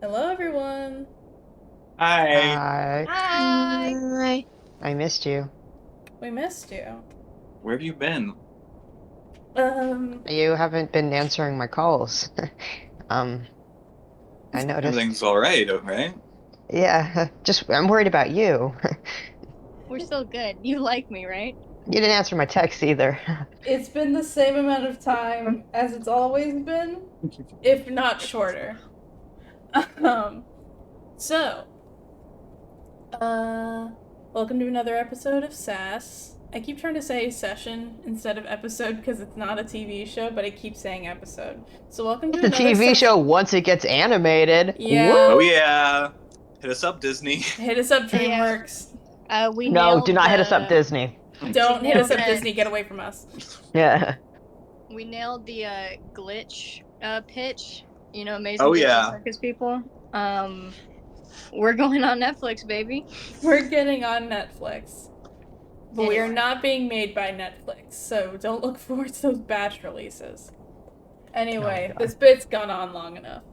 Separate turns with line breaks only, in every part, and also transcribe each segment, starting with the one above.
Hello, everyone.
Hi.
Hi.
Hi.
Hi.
I missed you.
We missed you.
Where have you been?
Um,
You haven't been answering my calls. Um, I noticed.
Everything's all right, right?
Yeah, just I'm worried about you.
We're still good. You like me, right?
You didn't answer my text either.
it's been the same amount of time as it's always been, if not shorter. Um, so, uh, welcome to another episode of SAS. I keep trying to say session instead of episode because it's not a TV show, but I keep saying episode. So, welcome to
It's a
another
TV
session.
show once it gets animated.
Yeah,
Oh
Woo!
yeah. Hit us up, Disney.
hit us up,
Yeah.
DreamWorks.
We
No, do
nailed
not hit us up,
the
Disney.
we
Don't hit us
nailed
up,
the
Disney. Get away from us.
Yeah.
we nailed the glitch pitch. Amazing
Oh
glitch and
yeah.
circus people. We're going on Netflix, baby.
We're getting on Netflix. But we are
Anyway.
not being made by Netflix, so don't look forward to those batch releases. Anyway,
Oh, God.
this bit's gone on long enough.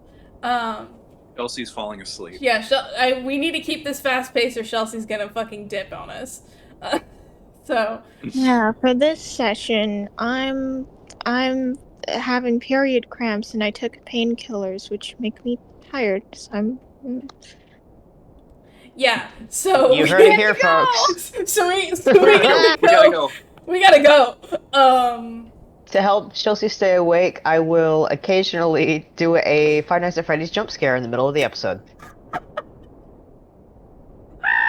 Um,
Chelsea's falling asleep.
yeah, we need to keep this fast pace or Chelsea's gonna fucking dip on us. Uh, so,
Yeah, for this session, I'm having period cramps and I took painkillers which make me tired. So I'm
yeah, so
You
we,
heard it
Let's
here, folks.
we gotta
We gotta
go.
go.
We gotta go.
To help Chelsea stay awake, I will occasionally do a Five Nights at Freddy's jump scare in the middle of the episode.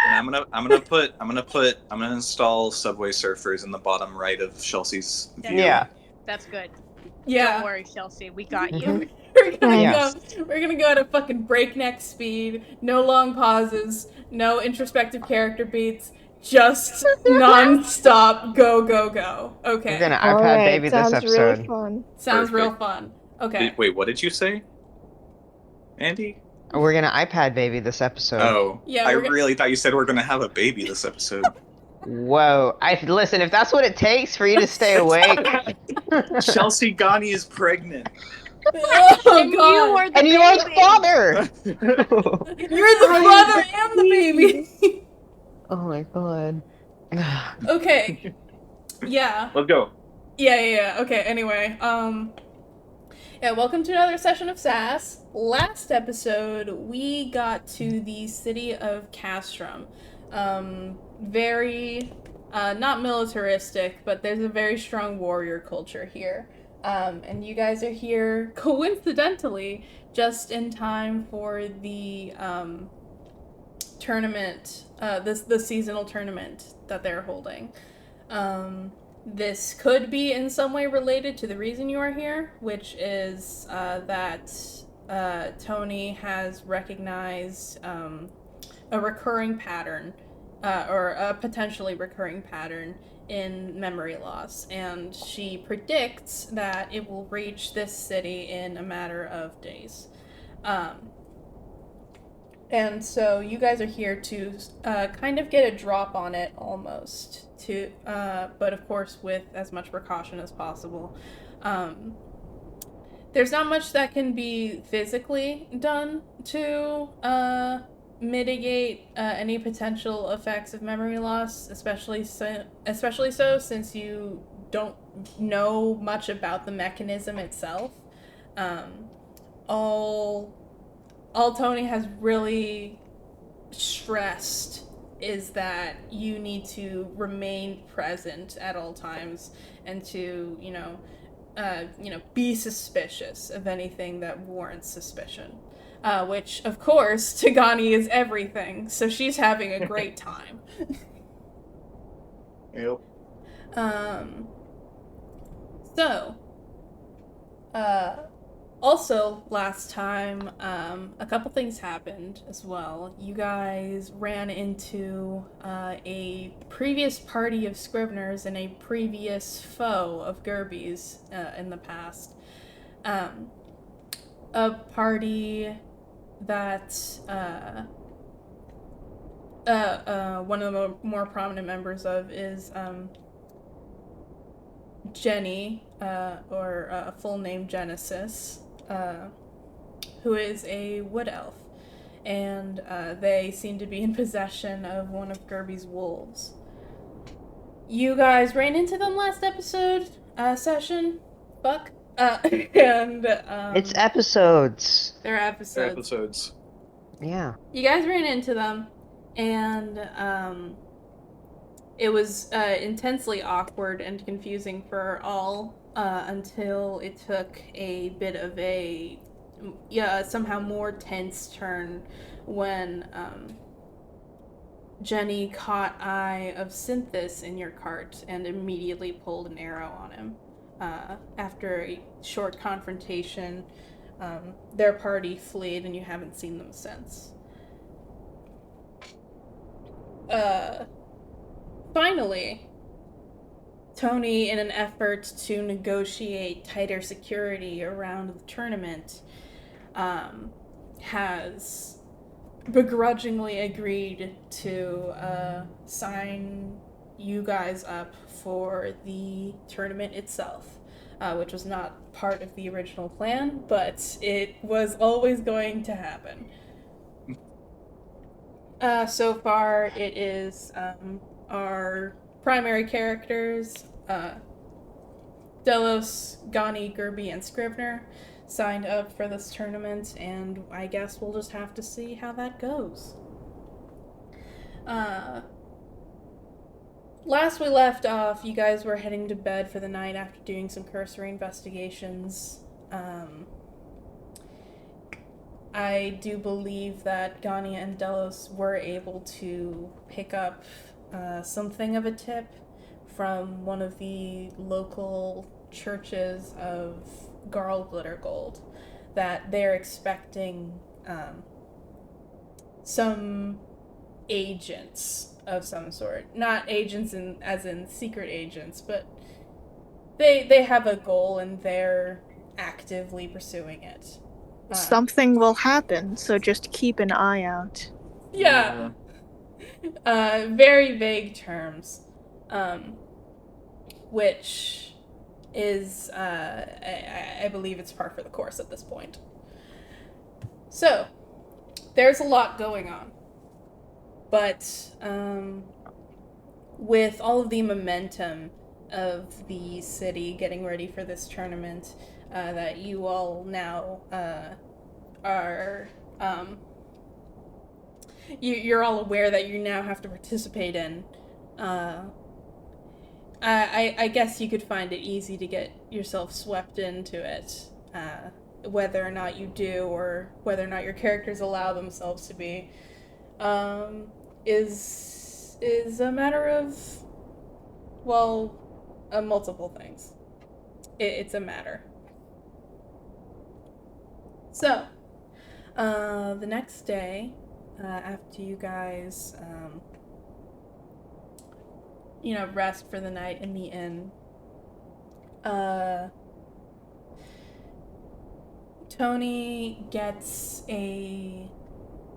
And I'm gonna install Subway Surfers in the bottom right of Chelsea's view.
Yeah.
That's good.
Yeah.
Don't worry, Chelsea. We got you.
Mhm.
We're gonna
Yeah.
go. We're gonna go at a fucking breakneck speed. No long pauses. No introspective character beats. Just non-stop. Go go go. Okay.
We're gonna
all
iPad
right.
baby this
Sounds really
episode.
fun.
Sounds real
Perfect.
fun. Okay.
Wait, what did you say, Andy?
We're gonna iPad baby this episode.
Oh,
Yeah,
I
we're gonna.
really thought you said we're gonna have a baby this episode.
Whoa. Listen, if that's what it takes for you to stay awake,
Chelsea Ghani is pregnant.
Oh
And you
god.
are the
and you are the
baby.
father.
You're the father and the baby.
Oh my god.
Okay. Yeah.
Let's go.
Yeah. Okay. Anyway, yeah, welcome to another session of SAS. Last episode, we got to the city of Castrum. Very, not militaristic, but there's a very strong warrior culture here. And you guys are here, coincidentally, just in time for the, tournament, the seasonal tournament that they're holding. This could be in some way related to the reason you are here, which is that Tony has recognized a recurring pattern, or a potentially recurring pattern in memory loss, and she predicts that it will reach this city in a matter of days. Um, and so you guys are here to kind of get a drop on it almost, to, but of course with as much precaution as possible. Um, there's not much that can be physically done to mitigate any potential effects of memory loss, especially so since you don't know much about the mechanism itself. Um, all Tony has really stressed is that you need to remain present at all times and to, be suspicious of anything that warrants suspicion. Which, of course, Tagani is everything, so she's having a great time.
Yep.
Um, so, uh, Also, last time, a couple things happened as well. You guys ran into a previous party of Scriveners and a previous foe of Gerby's in the past. Um, a party that one of the more prominent members of is Jenny, or full name Genesis, who is a wood elf. and they seem to be in possession of one of Gerby's wolves. You guys ran into them last session. Fuck. And
It's episodes.
they're
They're
episodes.
episodes.
Yeah.
You guys ran into them, and it was intensely awkward and confusing for all until it took a bit of a somehow more tense turn when Jenny caught eye of Synthis in your cart and immediately pulled an arrow on him. After a short confrontation, their party fled and you haven't seen them since. Finally, Tony, in an effort to negotiate tighter security around the tournament, has begrudgingly agreed to sign you guys up for the tournament itself, which was not part of the original plan, but it was always going to happen. So far, it is our primary characters, Delos, Gani, Gerby, and Scrivener, signed up for this tournament, and I guess we'll just have to see how that goes. Last we left off, you guys were heading to bed for the night after doing some cursory investigations. I do believe that Gani and Delos were able to pick up something of a tip from one of the local churches of Garlglittergold that they're expecting some agents of some sort. Not agents as in secret agents, but they have a goal and they're actively pursuing it.
Something will happen, so just keep an eye out.
Yeah. Very vague terms. Which is, I believe it's par for the course at this point. So, there's a lot going on. But, with all of the momentum of the city getting ready for this tournament, that you all now are you're all aware that you now have to participate in. I guess you could find it easy to get yourself swept into it, whether or not you do or whether or not your characters allow themselves to be, is a matter of, well, multiple things. It's a matter. So, the next day, after you guys, rest for the night in the inn, Tony gets a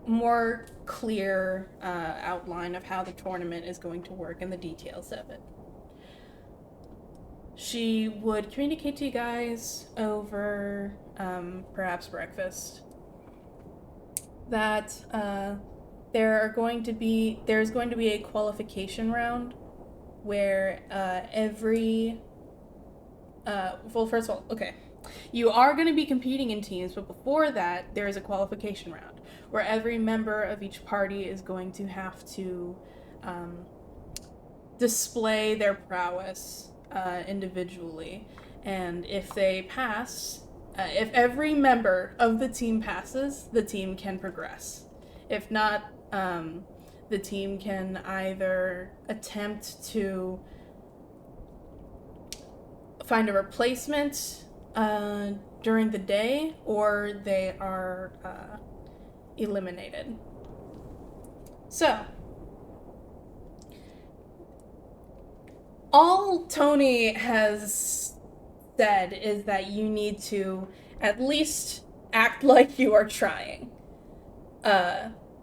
more clear outline of how the tournament is going to work and the details of it. She would communicate to you guys over perhaps breakfast that there's going to be a qualification round where first of all, okay, you are going to be competing in teams, but before that there is a qualification round where every member of each party is going to have to display their prowess individually, and if they pass, if every member of the team passes, the team can progress. If not, the team can either attempt to find a replacement during the day, or they are eliminated. So, all Tony has said is that you need to at least act like you are trying.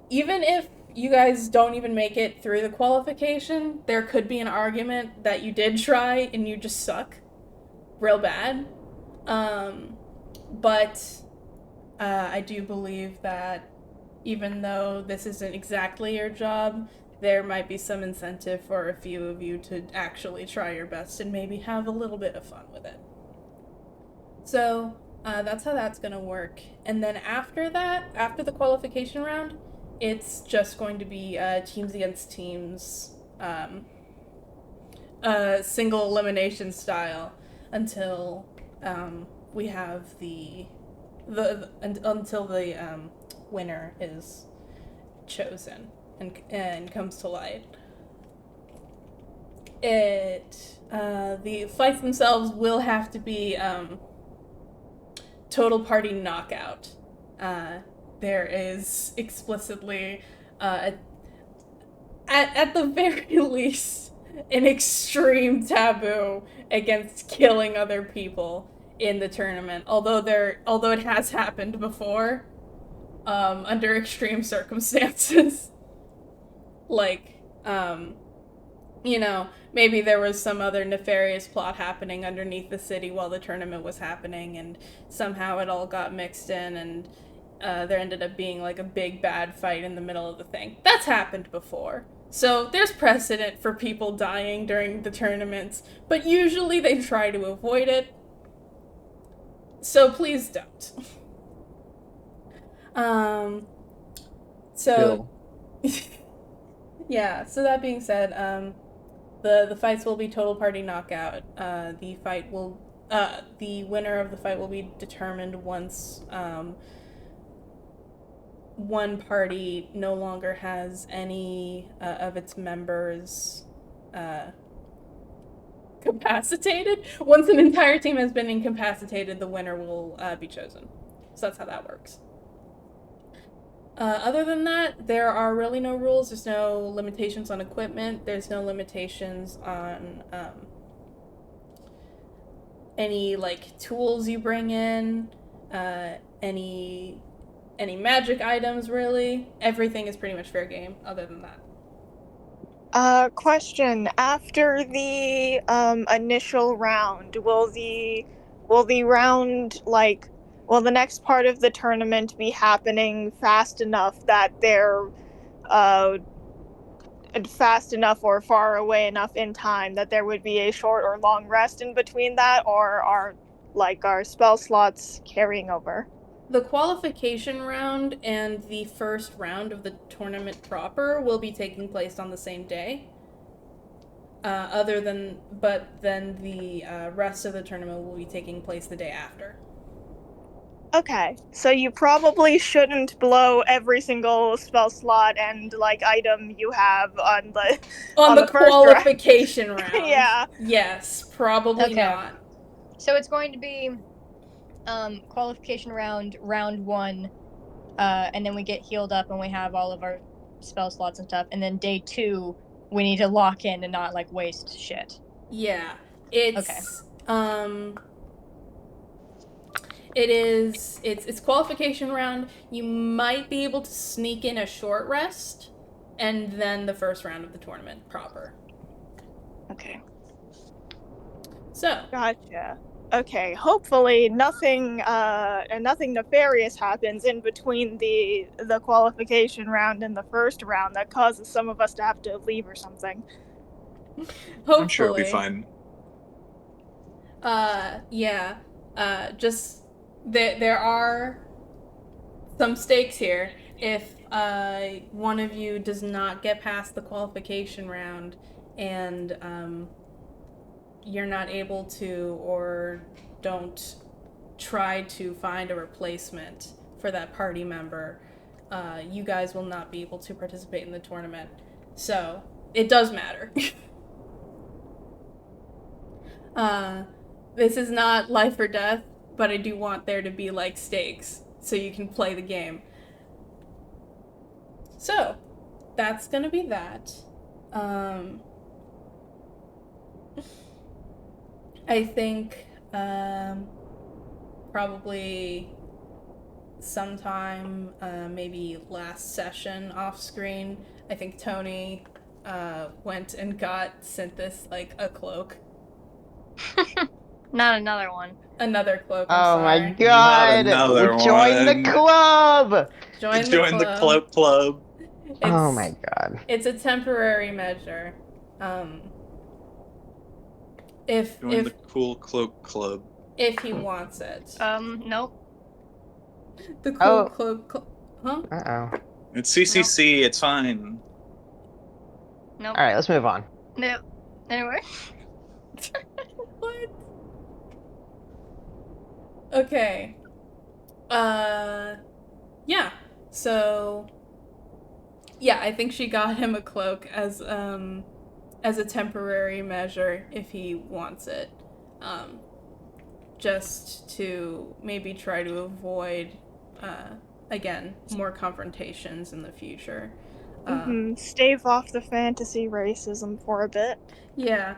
Even if you guys don't even make it through the qualification, there could be an argument that you did try and you just suck real bad. But I do believe that even though this isn't exactly your job, there might be some incentive for a few of you to actually try your best and maybe have a little bit of fun with it. So, that's how that's gonna work. And then after that, after the qualification round, it's just going to be teams against teams, single elimination style until we have until the winner is chosen and comes to light. The fights themselves will have to be total party knockout. There is explicitly, at the very least, an extreme taboo against killing other people in the tournament. Although it has happened before, under extreme circumstances, like maybe there was some other nefarious plot happening underneath the city while the tournament was happening, and somehow it all got mixed in, and there ended up being like a big bad fight in the middle of the thing. That's happened before. So there's precedent for people dying during the tournaments, but usually they try to avoid it. So please don't. Yeah, so that being said, the fights will be total party knockout. The winner of the fight will be determined once one party no longer has any of its members incapacitated. Once an entire team has been incapacitated, the winner will be chosen. So that's how that works. Other than that, there are really no rules. There's no limitations on equipment. There's no limitations on any tools you bring in, any magic items, really. Everything is pretty much fair game, other than that.
Question. After the initial round, will the round will the next part of the tournament be happening fast enough that they're fast enough or far away enough in time that there would be a short or long rest in between that, or are our spell slots carrying over?
The qualification round and the first round of the tournament proper will be taking place on the same day. But then the rest of the tournament will be taking place the day after.
Okay, so you probably shouldn't blow every single spell slot and item you have on the first
qualification round.
Yeah.
Yes, probably not.
So it's going to be qualification round 1, and then we get healed up and we have all of our spell slots and stuff, and then day 2 we need to lock in and not waste shit.
Yeah, it's it's qualification round. You might be able to sneak in a short rest, and then the first round of the tournament proper.
Okay.
So.
Gotcha. Okay, hopefully nothing nefarious happens in between the qualification round and the first round that causes some of us to have to leave or something.
Hopefully.
I'm sure it'll be fine.
Yeah. Just there are some stakes here. If one of you does not get past the qualification round and you're not able to or don't try to find a replacement for that party member, you guys will not be able to participate in the tournament. So, it does matter. This is not life or death, but I do want there to be stakes so you can play the game. So, that's gonna be that. I think probably sometime maybe last session off screen, I think Tony went and got Synthis a cloak.
Not another one.
Another cloak. I'm
Oh my
sorry.
god!
another
Join the
one.
club!
Join the
Join the
club.
club.
Oh my god.
It's a temporary measure. If
Join the cool cloak club.
if he wants it.
Nope.
The cool
Oh.
cloak. Huh?
Uh-oh.
It's CCC. It's fine.
Nope.
Alright, let's move on.
Nope. Anyway.
What? Okay. Yeah. So yeah, I think she got him a cloak as a temporary measure if he wants it. Just to maybe try to avoid again, more confrontations in the future.
Stave off the fantasy racism for a bit.
Yeah,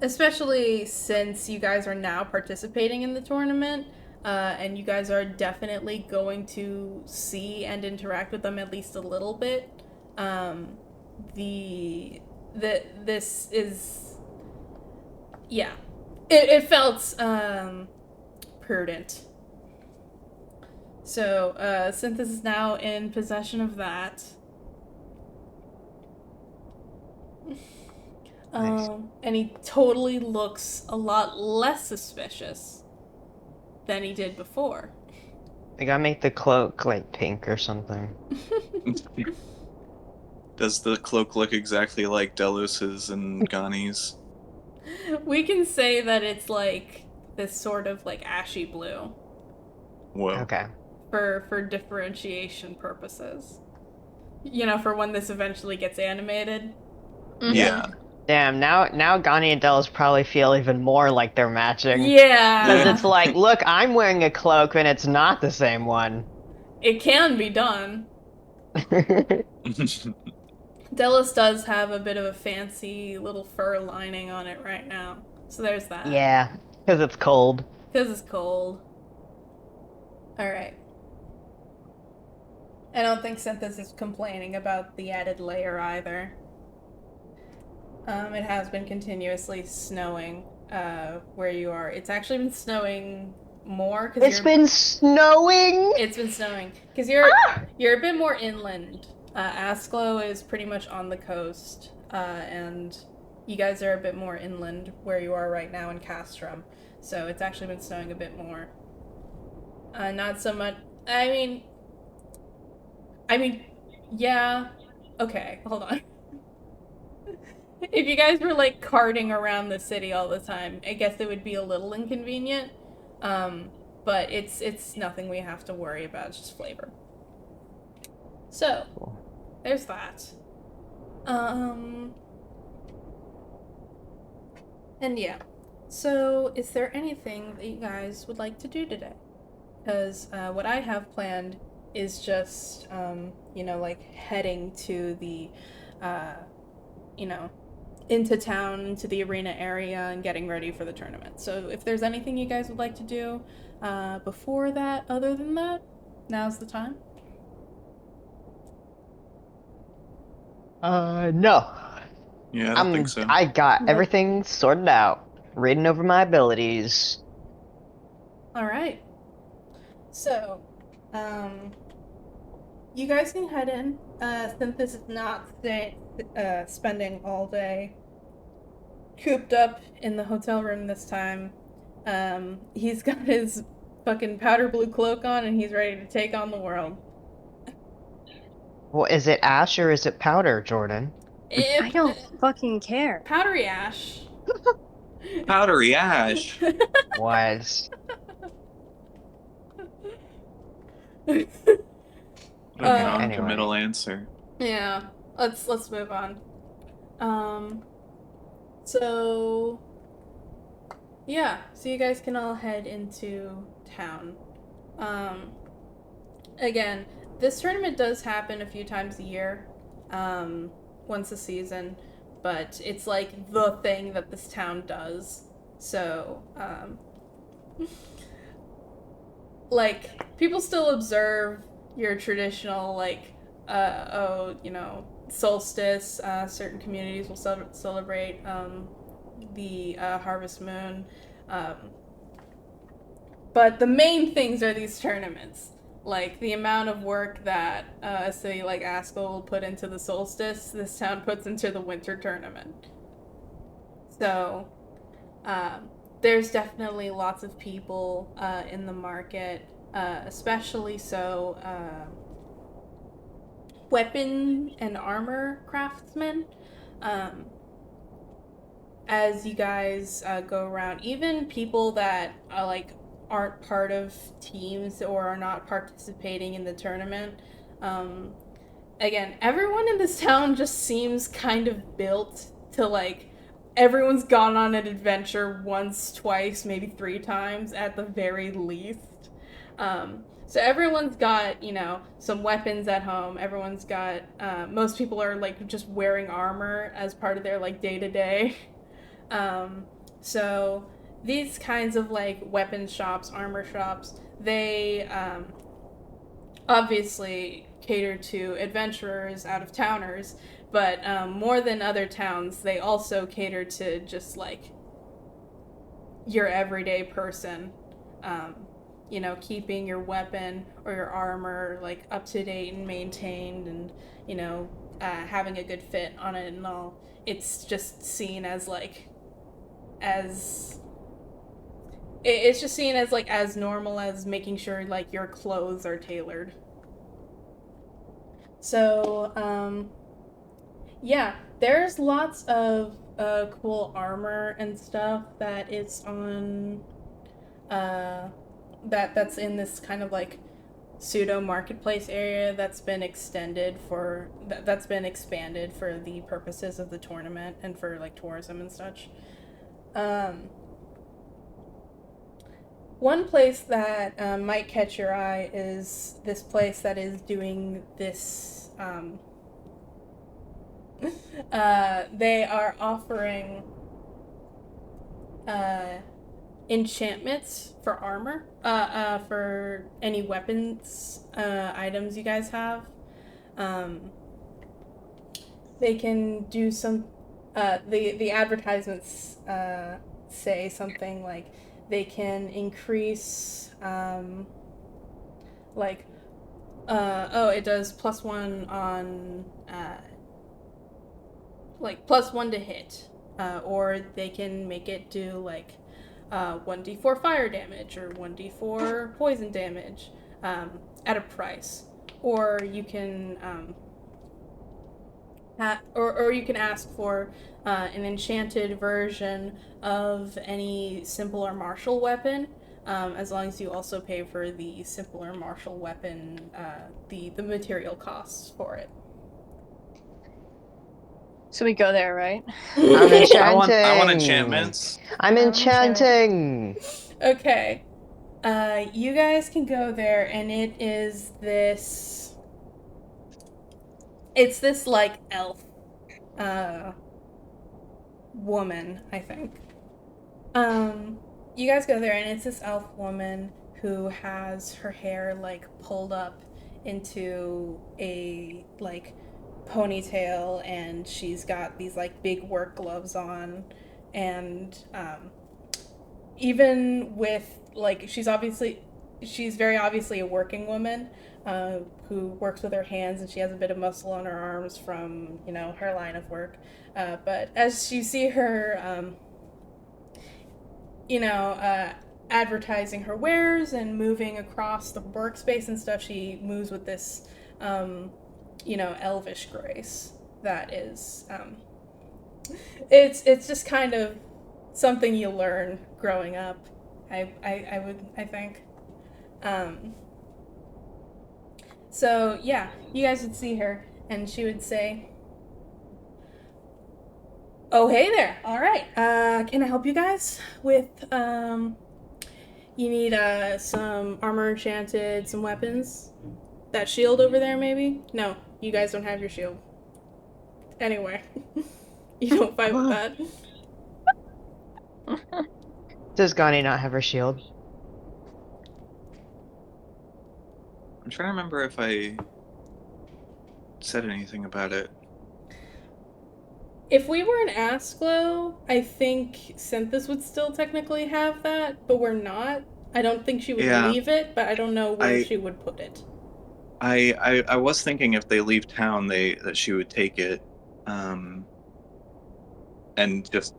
especially since you guys are now participating in the tournament, and you guys are definitely going to see and interact with them at least a little bit. This is, yeah, it felt prudent. So Synthis is now in possession of that.
Nice.
And he totally looks a lot less suspicious than he did before.
I gotta make the cloak like pink or something.
Does the cloak look exactly like Delos's and Gani's?
We can say that it's like this sort of like ashy blue
Whoa.
Okay.
for differentiation purposes. You know, for when this eventually gets animated.
Yeah.
Damn, now Gani and Delos probably feel even more like they're matching.
Yeah.
Because it's like, look, I'm wearing a cloak and it's not the same one.
It can be done. Delos does have a bit of a fancy little fur lining on it right now. So there's that.
Yeah, because it's cold.
Because it's cold. Alright. I don't think Synthis is complaining about the added layer either. It has been continuously snowing where you are. It's actually been snowing more because
It's been snowing?
It's been snowing because you're a bit more inland. Asklo is pretty much on the coast, and you guys are a bit more inland where you are right now in Castrum. So it's actually been snowing a bit more. Not so much. I mean, yeah. Okay, hold on. If you guys were like carting around the city all the time, I guess it would be a little inconvenient. But it's nothing we have to worry about. It's just flavor. So, there's that. And yeah. So, is there anything that you guys would like to do today? Because what I have planned is just, like heading to the, into town, into the arena area, and getting ready for the tournament. So if there's anything you guys would like to do before that, other than that, now's the time.
No.
Yeah, I don't think so.
I got
Nope.
everything sorted out. Reading over my abilities.
Alright. So, you guys can head in. Synthis is not spending all day cooped up in the hotel room this time. He's got his fucking powder blue cloak on and he's ready to take on the world.
Well, is it ash or is it powder, Jordan?
I don't fucking care.
Powdery ash.
Powdery ash.
Was.
What a non-committal answer.
Yeah. Let's move on. So yeah, so you guys can all head into town. Again, this tournament does happen a few times a year, once a season, but it's like the thing that this town does. So, like, people still observe your traditional, like, solstice. Certain communities will celebrate the harvest moon. But the main things are these tournaments. Like, the amount of work that a city like Askell will put into the solstice, this town puts into the winter tournament. So, there's definitely lots of people in the market, especially so weapon and armor craftsmen. As you guys go around, even people that aren't part of teams or are not participating in the tournament. Again, everyone in this town just seems kind of built to everyone's gone on an adventure once, twice, maybe 3 times at the very least. So everyone's got, some weapons at home. Everyone's got, most people are just wearing armor as part of their day-to-day. So these kinds of weapon shops, armor shops, they obviously cater to adventurers, out-of-towners, but more than other towns, they also cater to just your everyday person. Keeping your weapon or your armor up to date and maintained, and having a good fit on it and all. It's just seen as it's just seen as normal as making sure your clothes are tailored. So yeah, there's lots of cool armor and stuff that is on that's in this kind of pseudo marketplace area that's been expanded for the purposes of the tournament and for tourism and such. One place that might catch your eye is this place that is doing this. They are offering enchantments for armor, for any weapons items you guys have. They can do some. The advertisements say something like they can increase it does +1 on +1 to hit, or they can make it do 1d4 fire damage or 1d4 poison damage at a price, or you can or you can ask for an enchanted version of any simple or martial weapon, as long as you also pay for the simple or martial weapon, the material costs for it.
So we go there, right?
I'm enchanting.
I want enchantments.
I'm enchanting.
Okay. You guys can go there, and it is this... It's this, elf, woman, I think. You guys go there, and it's this elf woman who has her hair, pulled up into a, ponytail, and she's got these, big work gloves on, and, even with, she's very obviously a working woman, who works with her hands, and she has a bit of muscle on her arms from, her line of work. But as you see her, advertising her wares and moving across the workspace and stuff, she moves with this, elvish grace that is, it's just kind of something you learn growing up, I think. So, yeah, you guys would see her, and she would say, "Oh, hey there. All right. Can I help you guys with, you need, some armor enchanted, some weapons? That shield over there, maybe? No, you guys don't have your shield. Anyway, you don't fight with that."
Does Gani not have her shield?
I'm trying to remember if I said anything about it.
If we were in Asklo, I think Synthis would still technically have that, but we're not. I don't think she would
Yeah.
leave it, but I don't know where
I-
she would put it.
I was thinking if they leave town, that she would take it, and just.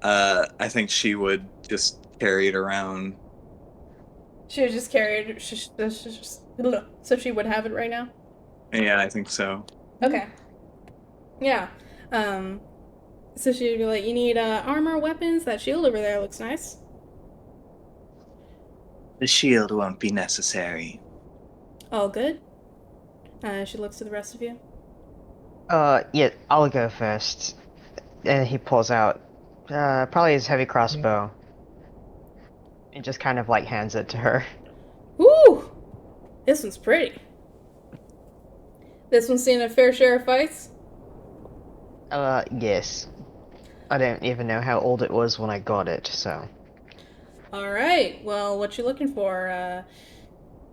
I think she would just carry it around.
She would just carry it. So she would have it right now?
Yeah, I think so.
Okay. Yeah. So she'd be like, you need armor, weapons? That shield over there looks nice.
The shield won't be necessary.
All good. She looks to the rest of you.
Yeah, I'll go first. And he pulls out, probably his heavy crossbow. And just kind of like hands it to her.
Woo! This one's pretty. This one's seen a fair share of fights?
Yes. I don't even know how old it was when I got it, so.
Alright, well, what you looking for?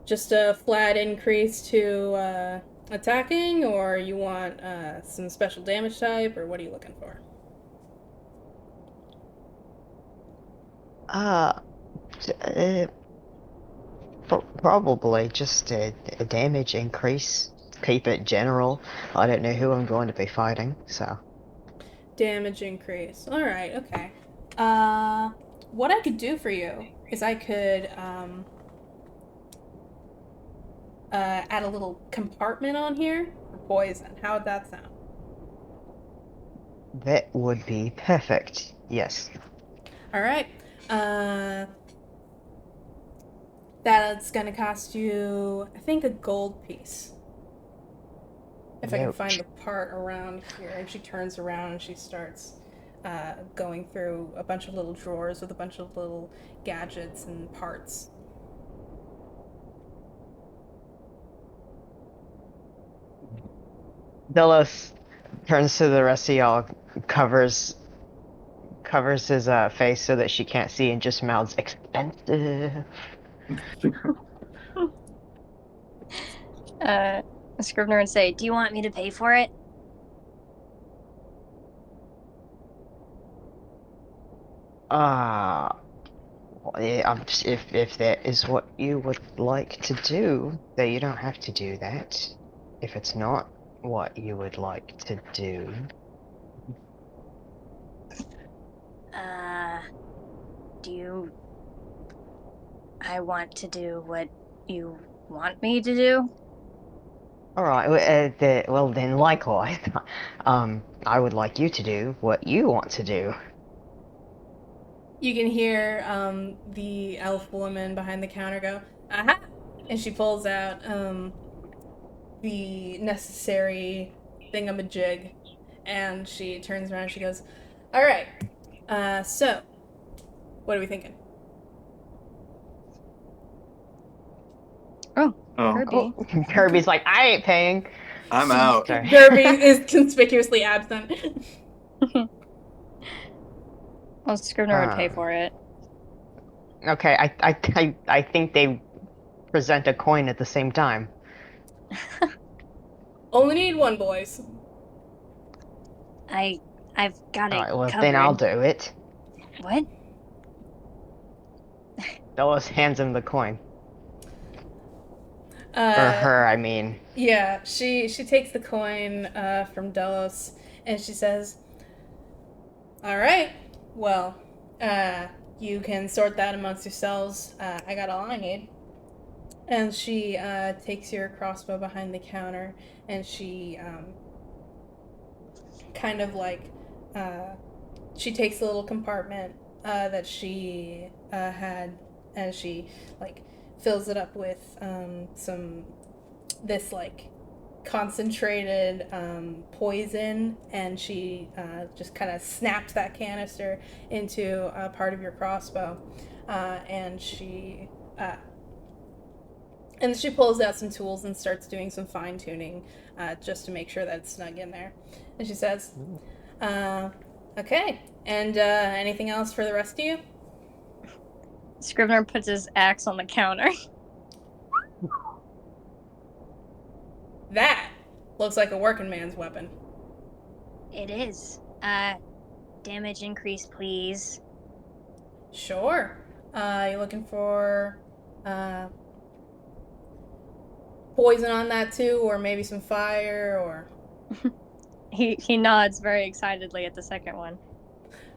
Just a flat increase to attacking, or you want some special damage type, or what are you looking for?
Probably just a damage increase. Keep it general. I don't know who I'm going to be fighting, so.
Damage increase. Alright, okay. What I could do for you is I could add a little compartment on here for poison. How would that sound?
That would be perfect, yes.
Alright. That's gonna cost you, I think, a gold piece. If I can find the part around here. And she turns around and she starts going through a bunch of little drawers with a bunch of little gadgets and parts.
Delos turns to the rest of y'all, covers his face so that she can't see, and just mouths expensive.
Scrivener would say, "Do you want me to pay for it?"
If that is what you would like to do, then you don't have to do that. If it's not what you would like to do.
Do you... I want to do what you want me to do?
Alright, well then likewise. I would like you to do what you want to do.
You can hear the elf woman behind the counter go, aha! And she pulls out the necessary thingamajig. And she turns around and she goes, alright, so, what are we thinking?
Oh,
Kirby.
Kirby's like, I ain't paying.
I'm out.
Sorry.
Kirby is conspicuously absent.
Well, Scrivener would pay for it.
Okay, I think they present a coin at the same time.
Only need one, boys.
I've got it
Alright, well
covered.
then I'll do it.
What?
Delos hands him the coin. Or
Uh,
her, I mean.
yeah, she takes the coin from Delos and she says, alright, well, you can sort that amongst yourselves. I got all I need. And she takes your crossbow behind the counter and she kind of like, she takes the little compartment that she had and she like fills it up with this like concentrated poison, and she just kind of snaps that canister into a part of your crossbow, and she pulls out some tools and starts doing some fine tuning just to make sure that it's snug in there. And she says, okay, and anything else for the rest of you?
Scrivener puts his axe on the counter.
That looks like a working man's weapon.
It is. Damage increase, please.
Sure. You looking for poison on that too, or maybe some fire, or
He nods very excitedly at the second one.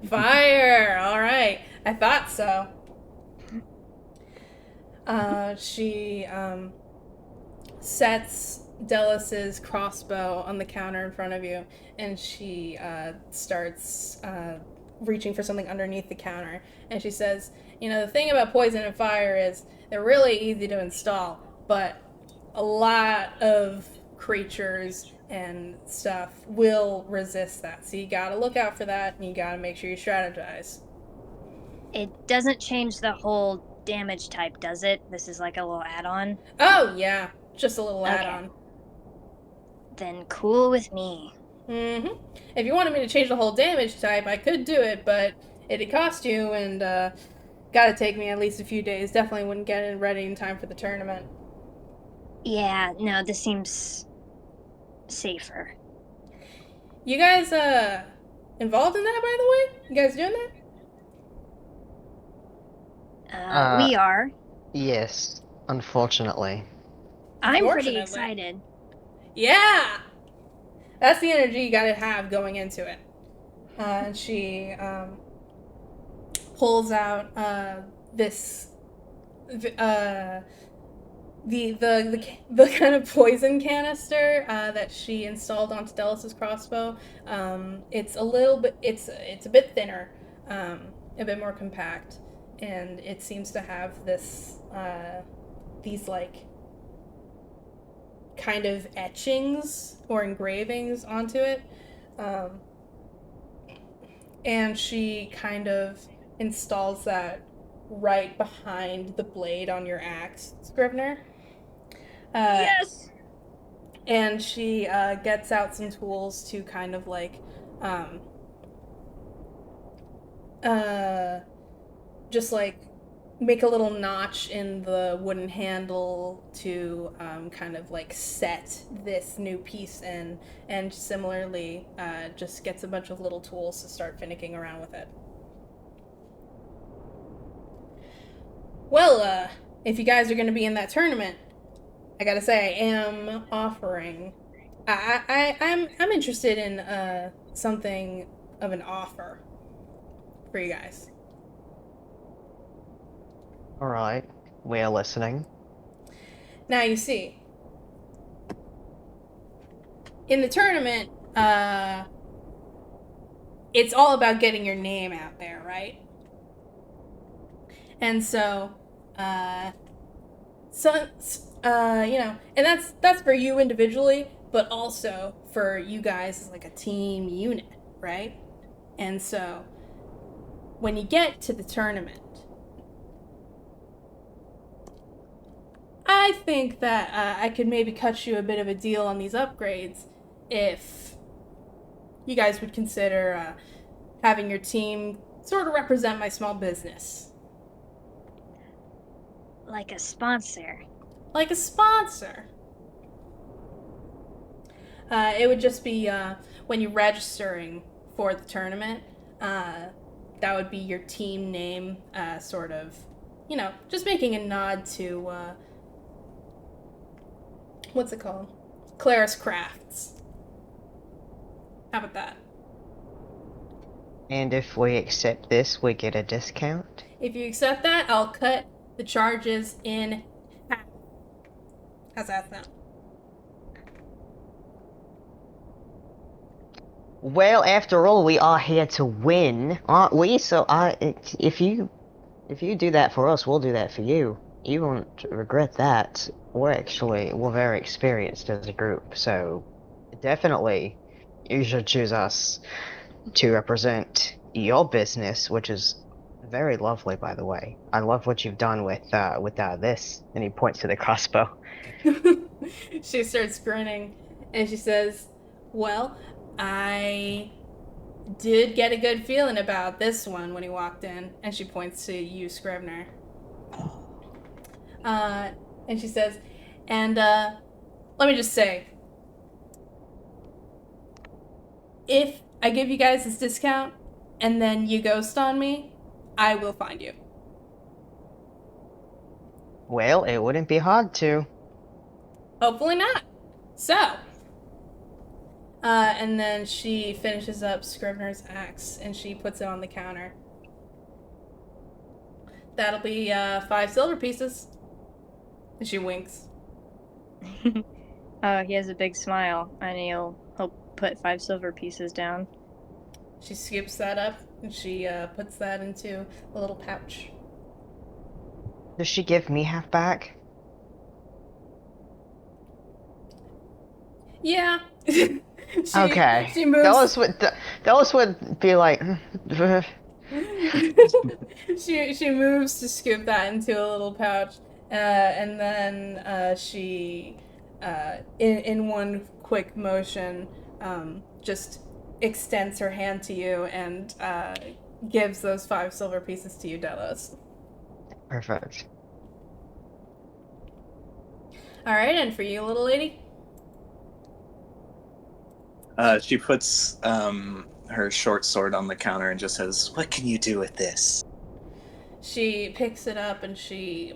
fire? All right, I thought so. She sets Delis's crossbow on the counter in front of you, and she starts reaching for something underneath the counter. And she says, "You know, the thing about poison and fire is they're really easy to install, but a lot of creatures and stuff will resist that. So you gotta look out for that, and you gotta make sure you strategize."
It doesn't change the whole damage type, does it? This is like a little add-on.
Oh yeah, just a little
Okay.
add-on.
Then cool with me.
Mm-hmm. If you wanted me to change the whole damage type, I could do it, but it'd cost you, and gotta take me at least a few days. Definitely wouldn't get it ready in time for the tournament.
Yeah, no, this seems safer.
You guys involved in that, by the way? You guys doing that?
We are.
Yes, unfortunately.
I'm pretty
Unfortunately.
excited.
Yeah, that's the energy you gotta have going into it. And she pulls out this the kind of poison canister that she installed onto Delis's crossbow. It's a little bit, it's a bit thinner, a bit more compact, and it seems to have this these like kind of etchings or engravings onto it. And she kind of installs that right behind the blade on your axe, Scrivener.
Yes!
And she gets out some tools to kind of like just like make a little notch in the wooden handle to kind of like set this new piece in, and similarly just gets a bunch of little tools to start finicking around with it. Well, if you guys are going to be in that tournament, I gotta say, I am offering. I'm interested in something of an offer for you guys.
All right, we're listening.
Now you see, in the tournament, it's all about getting your name out there, right? And so, you know, and that's for you individually, but also for you guys as like a team unit, right? And so, when you get to the tournament, I think that I could maybe cut you a bit of a deal on these upgrades if you guys would consider having your team sort of represent my small business.
Like a sponsor.
Like a sponsor. It would just be when you're registering for the tournament, that would be your team name, sort of, you know, just making a nod to, what's it called? Claris Crafts. How about that?
And if we accept this, we get a discount?
If you accept that, I'll cut the charges in half. How's that sound?
Well, after all, we are here to win, aren't we? So if you do that for us, we'll do that for you. You won't regret that. We're very experienced as a group, so definitely you should choose us to represent your business, which is very lovely, by the way. I love what you've done with this. And he points to the crossbow.
She starts grinning, and she says, "Well, I did get a good feeling about this one when he walked in." And she points to you, Scrivener. And she says, "And let me just say, if I give you guys this discount and then you ghost on me, I will find you."
Well, it wouldn't be hard to.
Hopefully not. So, and then she finishes up Scrivener's axe and she puts it on the counter. That'll be 5 silver pieces. And she winks.
He has a big smile, and he'll put 5 silver pieces down.
She scoops that up and she puts that into a little pouch.
Does she give me half back?
Yeah.
Okay.
She moves.
Those would be like.
she moves to scoop that into a little pouch, and then she, in one quick motion, just extends her hand to you and gives those 5 silver pieces to you, Delos.
Perfect.
All right, and for you, little lady.
She puts her short sword on the counter and just says, "What can you do with this?"
She picks it up and she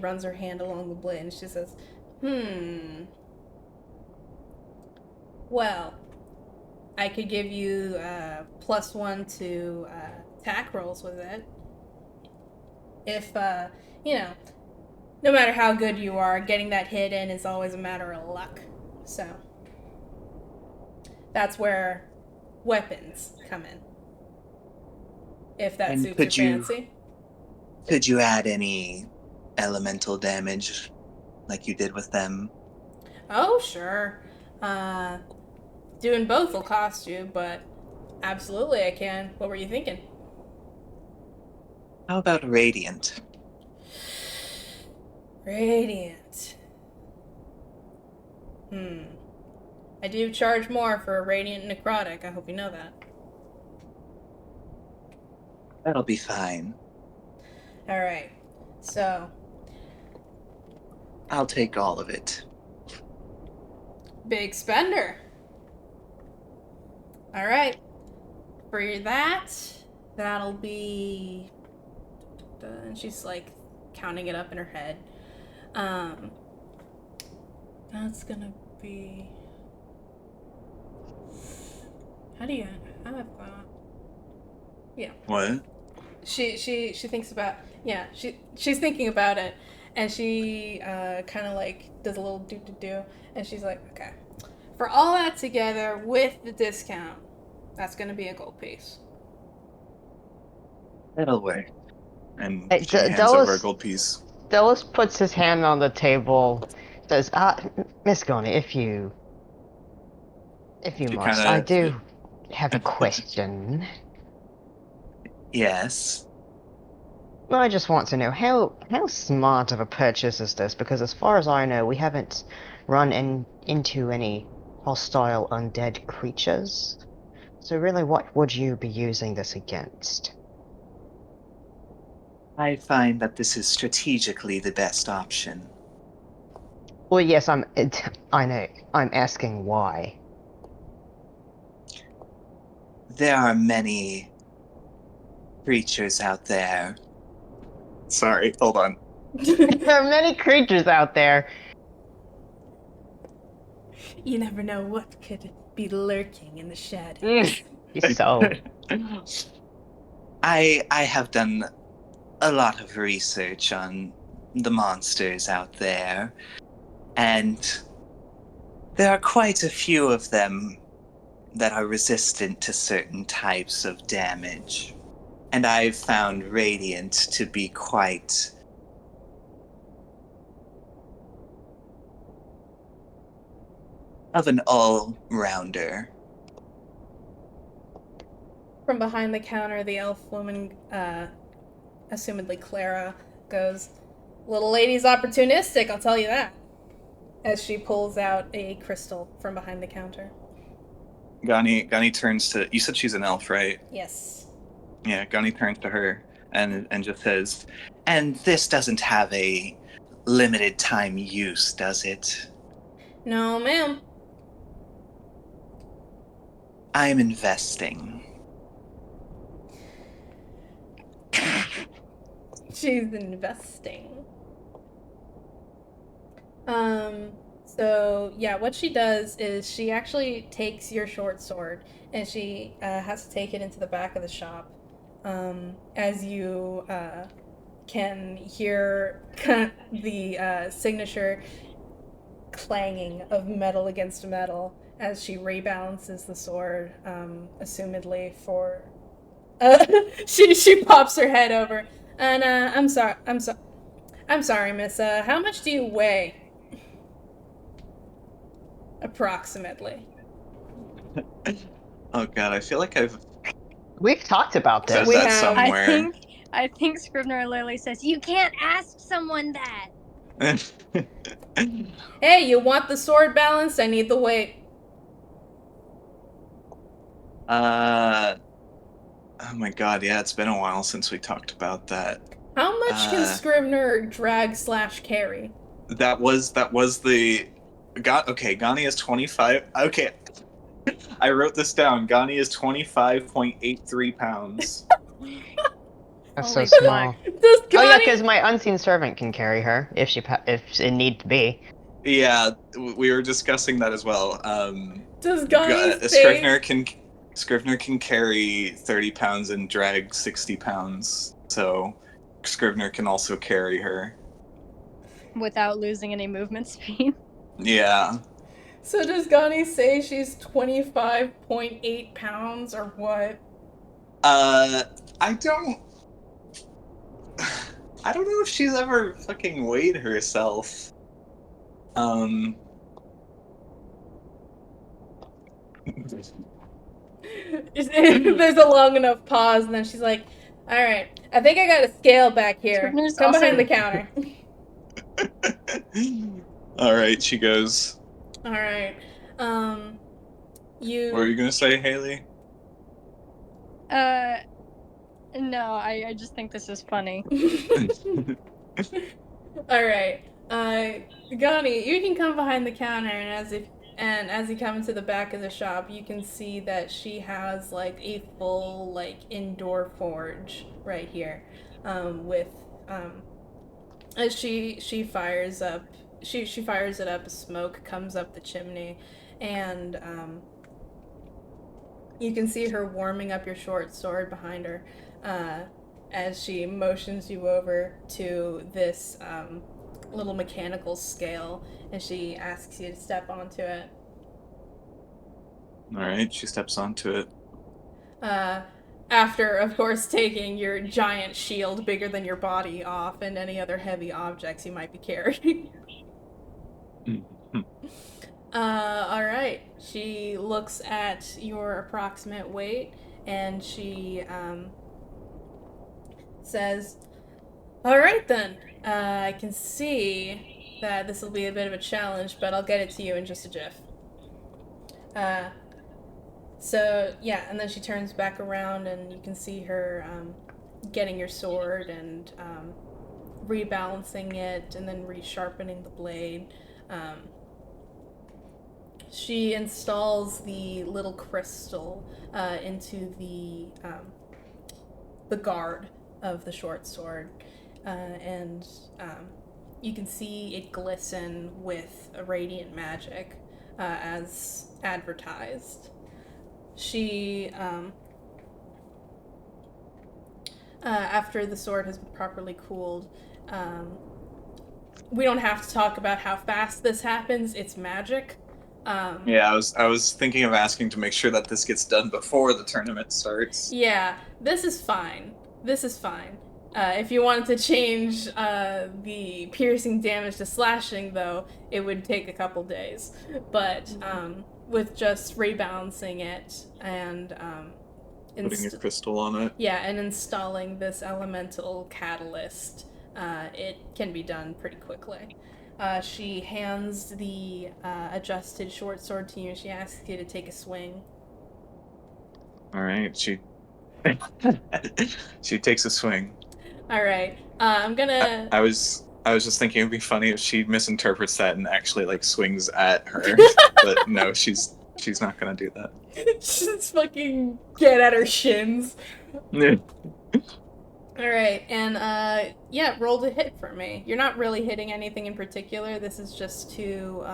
runs her hand along the blade and she says, well, I could give you +1 to attack rolls with it. If, no matter how good you are, getting that hit in is always a matter of luck. So, that's where weapons come in. If that
And
suits your fancy.
Could you add any elemental damage like you did with them?
Oh, sure. Doing both will cost you, but absolutely I can. What were you thinking?
How about radiant?
Radiant. I do charge more for a radiant necrotic. I hope you know that.
That'll be fine.
Alright. So,
I'll take all of it.
big spender. Alright. For that, that'll be... And she's like counting it up in her head. That's gonna be... How have that? Yeah.
What?
She thinks about... Yeah, she's thinking about it. And she kind of like does a little do-do-do. And she's like, okay. For all that together, with the discount, that's gonna be a gold piece.
That'll work. And
Hey,
she hands over a gold piece.
Delos puts his hand on the table, says, Miss Goni, if you
She
must, I
kinda...
do have a question.
Yes.
I just want to know, how smart of a purchase is this? Because as far as I know, we haven't run into any hostile undead creatures. So really, what would you be using this against?
I find that this is strategically the best option.
Well, yes, I know. I'm asking why.
There are many creatures out there. Sorry, hold on.
There are many creatures out there.
You never know what could be lurking in the shadows.
So,
I have done a lot of research on the monsters out there, and there are quite a few of them that are resistant to certain types of damage. And I've found Radiant to be quite of an all-rounder.
From behind the counter, the elf woman, assumedly Clara, goes, "Little lady's opportunistic, I'll tell you that." As she pulls out a crystal from behind the counter.
Gani turns to... You said she's an elf, right?
Yes.
Yeah, Gani turns to her and just says, "And this doesn't have a limited time use, does it?"
No, ma'am.
I'm investing.
She's investing. So yeah, what she does is she actually takes your short sword and she has to take it into the back of the shop. As you can hear the signature clanging of metal against metal as she rebalances the sword, assumedly for. She pops her head over, and I'm sorry, Miss. How much do you weigh? Approximately.
Oh god, I feel like I've
We've talked about
said
this.
We
that
have.
somewhere.
I think Scrivener literally says, "You can't ask someone that."
Hey, you want the sword balanced? I need the weight.
uh, oh my god, yeah, it's been a while since we talked about that.
How much can
Uh,
Scrivener drag / carry?
that was the got okay, Gani is 25. Okay, I wrote this down. Gani is 25.83 pounds.
That's so
Holy
small.
fuck.
Does
Oh yeah,
Gani
because my unseen servant can carry her if it need to be.
Yeah, we were discussing that as well.
does Gani
Scrivener
say
can carry 30 pounds and drag 60 pounds, so Scrivener can also carry her.
Without losing any movement speed.
Yeah.
so? Does Gani say she's 25.8 pounds or what?
Uh, I don't. I don't know if she's ever fucking weighed herself. Um.
There's a long enough pause, and then she's like, "All right, I think I got a scale back here.
Scrivener's
Come
also
behind the counter."
All right, she goes.
All right. Um,
What are
you.
you gonna say, Haley?
No, I just think this is funny.
All right. Gani, you can come behind the counter, and as you come to the back of the shop, you can see that she has like a full like indoor forge right here, with as she fires up, she fires it up. Smoke comes up the chimney, and you can see her warming up your short sword behind her, uh, as she motions you over to this little mechanical scale, and she asks you to step onto it.
All right, she steps onto it.
Uh, After, of course, taking your giant shield bigger than your body off and any other heavy objects you might be carrying. All right. She looks at your approximate weight and she says, "All right then. I can see that this will be a bit of a challenge, but I'll get it to you in just a jiff." Uh, so yeah, and then she turns back around, and you can see her getting your sword and rebalancing it, and then resharpening the blade. Um, she installs the little crystal into the guard of the short sword, and you can see it glisten with a radiant magic, as advertised. She, after the sword has been properly cooled, we don't have to talk about how fast this happens. It's magic.
Yeah, I was thinking of asking to make sure that this gets done before the tournament starts.
Yeah, this is fine. This is fine. If you wanted to change the piercing damage to slashing, though, it would take a couple days. But with just rebalancing it and
Putting a crystal on it.
yeah, and installing this elemental catalyst, it can be done pretty quickly. She hands the adjusted short sword to you, and she asks you to take a swing.
All right, she takes a swing.
All right, I'm gonna.
I was just thinking it'd be funny if she misinterprets that and actually like swings at her, but no, she's not gonna do that.
Just fucking get at her shins. All right, and yeah, roll to hit for me. You're not really hitting anything in particular. This is just to,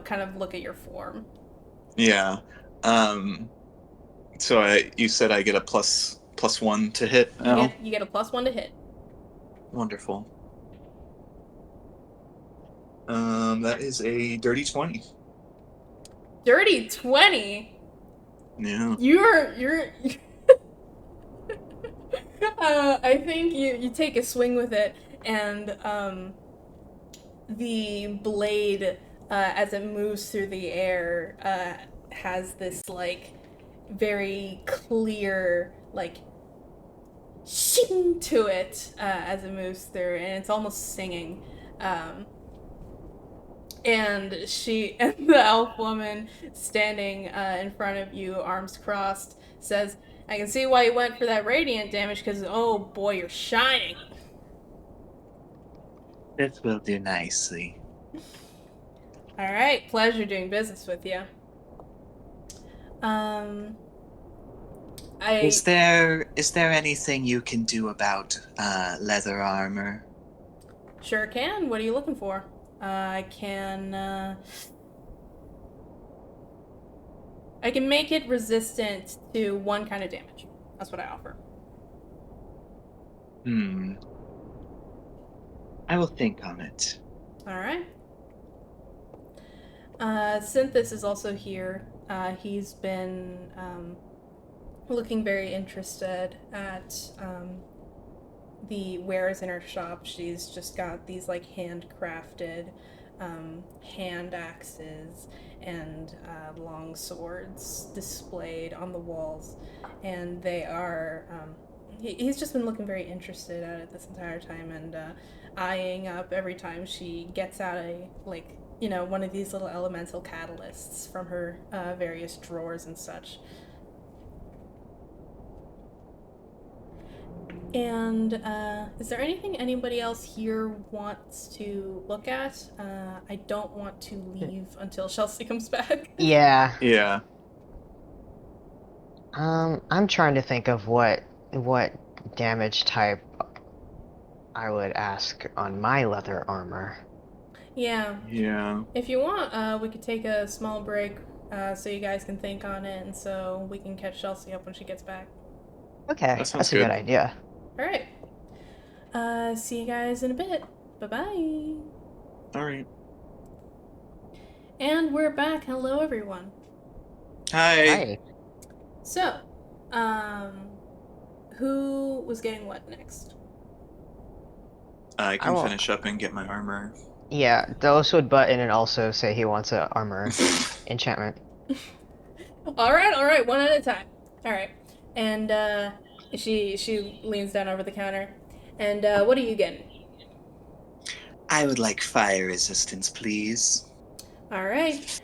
kind of look at your form.
Yeah. So you said I get a plus 1 to hit
You
now?
get a +1 to hit.
Wonderful. That is a dirty 20.
Dirty 20.
Yeah.
You're. I think you take a swing with it, and the blade, as it moves through the air, has this like very clear like shing to it as it moves through, and it's almost singing. And she and the elf woman standing in front of you, arms crossed, says, "I can see why you went for that radiant damage, because oh boy, you're shining."
This will do nicely.
All right, pleasure doing business with you. Um,
Is
I
there anything you can do about leather armor?
sure can. What are you looking for? I can. I can make it resistant to one kind of damage. That's what I offer.
I will think on it.
All right. Synthis is also here. He's been looking very interested at the wares in her shop. She's just got these like handcrafted hand axes and long swords displayed on the walls, and they are. He's just been looking very interested at it this entire time, and eyeing up every time she gets out a one of these little elemental catalysts from her various drawers and such. And is there anything anybody else here wants to look at? I don't want to leave until Chelsea comes back.
Yeah.
Yeah.
I'm trying to think of what damage type I would ask on my leather armor.
Yeah.
Yeah.
If you want, we could take a small break so you guys can think on it, and so we can catch Chelsea up when she gets back.
Okay,
That sounds
that's a good idea.
All right. See you guys in a bit. Bye-bye.
All right.
And we're back. Hello, everyone.
Hi.
Hi.
So, who was getting what next?
I can
will-
finish up and get my armor.
Yeah, those would button and also say he wants a armor enchantment.
All right, one at a time. All right, and she leans down over the counter, and what are you getting?
I would like fire resistance, please.
All right,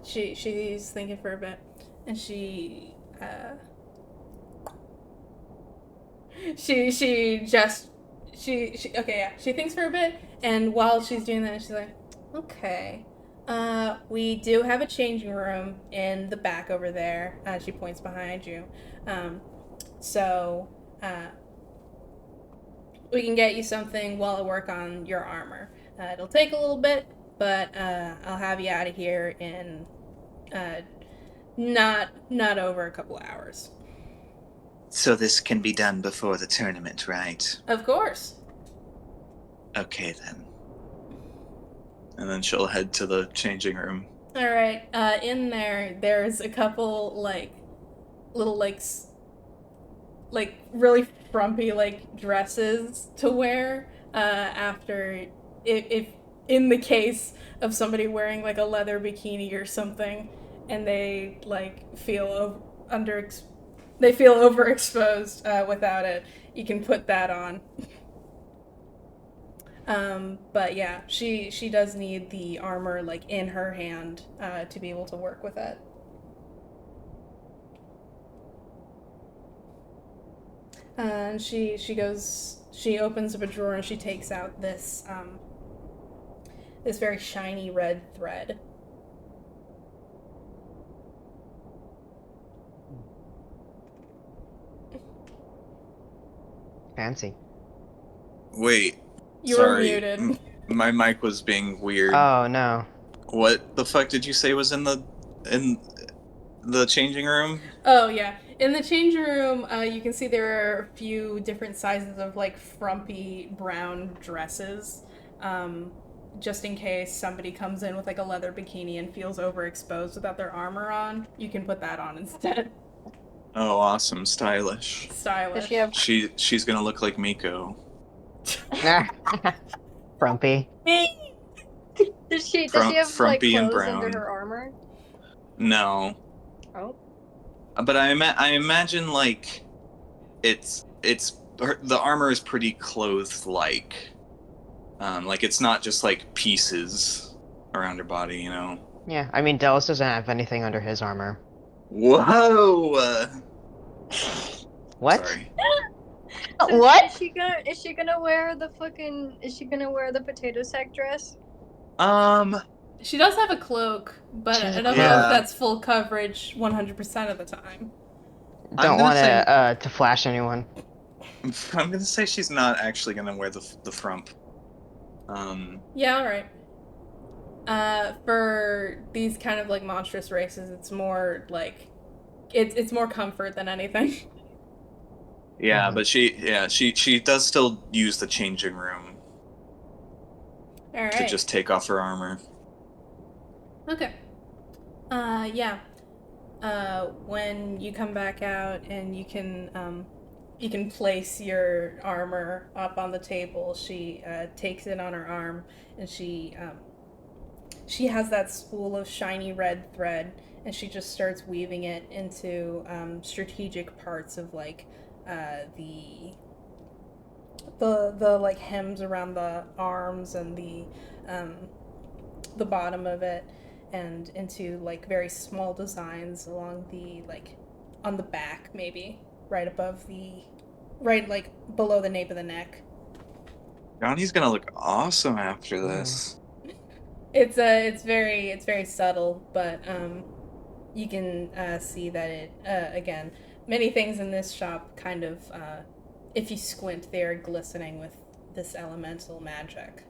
she's thinking for a bit, and she okay, yeah, she thinks for a bit, and while she's doing that, she's like, okay, we do have a changing room in the back over there. She points behind you. So we can get you something while I work on your armor. It'll take a little bit, but I'll have you out of here in not over a couple of hours.
So this can be done before the tournament, right?
Of course.
Okay, then.
And then she'll head to the changing room.
All right. In there's a couple little really frumpy dresses to wear after if in the case of somebody wearing like a leather bikini or something, and they feel overexposed without it. You can put that on. But yeah, she does need the armor in her hand to be able to work with it. And she opens up a drawer and she takes out this this very shiny red thread.
Fancy.
Wait,
You were
sorry.
muted.
My mic was being weird.
Oh no.
What the fuck did you say was in the changing room?
Oh yeah, in the changing room, you can see there are a few different sizes of like frumpy brown dresses, just in case somebody comes in with like a leather bikini and feels overexposed without their armor on. You can put that on instead.
Oh, awesome, stylish.
Does
Stylish.
she have?
She's gonna look like Miko.
Frumpy.
Does she have like
Frumpy and
clothes under
brown.
her armor?
No,
Oh.
but I imagine like the armor is pretty clothes like it's not just like pieces around her body, you know.
Yeah, I mean, Dallas doesn't have anything under his armor.
Whoa.
What?
Sorry.
So
What?
Is she gonna wear the fucking? Is she gonna wear the potato sack dress?
She does have a cloak, but
She has
I
a
don't
cloak.
know if
Yeah.
that's full coverage 100% of the time.
I'm
Don't
gonna
want
say-
to flash anyone.
I'm gonna say she's not actually gonna wear the frump.
Yeah, alright. For these kind of like monstrous races, it's more like it's more comfort than anything.
Yeah,
Mhm.
but she does still use the changing room
Alright.
to just take off her armor.
Okay. Yeah. When you come back out and you can place your armor up on the table, she takes it on her arm and she has that spool of shiny red thread and she just starts weaving it into strategic parts of like the like hems around the arms and the bottom of it, and into like very small designs along the like on the back, maybe right above the right like below the nape of the neck.
Johnny's gonna look awesome after this.
It's very subtle, but you can see that it again, many things in this shop kind of if you squint, they're glistening with this elemental magic.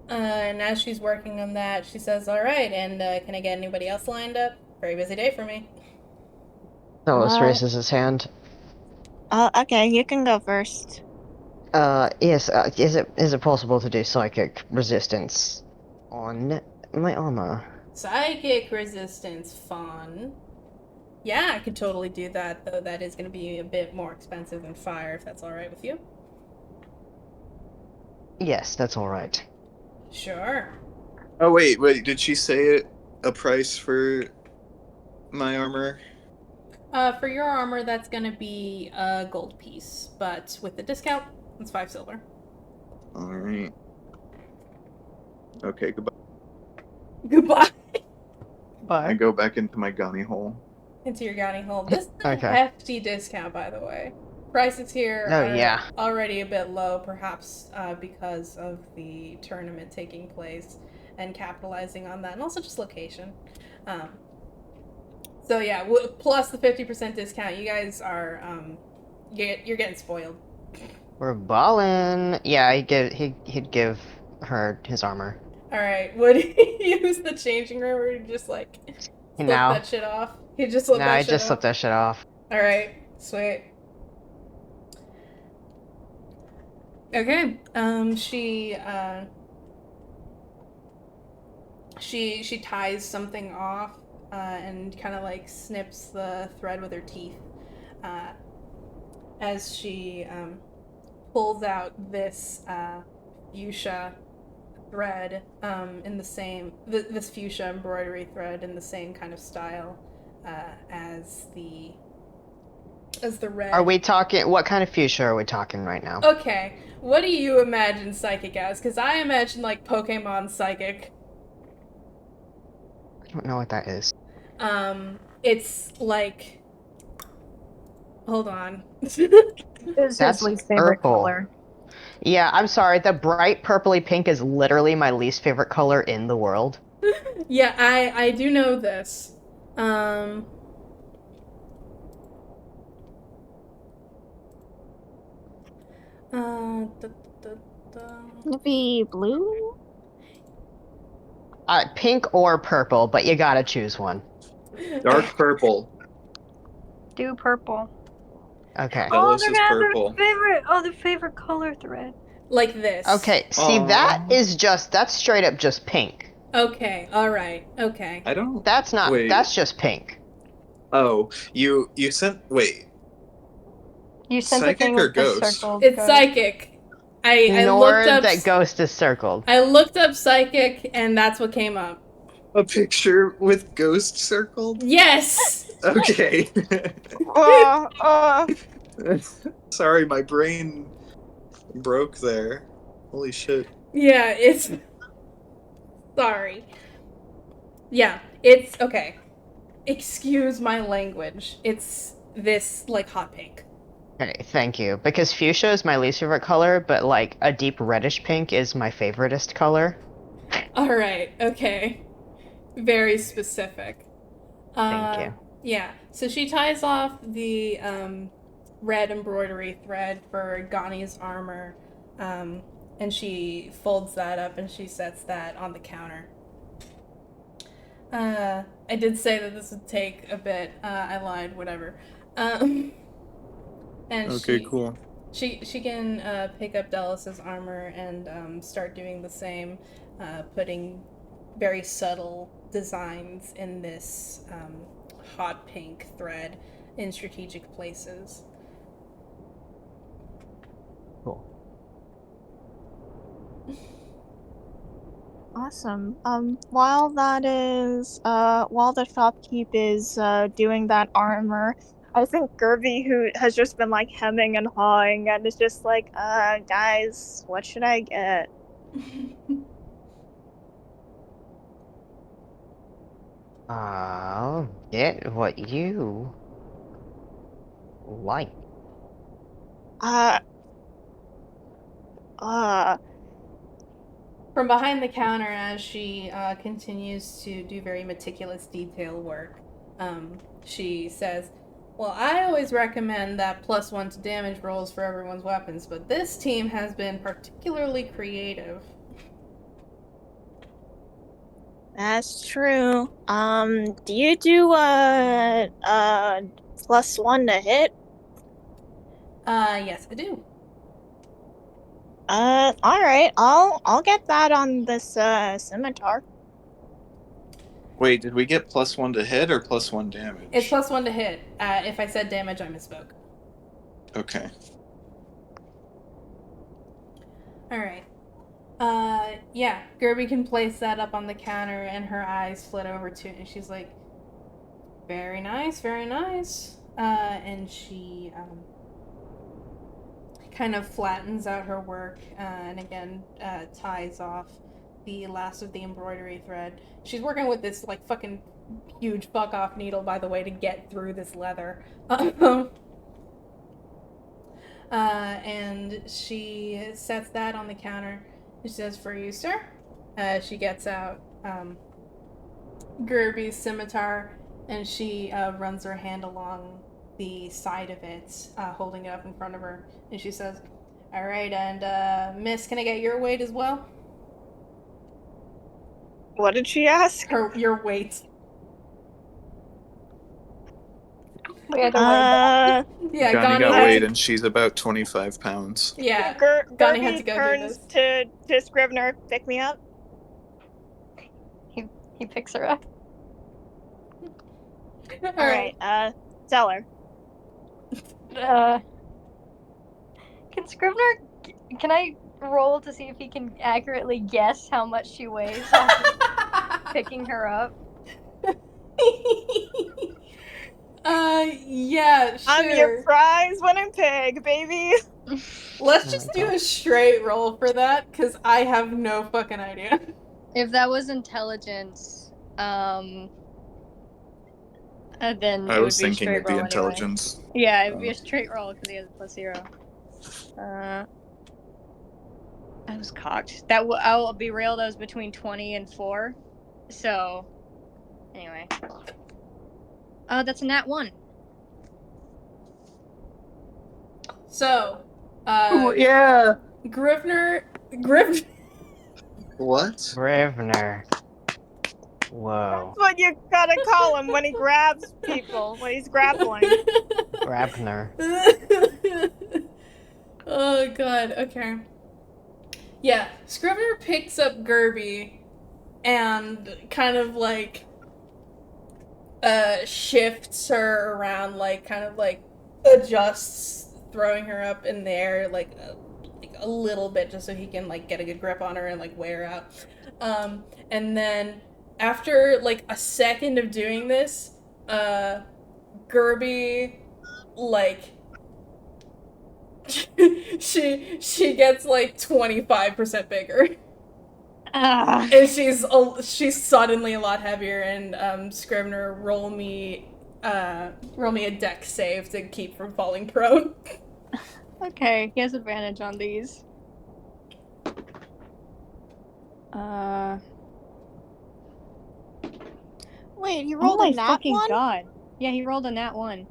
And as she's working on that, she says, "All right, and can I get anybody else lined up? Very busy day for me."
Dallas raises his hand.
Okay, you can go first.
Yes, is it possible to do psychic resistance on my armor?
Psychic resistance, fun. Yeah, I could totally do that, though that is going to be a bit more expensive than fire, if that's all right with you.
Yes, that's alright.
Sure.
Oh wait, did she say a price for my armor?
For your armor, that's going to be a gold piece, but with the discount, it's 5 silver.
All right. Okay, goodbye.
Goodbye.
I go back into my gunny hole.
Into your gowning hole. This is a
Okay.
hefty discount, by the way. Prices here
Oh,
are
yeah.
already a bit low, perhaps because of the tournament taking place and capitalizing on that, and also just location. So yeah, plus the 50% discount, you guys are you're getting spoiled.
We're ballin'. Yeah, he'd give her his armor.
All right, would he use the changing room, or just like slip
No.
that shit off? He just slip
No,
that
I
shit
just
off.
slipped that shit off.
All right, sweet. Okay. She ties something off and kind of like snips the thread with her teeth as she pulls out this fuchsia thread in the same this fuchsia embroidery thread in the same kind of style as the red.
Are we talking? What kind of fuchsia are we talking right now?
Okay, what do you imagine psychic as? Because I imagine like Pokemon psychic.
I don't know what that is.
It's like, hold on.
It's
That's
his least favorite
purple.
color.
Yeah, I'm sorry. The bright purpley pink is literally my least favorite color in the world.
Yeah, I do know this. Da, da, da.
Maybe blue?
Pink or purple, but you gotta choose one.
Dark purple.
Do purple.
Okay.
Delos is purple.
Their favorite color thread.
Like this.
Okay, see,
Aw.
that's straight up just pink.
Okay, alright, okay.
I don't.
That's
Wait.
just pink.
Oh, you sent. Wait.
You sent the thing
Psychic or
with the
ghost?
circled.
It's
ghost.
psychic. I looked
Nor
up
that ghost is circled.
I looked up psychic and that's what came up.
A picture with ghost circled?
Yes.
Okay.
Uh,
Sorry, my brain broke there. Holy shit.
Yeah, it's sorry. Yeah, it's okay. Excuse my language. It's this like hot pink.
Okay, thank you. Because fuchsia is my least favorite color, but like a deep reddish pink is my favoritist color.
Alright, okay. Very specific.
Thank you.
Yeah, so she ties off the red embroidery thread for Gani's armor, and she folds that up and she sets that on the counter. I did say that this would take a bit. I lied, whatever. And
Okay, cool.
She can pick up Delis's armor and start doing the same, putting very subtle designs in this hot pink thread in strategic places.
Cool.
Awesome. While that is, while the shopkeep is doing that armor, I think Gerby, who has just been like hemming and hawing, and is just like, guys, what should I get?
Get what you like.
From behind the counter, as she continues to do very meticulous detail work, she says, well, I always recommend that +1 to damage rolls for everyone's weapons, but this team has been particularly creative.
That's true. Do you do +1 to hit?
Yes, I do.
Alright, I'll get that on this scimitar.
Wait, did we get +1 to hit or +1 damage?
It's +1 to hit. If I said damage, I misspoke.
Okay.
Alright. Yeah, Gerby can place that up on the counter and her eyes flit over to it and she's like, very nice, very nice. And she kind of flattens out her work and again ties off the last of the embroidery thread. She's working with this like fucking huge fuck off needle, by the way, to get through this leather. And she sets that on the counter. She says, for you, sir. She gets out Gerby's scimitar and she runs her hand along the side of it, holding it up in front of her. And she says, all right, and miss, can I get your weight as well?
What did she ask?
Your weight.
We had to worry
Yeah,
Gani
Gani
got
had
weighed
to,
and she's about 25 pounds.
yeah, Gani had
Gerby
to go
turns
do this.
to Scrivener, pick me up.
He picks her up.
Alright, tell her.
Can Scrivener? Can I roll to see if he can accurately guess how much she weighs after picking her up?
Yeah, sure.
I'm your prize winning pig, baby.
Let's
Oh
just
my
do
God.
a straight roll for that, because I have no fucking idea.
If that was intelligence, then
I
it would
was
be a
thinking
straight
it'd be
roll
intelligence.
Anyway. Yeah, it would be a straight roll because he has a +0. I was cocked. I'll be real. That was between 20 and 4. So, anyway, that's a nat 1.
So,
Oh, yeah!
Grivner.
What?
Grivner. Whoa.
That's what you gotta call him when he grabs people, when he's grappling.
Grabner.
Oh god, okay. Yeah, Scrivener picks up Gerby and kind of like shifts her around, like kind of like adjusts, throwing her up in the air like a little bit just so he can like get a good grip on her and like weigh her out. And then after like a second of doing this, Gerby like she gets like 25% bigger.
Ah.
And she's suddenly a lot heavier. And Scrivener, roll me a dex save to keep from falling prone.
Okay, he has advantage on these.
Wait, he
Oh
rolled
my
a nat
fucking
one?
god. Yeah, he rolled a nat 1.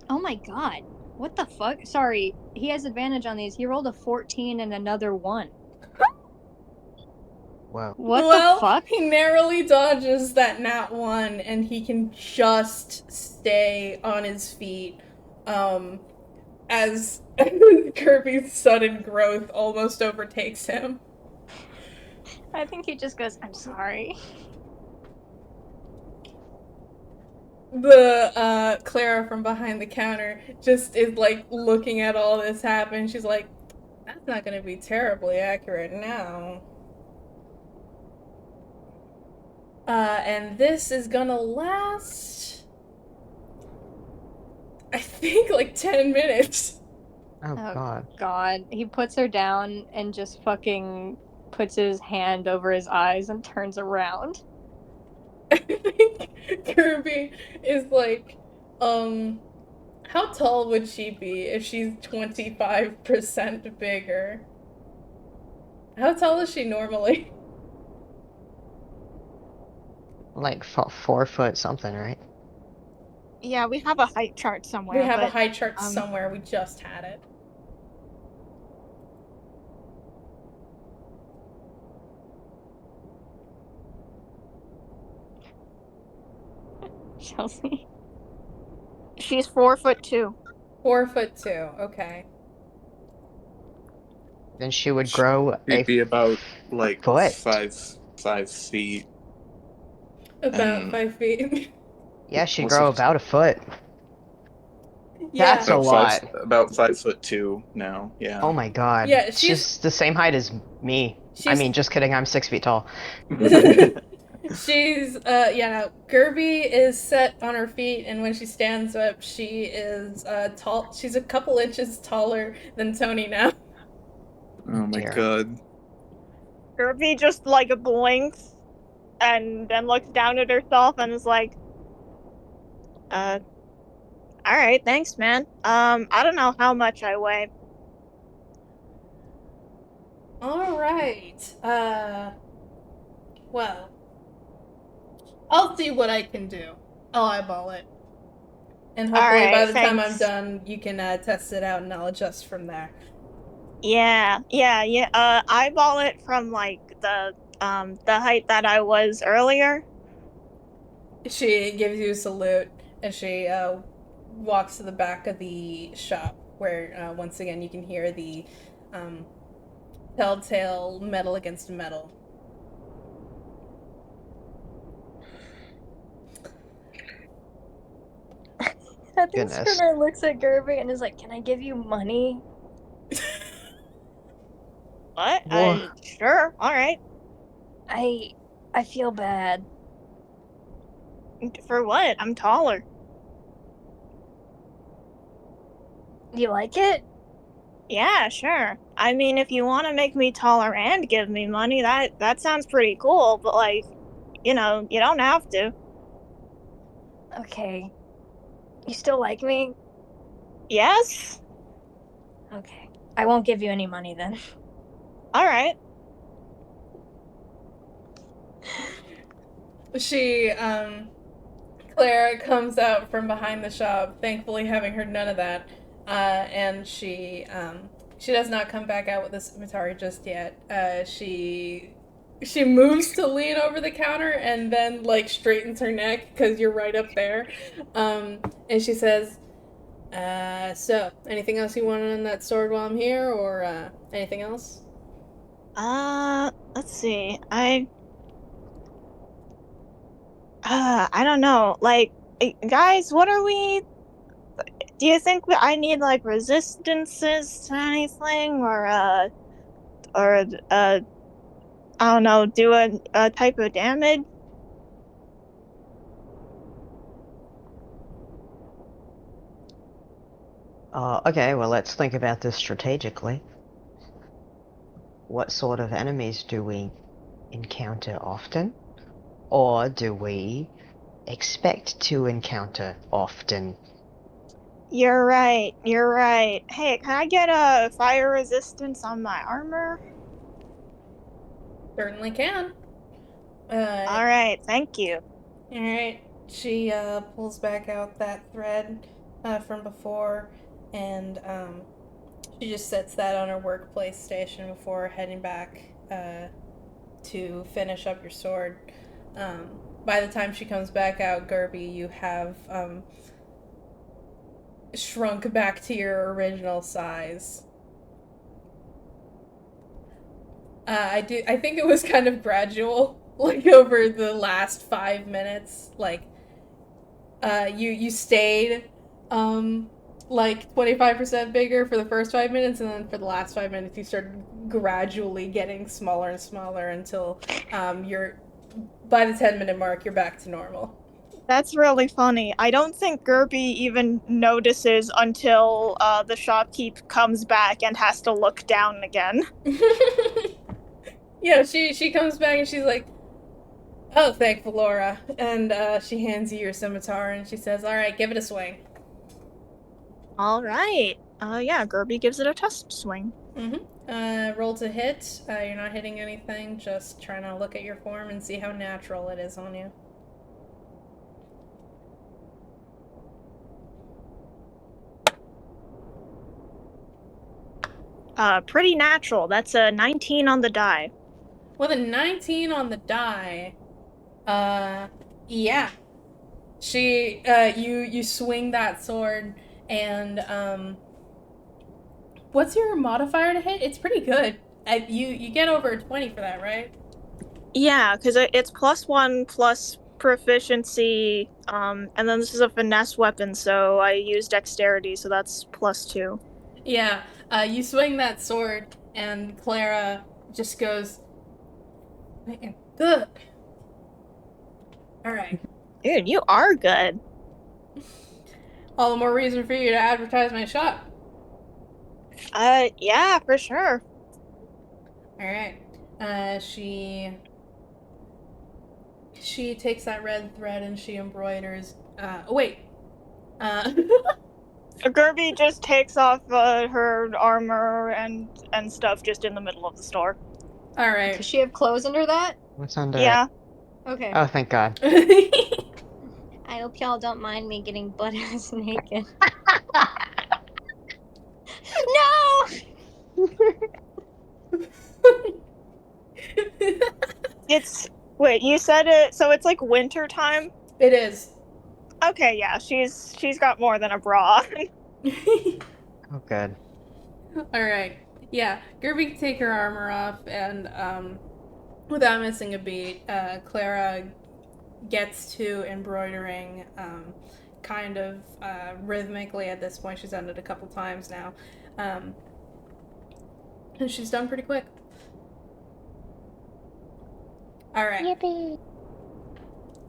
Oh my god. What the fuck? Sorry, he has advantage on these. He rolled a 14 and another 1.
Whoa.
What the
Well,
fuck?
he narrowly dodges that nat 1, and he can just stay on his feet as Kirby's sudden growth almost overtakes him.
I think he just goes, I'm sorry.
The Clara from behind the counter just is like looking at all this happen. She's like, that's not gonna be terribly accurate now. And this is gonna last, I think, like 10 minutes.
Oh god.
God. He puts her down and just fucking puts his hand over his eyes and turns around.
I think Kirby is like, how tall would she be if she's 25% bigger? How tall is she normally?
Like 4 foot something, right?
Yeah, we have a height chart somewhere.
We have a
but,
height chart somewhere. We just had it.
Chelsea.
She's 4'2".
4'2". Okay.
Then she would grow a
She'd be about like
foot.
5 feet.
About
And
5 feet.
Yeah, she'd
what's
grow
it-
about a foot.
Yeah.
That's a lot.
about 5'2" now. Yeah.
Oh my god.
Yeah, she's
She's the same height as me. I
she's
mean, just kidding, I'm 6 feet tall.
she's no, Gerby is set on her feet, and when she stands up, she is tall. She's a couple inches taller than Tony now.
Oh my
Dear.
god.
Kirby just like blinks and then looks down at herself and is like, alright, thanks, man. I don't know how much I weigh.
All right. Well, I'll see what I can do. I'll eyeball it. And hopefully by
Alright,
the time I'm
thanks.
done, you can test it out and I'll adjust from there.
Yeah. Eyeball it from like the height that I was earlier.
She gives you a salute and she walks to the back of the shop where once again you can hear the telltale metal against metal.
I think
Goodness.
Scrivener looks at Gerby and is like, can I give you money?
What?
Wha-
Sure. Alright.
I feel bad.
For what? I'm taller.
You like it?
Yeah, sure. I mean, if you want to make me taller and give me money, that sounds pretty cool, but like, you don't have to.
Okay. You still like me?
Yes?
Okay. I won't give you any money then.
Alright.
She, Clara comes out from behind the shop, thankfully having heard none of that, and she She does not come back out with the scimitar just yet. She moves to lean over the counter and then like straightens her neck because you're right up there. And she says, so anything else you want on that sword while I'm here, or anything else?
Let's see. I don't know. Like, guys, what are we? Do you think I need like resistances to anything, or I don't know, do a type of damage?
Okay, well, let's think about this strategically. What sort of enemies do we encounter often? Or do we expect to encounter often?
You're right. You're right. Hey, can I get a fire resistance on my armor?
Certainly can.
All right. Thank you.
All right. She pulls back out that thread from before, and she just sets that on her workplace station before heading back to finish up your sword. By the time she comes back out, Gerby, you have shrunk back to your original size. I think it was kind of gradual, like over the last 5 minutes. Like, you stayed, like 25% bigger for the first 5 minutes, and then for the last 5 minutes, you started gradually getting smaller and smaller until, you're by the 10-minute mark, you're back to normal.
That's really funny. I don't think Gerby even notices until the shopkeep comes back and has to look down again.
Yeah, she comes back and she's like, "Oh, thankful Laura," and she hands you your scimitar and she says, "All right, give it a swing."
All right. Yeah, Gerby gives it a test swing.
Roll to hit. You're not hitting anything, just trying to look at your form and see how natural it is on you.
Pretty natural. That's a 19 on the die.
With a 19 on the die, yeah. You swing that sword, and, what's your modifier to hit? It's pretty good. You get over a 20 for that, right?
Yeah, because it's +1 plus proficiency, and then this is a finesse weapon, so I use dexterity, so that's +2.
Yeah, you swing that sword, and Clara just goes, "Good. All right.
Dude, you are good.
All the more reason for you to advertise my shop."
Yeah, for sure.
All right. She takes that red thread and she embroiders. Wait.
Gerby just takes off her armor and stuff just in the middle of the store.
All right.
Does she have clothes under that?
What's under
Yeah.
Okay.
Oh, thank God.
I hope y'all don't mind me getting butt ass naked. No!
Wait, you said it, so it's like winter time?
It is.
Okay, yeah, she's got more than a bra.
Oh, good.
All right. Yeah, Gerby can take her armor off, and without missing a beat, Clara gets to embroidering kind of rhythmically at this point. She's done it a couple times now. And she's done pretty quick. All right.
Yippee!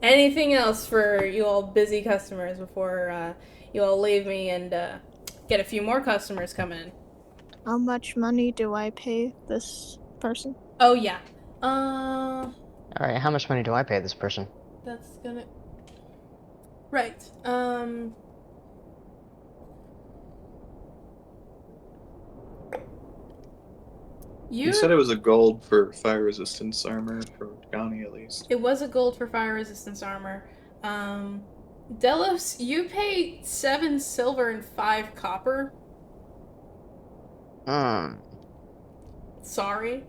Anything else for you all busy customers before you all leave me and get a few more customers coming in?
How much money do I pay this person?
Oh, yeah.
Alright, how much money do I pay this person?
That's gonna... Right.
You said it was a gold for fire resistance armor for Johnny, at least.
It was a gold for fire resistance armor. Delos, you pay 7 silver and 5 copper. Sorry.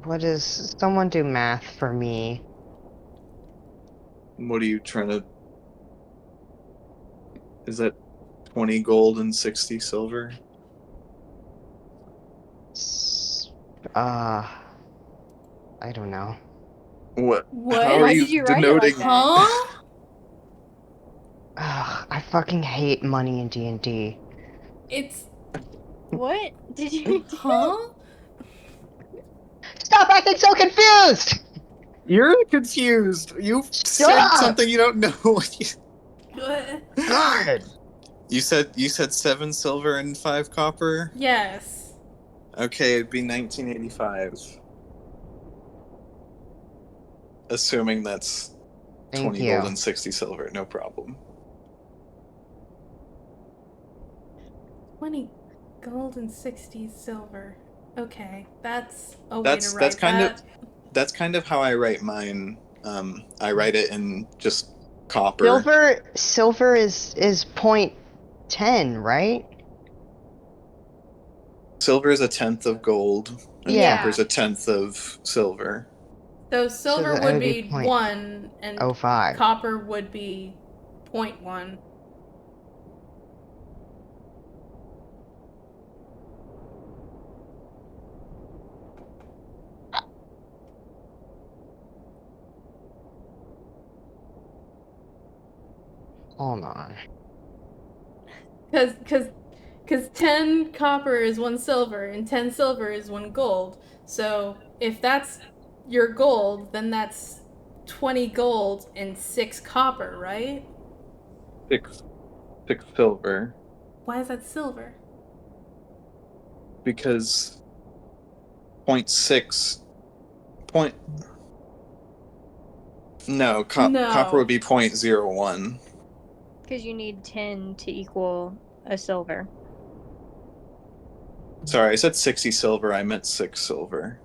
What is... Someone do math for me.
What are you trying to? Is that 20 gold and 60 silver?
I don't know.
What?
What?
How are
Why
you
did you write it like
denoting?
that?
Huh?
Ugh, I fucking hate money in D&D.
It's
What did you do?
huh?
Stop acting so confused!
You're confused. You
Shut
said
up!
something you don't know.
What?
God!
You said 7 silver and 5 copper.
Yes.
Okay, it'd be 1985. Assuming that's
Thank
20 gold
you.
and 60 silver, no problem.
20 gold and 60 silver. Okay, that's a way to
That's
write
kind of
that.
that's kind of how I write mine. I write it in just copper.
Silver is point 10, right?
Silver is a tenth of gold, and
Yeah.
copper is a tenth of silver.
So silver
that
would
would be
be
point
1 and
05.
copper would be 0.1.
Hold on.
Cuz 10 copper is 1 silver and 10 silver is 1 gold. So if that's your gold, then that's 20 gold and 6 copper, right?
Six silver,
Why is that silver?
because point six point. No, copper
No.
would be 0.01.
Because you need 10 to equal a silver.
Sorry, I said 60 silver. I meant 6 silver.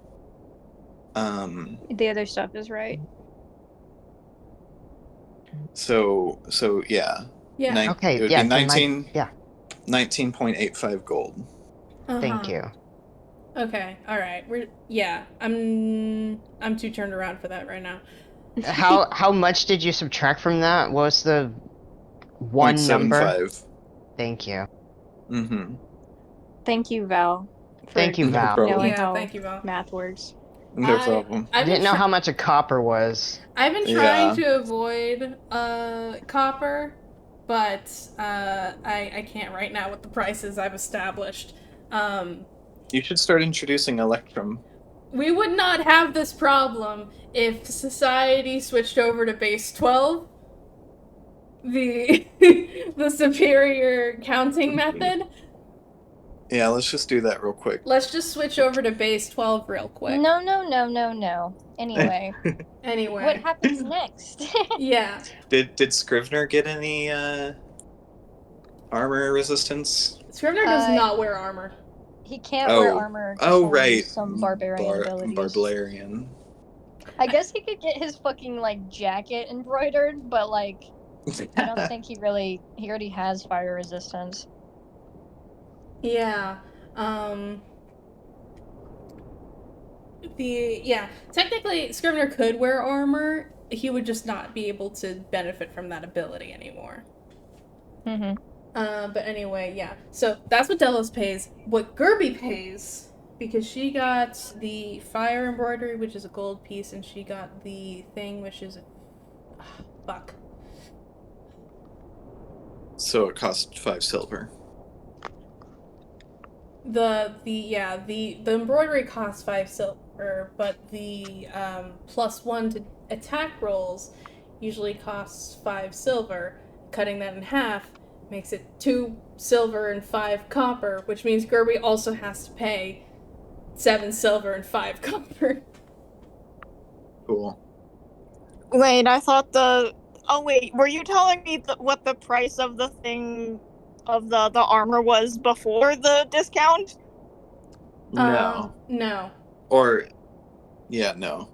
The other stuff is right.
So yeah.
Yeah.
Okay,
It would
yeah,
be
then
19.85 gold.
thank
Uh-huh.
you.
Okay. All right. I'm too turned around for that right now.
How much did you subtract from that? What was the one number?
0.75.
Thank you.
Mm-hmm.
Thank you, Val, for
Thank you,
No
Val.
problem.
knowing
Yeah,
how
thank you, Val.
math works.
No problem.
I didn't know how much a copper was.
I've been trying
Yeah.
to avoid copper, but I can't right now with the prices I've established.
You should start introducing Electrum.
We would not have this problem if society switched over to base 12, the the superior counting method.
Yeah, let's just do that real quick.
Let's just switch over to base 12 real quick.
No. Anyway,
Anyway.
what happens next?
Yeah.
Did Scrivener get any armor resistance?
Scrivener does not wear armor.
He can't wear armor to hold
right.
some barbarian abilities.
Barbarian.
I guess he could get his fucking like jacket embroidered, but like I don't think he already has fire resistance.
Yeah. Technically Scrivener could wear armor. He would just not be able to benefit from that ability anymore.
Mm-hmm.
But anyway, yeah. So that's what Delos pays. What Gerby pays, because she got the fire embroidery, which is a gold piece, and she got the thing, which is fuck.
So it cost 5 silver.
The embroidery costs 5 silver, but the +1 to attack rolls usually costs 5 silver. Cutting that in half makes it 2 silver and 5 copper, which means Gerby also has to pay 7 silver and 5 copper.
Cool.
Wait, I thought the. Oh wait, were you telling me what the price of the thing of the armor was before the discount?
No.
No.
Or yeah, no.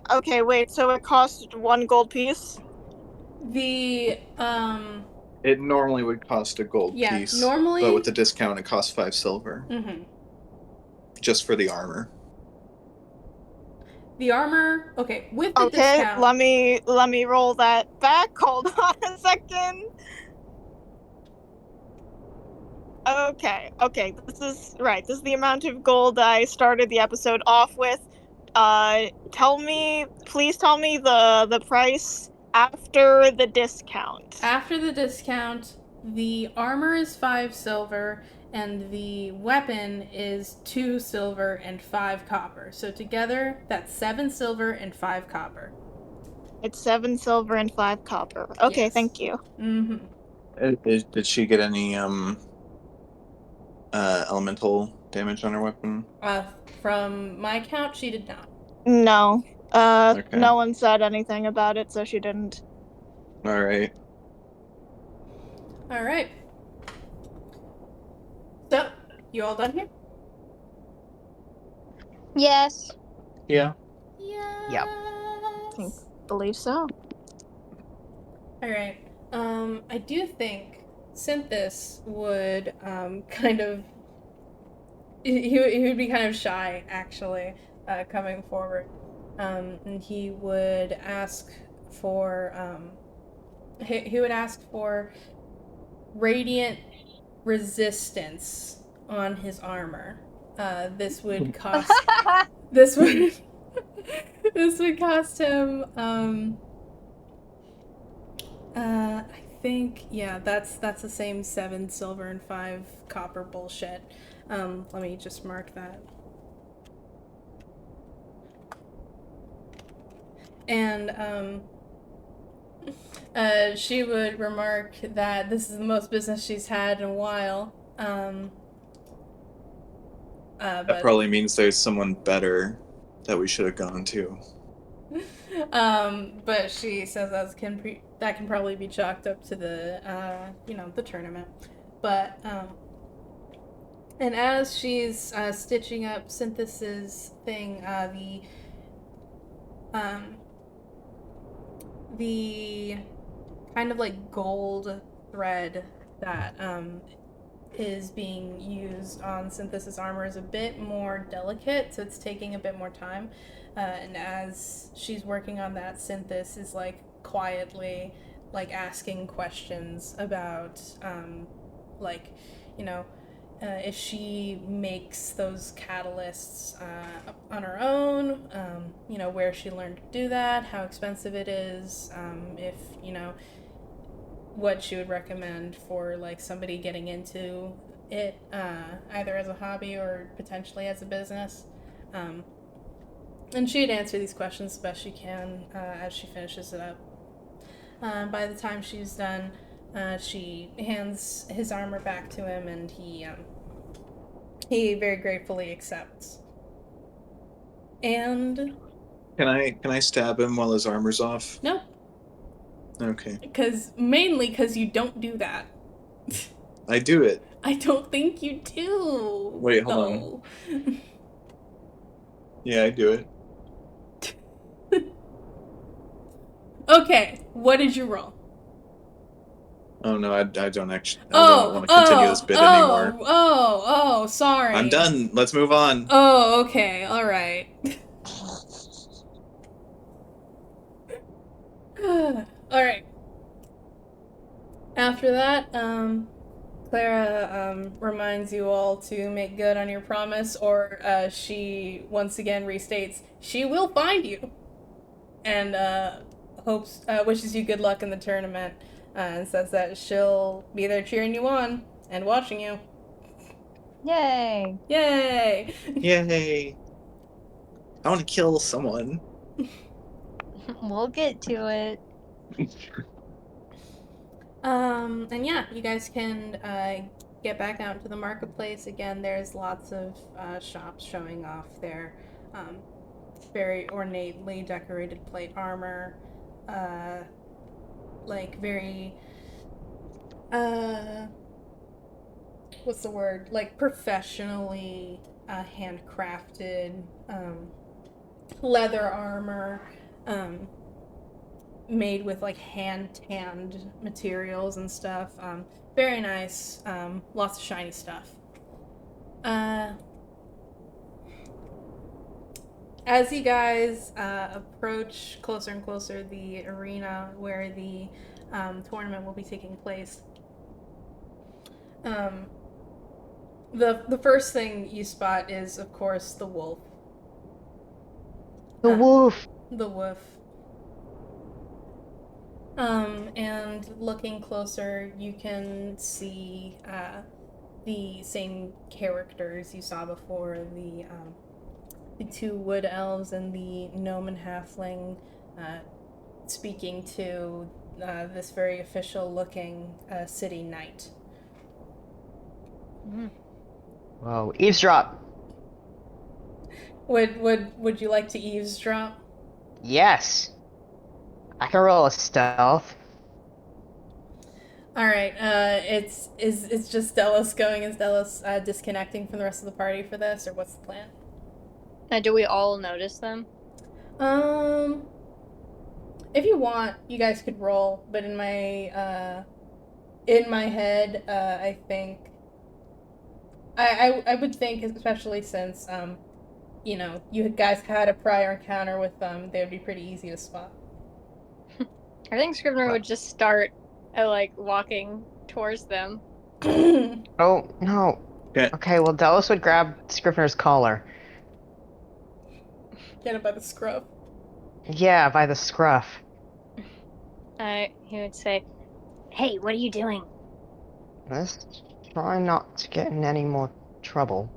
Okay, wait. So it cost 1 gold piece.
The
It normally would cost a gold
Yeah,
piece,
normally.
but with the discount, it costs 5 silver.
Mm-hmm.
Just for the armor.
The armor, okay, with the
Okay,
discount.
let me roll that back. Hold on a second. Okay, this is right. This is the amount of gold I started the episode off with. Please tell me the price after the discount.
After the discount, the armor is 5 silver, and the weapon is 2 silver and 5 copper. So together, that's 7 silver and 5 copper.
It's 7 silver and 5 copper. Okay,
Yes.
thank you.
Mm-hmm.
Did she get any elemental damage on her weapon?
From my count, she did not.
No.
Okay.
No one said anything about it, so she didn't.
All right.
All right. So, you all done here?
Yes.
Yeah.
Yes.
Yep.
Believe so.
All right. I do think Synthis would kind of he would be kind of shy actually, coming forward, and he would ask for he would ask for radiant resistance on his armor. This would cost this would this would cost him I think, yeah, that's the same 7 silver and 5 copper bullshit. Let me just mark that. And she would remark that this is the most business she's had in a while.
That probably means there's someone better that we should have gone to.
But she says that can probably be chalked up to the the tournament. But and as she's stitching up Synthes's thing, the kind of like gold thread that is being used on Synthesis armor is a bit more delicate, so it's taking a bit more time. And as she's working on that, Synthis is like quietly like asking questions about like if she makes those catalysts on her own, where she learned to do that, how expensive it is, if what she would recommend for like somebody getting into it, either as a hobby or potentially as a business. And she'd answer these questions the best she can as she finishes it up. By the time she's done, she hands his armor back to him, and he very gratefully accepts. And
Can I stab him while his armor's off?
no.
Okay.
Mainly because you don't do that.
I do it.
I don't think you do.
Wait, hold on. Yeah, I do it.
Okay, what did you roll?
Oh no, I don't actually. I don't want to continue this bit anymore.
Oh, sorry.
I'm done. Let's move on.
Oh, okay, all right. All right. After that, Clara reminds you all to make good on your promise, or she once again restates she will find you, and wishes you good luck in the tournament, and says that she'll be there cheering you on and watching you.
Yay!
Yay!
Yay! I want to kill someone.
We'll get to it.
And yeah, you guys can get back out into the marketplace again. There's lots of shops showing off their very ornately decorated plate armor, like very what's the word? Like professionally handcrafted leather armor. made with like hand tanned materials and stuff. Very nice. Lots of shiny stuff. As you guys approach closer and closer the arena where the tournament will be taking place, the first thing you spot is, of course, the wolf.
The wolf.
The wolf. And looking closer, you can see the same characters you saw before, the two wood elves and the gnome and halfling speaking to this very official-looking city knight.
Whoa, eavesdrop.
Would you like to eavesdrop?
Yes. I can roll a stealth.
All right. It's just Delos going. Is Delos disconnecting from the rest of the party for this, or what's the plan?
Do we all notice them?
If you want, you guys could roll, but in my head, I think I would think, especially since you guys had a prior encounter with them, they would be pretty easy to spot.
I think Scrivener would just start like walking towards them.
Oh, no.
Okay.
Okay, well, Delos would grab Scrivener's collar.
Get him by the scruff.
Yeah, by the scruff.
He would say, "Hey, what are you doing?"
Let's try not to get in any more trouble.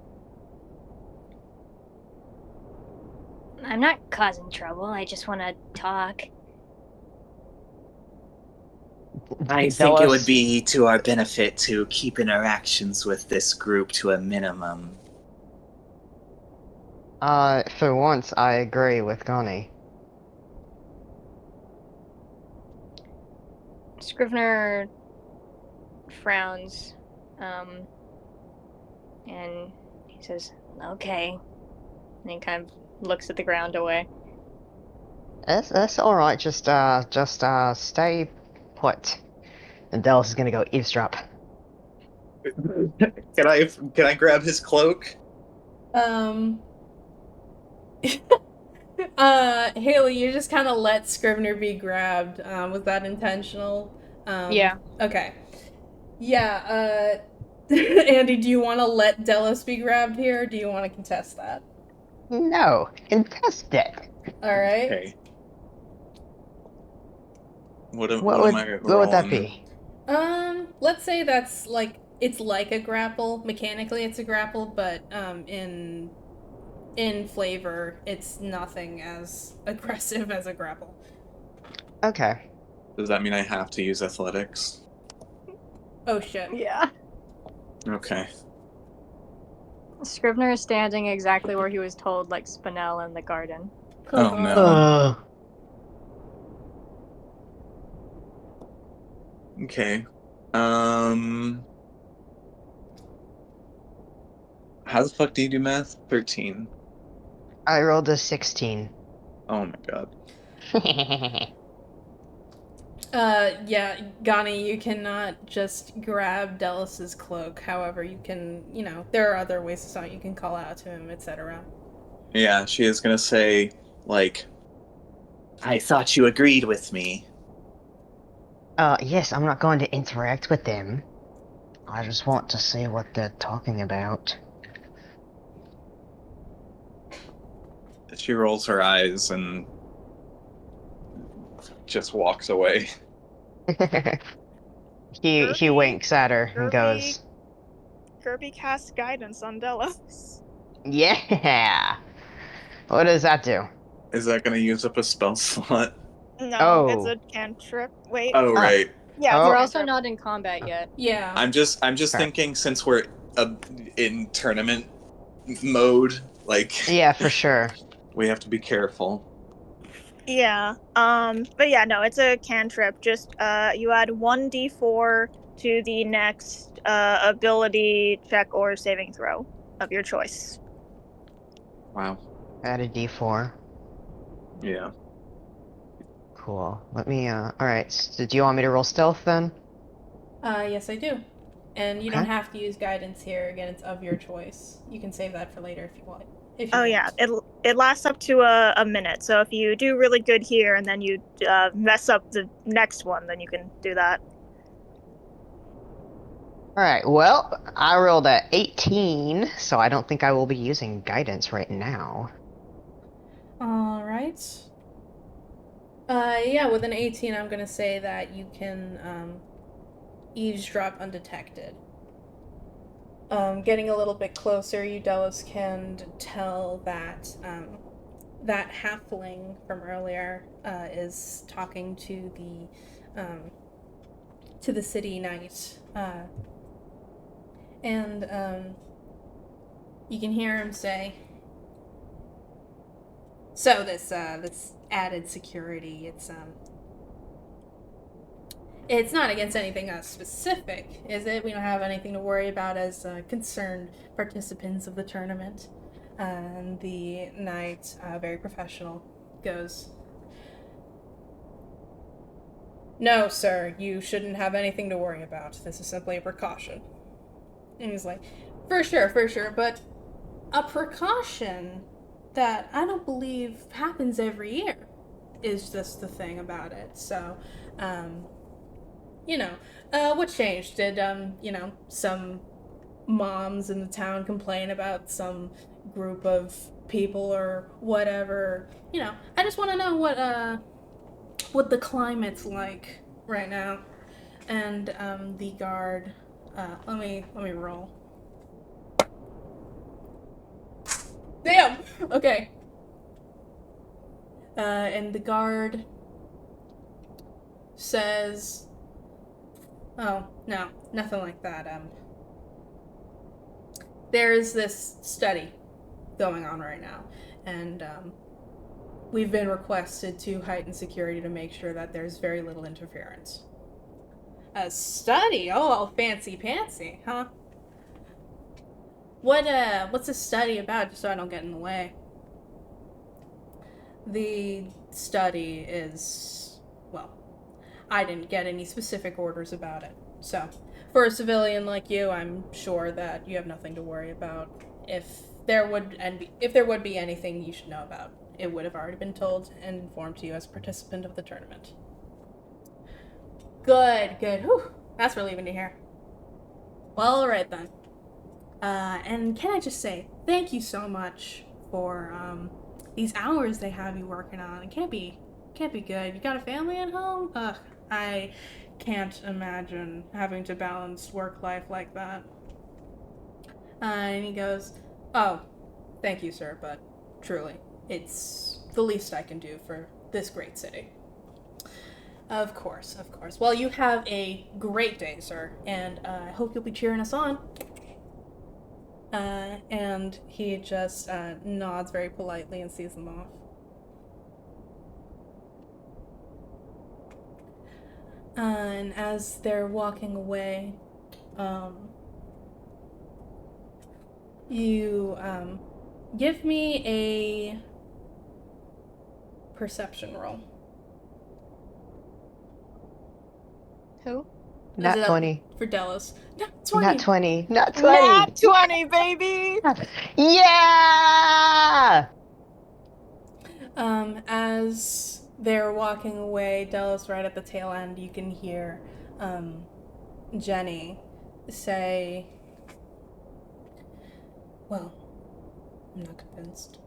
I'm not causing trouble. I just want to talk.
I think it
Delos-
would be to our benefit to keep interactions with this group to a minimum.
For once, I agree with Connie.
Scrivener frowns, and he says, "Okay," and he kind of looks at the ground away.
That's alright, just stay put. And Delos is gonna go eavesdrop.
Can I grab his cloak?
Haley, you just kind of let Scrivener be grabbed. Was that intentional?
Yeah.
Okay. Yeah, Andy, do you want to let Delos be grabbed here, or do you want to contest that?
No, contest it.
Alright.
Okay. What am I rolling?
What would that be?
Let's say that's like, it's like a grapple. Mechanically, it's a grapple, but in flavor, it's nothing as aggressive as a grapple.
Okay.
Does that mean I have to use athletics?
Oh shit.
Yeah.
Okay.
Scrivener is standing exactly where he was told, like Spinel in the garden.
Oh no. Okay. How the fuck do you do math? 13.
I rolled a 16.
Oh my god.
Yeah, Gani, you cannot just grab Delos's cloak. However, you can, there are other ways to stop. You can call out to him, etc.
Yeah, she is gonna say, like,
I thought you agreed with me.
Yes, I'm not going to interact with them. I just want to see what they're talking about.
she rolls her eyes and just walks away.
he winks at her and goes,
Kirby casts guidance on Delos.
"Yeah." What does that do?
Is that gonna use up a spell slot?
No, it's
Oh.
a cantrip. Wait.
Oh, right.
Yeah,
Oh.
We're
it's a
also
cantrip.
not in combat yet.
Yeah.
I'm just
Fair.
thinking, since we're in tournament mode, like,
Yeah, for sure.
we have to be careful.
Yeah. But yeah, no, it's a cantrip. Just you add 1d4 to the next ability check or saving throw of your choice.
Wow.
Add a d4.
Yeah.
Cool. Let me, alright. So do you want me to roll stealth then?
Yes, I do. And you don't
Okay.
have to use guidance here. Again, it's of your choice. You can save that for later if you want.
Oh yeah, it lasts up to a minute. So if you do really good here and then you mess up the next one, then you can do that.
Alright, well, I rolled a 18, so I don't think I will be using guidance right now.
All right. Yeah, with an 18, I'm gonna say that you can eavesdrop undetected. Getting a little bit closer, you Delos can tell that that halfling from earlier is talking to the city knight, and you can hear him say, "So this added security, it's not against anything specific, is it? We don't have anything to worry about as concerned participants of the tournament." And the knight, very professional, goes, "No, sir, you shouldn't have anything to worry about. This is simply a precaution." And he's like, for sure, but a precaution that I don't believe happens every year is just the thing about it. So, um, what changed? Did, some moms in the town complain about some group of people or whatever? I just want to know what the climate's like right now. And, the guard, let me roll. Damn! Okay. And the guard says, "Oh, no, nothing like that. There's this study going on right now, and, we've been requested to heighten security to make sure that there's very little interference." A study? Oh, fancy pantsy, huh? What's a study about, just so I don't get in the way? The study is, well, I didn't get any specific orders about it. So, for a civilian like you, I'm sure that you have nothing to worry about. If there would be anything you should know about, it would have already been told and informed to you as a participant of the tournament. Good. Whew, that's relieving to hear. Well, alright then. And can I just say, thank you so much for, these hours they have you working on. It can't be good. You got a family at home? Ugh, I can't imagine having to balance work life like that. And he goes, "Oh, thank you, sir, but truly, it's the least I can do for this great city." Of course. Well, you have a great day, sir, and I hope you'll be cheering us on. And he just nods very politely and sees them off. And as they're walking away, you give me a perception roll.
Who?
Nat 20.
For Delos. Nat 20!
Nat 20. Nat 20!
Nat 20, baby!
Yeah!
As they're walking away, Delos right at the tail end, you can hear Jenny say, "Well, I'm not convinced."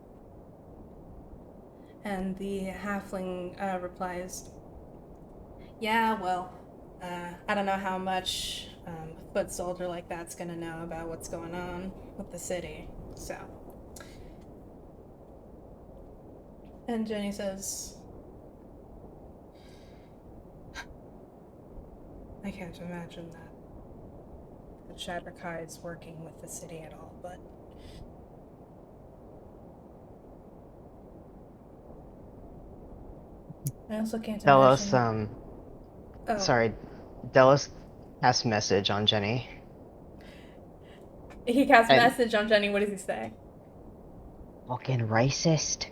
And the halfling replies, "Yeah, well, I don't know how much a foot soldier like that's gonna know about what's going on with the city, so." And Jenny says, "I can't imagine that Shadra-kai is working with the city at all, but..." I also can't
Delos,
imagine... Oh.
sorry. Delos has message on Jenny.
He casts a message on Jenny. What does he say?
Fucking racist.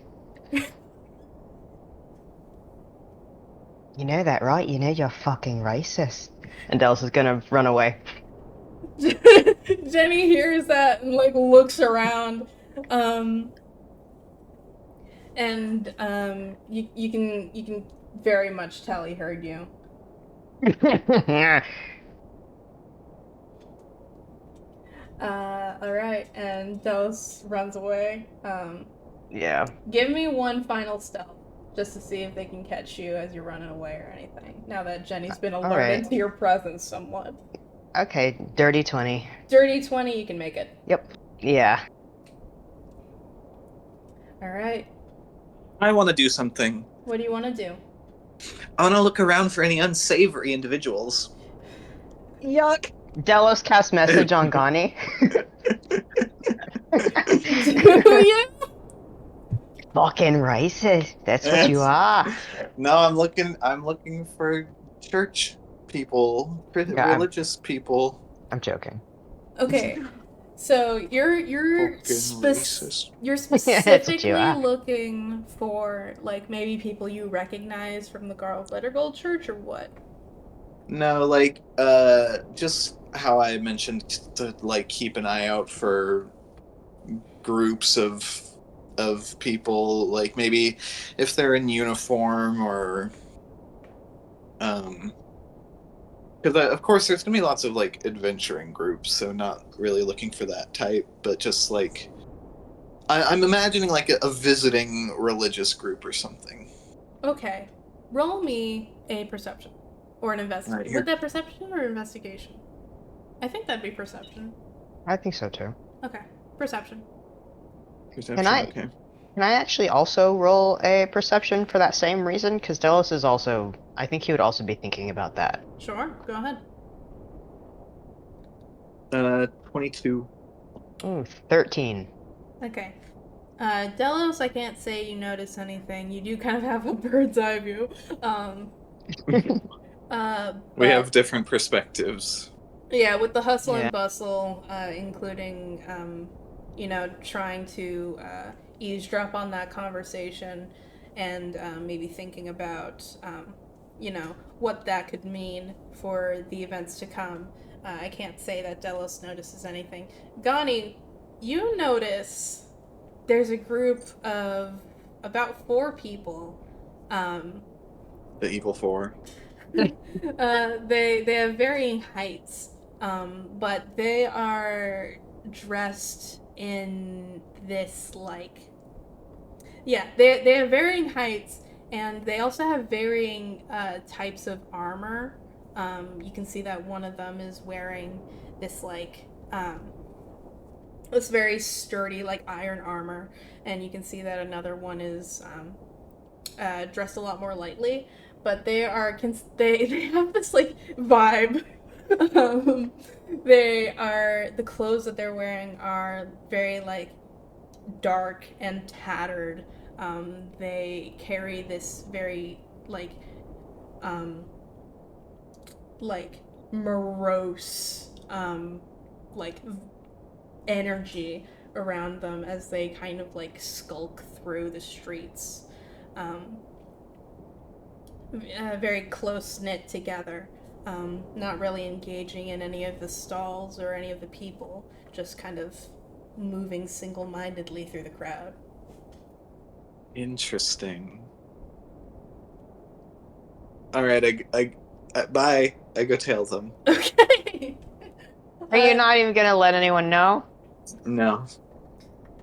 You know that, right? You know you're fucking racist. And Dels is gonna run away.
Jenny hears that and like looks around, and you can very much tell he heard you. All right, and Dos runs away.
Yeah.
Give me one final stealth, just to see if they can catch you as you're running away or anything. Now that Jenny's been alerted
Alright.
to your presence somewhat.
Okay, dirty 20.
Dirty 20, you can make it.
Yep. Yeah.
All right.
I want to do something.
What do you want to do?
I want to look around for any unsavory individuals.
Yuck.
Delos cast message on Gani.
Do you?
Fucking racist. That's what you are.
No, I'm looking for church people,
Yeah,
religious people.
I'm joking.
Okay. So you're
Fucking racist.
you're
That's what
specifically
you are.
looking for like maybe people you recognize from the Garl Lettergold Church or what?
No, like just how I mentioned to like keep an eye out for groups of people, like maybe if they're in uniform or because of course there's gonna be lots of like adventuring groups, so not really looking for that type, but just like I'm imagining like a visiting religious group or something.
Okay. Roll me a perception or an
Right,
investigation.
here.
Would that perception or investigation? I think that'd be perception.
I think so too.
Okay. Perception.
Perception,
I-
okay.
Can I actually also roll a perception for that same reason? Because Delos is also. I think he would also be thinking about that.
Sure. Go ahead.
22.
Ooh, 13.
Okay. Delos, I can't say you notice anything. You do kind of have a bird's eye view.
We
But-
have different perspectives.
Yeah, with the hustle
Yeah.
and bustle, including, trying to eavesdrop on that conversation and maybe thinking about, what that could mean for the events to come. I can't say that Delos notices anything. Gani, you notice there's a group of about 4 people.
The Evil Four.
They have varying heights, but they are dressed in this they have varying heights, and they also have varying types of armor. You can see that one of them is wearing this this very sturdy iron armor, and you can see that another one is dressed a lot more lightly. But they are they have this vibe. The clothes that they're wearing are very dark and tattered. They carry this very morose energy around them as they kind of skulk through the streets. Very close knit together, not really engaging in any of the stalls or any of the people, just kind of moving single-mindedly through the crowd.
Interesting. All right, bye. I go tail them.
Okay.
Are you not even gonna let anyone know?
No.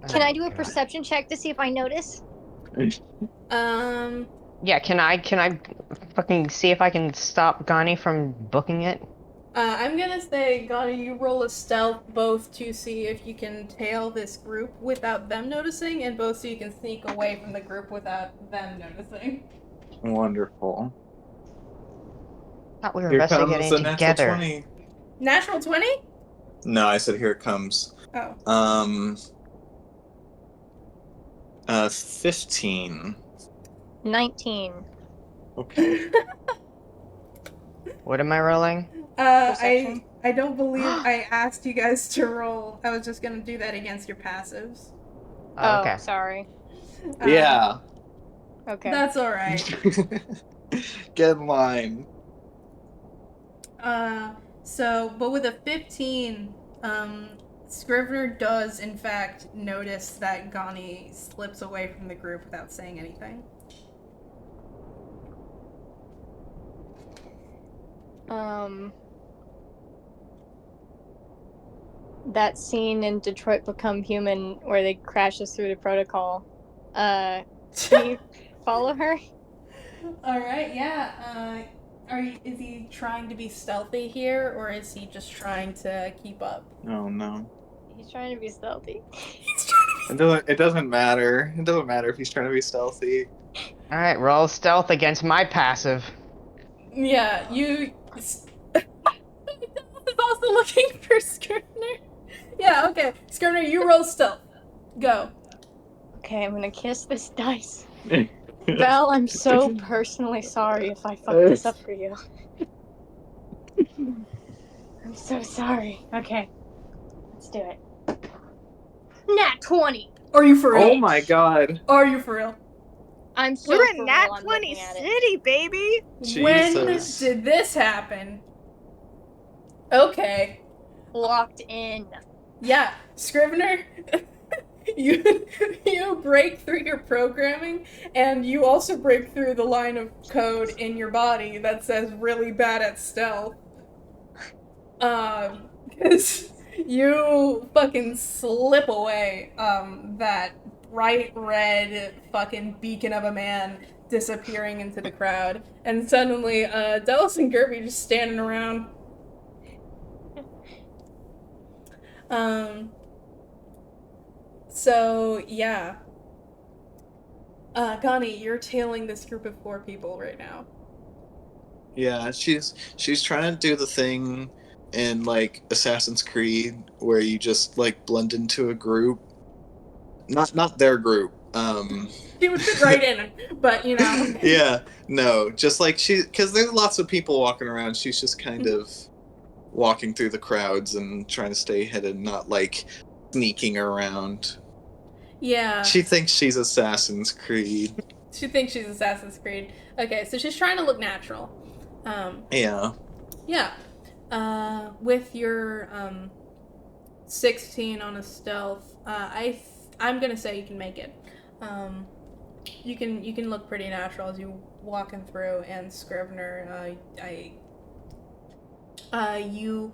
Can I do a
Oh, God.
perception check to see if I notice?
Yeah, can I fucking see if I can stop Gani from booking it?
I'm gonna say, Gani, you roll a stealth both to see if you can tail this group without them noticing, and both so you can sneak away from the group without them noticing.
Wonderful.
Thought we were
Here comes
investigating
the natural
together.
20.
Natural 20?
No, I said here it comes.
Oh.
15.
19.
Okay.
What am I rolling?
Perception?
I don't believe I asked you guys to roll. I was just gonna do that against your passives.
Oh, okay.
Sorry.
Yeah.
Okay.
That's alright.
Get in line.
But with a 15, Scrivener does in fact notice that Gani slips away from the group without saying anything.
That scene in Detroit Become Human where they crashes through the protocol. Can you follow her?
All right, yeah. Is he trying to be stealthy here, or is he just trying to keep up?
Oh no.
He's trying to be stealthy.
It doesn't matter. It doesn't matter if he's trying to be stealthy.
Alright, roll stealth against my passive.
Yeah, you. Is also looking for Scrivener. Yeah, okay. Scrivener, you roll stealth. Go.
Okay, I'm gonna kiss this dice. Val, I'm so personally sorry if I fucked this up for you. I'm so sorry. Okay, let's do it. Nat 20!
Are you for real?
Oh my god.
Are you for real?
I'm so
We're
for
in
real,
Nat
I'm
20
looking at it.
City, baby!
Jesus.
When did this happen? Okay.
Locked in.
Yeah, Scrivener, you break through your programming, and you also break through the line of code in your body that says really bad at stealth. Because you fucking slip away, that bright red fucking beacon of a man disappearing into the crowd, and suddenly, Dallas and Gerby just standing around. So, yeah. Gani, you're tailing this group of 4 people right now.
Yeah, she's trying to do the thing in like Assassin's Creed where you just like blend into a group. Not their group.
She would fit right in, but you know.
Yeah, no, just like because there's lots of people walking around. She's just kind of walking through the crowds and trying to stay hidden, not like sneaking around.
Yeah.
She thinks she's Assassin's Creed.
She thinks she's Assassin's Creed. Okay, so she's trying to look natural.
Yeah.
Yeah. With your 16 on a stealth, I'm gonna say you can make it. You can look pretty natural as you walking through, and Scrivener, you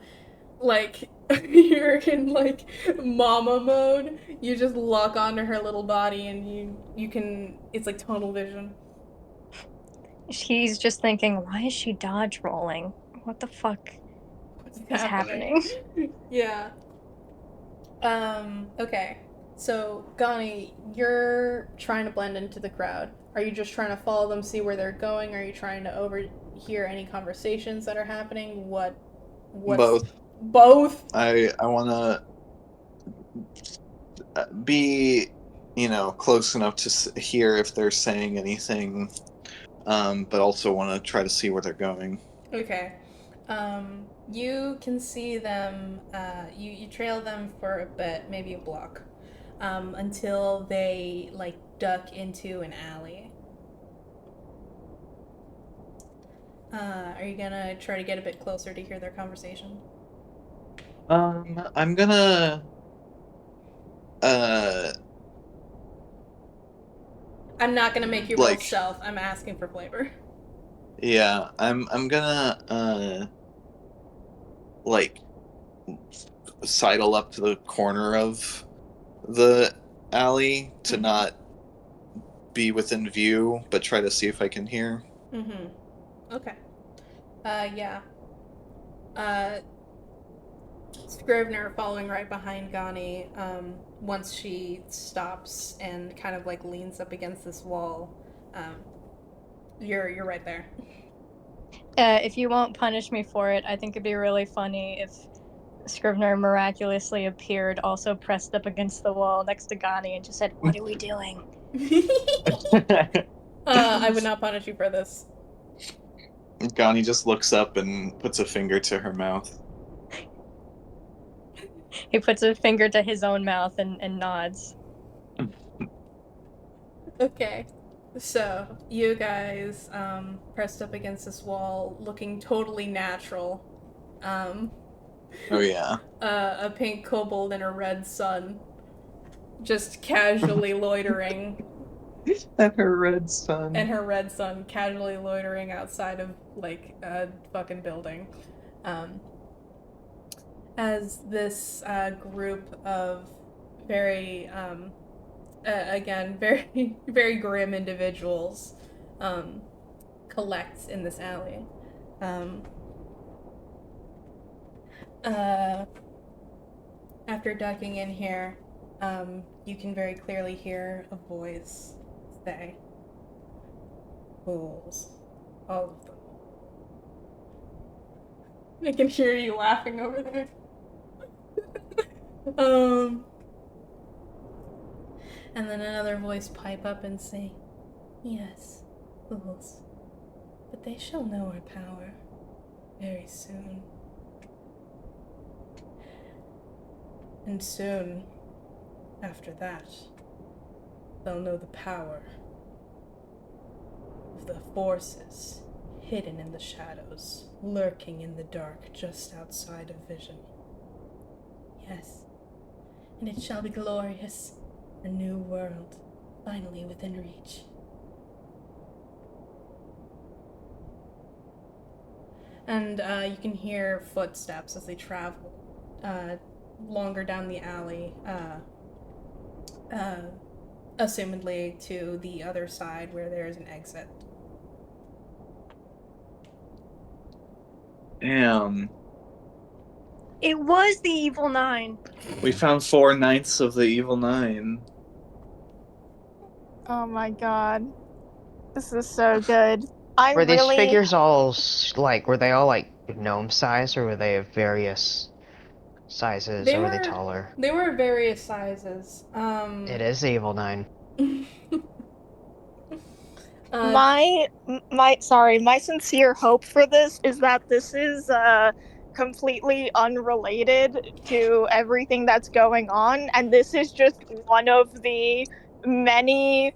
like you're in like mama mode. You just lock onto her little body, and you can. It's like tunnel vision.
She's just thinking, why is she dodge rolling? What the fuck is happening?
Yeah. Okay. So, Gani, you're trying to blend into the crowd. Are you just trying to follow them, see where they're going? Are you trying to overhear any conversations that are happening? What's...
Both.
Both?
I want to be, close enough to hear if they're saying anything, but also want to try to see where they're going.
Okay. You can see them, you trail them for a bit, maybe a block, until they, like, duck into an alley. Are you gonna try to get a bit closer to hear their conversation?
I'm gonna,
I'm not gonna make you roll
like,
stealth. I'm asking for flavor.
yeah, I'm gonna, like, sidle up to the corner of the alley to not be within view, but try to see if I can hear.
Mm-hmm. Okay. Yeah. Scrivener following right behind Gani, once she stops and kind of like leans up against this wall, you're right there.
If you won't punish me for it, I think it'd be really funny if Scrivener miraculously appeared, also pressed up against the wall next to Gani, and just said, "What are we doing?"
I would not punish you for this.
Gani just looks up and puts a finger to her mouth.
He puts a finger to his own mouth and nods.
Okay. So, you guys pressed up against this wall, looking totally natural.
Oh yeah.
A pink kobold and a red sun, just casually loitering,
And her red sun.
and her red sun casually loitering outside of, like, a fucking building. As this group of very, again, very, very grim individuals collects in this alley. After ducking in here, you can very clearly hear a voice say, "Fools, all of them." I can hear you laughing over there. And then another voice pipe up and say, "Yes, fools, but they shall know our power very soon. And soon, after that, they'll know the power of the forces hidden in the shadows, lurking in the dark just outside of vision. Yes, and it shall be glorious, a new world, finally within reach." And you can hear footsteps as they travel longer down the alley, assumedly to the other side where there is an exit.
Damn.
It was the evil 9.
We found 4/9 of the evil 9.
Oh my god. This is so good. I
Were these
really
figures all were they all like gnome size, or were they of various sizes, or were they taller?
They were various sizes.
It is the Evil 9.
my sincere hope for this is that this is completely unrelated to everything that's going on, and this is just one of the many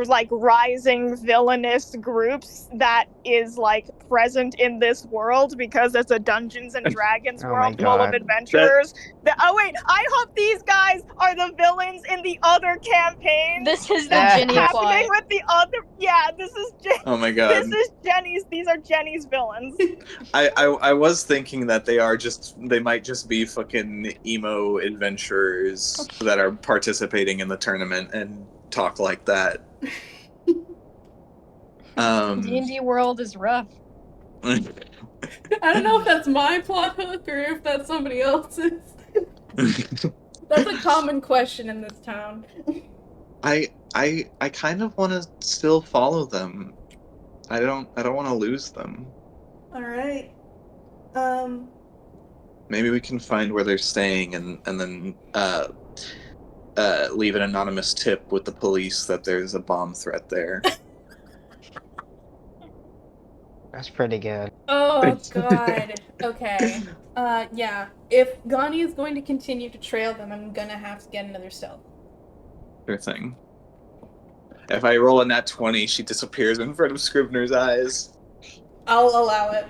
like rising villainous groups that is like present in this world because it's a Dungeons and Dragons
Oh my
world full of
god.
adventurers. Oh wait, I hope these guys are the villains in the other campaign.
This is the
that's
Jenny
happening
plot.
with the other. Yeah, this is
Oh my god.
this is Jenny's. These are Jenny's villains.
I was thinking that they might just be fucking emo adventurers that are participating in the tournament and talk like that.
D&D world is rough.
I don't know if that's my plot hook or if that's somebody else's. That's a common question in this town.
I kind of want to still follow them. I don't want to lose them.
All right.
Maybe we can find where they're staying and then leave an anonymous tip with the police that there's a bomb threat there.
That's pretty good.
Oh god. Okay. Yeah. If Gani is going to continue to trail them, I'm gonna have to get another stealth.
Sure thing. If I roll a nat 20, she disappears in front of Scrivener's eyes.
I'll allow it.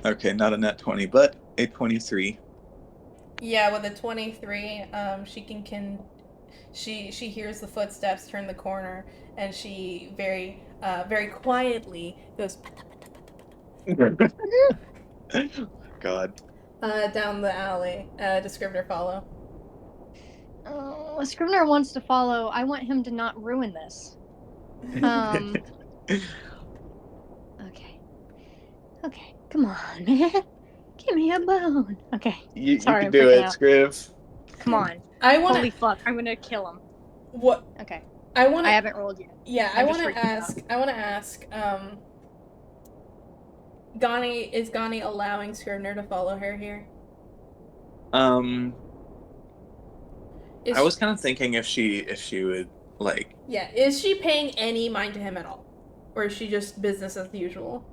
Okay, not a nat 20, but a 23.
Yeah, with a 23, she hears the footsteps turn the corner, and she very quietly goes
God.
down the alley. Does Scrivener follow?
Scrivener wants to follow. I want him to not ruin this. Okay, come on, man. Give me a bone. Okay.
You
Sorry,
can
I'm
do
freaking
it,
out.
Scriv.
Come on.
Holy
Holy fuck, I'm gonna kill him.
What?
Okay.
I
I haven't rolled yet.
Yeah, I want to ask. Is Gani allowing Scrivener to follow her here?
I was kind of thinking if she would like.
Yeah, is she paying any mind to him at all, or is she just business as usual?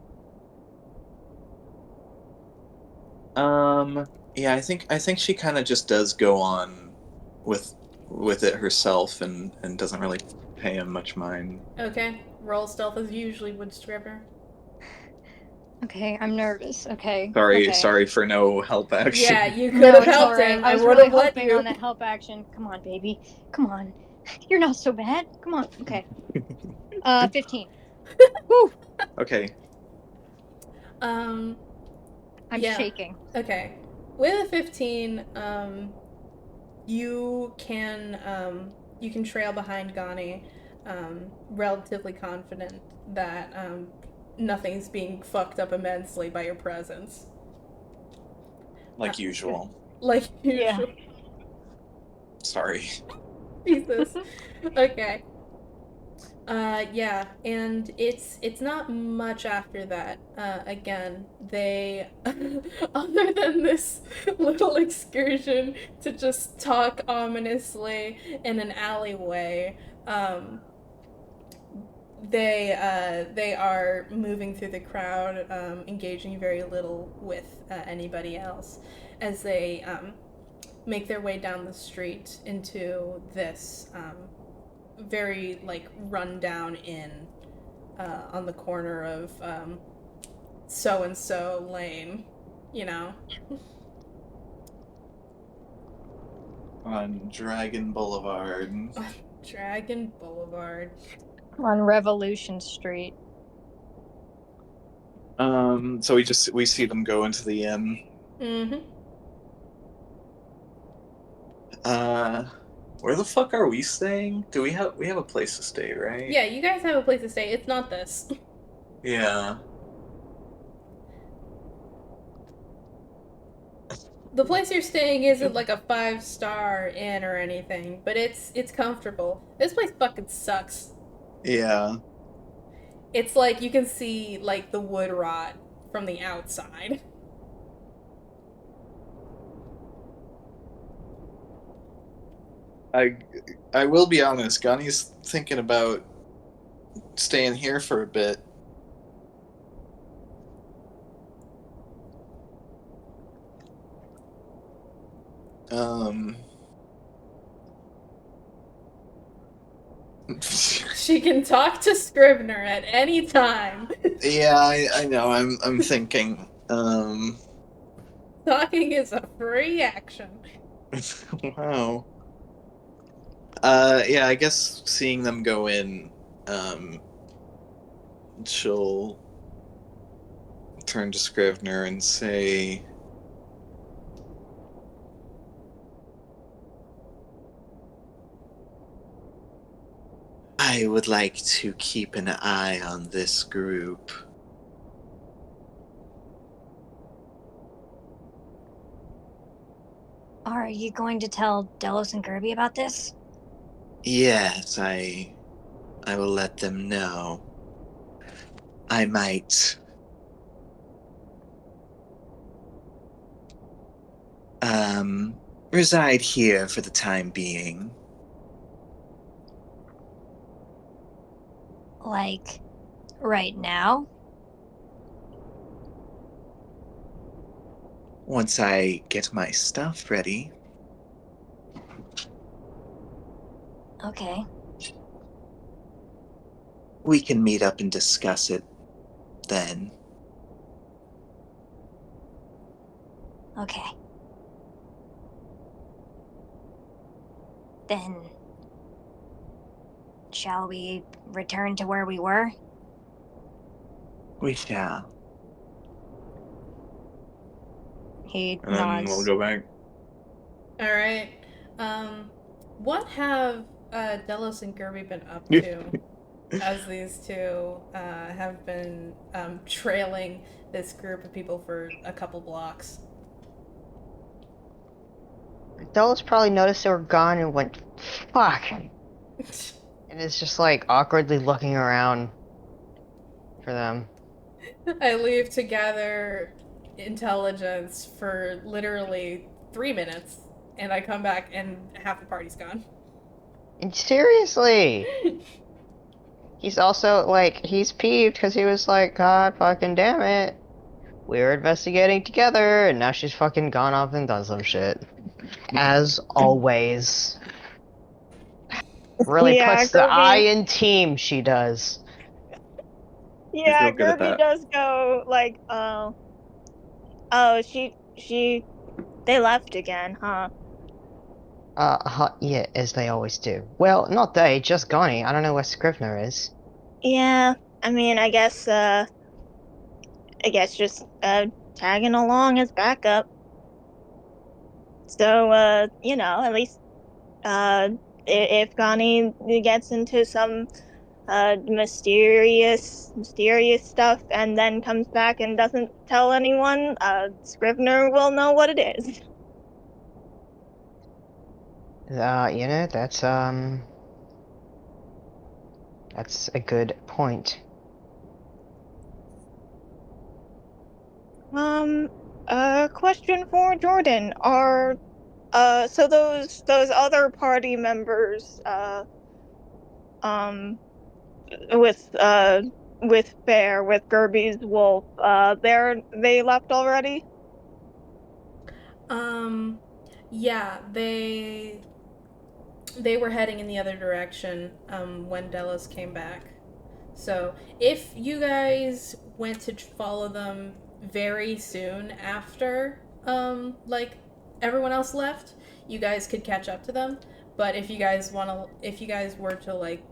Yeah, I think she kind of just does go on with it herself and doesn't really pay him much mind.
Okay. Roll stealth as you usually would, Scrivener.
Okay, I'm nervous. Okay.
Sorry,
okay.
sorry for no help action.
Yeah, you could
No,
have
it's
helped
alright.
him.
I
I
was
would
really
have let
hoping
you.
on that help action. Come on, baby. Come on. You're not so bad. Come on. Okay. 15. Woo!
Okay.
Um,
I'm
yeah.
shaking.
Okay. With a 15, you can trail behind Gani, relatively confident that nothing's being fucked up immensely by your presence.
Like usual.
Like
Yeah.
usual.
Sorry.
Jesus. Okay. Yeah, and it's not much after that. Again, they other than this little excursion to just talk ominously in an alleyway, they are moving through the crowd, engaging very little with anybody else as they make their way down the street into this very like rundown inn on the corner of so and so lane, you know.
On Dragon Boulevard.
Dragon Boulevard.
On Revolution Street.
So we see them go into the inn.
Mm-hmm.
Where the fuck are we staying? We have a place to stay, right?
Yeah, you guys have a place to stay. It's not this.
Yeah.
The place you're staying isn't like a 5-star inn or anything, but it's comfortable. This place fucking sucks.
Yeah.
It's like you can see like the wood rot from the outside.
I will be honest, Gani's thinking about staying here for a bit.
She can talk to Scrivener at any time.
Yeah, I know. I'm thinking.
Talking is a free action.
Wow. Yeah, I guess seeing them go in, she'll turn to Scrivener and say, I would like to keep an eye on this group.
Are you going to tell Delos and Kirby about this?
Yes, I will let them know. I might reside here for the time being.
Like, right now?
Once I get my stuff ready.
Okay.
We can meet up and discuss it then.
Okay. Then, shall we return to where we were?
We shall.
He
and then
nods.
we'll go back.
All right. What have Delos and Kirby been up to as these two have been trailing this group of people for a couple blocks?
Delos probably noticed they were gone and went, fuck. And is just like awkwardly looking around for them.
I leave to gather intelligence for literally 3 minutes, and I come back and half the party's gone.
And seriously! He's also, like, he's peeved because he was like, God fucking damn it. We were investigating together, and now she's fucking gone off and done some shit. As always. Really
Yeah,
puts the I
Gerby.
in team, she does.
Yeah,
real good at
Gerby
that.
does go like, oh, they left again, huh?
Yeah, as they always do. Well, not they, just Gonnie. I don't know where Scrivener is.
Yeah, I mean, I guess just tagging along as backup. So, at least if Connie gets into some mysterious stuff and then comes back and doesn't tell anyone, Scrivener will know what it is.
That's a good point.
Question for Jordan. So those other party members, um, with Bear, with Gerby's wolf, they left already?
Yeah, they were heading in the other direction when Delos came back. So if you guys went to follow them very soon after, like everyone else left, you guys could catch up to them. But if you guys were to like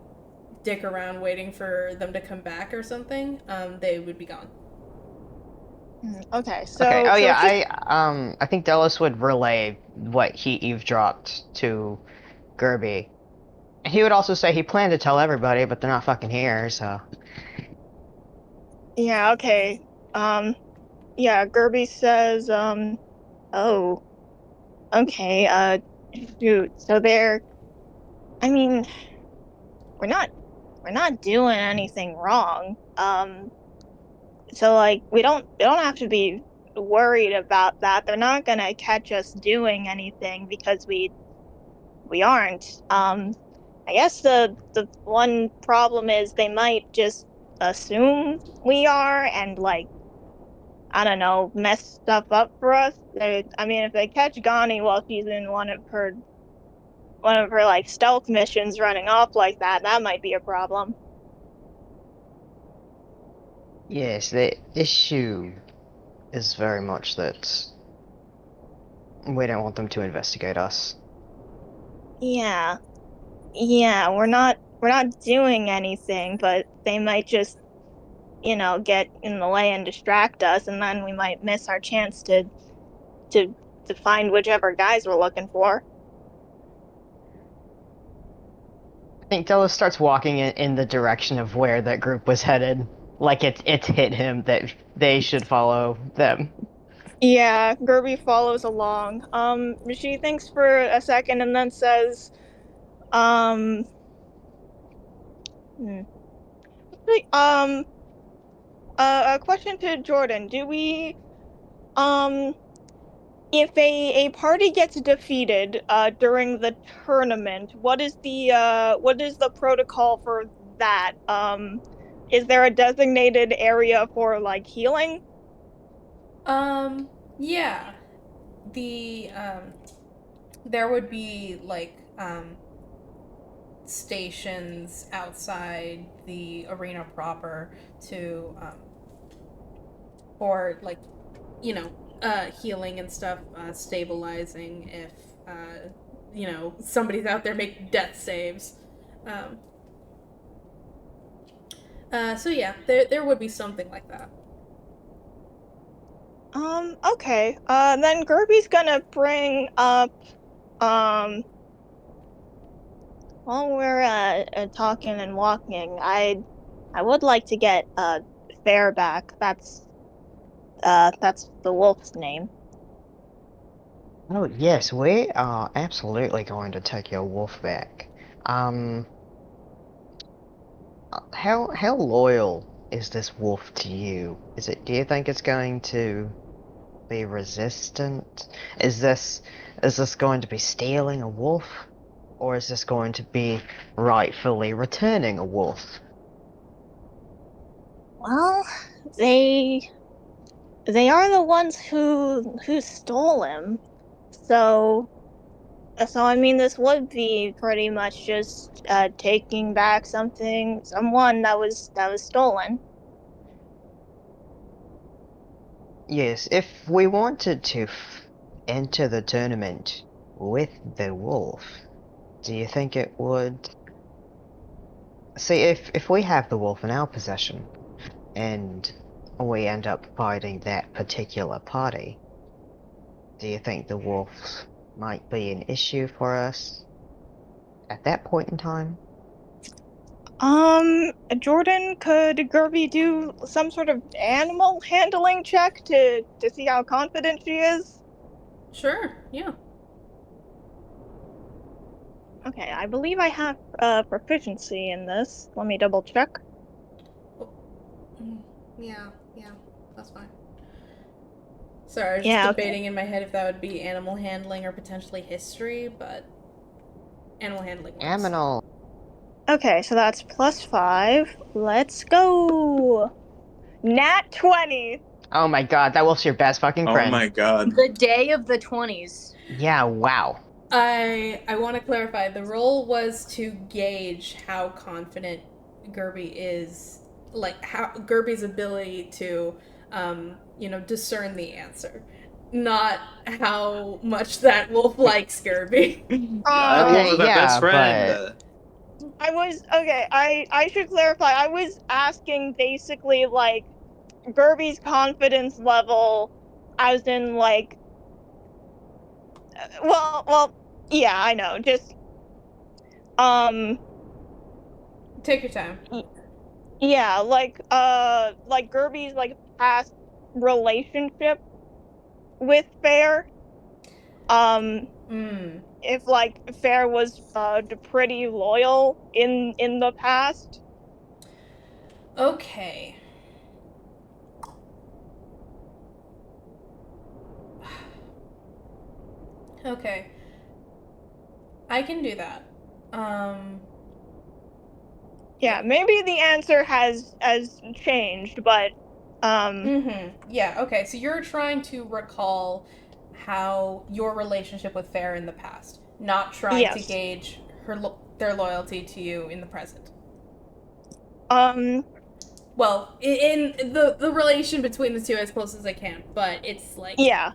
dick around waiting for them to come back or something, they would be gone.
Okay,
Okay,
so
oh
so
yeah,
it's just
I think Delos would relay what he eavesdropped to Gerby. He would also say he planned to tell everybody, but they're not fucking here, so.
yeah, okay. Yeah, Gerby says, oh, okay, shoot. So I mean, we're not doing anything wrong. So like we don't have to be worried about that. They're not gonna catch us doing anything because we aren't. I guess the one problem is they might just assume we are and like I don't know, mess stuff up for us. I mean, if they catch Gonnie while she's in one of her like stealth missions running off like that, that might be a problem.
Yes, the issue is very much that we don't want them to investigate us.
Yeah. Yeah, we're not doing anything, but they might just, get in the way and distract us, and then we might miss our chance to to find whichever guys we're looking for.
I think Delos starts walking in the direction of where that group was headed. Like it's hit him that they should follow them.
Yeah, Gerby follows along. She thinks for a second and then says, um, hmm, um, a question to Jordan. Do we, um, if a party gets defeated during the tournament, what is the protocol for that? Is there a designated area for like healing?
Yeah, the there would be like stations outside the arena proper to for like healing and stuff, stabilizing if somebody's out there making death saves. Um, so yeah, there would be something like that.
Okay. Then Gerby's gonna bring up, um, while we're talking and walking, I would like to get Fair back. That's the wolf's name.
Oh yes, we are absolutely going to take your wolf back. Um, how loyal is this wolf to you? Do you think it's going to be resistant? Is this going to be stealing a wolf? Or is this going to be rightfully returning a wolf?
Well, they they are the ones who stole him. So So I mean, this would be pretty much just taking back someone that was stolen.
Yes, if we wanted to enter the tournament with the wolf, do you think it would? See, if we have the wolf in our possession, and we end up fighting that particular party, do you think the wolf might be an issue for us at that point in time?
Jordan, could Gerby do some sort of animal handling check to see how confident she is?
Sure, yeah.
Okay, I believe I have proficiency in this. Let me double check.
Yeah, that's fine. Sorry, I was just
Yeah,
debating in my head if that would be animal handling or potentially history, but animal handling works.
Aminal.
okay, so that's +5. Let's go. Nat 20.
Oh my god, that wolf's your best fucking
Oh
friend.
my god.
The day of the 20s.
Yeah, wow.
I want to clarify. The role was to gauge how confident Gerby is, like how Gerby's ability to, discern the answer, not how much that wolf likes Gerby.
I
Uh,
love my best friend.
but
I was okay. I should clarify. I was asking basically like Gerby's confidence level, as in like, well, yeah, I know. Just um,
Take your time.
yeah, like Gerby's like past relationship with Fair. Um,
Mm.
if like Fair was pretty loyal in the past.
Okay. Okay. I can do that.
Yeah, maybe the answer has changed, but
Yeah, okay. So you're trying to recall how your relationship with Fair in the past, not trying to
yes.
gauge their loyalty to you in the present.
Um,
Well, in the relation between the two as close as I can, but it's like
yeah.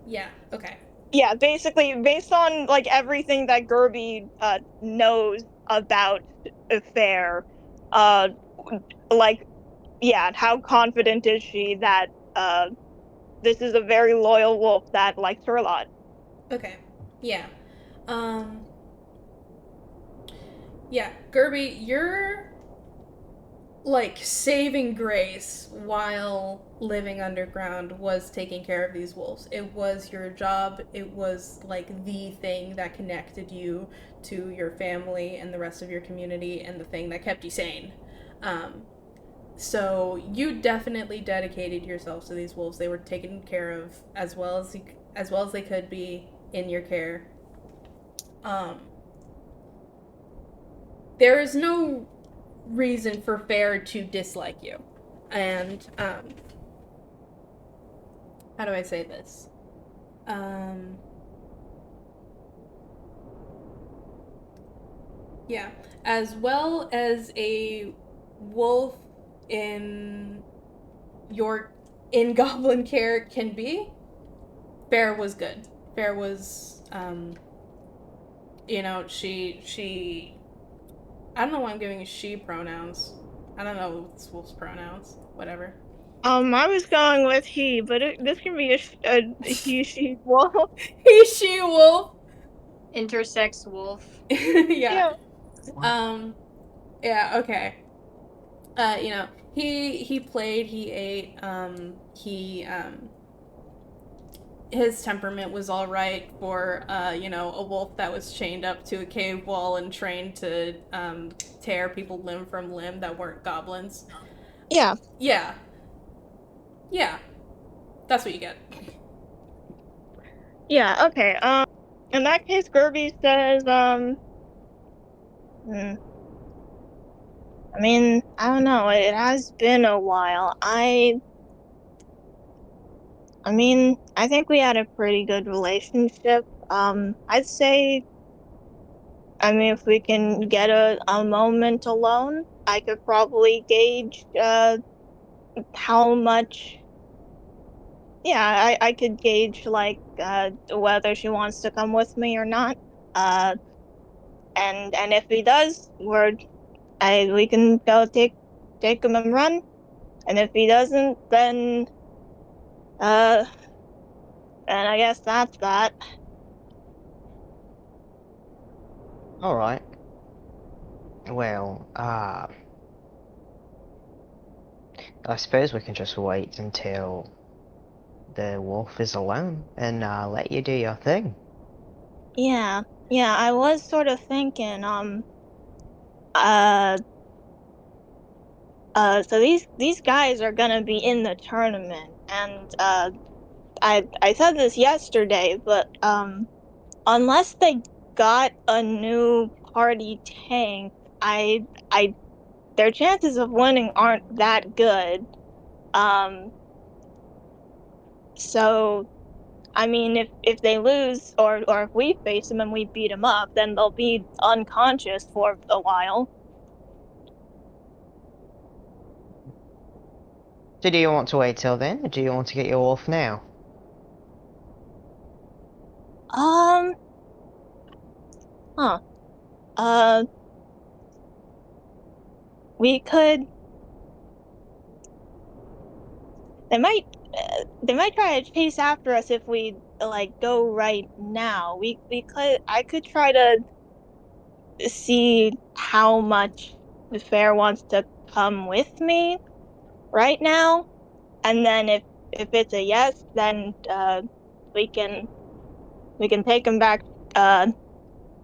okay.
Yeah, basically based on like everything that Gerby knows about Fair, uh like yeah, how confident is she that this is a very loyal wolf that likes her a lot.
Okay. Yeah. Um yeah, Gerby, you're like saving grace while living underground was taking care of these wolves. It was your job. It was like the thing that connected you to your family and the rest of your community and the thing that kept you sane. So you definitely dedicated yourselves to these wolves. They were taken care of as well as they could be in your care. There is no reason for Fair to dislike you. And how do I say this? Yeah, as well as a wolf in your in goblin care can be, Fair was good. Fair was she I don't know why I'm giving she pronouns. I don't know this wolf's pronouns. Whatever.
I was going with he, but this can be a he, she, wolf.
He, she, wolf.
Intersex wolf.
Yeah.
Yeah.
Yeah, okay. He played, he ate, he his temperament was all right for a wolf that was chained up to a cave wall and trained to tear people limb from limb that weren't goblins.
Yeah.
Yeah. Yeah. That's what you get.
Yeah, okay. In that case Gerby says I mean, I don't know. It has been a while. I mean, I think we had a pretty good relationship. I'd say I mean, if we can get a moment alone, I could probably gauge how much. Yeah, I could gauge like whether she wants to come with me or not. Uh, and if he does, we can go take him and run. And if he doesn't, uh, then I guess that's that.
Alright. Well, I suppose we can just wait until the wolf is alone and let you do your thing.
Yeah, yeah. I was sort of thinking, uh, so these guys are gonna be in the tournament, and I said this yesterday, but unless they got a new party tank, I their chances of winning aren't that good. Um, so I mean, if they lose or if we face them and we beat them up, then they'll be unconscious for a while.
So do you want to wait till then, or do you want to get your wolf now?
Um, huh. Uh, we could. They might. They might try to chase after us if we like go right now. We could. I could try to see how much the fair wants to come with me right now, and then if it's a yes, then we can we can take him back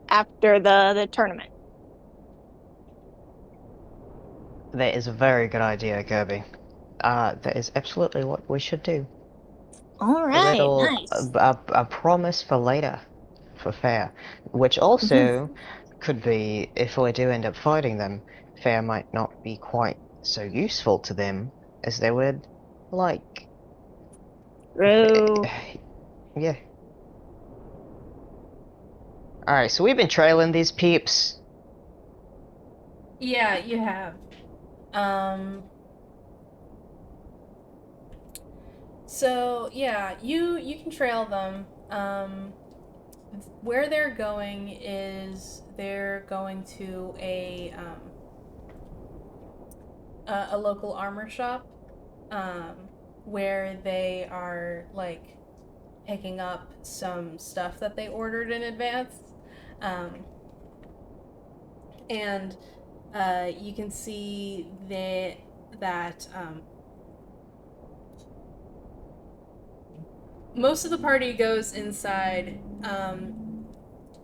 after the tournament.
That is a very good idea, Kirby. That is absolutely what we should do.
All
A
right,
little
nice.
a promise for later, for fair, which
Mhm.
also could be if we do end up fighting them, fair might not be quite so useful to them as they would like.
True.
Yeah. All right, so we've been trailing these peeps.
Yeah, you have. Um, so yeah, you can trail them. Where they're going is they're going to a local armor shop, um, where they are like picking up some stuff that they ordered in advance, um, and you can see that most of the party goes inside.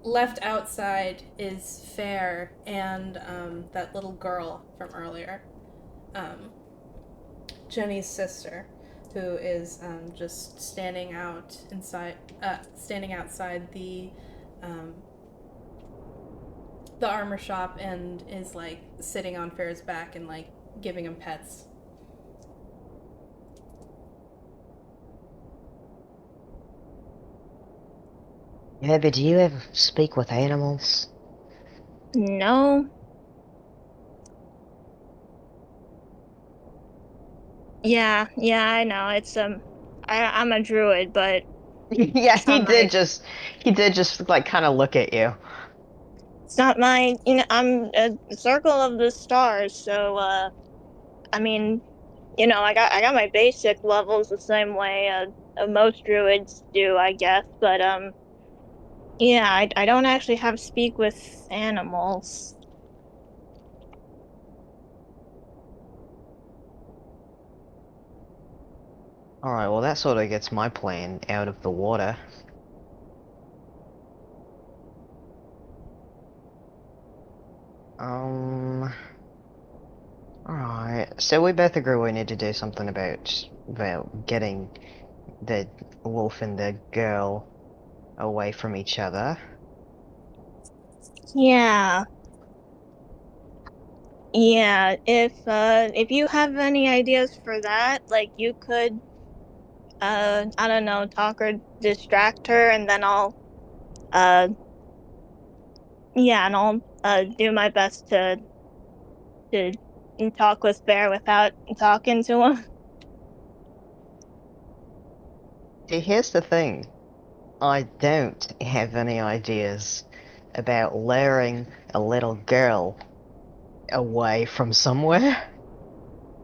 Left outside is Fair and that little girl from earlier, um, Jenny's sister, who is just standing outside um, the armor shop and is like sitting on Fair's back and like giving him pets.
Yeah, but do you ever speak with animals?
No. Yeah, yeah, I know. I'm a druid, but
Yeah,
it's not my
he did just like kind of look at you.
it's not my I'm a circle of the stars, so I mean, I got my basic levels the same way most druids do, I guess, but yeah, I don't actually have speak with animals.
All right, well that sort of gets my plan out of the water. Um, all right. So we both agree we need to do something about getting the wolf and the girl away from each other.
Yeah. Yeah, if you have any ideas for that, like you could I don't know, talk or distract her, and then I'll uh Yeah, and I'll do my best to talk with Bear without talking to him.
See, here's the thing. I don't have any ideas about luring a little girl away from somewhere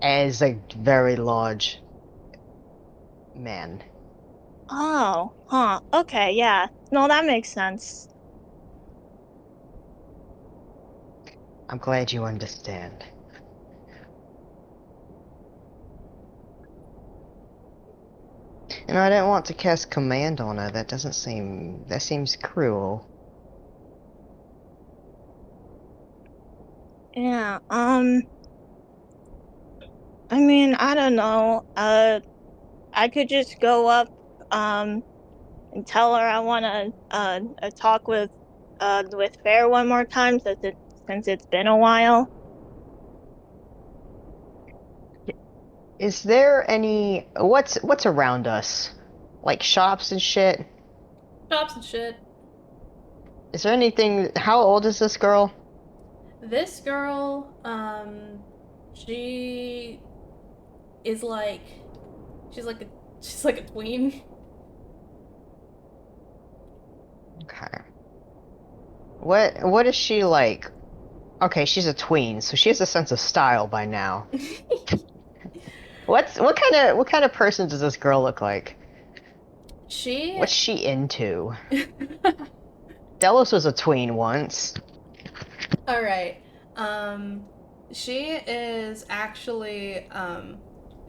as a very large man.
Oh, huh. Okay, yeah. No, that makes sense.
I'm glad you understand. And I don't want to cast command on her. That doesn't seem... that seems cruel.
Yeah, I mean, I don't know. I could just go up, and tell her I want to talk with Fair one more time since it's been a while.
Is there any... what's around us? Like shops and shit?
Shops and shit.
Is there anything... how old is this girl?
This girl, she is like, she's like a, she's like a tween.
Okay. What is she like? Okay, she's a tween, so she has a sense of style by now. What kind of person does this girl look like?
She.
What's she into? Delos was a tween once.
All right. Um, she is actually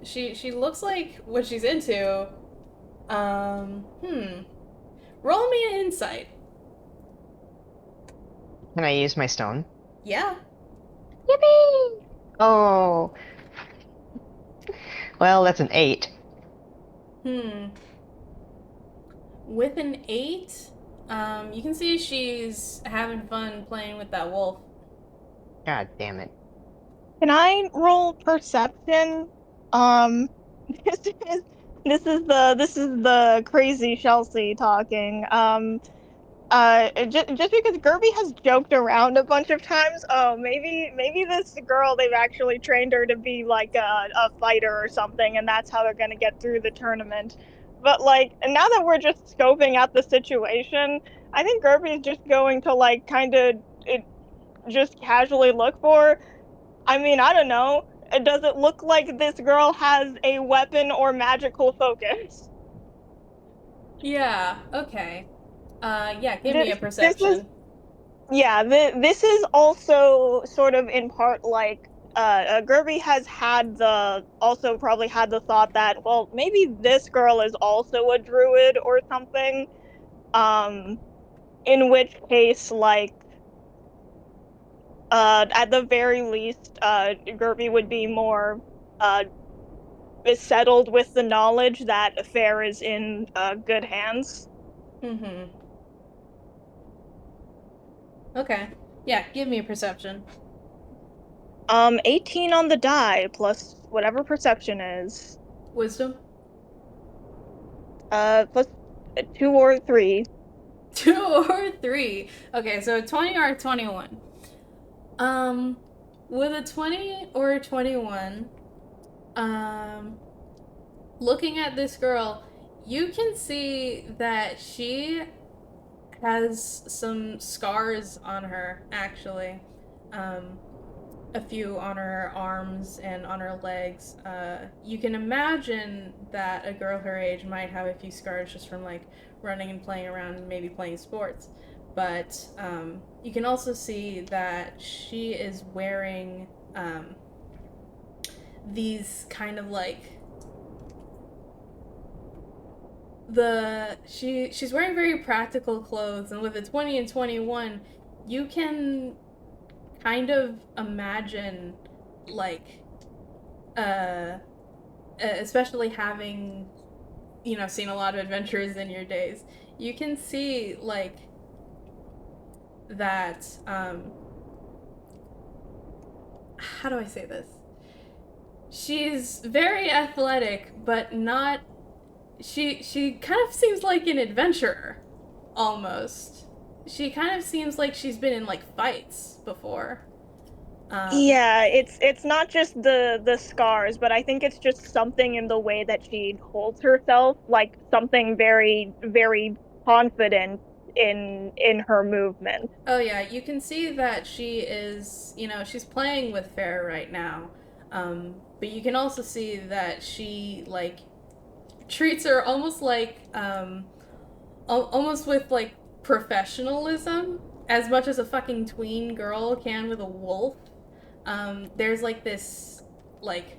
she looks like what she's into. Roll me an insight.
Can I use my stone?
Yeah.
Yippee! Oh, well, that's an 8.
Hmm. With an 8, you can see she's having fun playing with that wolf.
God damn it.
Can I roll perception? Um, this is this is the crazy Chelsea talking. Just because Gerby has joked around a bunch of times, oh, maybe this girl, they've actually trained her to be like a fighter or something, and that's how they're gonna get through the tournament. But like now that we're just scoping out the situation, I think Gerby is just going to like kind of just casually look for. I mean, I don't know. Does it look like this girl has a weapon or magical focus?
Yeah, okay. Yeah, give me a
This is
perception.
Yeah, this is also sort of in part like Gerby has had the also probably had the thought that, well, maybe this girl is also a druid or something. Um, in which case, like, at the very least, Gerby would be more uh settled with the knowledge that Fair is in good hands.
Mm-hmm. Okay. Yeah, give me a perception.
18 on the die plus whatever perception is.
Wisdom?
Plus 2 or 3.
2 or 3. Okay, so 20 or 21. Um, with a 20 or a 21, um, looking at this girl, you can see that she has some scars on her, actually. Um, a few on her arms and on her legs. You can imagine that a girl her age might have a few scars just from like running and playing around and maybe playing sports. But you can also see that she is wearing these kind of like she's wearing very practical clothes, and with a 20 and 21 you can kind of imagine like especially having seen a lot of adventures in your days, you can see like that how do I say this, she's very athletic but not, she kind of seems like an adventurer almost. she kind of seems like she's been in like fights before.
Yeah, it's not just the scars, but I think it's just something in the way that she holds herself, like something very very confident in her movement.
Oh yeah, you can see that she is, she's playing with Fair right now. But you can also see that she like treats her almost like almost with like professionalism as much as a fucking tween girl can with a wolf. There's like this like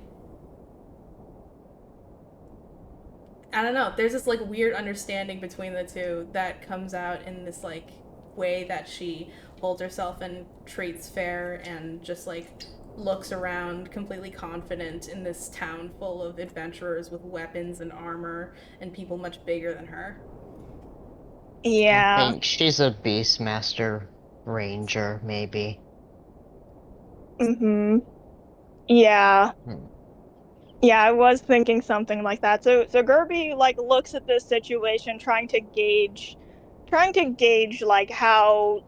I don't know. There's this like weird understanding between the two that comes out in this like way that she holds herself and treats Fair and just like looks around completely confident in this town full of adventurers with weapons and armor and people much bigger than her.
I
Yeah.
think she's a Beastmaster Ranger, maybe.
Mhm. Yeah.
Hmm.
Yeah, I was thinking something like that. So Gerby like looks at this situation trying to gauge like how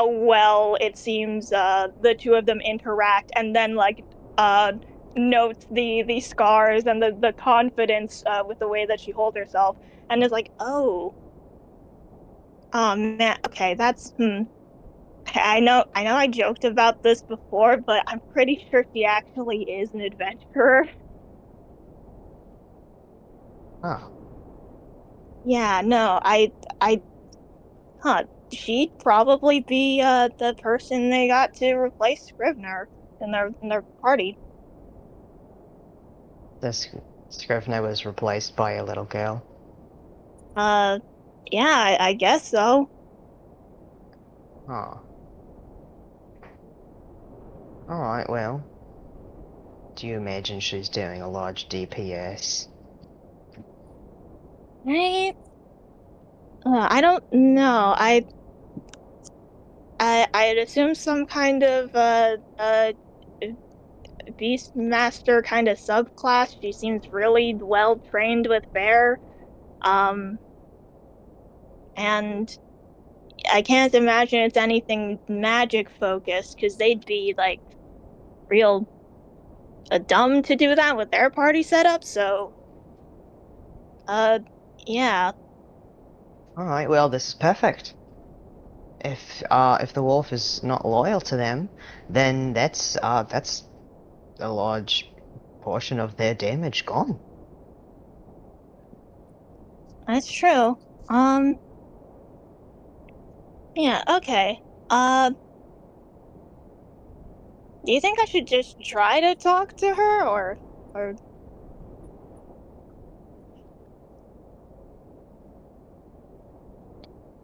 well it seems the two of them interact, and then like uh notes the scars and the confidence with the way that she holds herself, and is like, oh man, okay, that's I know I joked about this before, but I'm pretty sure she actually is an adventurer.
Oh,
Yeah, no, I huh. She'd probably be the person they got to replace Scrivener in their party.
this Scrivener was replaced by a little girl.
Uh, yeah, I guess so.
Oh, alright, well. Do you imagine she's doing a large DPS?
Right? I don't know. I'd assume some kind of Beastmaster kind of subclass. She seems really well trained with Bear. Um, and I can't imagine it's anything magic focused because they'd be like real dumb to do that with their party setup. So, uh, yeah,
Alright, well, this is perfect. If the wolf is not loyal to them, then that's a large portion of their damage gone.
that's true. Um, yeah, okay. Uh, do you think I should just try to talk to her, or?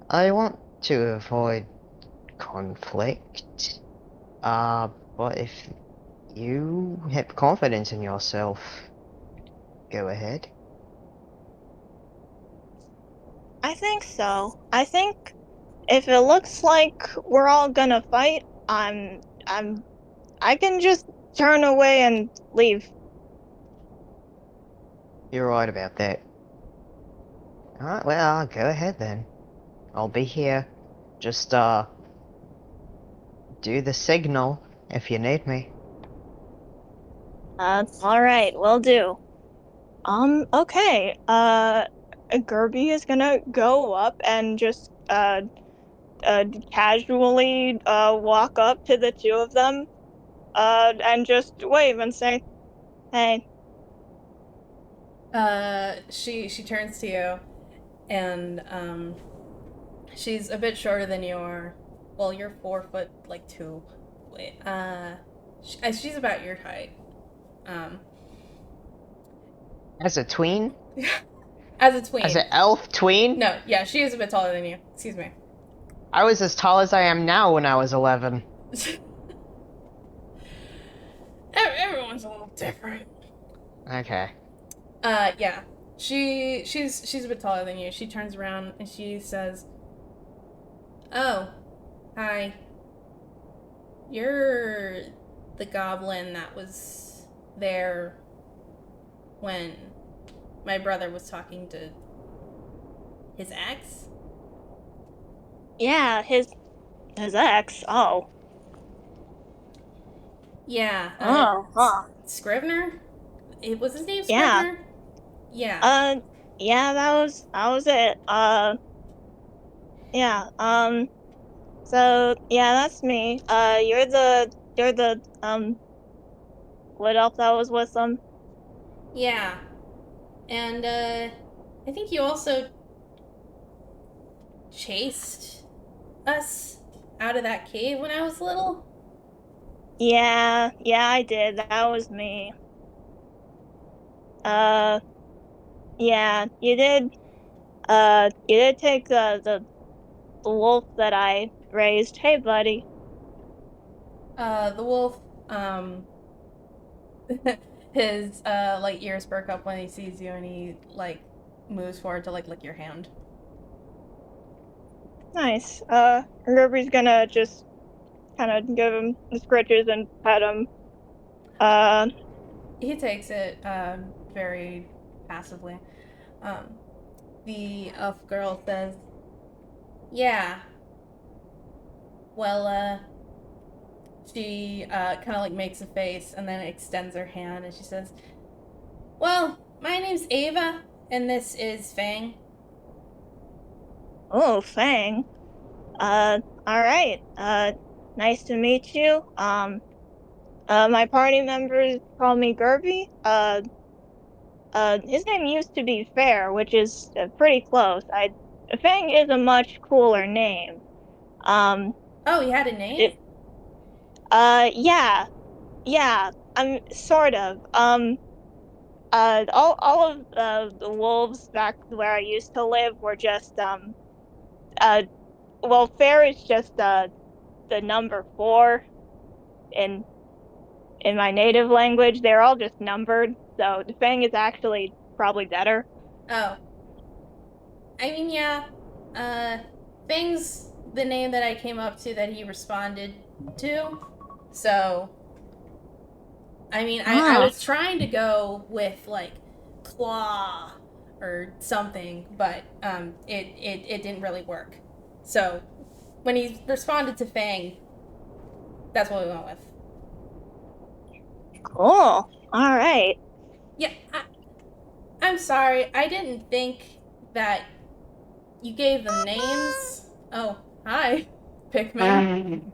I want to avoid conflict. Uh, but if you have confidence in yourself, go ahead.
I think so. I think if it looks like we're all gonna fight, I can just turn away and leave.
You're right about that. Alright, well, go ahead then. I'll be here. Just, do the signal if you need me.
All right, will do. Okay. Gerby is gonna go up and just casually walk up to the two of them and just wave and say, "Hey."
She turns to you, and she's a bit shorter than you are. Well, you're 4 foot like 2. Wait, she's about your height. Um,
As a tween?
as a
As
tween.
an elf tween?
No, yeah, she is a bit taller than you. Excuse me.
I was as tall as I am now when I was 11.
Everyone's a little different.
Okay.
Yeah. She's a bit taller than you. She turns around and she says, "Oh, hi. You're the goblin that was there when my brother was talking to his ex?"
Yeah, his ex. Oh.
Yeah,
Oh, huh.
Scrivener? Was his name
Yeah.
Scrivener? Yeah.
Yeah, that was it. Yeah. So yeah, that's me. You're the what else that was with them?
Yeah. And, I think you also chased us out of that cave when I was little.
Yeah, I did. That was me. Uh, yeah, you did take the wolf that I raised. Hey, buddy.
The wolf, um, his, like, ears perk up when he sees you and he, like, moves forward to, like, lick your hand.
Nice. Ruby's gonna just kind of give him the scritches and pet him. Uh,
He takes it, very passively. Um, the elf girl says, yeah, well, she, kind of, like, makes a face and then extends her hand and she says, well, my name's Ava, and this is Fang.
oh, Fang. All right. Nice to meet you. My party members call me Gerby. His name used to be Fair, which is pretty close. Fang is a much cooler name. Um,
Oh, he had a name?
it, yeah, yeah. Sort of. All of the wolves back where I used to live were just uh, well, Fair is just the number 4 in my native language. They're all just numbered, so the Fang is actually probably better.
Oh. I mean, yeah. Uh, Fang's the name that I came up to that he responded to. So, I mean, I
Ah,
was trying to go with, like, Claw or something, but it didn't really work. So, when he responded to Fang, that's what we went with.
cool. All right.
Yeah, I'm sorry. I didn't think that you gave them names. Oh, hi, Pikmin.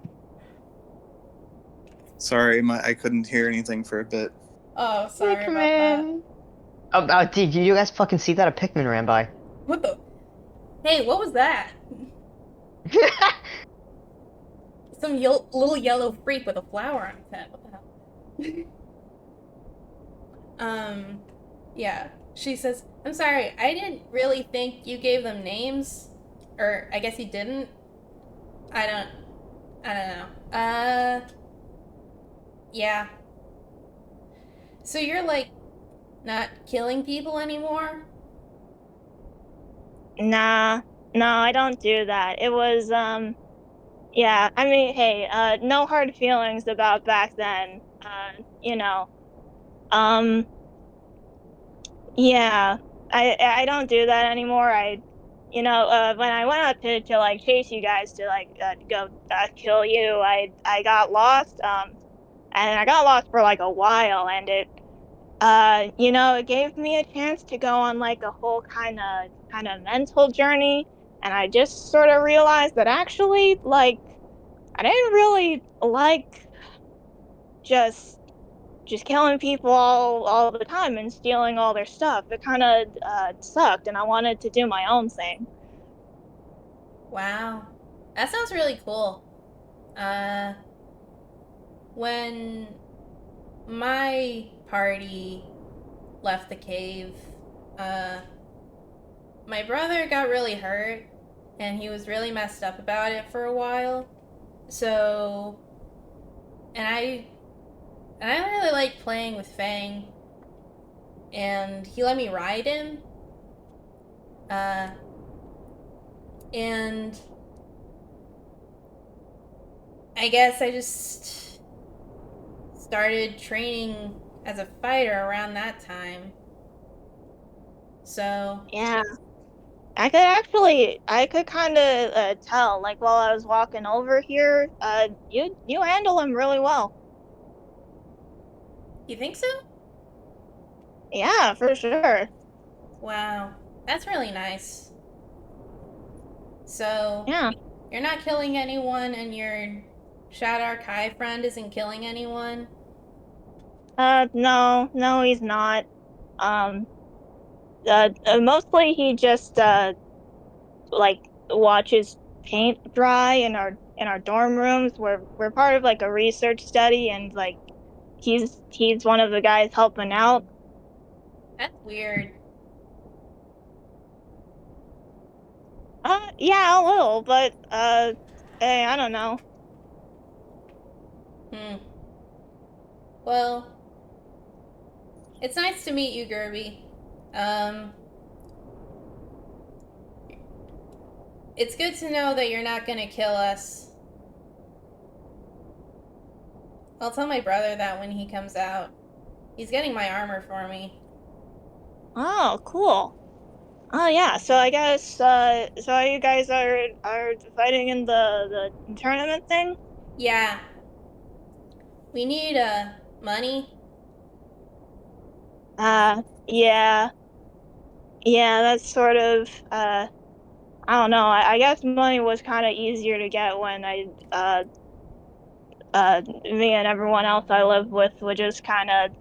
Sorry, I couldn't hear anything for a bit.
Oh, sorry about that.
Pikmin. Did you guys fucking see that? A Pikmin ran by.
What the? Hey, what was that? Some little yellow freak with a flower on his head. What the hell? um, yeah. She says, I'm sorry, I didn't really think you gave them names. Or, I guess he didn't. I don't, I don't know. Yeah. So you're, like, not killing people anymore?
Nah, no, I don't do that. It was yeah, I mean, hey, no hard feelings about back then. You know, um, yeah, I don't do that anymore. When I went out to like chase you guys to like go kill you, I got lost. And I got lost for like a while, and it gave me a chance to go on like a whole kind of mental journey, and I just sort of realized that actually, like, I didn't really like just killing people all the time and stealing all their stuff. It kind of sucked, and I wanted to do my own thing.
Wow. That sounds really cool. Uh, when my party left the cave, uh, my brother got really hurt and he was really messed up about it for a while. So, and I don't really like playing with Fang, and he let me ride him. Uh, and I guess I just started training as a fighter around that time. So,
Yeah. I could kind of tell, like while I was walking over here, you handle him really well.
You think so?
Yeah, for sure.
Wow, that's really nice. So,
Yeah.
you're not killing anyone, and your Shadar Kai friend isn't killing anyone?
No, no, he's not. Um, mostly he just like watches paint dry in our dorm rooms. We're part of like a research study, and like he's one of the guys helping out.
That's weird.
Yeah, a little, but hey, I don't know.
Hmm. Well, it's nice to meet you, Gerby. Um, it's good to know that you're not gonna kill us. I'll tell my brother that when he comes out. He's getting my armor for me.
Oh, cool. Oh yeah, so I guess so you guys are fighting in the tournament thing?
Yeah, we need money.
Yeah. Yeah, that's sort of I don't know. I guess money was kind of easier to get when me and everyone else I lived with were just kind of,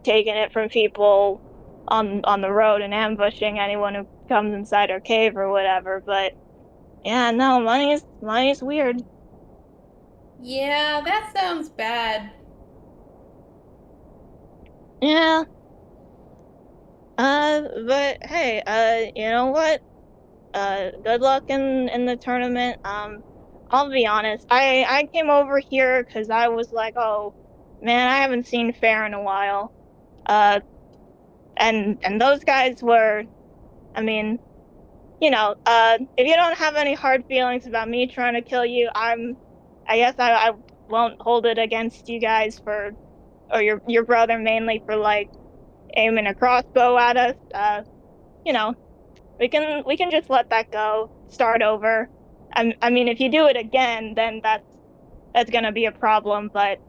taking it from people on the road and ambushing anyone who comes inside our cave or whatever. But yeah, no, money's weird.
Yeah, that sounds bad.
Yeah. But hey, you know what? Good luck in the tournament. I'll be honest. I came over here because I was like, oh man, I haven't seen Fair in a while. Uh, and those guys were, I mean, if you don't have any hard feelings about me trying to kill you, I guess I won't hold it against you guys or your brother mainly for like aiming a crossbow at us. You know, we can just let that go, start over. I mean, if you do it again, then that's gonna be a problem. But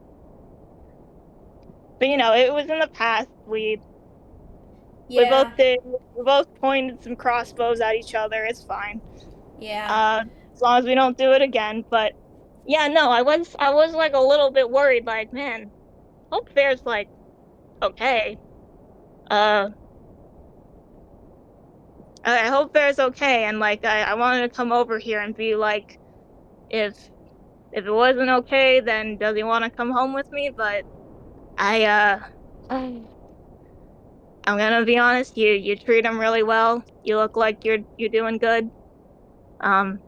it was in the past. We both
Yeah,
did. We both pointed some crossbows at each other. It's fine.
yeah,
As long as we don't do it again. But yeah, no, I was like a little bit worried. Like, man, hope Fair's like okay. Uh, I hope Fair's okay. And like, I wanted to come over here and be like, if if it wasn't okay, then does he want to come home with me? But I I'm gonna be honest, you treat him really well. You look like you're doing good. Um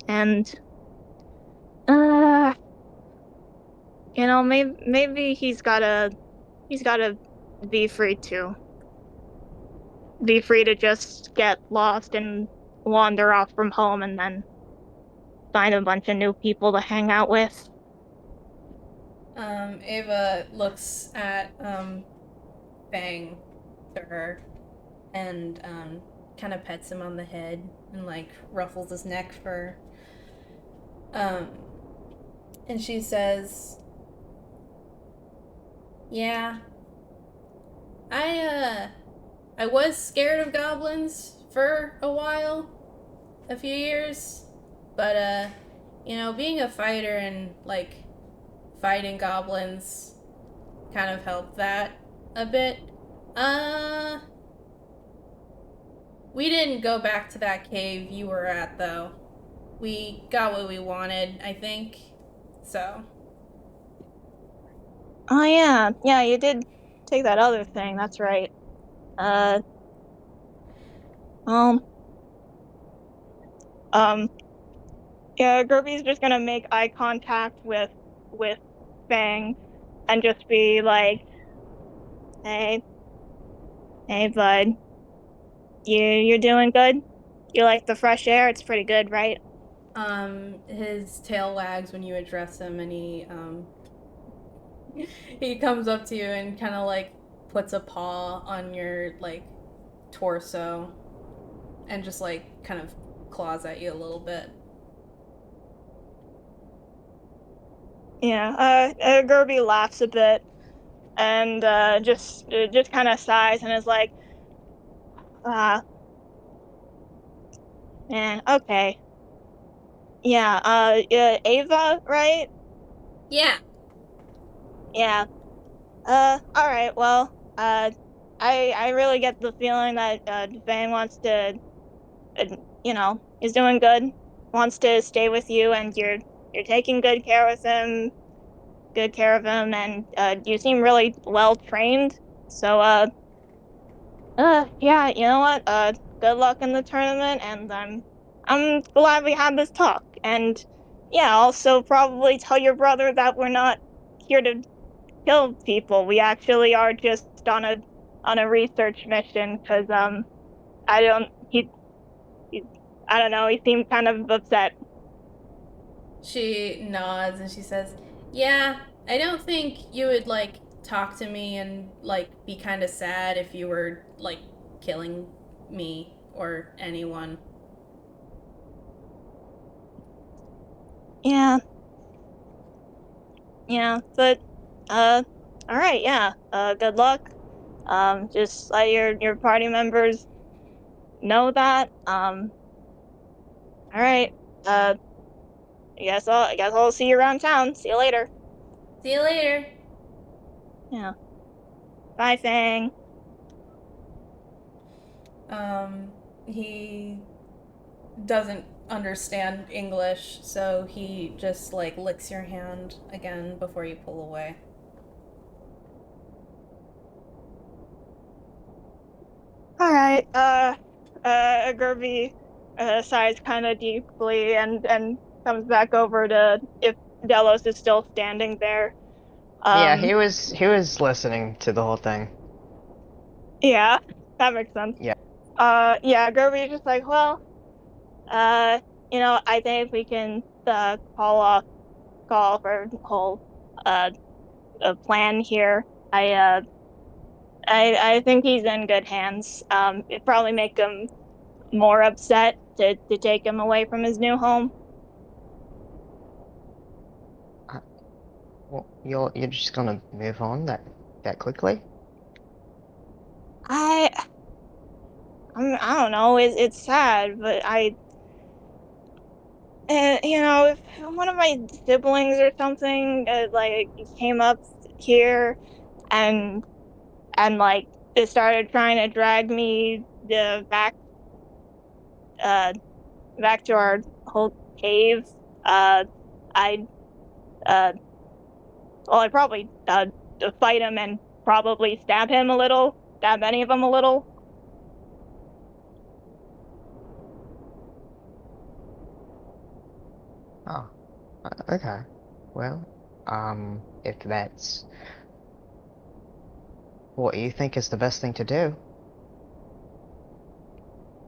and uh maybe he's gotta be free to be free to just get lost and wander off from home and then find a bunch of new people to hang out with.
Ava looks at Fang to her and kind of pets him on the head and like ruffles his neck for um and she says, "Yeah, I I was scared of goblins for a while, a few years, but being a fighter and like fighting goblins kind of helped that a bit. Uh we didn't go back to that cave you were at though. We got what we wanted, I think. So,
Oh yeah, yeah, you did take that other thing, that's right. Uh um um yeah, Gerby's just gonna make eye contact with Fang and just be like, "Hey, hey, bud, you're doing good? You like the fresh air? It's pretty good, right?"
his tail wags when you address him, and he comes up to you and kind of like puts a paw on your like torso and just like kind of claws at you a little bit.
Yeah, Gerby laughs a bit and just kind of sighs and is like, man, okay. Yeah, Ava, right?
Yeah.
Yeah. All right. Well, I really get the feeling that Vane wants to, is doing good, wants to stay with you, and you're taking good care of him, and you seem really well trained. So, yeah, you know what? Good luck in the tournament, and I'm glad we had this talk. And yeah, also probably tell your brother that we're not here to kill people. We actually are just on a research mission because I don't he I don't know, he seemed kind of upset.
She nods and she says, "Yeah, I don't think you would like talk to me and like be kind of sad if you were like killing me or anyone."
Yeah, yeah, but all right, yeah. Good luck. Just let your party members know that. All right. I guess I'll see you around town. See you later.
See you later.
Yeah. Bye, Fang.
He doesn't understand English, so he just like licks your hand again before you pull away.
All right. Gerby sighs kind of deeply and comes back over to if Delos is still standing there.
Yeah,
Um,
he was listening to the whole thing.
yeah, that makes sense.
Yeah.
Yeah, Gerby's just like, well, uh, I think we can call off our whole uh plan here. I think he's in good hands. It'd probably make him more upset to take him away from his new home.
Well, you're just gonna move on that quickly?
I I don't know. It's sad, but if one of my siblings or something like came up here and like they started trying to drag me uh back to our whole cave, uh, I'd uh I'd probably fight him and probably stab any of them a little.
Oh, okay. Well, if that's what you think is the best thing to do.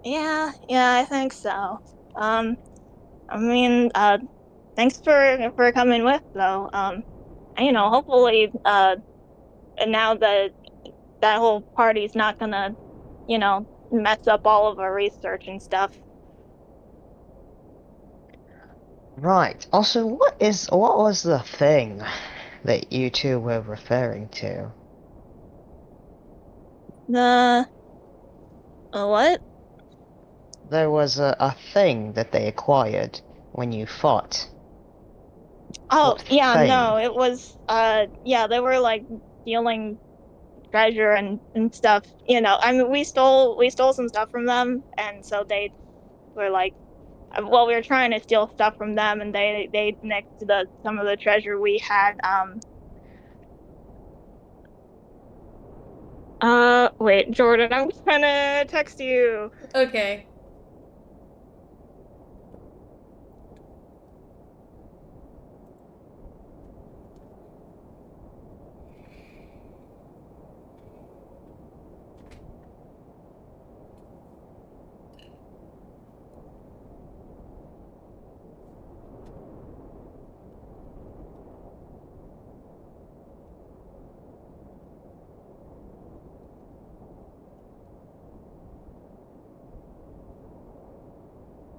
Yeah, I think so. Um, I mean, thanks for coming with though. Hopefully, now that whole party's not gonna, mess up all of our research and stuff.
Right. Also, what was the thing that you two were referring to?
The what?
There was a thing that they acquired when you fought.
Oh,
What
yeah, no,
thing?
it was yeah, they were like stealing treasure and stuff. I mean, we stole some stuff from them, and so they were like, well, we were trying to steal stuff from them, and they nicked some of the treasure we had. Wait, Jordan, I'm gonna text you.
Okay.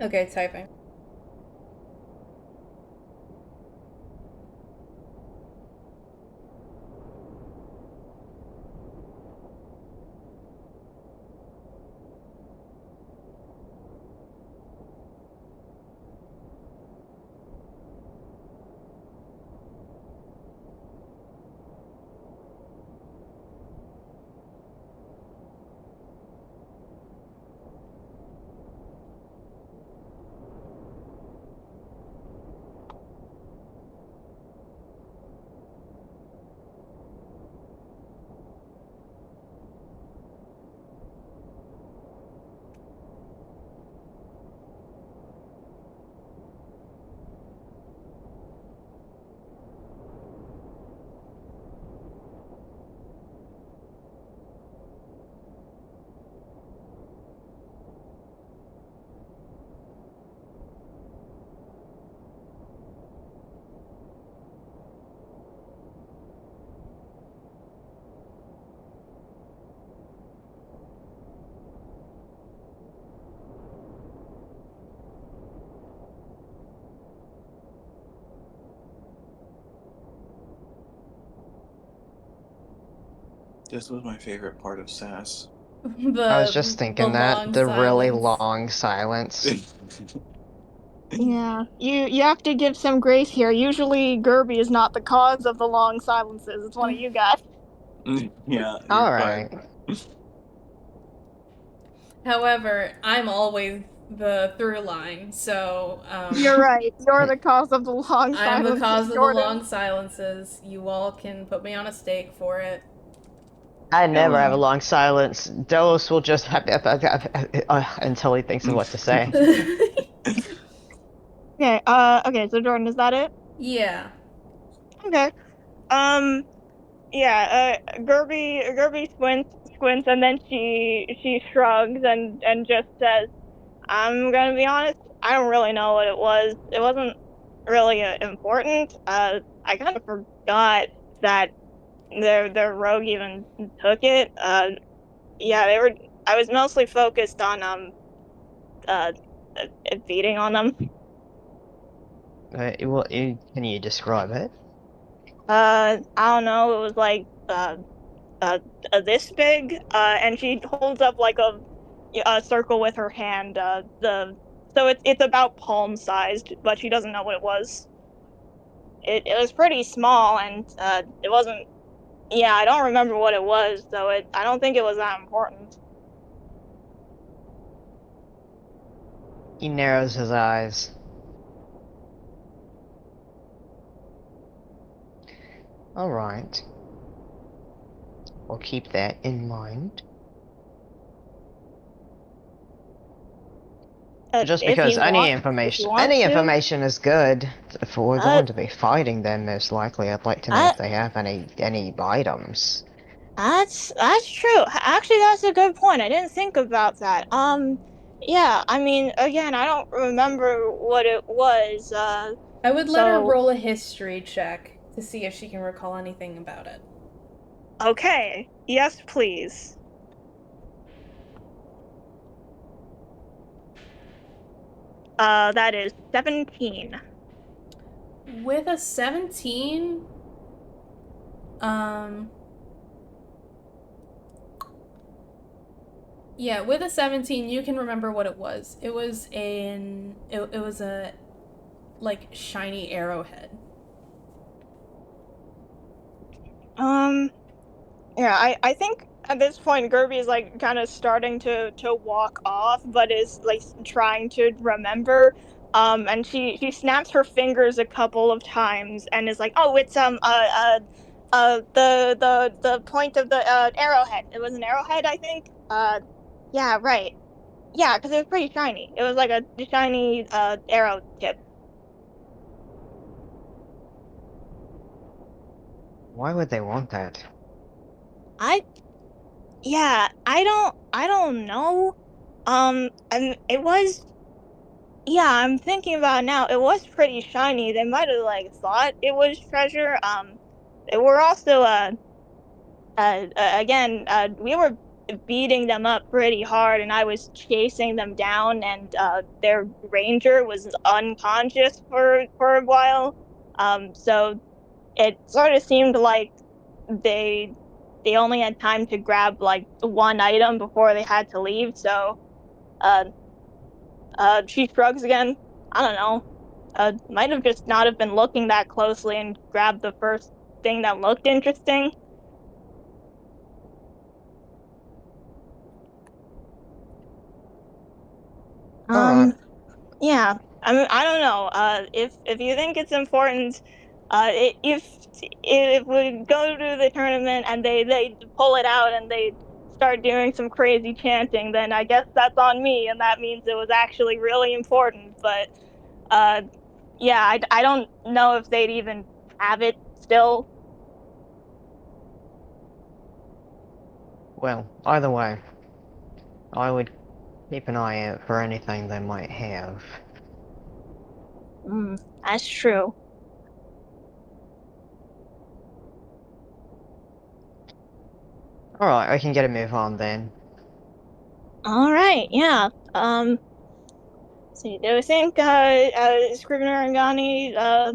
Okay, typing.
This was my favorite part of SAS.
I was just
The
thinking that
long
the really
silence.
long silence.
Yeah, you have to give some grace here. Usually, Gerby is not the cause of the long silences. It's one of you guys.
Yeah, you're
All
fine.
right.
However, I'm always the through line, so
You're right. You're the cause of the long
I'm the
silences,
cause of the
Jordan.
long silences. You all can put me on a stake for it.
I never have a
Ellen.
long silence. Delos will just have until he thinks of what to say.
Okay. Okay. So Jordan, is that it?
Yeah.
Okay. Um. Yeah. Gerby squints, and then she shrugs and just says, "I'm gonna be honest. I don't really know what it was. It wasn't really important. I kind of forgot that their rogue even took it. Yeah, they were. I was mostly focused on uh beating on them.
Can you describe it?
I don't know. It was like uh, this big. And she holds up like a circle with her hand. The so it's about palm sized, but she doesn't know what it was. It was pretty small, and it wasn't. Yeah, I don't remember what it was, so I don't think it was that important.
He narrows his eyes. All right. We'll keep that in mind. Just
If
because
you want, if you want
any
to,
information is good. If we're
uh,
going to be fighting them, most likely, I'd like to know
uh,
if they have any items.
that's true. Actually, that's a good point. I didn't think about that. Yeah. I mean, again, I don't remember what it was.
I would let her
So
roll a history check to see if she can recall anything about it.
okay. Yes, please. That is 17.
With a 17, um yeah, with a 17 you can remember what it was. It was it was a like shiny arrowhead.
Um, yeah, I think at this point Gerby is like kind of starting to walk off, but is like trying to remember. And she snaps her fingers a couple of times and is like, "Oh, it's the point of the arrowhead. It was an arrowhead, I think. Yeah, right. Yeah, because it was pretty shiny. It was like a shiny arrow tip.
Why would they want that?
I Yeah, I don't know. And it was yeah, I'm thinking about it now. It was pretty shiny. They might have like thought it was treasure. They were also again, we were beating them up pretty hard, and I was chasing them down, and their ranger was unconscious for a while. So it sort of seemed like they they only had time to grab like one item before they had to leave. So uh, she shrugs again. I don't know. Might have just not have been looking that closely and grabbed the first thing that looked interesting.
Alright.
Yeah. I mean, I don't know. If you think it's important, if we go to the tournament and they pull it out and they start doing some crazy chanting, then I guess that's on me, and that means it was actually really important. But uh, yeah, I don't know if they'd even have it still.
Well, either way, I would keep an eye out for anything they might have.
That's true.
Alright, I can get a move on then.
All right, yeah. See, do you think Scrivener and Gani, I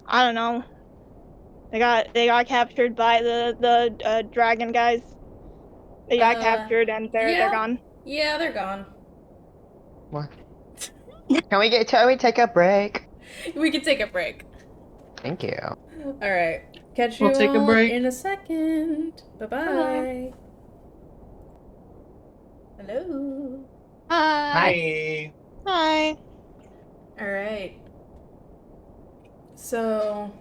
don't know, they got captured by the dragon guys? They got captured and they're
Yeah.
gone.
Yeah, they're gone.
What? Can we take a break?
We can take a break.
Thank you.
Alright. Catch
We'll
you
take a
all
break.
in a second. Bye-bye. Hello.
Hi.
Hi.
Alright. So,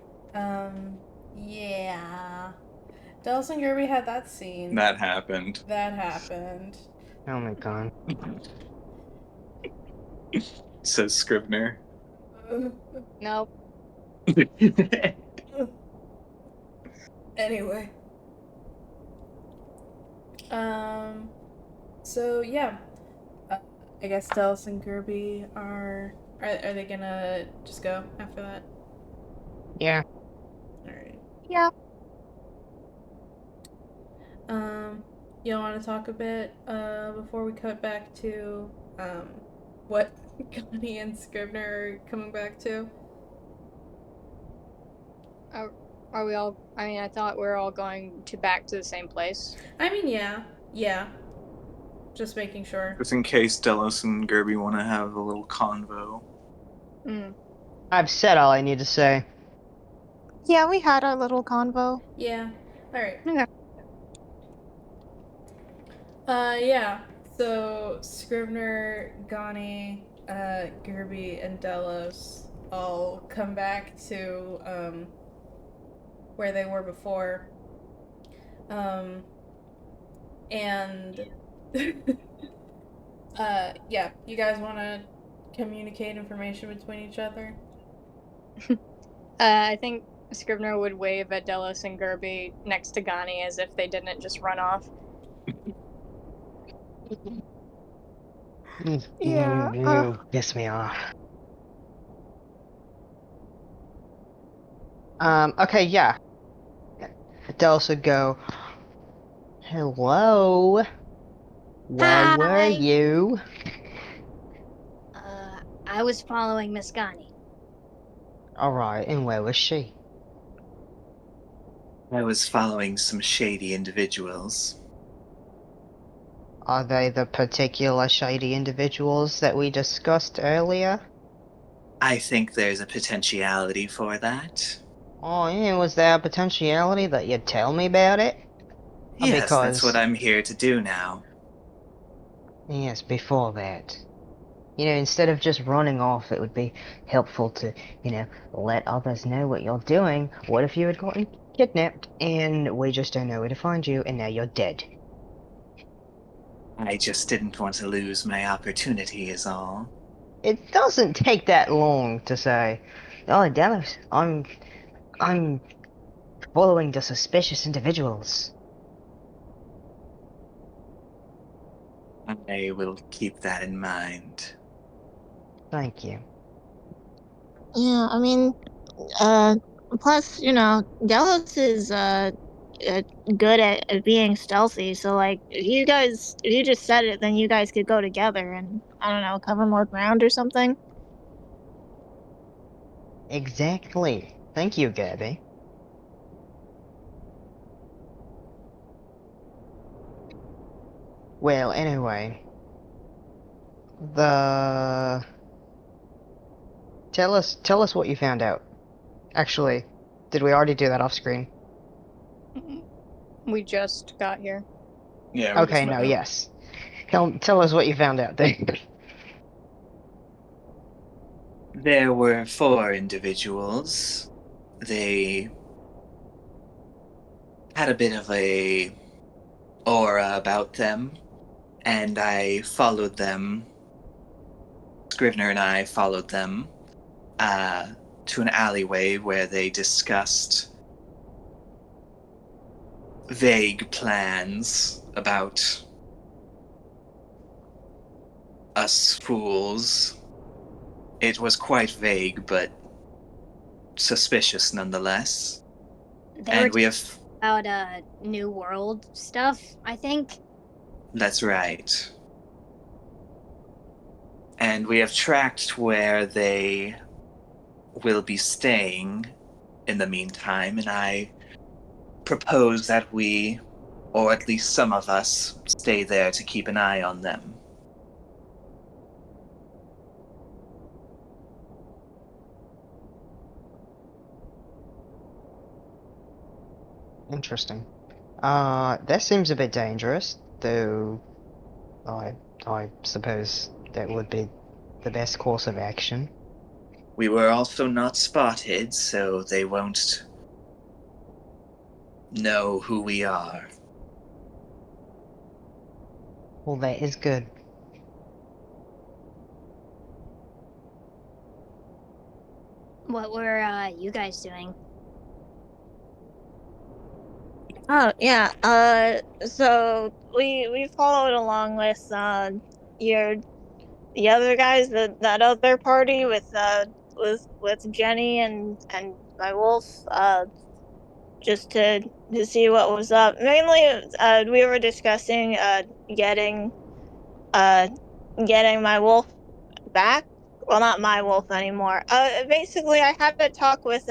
yeah. Dallas and Gerby had that scene.
That happened.
That happened.
Oh my god.
Says Scrivener.
Nope.
Anyway. So yeah. I guess Dallas and Gerby are they gonna just go after that?
Yeah.
Alright.
Yeah.
You want to talk a bit before we cut back to what Connie and Scribner are coming back to?
Are we all? I mean, I thought we were all going to back to the same place.
I mean, yeah. Just making sure.
Just in case Delos and Gerby want to have a little convo.
I've said all I need to say.
Yeah, we had our little convo.
Yeah. All right.
Okay.
Yeah. So Scrivener, Gani, Gerby, and Delos all come back to where they were before. And yeah, you guys want to communicate information between each other?
I think Scrivener would wave at Delos and Gerby next to Gani as if they didn't just run off.
Yeah.
You piss me off. Okay, yeah. Delsa go. Hello? Where were
Hi.
you?
I was following Miss Gani.
Alright, and where was she?
I was following some shady individuals.
Are they the particular shady individuals that we discussed earlier?
I think there's a potentiality for that.
Oh, yeah, was there a potentiality that you'd tell me about it?
Yes, that's what
Because,
I'm here to do now.
yes, before that. You know, instead of just running off, it would be helpful to, let others know what you're doing. What if you had gotten kidnapped, and we just don't know where to find you, and now you're dead?
I just didn't want to lose my opportunity is all.
It doesn't take that long to say, oh, Dallas, I'm following the suspicious individuals.
I will keep that in mind.
Thank you.
Yeah, I mean, plus, Delos is good at being stealthy. So like, if you just said it, then you guys could go together and I don't know, cover more ground or something.
Exactly. Thank you, Gabby. Well, anyway, the tell us what you found out. Actually, did we already do that off screen?
We just got here.
Yeah, we
Okay,
just met
no,
up.
yes. Tell us what you found out.
There were 4 individuals. They had a bit of a aura about them, and I followed them. Scrivener and I followed them to an alleyway where they discussed vague plans about us fools. It was quite vague, but suspicious nonetheless.
They were
And we have.
about New World stuff, I think.
That's right. And we have tracked where they will be staying in the meantime, and I propose that we, or at least some of us, stay there to keep an eye on them.
Interesting. That seems a bit dangerous, though I I suppose that would be the best course of action.
We were also not spotted, so they won't know who we are.
Well, that is good.
What were you guys doing?
Oh yeah. So we followed along with your the other guys, that other party with Jenny and my wolf. Just to see what was up. Mainly, we were discussing getting uh getting my wolf back. Well, not my wolf anymore. Basically, I had a talk with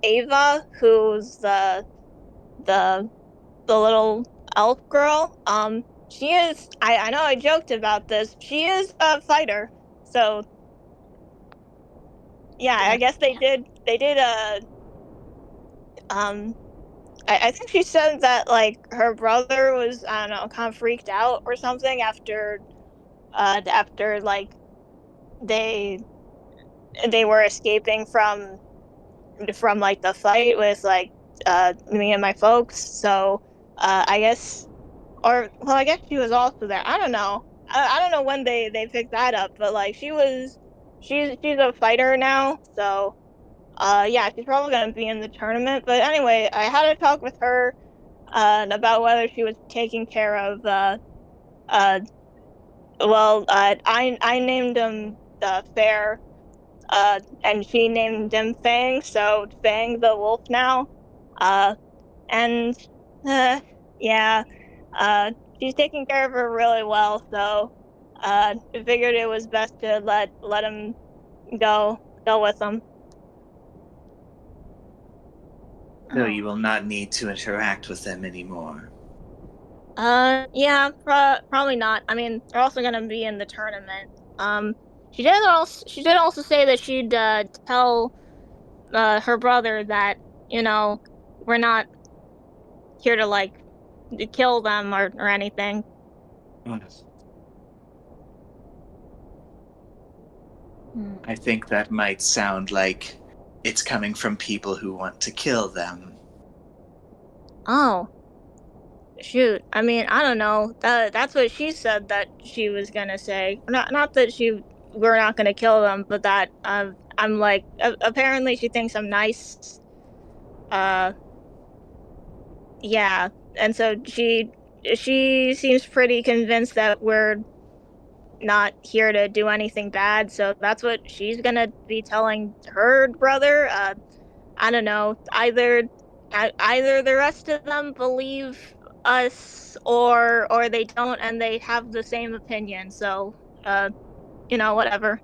Ava, who's the the little elf girl. She is. I know I joked about this. She is a fighter. So yeah, I guess they did um. I think she said that like her brother was, I don't know, kind of freaked out or something after like they they were escaping from like the fight with like me and my folks. So I guess, or well, I guess she was also there. I don't know. I don't know when they picked that up, but like she's a fighter now. So yeah, she's probably gonna be in the tournament. But anyway, I had a talk with her about whether she was taking care of uh I named him Fair, and she named him Fang, so Fang the wolf now. Uh, and uh, yeah, uh, she's taking care of her really well, so I figured it was best to let him go with him.
So
Oh,
you will not need to interact with them anymore.
Yeah, probably not. I mean, they're also gonna be in the tournament. Um, she did also say that she'd tell her brother that, you know, we're not here to like kill them or anything.
hmm.
I think that might sound like it's coming from people who want to kill them.
Oh, shoot. I mean, I don't know. That's what she said that she was gonna say. Not that we're not gonna kill them, but that I'm like, apparently she thinks I'm nice. Uh, yeah, and so she seems pretty convinced that we're not here to do anything bad. So that's what she's gonna be telling her brother. I don't know. either the rest of them believe us or they don't, and they have the same opinion. So, whatever.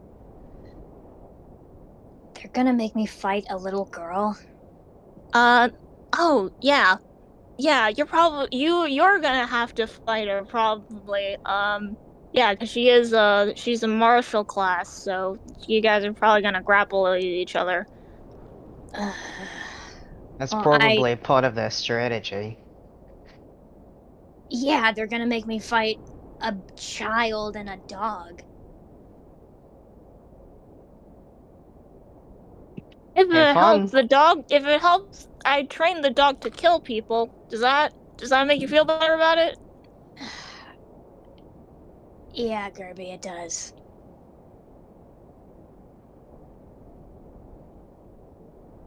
They're gonna make me fight a little girl.
Oh yeah, yeah. You're gonna have to fight her probably. Yeah, because she's a martial class, so you guys are probably gonna grapple with each other.
That's
Well,
probably part of their strategy.
Yeah, they're gonna make me fight a child and a dog.
If
Have
it
fun.
helps I train the dog to kill people. Does that make you feel better about it?
Yeah, Gerby, it does.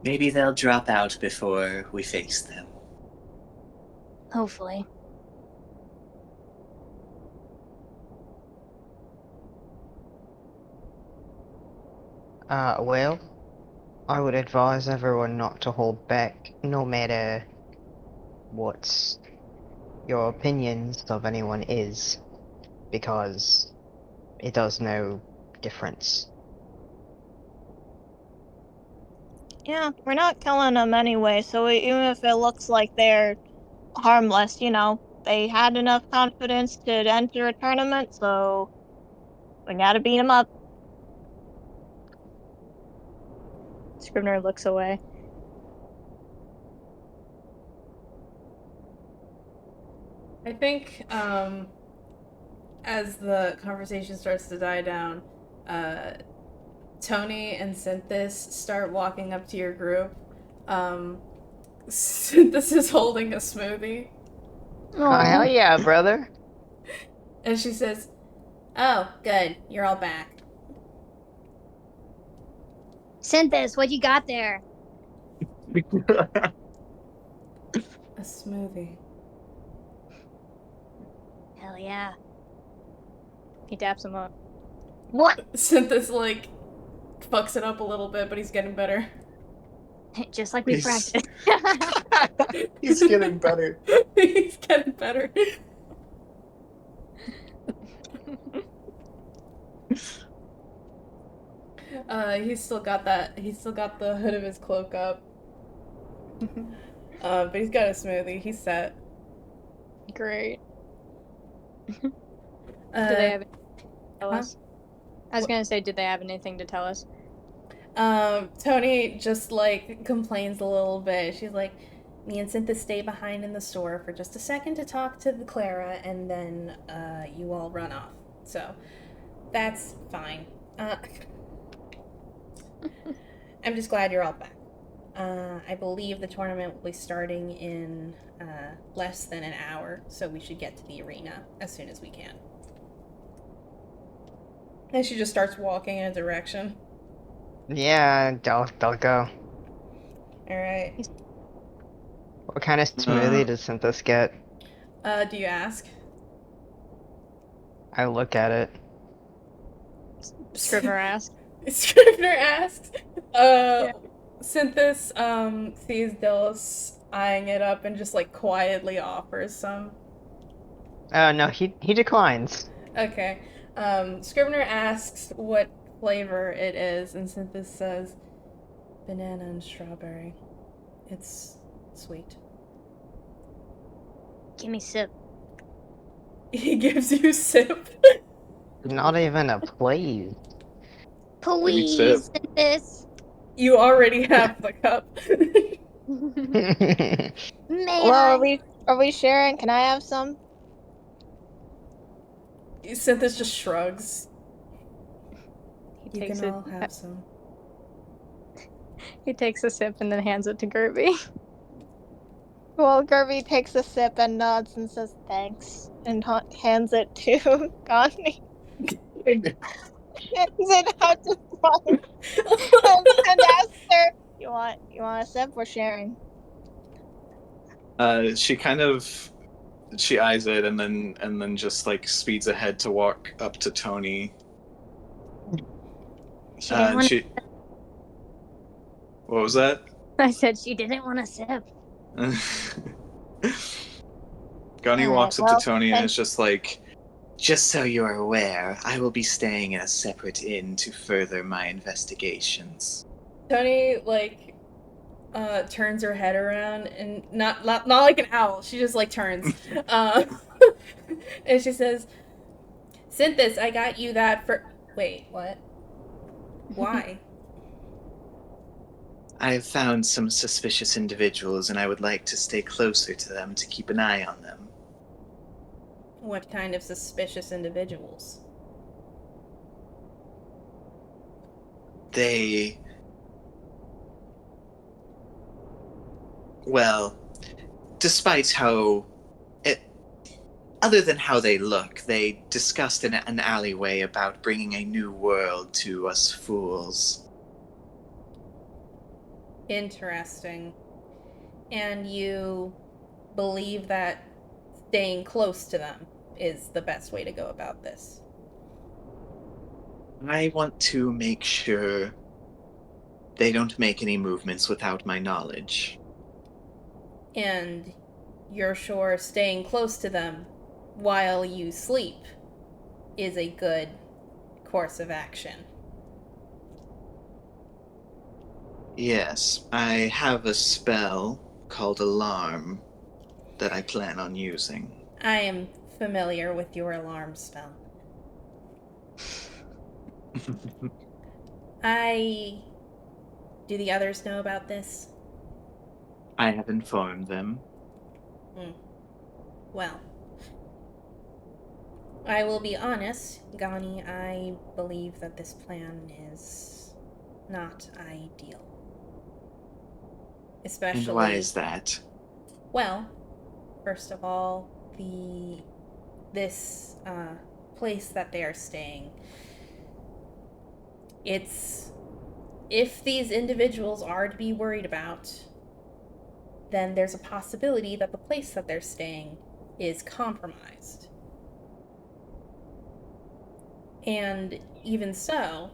Maybe they'll drop out before we face them.
Hopefully.
Well, I would advise everyone not to hold back, no matter what your opinions of anyone is, because it does no difference.
Yeah, we're not killing them anyway, so even if it looks like they're harmless, they had enough confidence to enter a tournament, so we gotta beat them up.
Scrivener looks away.
I think as the conversation starts to die down, Tony and Synthis start walking up to your group. Synthis is holding a smoothie.
Oh, hell yeah, brother.
And she says, "Oh, good. You're all back."
Synthis, what you got there?
A smoothie.
Hell yeah.
He daps him up.
What?
Synthis, fucks it up a little bit, but he's getting better.
Just like we
He's-
practiced.
He's getting better.
He's getting better. He's still got the hood of his cloak up. But he's got a smoothie. He's set.
Great.
Uh,
Do they have anything to tell
huh?
us? I was gonna say, did they have anything to tell us?
Tony just complains a little bit. She's like, "Me and Cynthia stay behind in the store for just a second to talk to the Clara, and then you all run off. So that's fine. I'm just glad you're all back. I believe the tournament will be starting in less than an hour, so we should get to the arena as soon as we can." And she just starts walking in a direction.
Yeah, they'll go.
Alright.
What kind of smoothie does Synthis get?
Do you ask?
I look at it.
Scrivener asked.
Scrivener asks.
Yeah.
Synthis sees Dillis eyeing it up and just quietly offers some.
No, he declines.
Okay. Scrivener asks what flavor it is, and Synthis says banana and strawberry. It's sweet.
Give me sip.
He gives you sip.
Not even a please.
Please,
sip.
Synthis.
You already have the cup.
May
Well,
I?
are we sharing? Can I have some?
Synthis just shrugs.
He
You
takes
can
it.
all have some.
He takes a sip and then hands it to Gerby.
Well, Gerby takes a sip and nods and says thanks and hands it to Connie. Hands it out to Connie and asks her, "You want a sip? We're sharing."
She eyes it and then just speeds ahead to walk up to Tony.
She didn't want.
What was that?
I said she didn't want to sip.
Gunny
All right.
walks up to
Well,
Tony and
then,
is just like, "Just so you are aware, I will be staying in a separate inn to further my investigations."
Tony like turns her head around and not like an owl. She just like turns. Uh, and she says, "Synthis, I got you that for wait, what? Why?
I have found some suspicious individuals, and I would like to stay closer to them to keep an eye on them.
What kind of suspicious individuals?"
They. Well, despite how. It, other than how they look, they discussed in an alleyway about bringing a new world to us fools.
Interesting. And you believe that staying close to them is the best way to go about this.
I want to make sure they don't make any movements without my knowledge.
And you're sure staying close to them while you sleep is a good course of action.
Yes, I have a spell called Alarm that I plan on using.
I am familiar with your alarm spell. I. Do the others know about this?
I have informed them.
Well, I will be honest, Gani, I believe that this plan is not ideal.
And why
Especially,
is that?
well, first of all, this place that they are staying. It's if these individuals are to be worried about, then there's a possibility that the place that they're staying is compromised. And even so,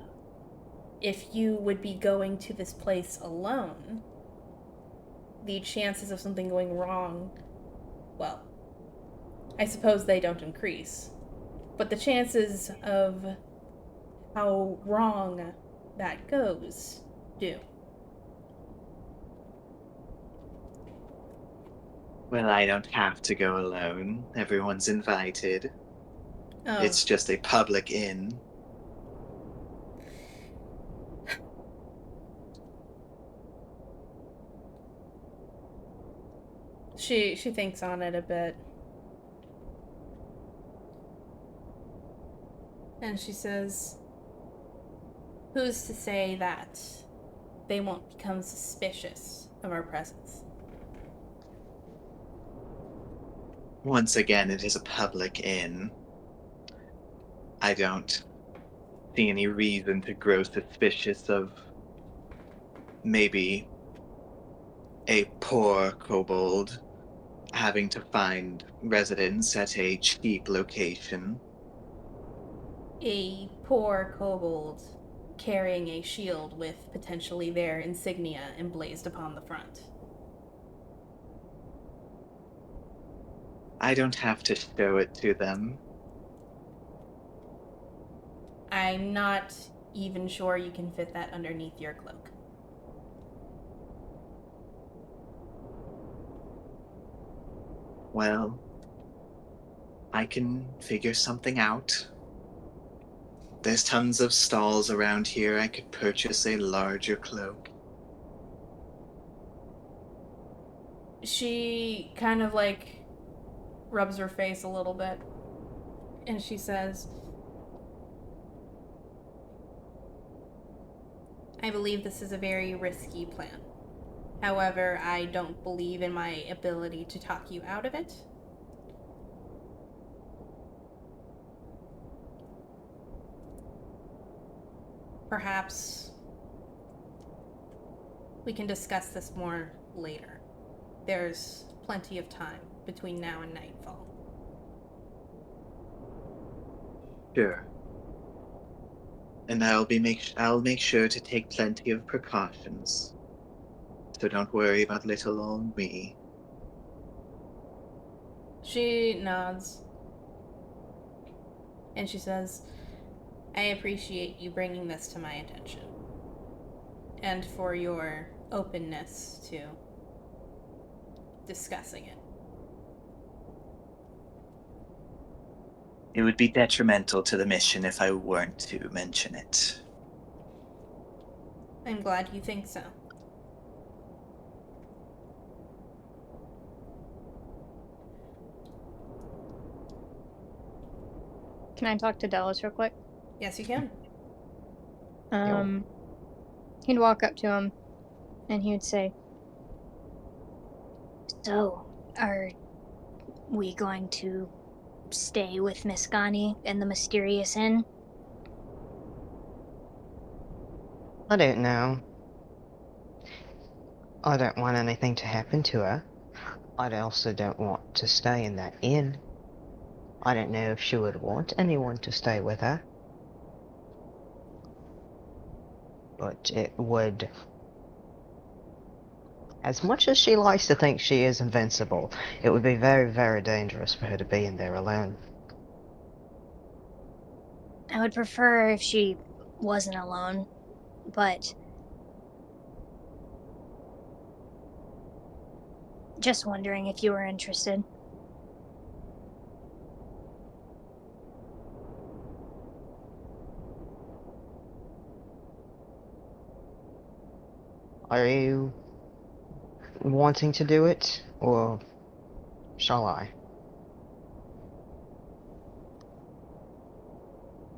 if you would be going to this place alone, the chances of something going wrong, well, I suppose they don't increase. But the chances of how wrong that goes do.
Well, I don't have to go alone. Everyone's invited.
Oh,
It's just a public inn.
she thinks on it a bit. And she says, "Who's to say that they won't become suspicious of our presence?"
Once again, it is a public inn. I don't see any reason to grow suspicious of maybe a poor kobold having to find residence at a cheap location.
A poor kobold carrying a shield with potentially their insignia emblazed upon the front.
I don't have to show it to them.
I'm not even sure you can fit that underneath your cloak.
Well, I can figure something out. There's tons of stalls around here. I could purchase a larger cloak.
She kind of like rubs her face a little bit and she says, "I believe this is a very risky plan. However, I don't believe in my ability to talk you out of it. Perhaps we can discuss this more later. There's plenty of time between now and nightfall."
Sure. And I'll make sure to take plenty of precautions. So don't worry about little old me.
She nods. And she says, I appreciate you bringing this to my attention. And for your openness to discussing it.
It would be detrimental to the mission if I weren't to mention it.
I'm glad you think so.
Can I talk to Dallas real quick?
Yes, you can.
He'd walk up to him and he would say,
So, are we going to stay with Miss Ghani in the mysterious inn?
I don't know. I don't want anything to happen to her. I also don't want to stay in that inn. I don't know if she would want anyone to stay with her. But it would... As much as she likes to think she is invincible, it would be very, very dangerous for her to be in there alone.
I would prefer if she wasn't alone, but just wondering if you were interested.
Are you wanting to do it, or shall I?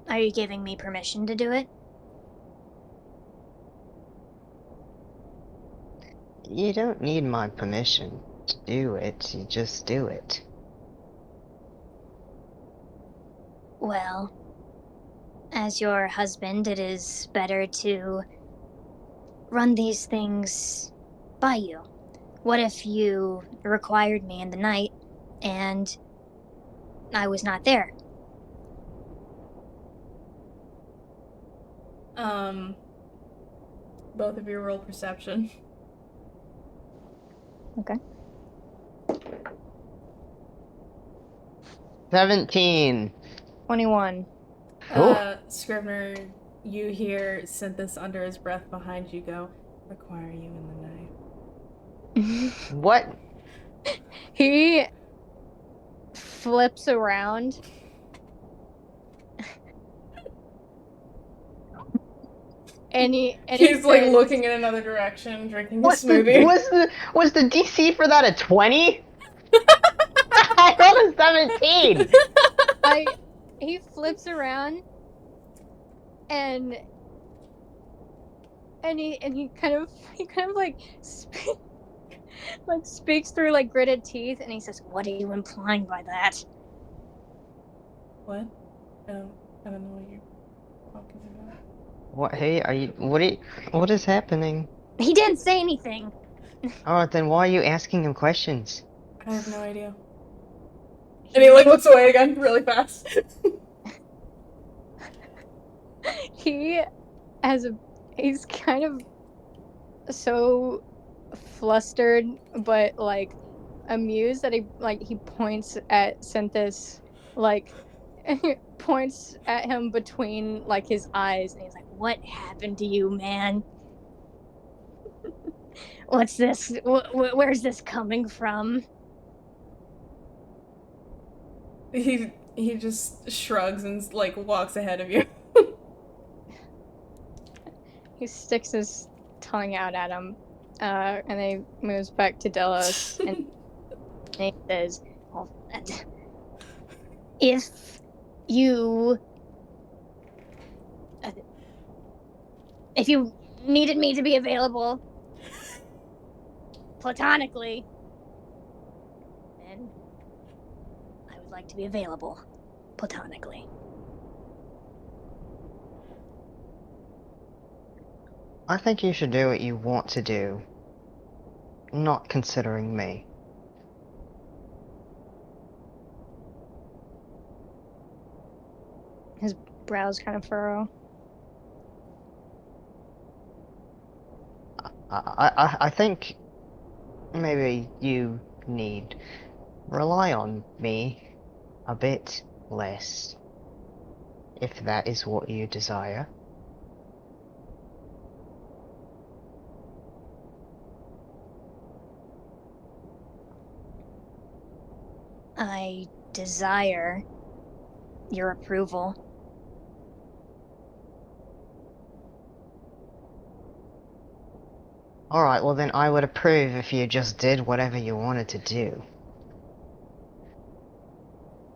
Are you giving me permission to do it?
You don't need my permission to do it, you just do it.
Well, as your husband, it is better to run these things by you. What if you required me in the night and I was not there?
Both of you roll perception.
okay.
17!
21.
Scrivener, you hear Synthis under his breath behind you go, require you in the night.
What?
He flips around.
He's like looking in another direction, drinking a
Was
smoothie.
the DC for that a 20? I rolled a 17!
He flips around and he kind of like like speaks through like gritted teeth and he says,
What are you implying by that?
What? I don't know what you're talking about.
What, hey, what is happening?
He didn't say anything.
Alright, then why are you asking him questions?
I have no idea. And he like looks away again really fast.
He's kind of so flustered but like amused that he points at Synthis, like points at him between like his eyes and he's like,
What happened to you, man? What's this? Where's this coming from?
He just shrugs and like walks ahead of you.
he sticks his tongue out at him, and then he moves back to Delos and he says,
Well, if you if you needed me to be available platonically, then I would like to be available platonically.
I think you should do what you want to do. Not considering me.
his brows kind of furrow.
I think maybe you need rely on me a bit less, if that is what you desire.
I desire your approval.
Alright, well then I would approve if you just did whatever you wanted to do.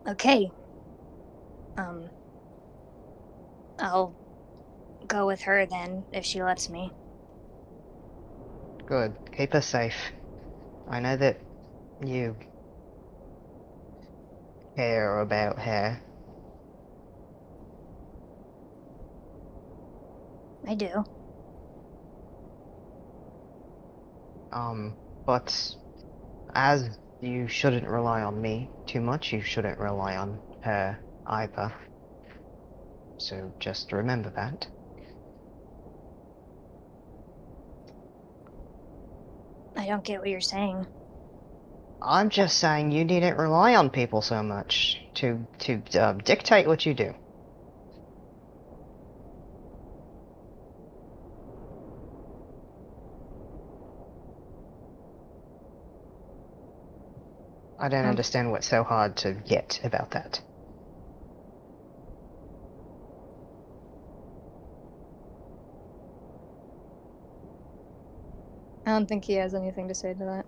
Okay. I'll go with her then, if she lets me.
Good. Keep her safe. I know that you care about her.
I do.
But as you shouldn't rely on me too much, you shouldn't rely on her either. So just remember that.
I don't get what you're saying.
I'm just saying you needn't rely on people so much to dictate what you do. I don't understand what's so hard to get about that.
I don't think he has anything to say to that.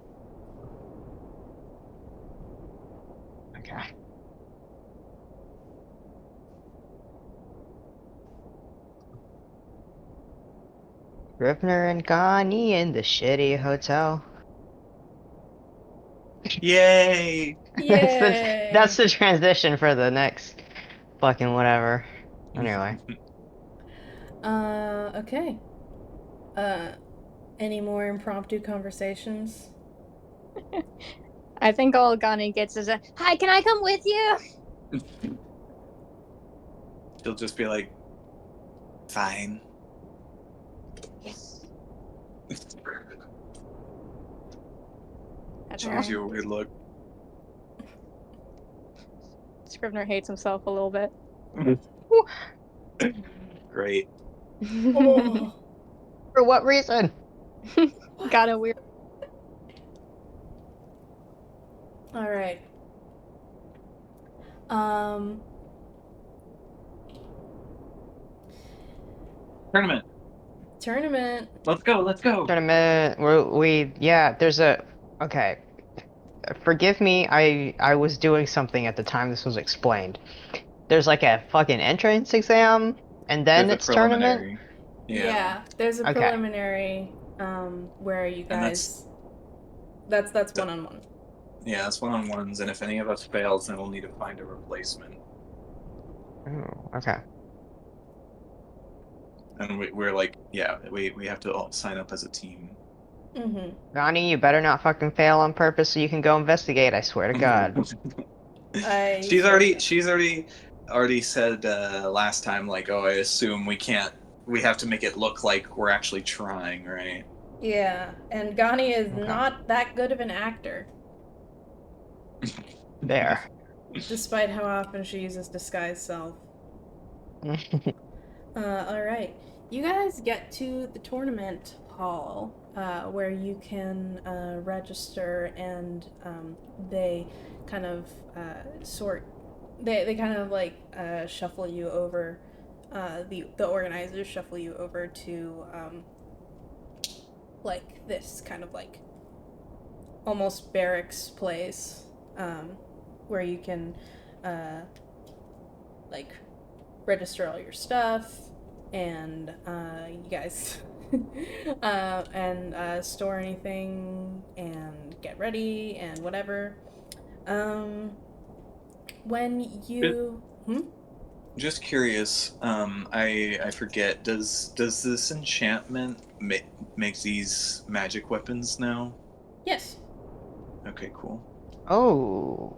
Okay. Scrivener and Gani in the shitty hotel.
Yay!
That's
Yay!
the transition for the next fucking whatever. Anyway.
Okay. Any more impromptu conversations?
I think all Ghani gets is a hi. Can I come with you?
She'll just be like, fine.
Yes.
She gives you a weird look.
Scrivener hates himself a little bit.
Great.
Oh.
For what reason?
Got a weird.
All right. Um.
Tournament.
Tournament.
Let's go. Let's go.
Tournament. Yeah. There's a. Okay. Forgive me. I was doing something at the time this was explained. There's like a fucking entrance exam, and then
There's a
it's tournament.
preliminary.
Yeah. There's a
Okay.
preliminary. Where you
And
guys. That's one on one.
Yeah, that's one-on-ones, and if any of us fails, then we'll need to find a replacement.
Oh, okay.
And we're like, yeah, we have to all sign up as a team.
Mm-hmm.
Ronnie, you better not fucking fail on purpose so you can go investigate, I swear to God.
she's already said last time, like, oh, I assume we have to make it look like we're actually trying, right?
Yeah, and Gani is
Okay.
not that good of an actor,
There.
despite how often she uses disguise self. Alright. You guys get to the tournament hall, where you can register, and they kind of they kind of like shuffle you over, the organizers shuffle you over to like this kind of like almost barracks place, where you can like register all your stuff, and you guys and store anything and get ready and whatever. When you
Just curious, I forget. Does this enchantment make these magic weapons now?
yes,
Okay, cool.
Oh.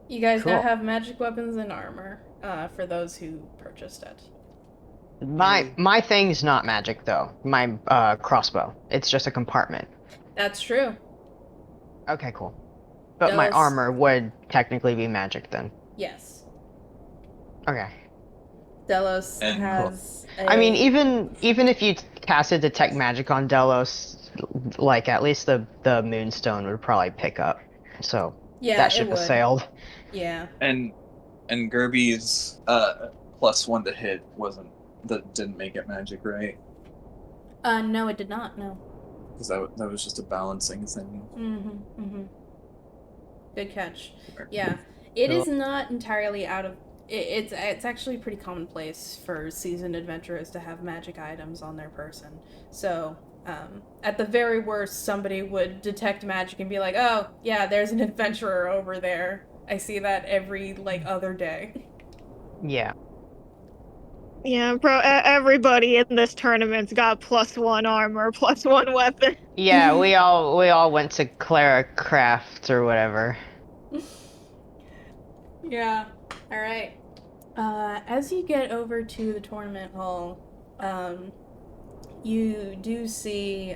you guys now
Cool.
have magic weapons and armor, for those who purchased it.
My thing's not magic though. My crossbow. It's just a compartment.
That's true.
Okay, cool. But my
Delos-
armor would technically be magic then.
Yes.
Okay.
Delos
And-
has
I mean, even if you casted detect magic on Delos, like at least the moonstone would probably pick up. So
yeah,
that
it
ship has
would.
sailed.
Yeah.
And Gerby's +1 to hit didn't make it magic, right?
No, it did not. No.
Because that was just a balancing thing.
Good catch. Yeah, it is not entirely out of. It's actually pretty commonplace for seasoned adventurers to have magic items on their person. So, at the very worst, somebody would detect magic and be like, "Oh, yeah, there's an adventurer over there. I see that every other day."
Yeah.
Yeah, bro. Everybody in this tournament's got +1 armor, +1 weapon.
Yeah, we all went to Clara Crafts or whatever.
Yeah. All right. As you get over to the tournament hall, you do see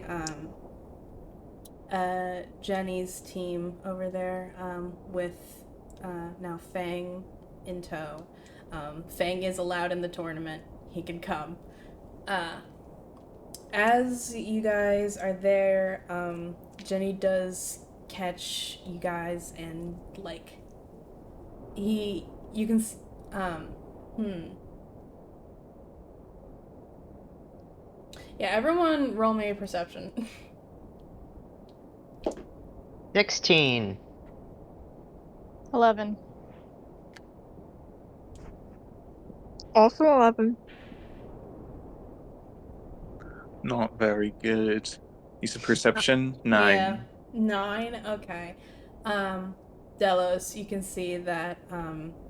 Jenny's team over there with now Fang in tow. Fang is allowed in the tournament. He can come. As you guys are there, Jenny does catch you guys and you can yeah, everyone roll me a perception.
16.
11.
Also 11.
Not very good. Use of perception 9.
Yeah, 9. Okay. Delos, you can see that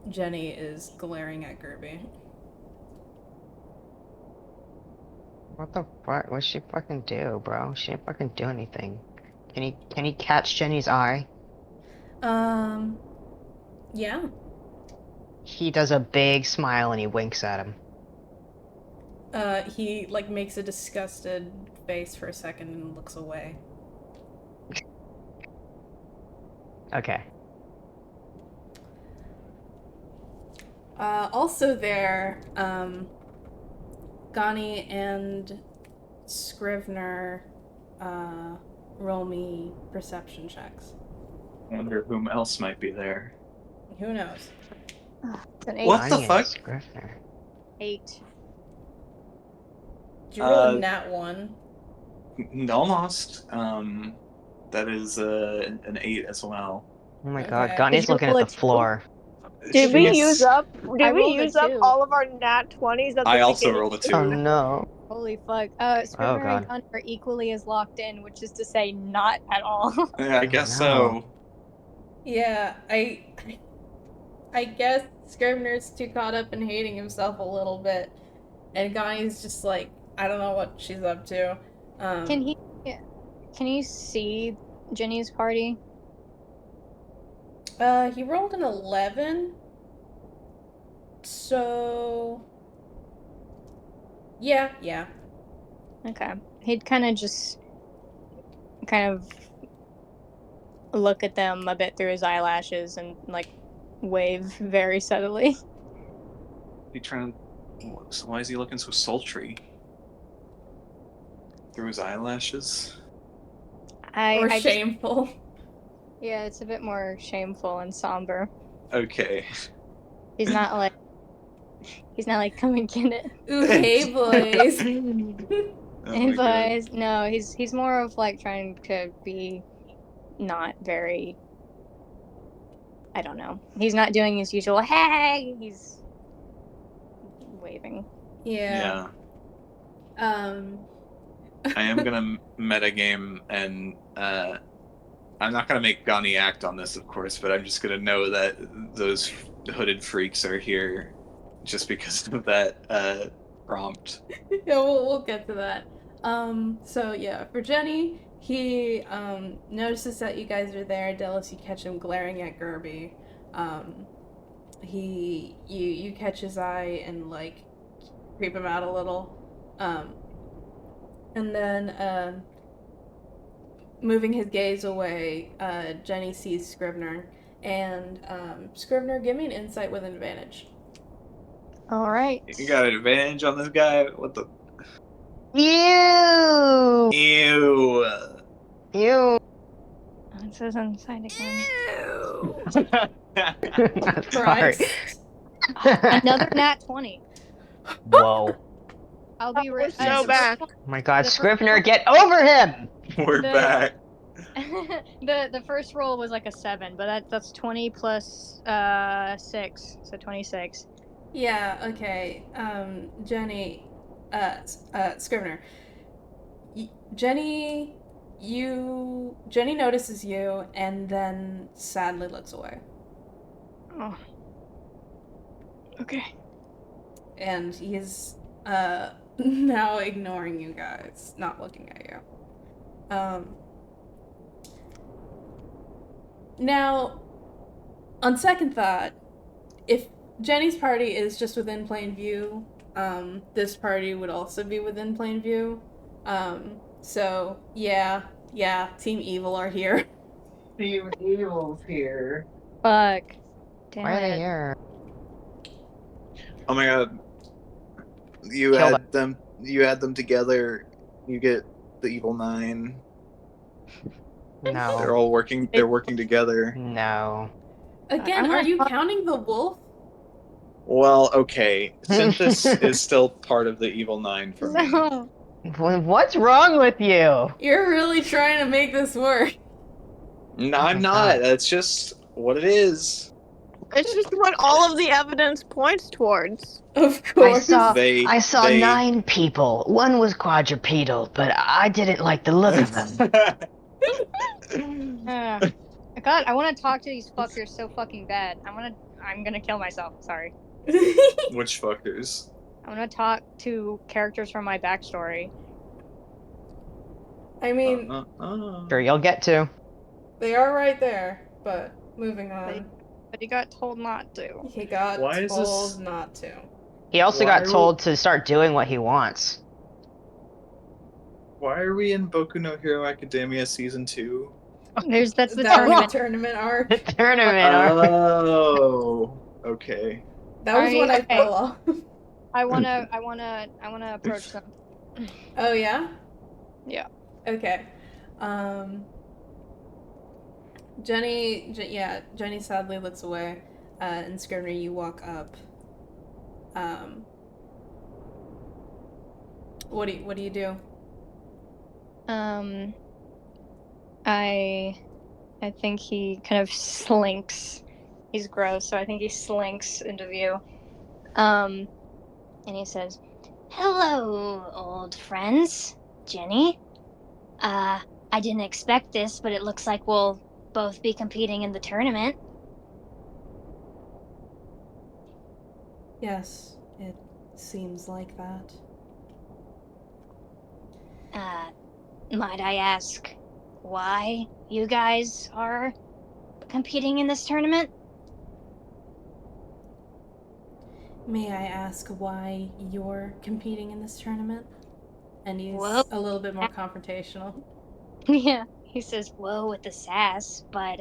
Jenny is glaring at Gerby.
What the fuck? What'd she fucking do, bro? She didn't fucking do anything. Can he catch Jenny's eye?
Yeah.
He does a big smile and he winks at him.
He makes a disgusted face for a second and looks away.
Okay.
Also there, Gani and Scrivener roll me perception checks.
I wonder whom else might be there.
Who knows?
It's an 8.
What the
Donnie and
fuck?
Scrivener.
8.
Did you roll a nat 1?
Almost. That is an 8 as well.
Oh my
Okay.
god,
Did
Gani's
you
looking at
roll
the
a 2?
floor.
Did we
She's-
use up?
I
Did we
rolled a
use up
2.
all of our nat 20s at the
I also
beginning?
rolled a 2.
Oh no.
Holy fuck. Scrivener
God.
and Gunn are equally as locked in, which is to say, not at all.
Yeah, I guess
no.
so.
Yeah, I guess Scrivener's too caught up in hating himself a little bit, and Gani's just like, I don't know what she's up to.
Can you see Jenny's party?
He rolled an 11. So yeah.
Okay. He'd kind of look at them a bit through his eyelashes and wave very subtly.
He trying. Why is he looking so sultry? Through his eyelashes.
Or shameful.
Yeah, it's a bit more shameful and somber.
Okay.
He's not like come and get it.
Ooh, hey boys.
Oh
Hey
my God.
boys. No, he's more of trying to be not very, I don't know. He's not doing his usual hey, he's waving.
Yeah.
I am gonna metagame, and I'm not gonna make Gani act on this, of course, but I'm just gonna know that those hooded freaks are here just because of that prompt.
Yeah, we'll get to that. So yeah, for Jenny, he notices that you guys are there. Delos, you catch him glaring at Gerby. You catch his eye and creep him out a little. And then moving his gaze away, Jenny sees Scrivener. And Scrivener, give me an insight with an advantage.
All right.
You got an advantage on this guy? What the?
You.
Ew.
You.
It says inside again.
Sorry.
Christ.
Another nat 20.
Whoa.
I'll be
We're
right.
so
Jesus.
back.
Oh my God,
The first
Scrivener,
one-
get over him!
We're
The-
back.
the first roll was like a 7, but that's 20 plus 6, so 26.
Yeah, okay. Jenny, Scrivener. Jenny notices you and then sadly looks away.
Oh. Okay.
And he's now ignoring you guys, not looking at you. Now, on second thought, if Jenny's party is just within plain view, this party would also be within plain view. So yeah, Team Evil are here.
Team Evil's here.
Fuck. Damn
Why are they
it.
here?
Oh my god. You
Kill
add them together, you get the Evil 9.
No.
They're working together.
No.
Again,
I
are
wanna
you
talk-
counting the wolf?
Well, okay. Synthis is still part of the Evil 9 for me.
No.
What's wrong with you?
You're really trying to make this work.
No,
Oh
I'm
my
not.
God.
That's just what it is.
It's just what all of the evidence points towards.
Of
I
course.
saw
They-
9 people. One was quadrupedal, but I didn't like the look of them.
God, I want to talk to these fuckers so fucking bad. I'm gonna kill myself. Sorry.
Which fuckers?
I want to talk to characters from my backstory.
I mean,
Sure, you'll get to.
they are right there, but moving on.
But he got told not to.
He got
Why is
told
this-
not to.
He also
Why
got
are
told to start doing what he wants.
Why are we in Boku no Hero Academia season 2?
That's the
That was
tournament.
the tournament arc.
The tournament.
Oh, okay.
That was when I
Okay.
fell off.
I wanna approach them.
Oh yeah?
Yeah.
Okay. Jenny sadly looks away, and Scrivener, you walk up. What do you do?
I think he kind of slinks. He's gross, so I think he slinks into view. And he says,
Hello, old friends. Jenny. I didn't expect this, but it looks like we'll both be competing in the tournament.
Yes, it seems like that.
Might I ask why you guys are competing in this tournament?
May I ask why you're competing in this tournament? And he's
Whoa.
a little bit more confrontational.
yeah.
He says, whoa, with the sass, but,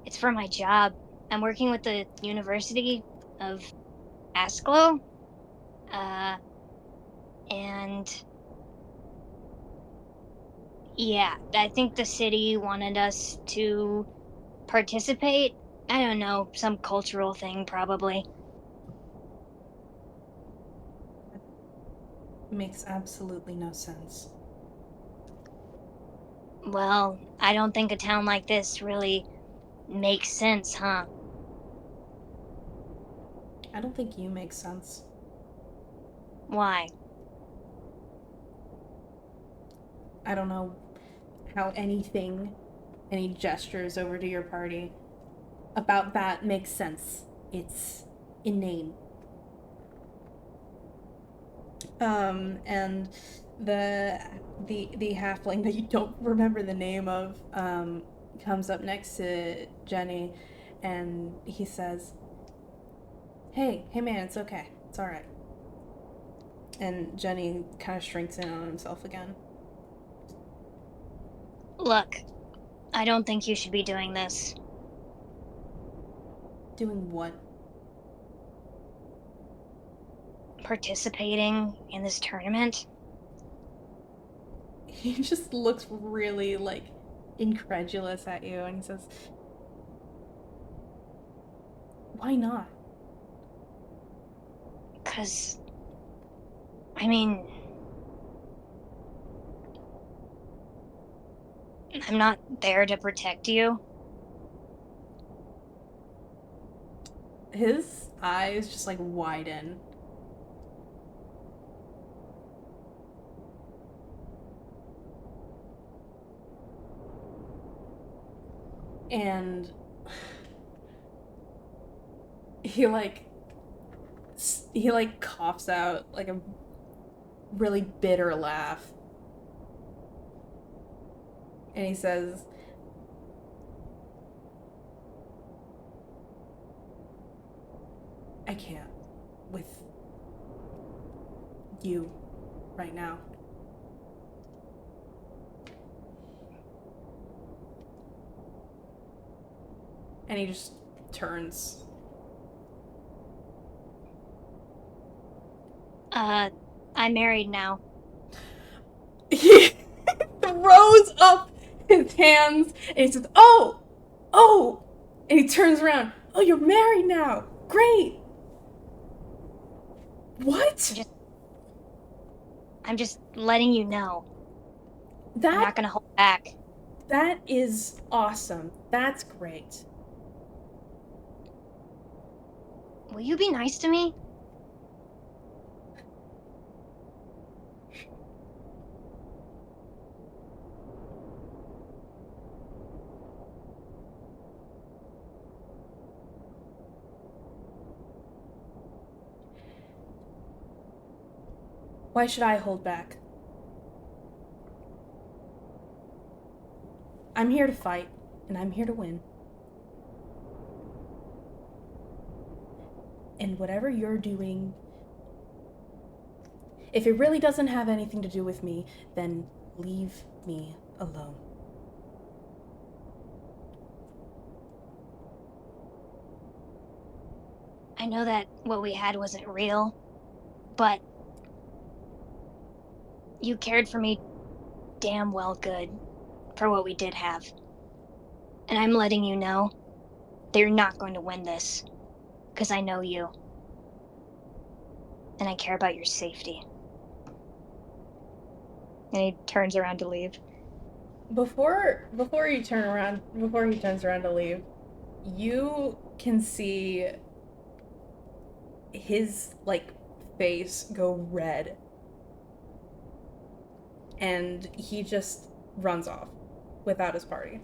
it's for my job. I'm working with the University of Asklo. And yeah, I think the city wanted us to participate. I don't know, some cultural thing, probably.
Makes absolutely no sense.
Well, I don't think a town like this really makes sense, huh?
I don't think you make sense.
Why?
I don't know how any gestures over to your party about that makes sense. It's inane. And the halfling that you don't remember the name of comes up next to Jenny, and he says, hey man, it's okay, it's all right. And Jenny kind of shrinks in on himself again.
Look, I don't think you should be doing this.
Doing what?
Participating in this tournament.
He just looks really, like, incredulous at you, and he says, why not?
Because, I mean, I'm not there to protect you.
His eyes just, like, widen. And he like coughs out like a really bitter laugh, and he says, I can't with you right now. And he just turns.
I'm married now.
He throws up his hands and he says, oh, and he turns around. Oh, you're married now. Great. What?
I'm just letting you know. I'm
That
not gonna hold back.
that is awesome. That's great.
Will you be nice to me?
Why should I hold back? I'm here to fight, and I'm here to win. And whatever you're doing, if it really doesn't have anything to do with me, then leave me alone.
I know that what we had wasn't real, but you cared for me damn well good for what we did have. And I'm letting you know that you're not going to win this, because I know you. And I care about your safety. And he turns around to leave.
Before he turns around to leave, you can see his like face go red, and he just runs off without his party.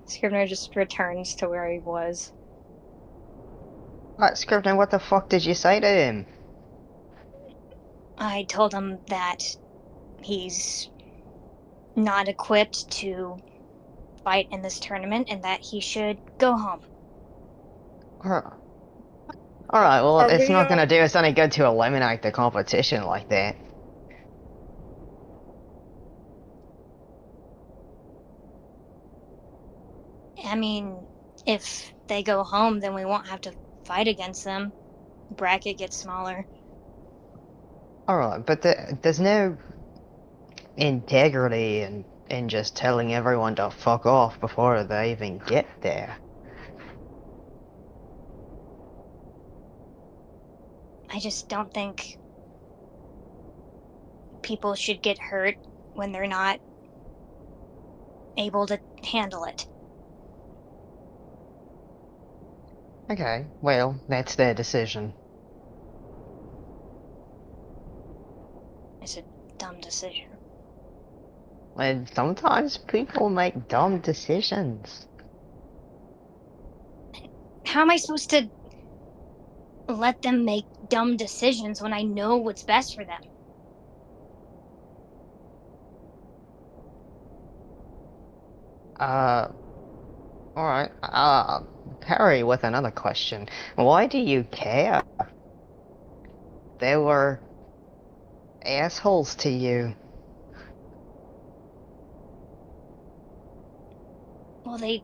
Scrivener just returns to where he was.
Right, Scrivener, what the fuck did you say to him?
I told him that he's not equipped to fight in this tournament and that he should go home.
Alright, well,
Are
it's
we,
not gonna do us any good to eliminate the competition like that.
I mean, if they go home, then we won't have to fight against them. Bracket gets smaller.
Alright, but there's no integrity in just telling everyone to fuck off before they even get there.
I just don't think people should get hurt when they're not able to handle it.
Okay, well, that's their decision.
It's a dumb decision.
And sometimes people make dumb decisions.
How am I supposed to let them make dumb decisions when I know what's best for them?
Alright, Harry with another question. Why do you care? There were Assholes to you.
Well,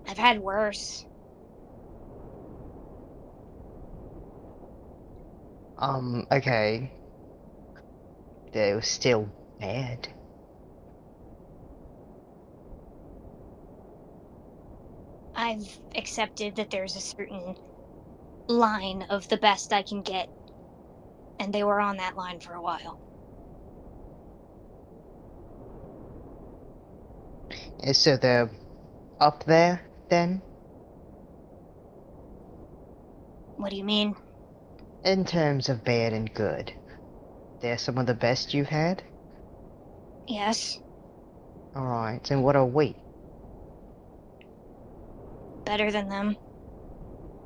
I've had worse.
Okay. They were still bad.
I've accepted that there's a certain line of the best I can get, and they were on that line for a while.
So they're up there, then?
What do you mean?
In terms of bad and good. They're some of the best you've had?
Yes,
Alright, and what are we?
better than them.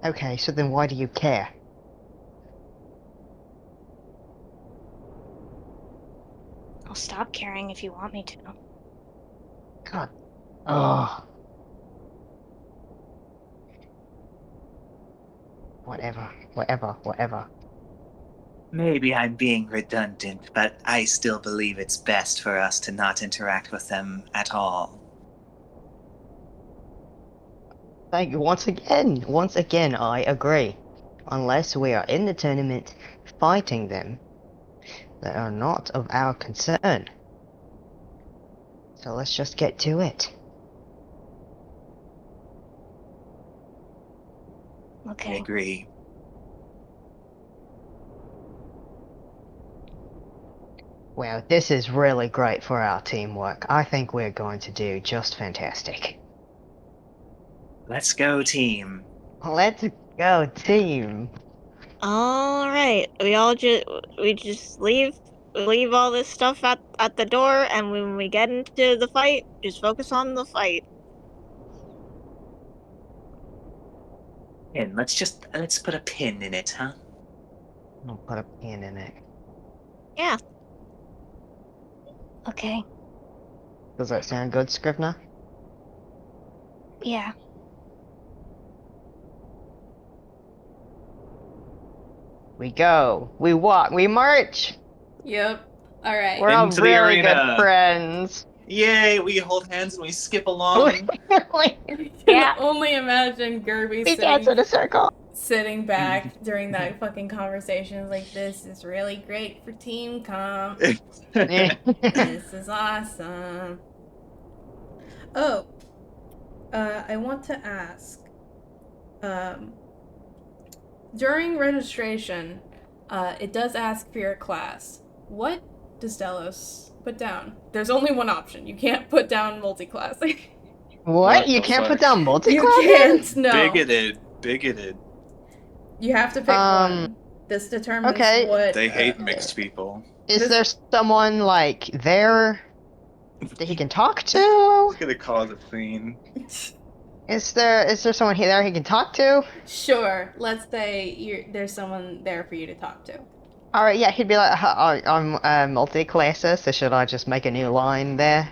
Okay, so then why do you care?
I'll stop caring if you want me to.
God. Oh. Whatever.
Maybe I'm being redundant, but I still believe it's best for us to not interact with them at all.
Thank you once again, I agree. Unless we are in the tournament fighting them, they are not of our concern. So let's just get to it.
I
Okay.
agree.
Well, this is really great for our teamwork. I think we're going to do just fantastic.
Let's go, team.
Let's go, team!
All right, we just leave all this stuff at the door, and when we get into the fight, just focus on the fight.
And let's put a pin in it, huh?
I'll put a pin in it.
Yeah.
Okay.
Does that sound good, Scrivener?
Yeah.
We go, we walk, we march!
Yep. All right.
We're all
Into the
really good
arena.
friends!
Yay! We hold hands and we skip
we
along.
I
Yeah.
can only imagine Gerby
dance in a circle!
sitting back during that fucking conversation like, this is really great for team comp. This is awesome. Oh, I want to ask, during registration, it does ask for your class. What does Delos put down? There's only one option. You can't put down multi-class.
What? You
the
can't put
fuck?
down
You
multi-class?
can't, no.
Bigoted.
You have to pick one. This determines
okay.
what...
They hate mixed people.
Is there someone, like, there that he can talk to?
It's gonna cause a scene.
Is there someone there he can talk to?
Sure, let's say there's someone there for you to talk to.
Alright, yeah, he'd be like, I'm multi-classer, so should I just make a new line there?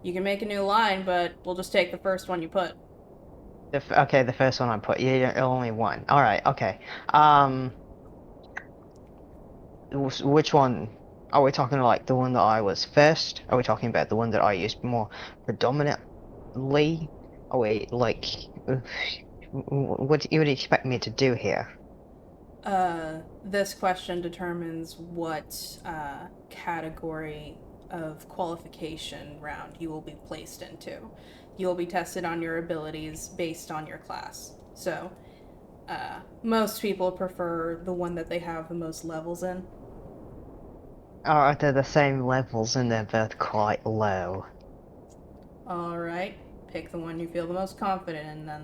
You can make a new line, but we'll just take the first one you put.
Okay, the first one I put. Yeah, only one. Alright, okay. Which one? Are we talking like the one that I was first? Are we talking about the one that I used more predominantly? Are we like, what you would expect me to do here?
This question determines what category of qualification round you will be placed into. You will be tested on your abilities based on your class. So, most people prefer the one that they have the most levels in.
Are they the same levels and they're both quite low?
Alright, pick the one you feel the most confident in then.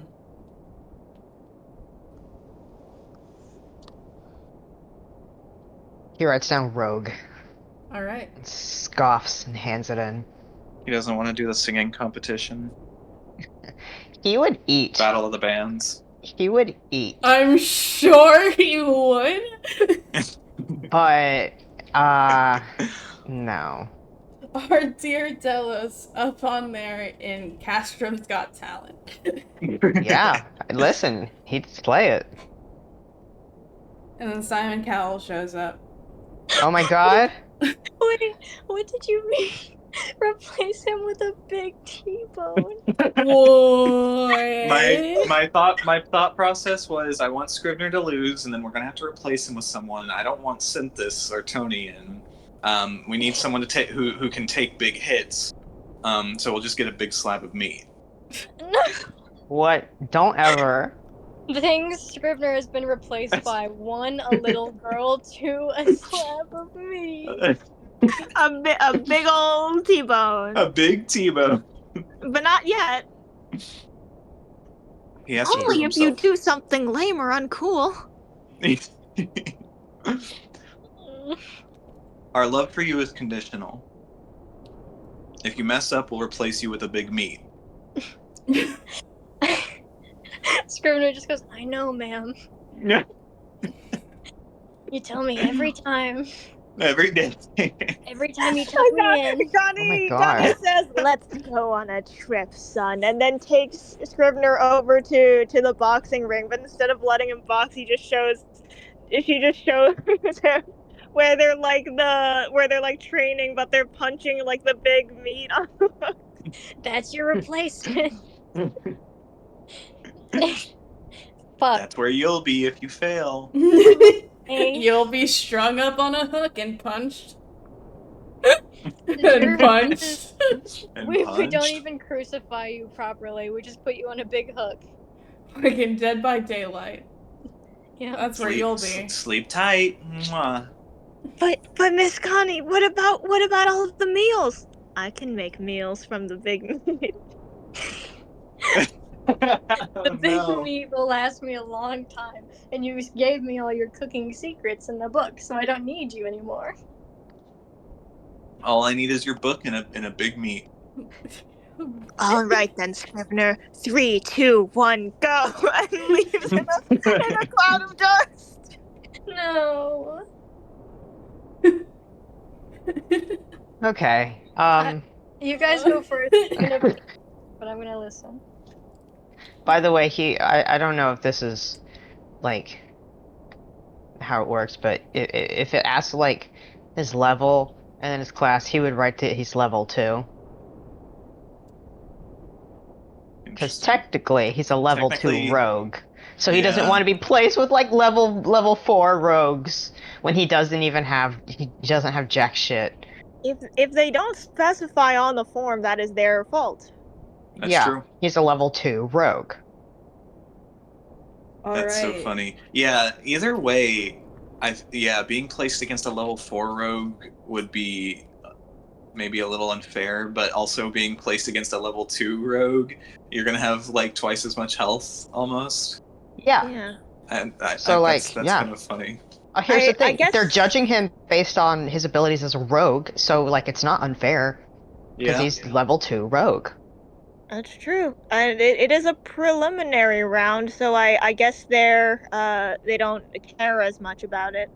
He writes down rogue,
Alright.
scoffs, and hands it in.
He doesn't want to do the singing competition.
He would eat.
Battle of the Bands.
He would eat.
I'm sure you would.
But, no.
Our dear Delos up on there in Castrom's Got Talent.
Yeah, listen, he'd slay it.
And then Simon Cowell shows up.
Oh my god.
Wait, what did you mean? Replace him with a big T-bone?
What?
My thought process was I want Scrivener to lose, and then we're gonna have to replace him with someone. I don't want Synthis or Tony in. We need someone to take who can take big hits. So we'll just get a big slab of meat.
No.
What? Don't ever.
The thing Scrivener has been replaced by 1, a little girl, 2, a slab of meat.
A big old T-bone.
A big T-bone.
But not yet.
He has to prove
Only if you
himself.
do something lame or uncool.
Our love for you is conditional. If you mess up, we'll replace you with a big meat.
Scrivener just goes, I know, ma'am.
Yeah.
You tell me every time.
Every day.
Every time you tuck me in.
Connie
God.
says, "Let's go on a trip, son," and then takes Scrivener over to the boxing ring. But instead of letting him box, she just shows him where they're like training, but they're punching like the big meat.
That's your replacement. Fuck.
That's where you'll be if you fail.
You'll be strung up on a hook and punched.
The
and
truth
punched.
And
we don't
punched.
even crucify you properly. We just put you on a big hook.
Freaking Dead by Daylight.
Yeah.
That's where you'll be.
Sleep tight. Mwah.
But Miss Connie, what about all of the meals? I can make meals from the big meat.
The big
No.
meat will last me a long time, and you gave me all your cooking secrets in the book, so I don't need you anymore.
All I need is your book and a big meat.
All right then, Scrivener. 3, 2, 1, go! And leaves in a cloud of dust.
No.
Okay.
You guys go first, but I'm gonna listen.
By the way, I don't know if this is like how it works, but if it asks like his level and then his class, he would write that he's level 2. Because
Interesting.
technically, he's a level 2
Technically,
rogue. So he doesn't
yeah.
want to be placed with like level 4 rogues when he doesn't have jack shit.
If they don't specify on the form, that is their fault.
That's
Yeah,
true.
he's a level 2 rogue.
That's so funny. Yeah, either way, being placed against a level 4 rogue would be maybe a little unfair, but also being placed against a level 2 rogue, you're gonna have like twice as much health almost.
Yeah.
And
So,
that's
yeah.
kind of funny.
Here's the
I
thing:
guess-
they're judging him based on his abilities as a rogue, so like it's not unfair because he's level 2 rogue.
That's true. And it is a preliminary round, so I guess they don't care as much about it.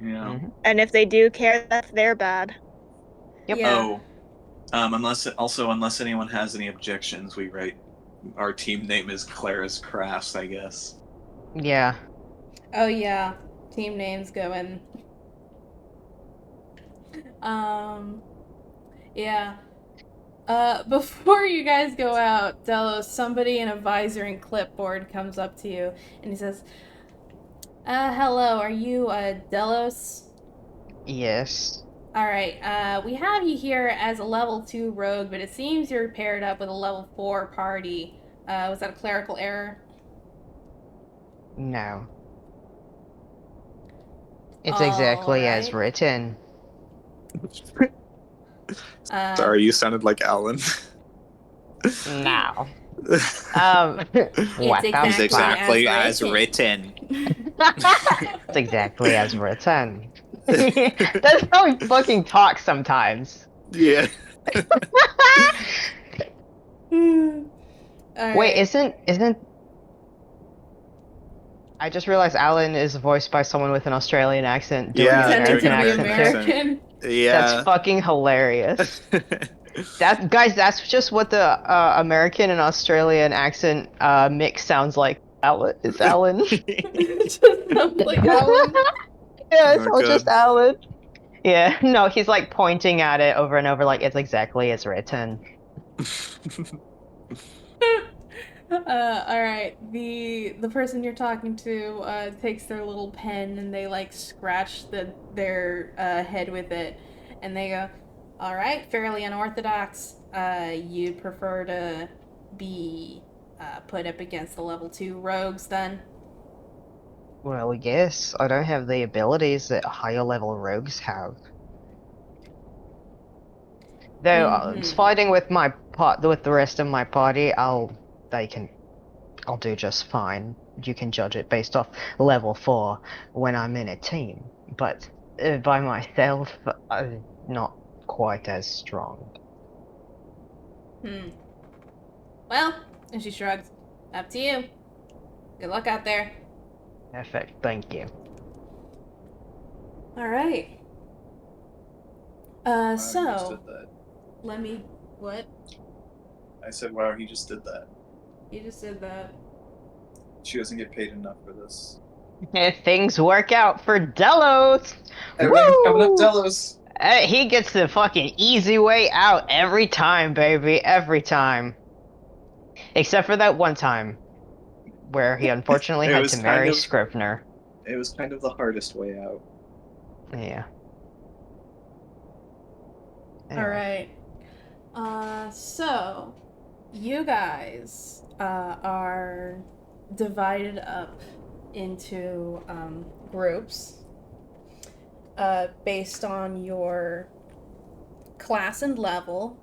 Yeah.
And if they do care, that's their bad.
Yep.
Yeah.
Unless anyone has any objections, we write our team name is Clara's Crafts, I guess.
Yeah.
Oh yeah. Team names go in. Yeah. Before you guys go out, Delos, somebody in a visor and clipboard comes up to you and he says, hello, are you, Delos?
Yes.
Alright, we have you here as a level 2 rogue, but it seems you're paired up with a level 4 party. Was that a clerical error?
No. It's exactly as written.
Sorry, you sounded like Alan.
No.
It's exactly as
written.
It's exactly as written. That's how he fucking talks sometimes.
Yeah.
Wait, isn't I just realized Alan is voiced by someone with an Australian accent doing an American accent too.
Yeah.
That's fucking hilarious. That's just what the American and Australian accent mix sounds like. Alan? It's Alan.
It just sounds like Alan.
Yeah, it's
Oh,
all just
good.
Alan. Yeah, no, he's like pointing at it over and over, like it's exactly as written.
All right. The person you're talking to takes their little pen and they like scratch their head with it, and they go, "All right, fairly unorthodox. You'd prefer to be put up against the level 2 rogues, then?"
Well, yes, I don't have the abilities that higher level rogues have. Though,
Mm-hmm.
fighting with with the rest of my party, I'll do just fine. You can judge it based off level 4 when I'm in a team, but by myself, I'm not quite as strong.
Hmm. Well, and she shrugs. Up to you. Good luck out there.
Perfect, thank you.
All right.
Wow, he just
So
did that.
let me. What?
I said, wow, he just did that.
You just said that.
She doesn't get paid enough for this.
And things work out for Delos!
Everything's coming up,
Woo!
Delos.
He gets the fucking easy way out every time, baby, every time. Except for that one time where he unfortunately
It
had
was
to
kind
marry
of
Scrivener.
it was kind of the hardest way out.
Yeah.
All
Anyway.
right. So you guys are divided up into groups based on your class and level.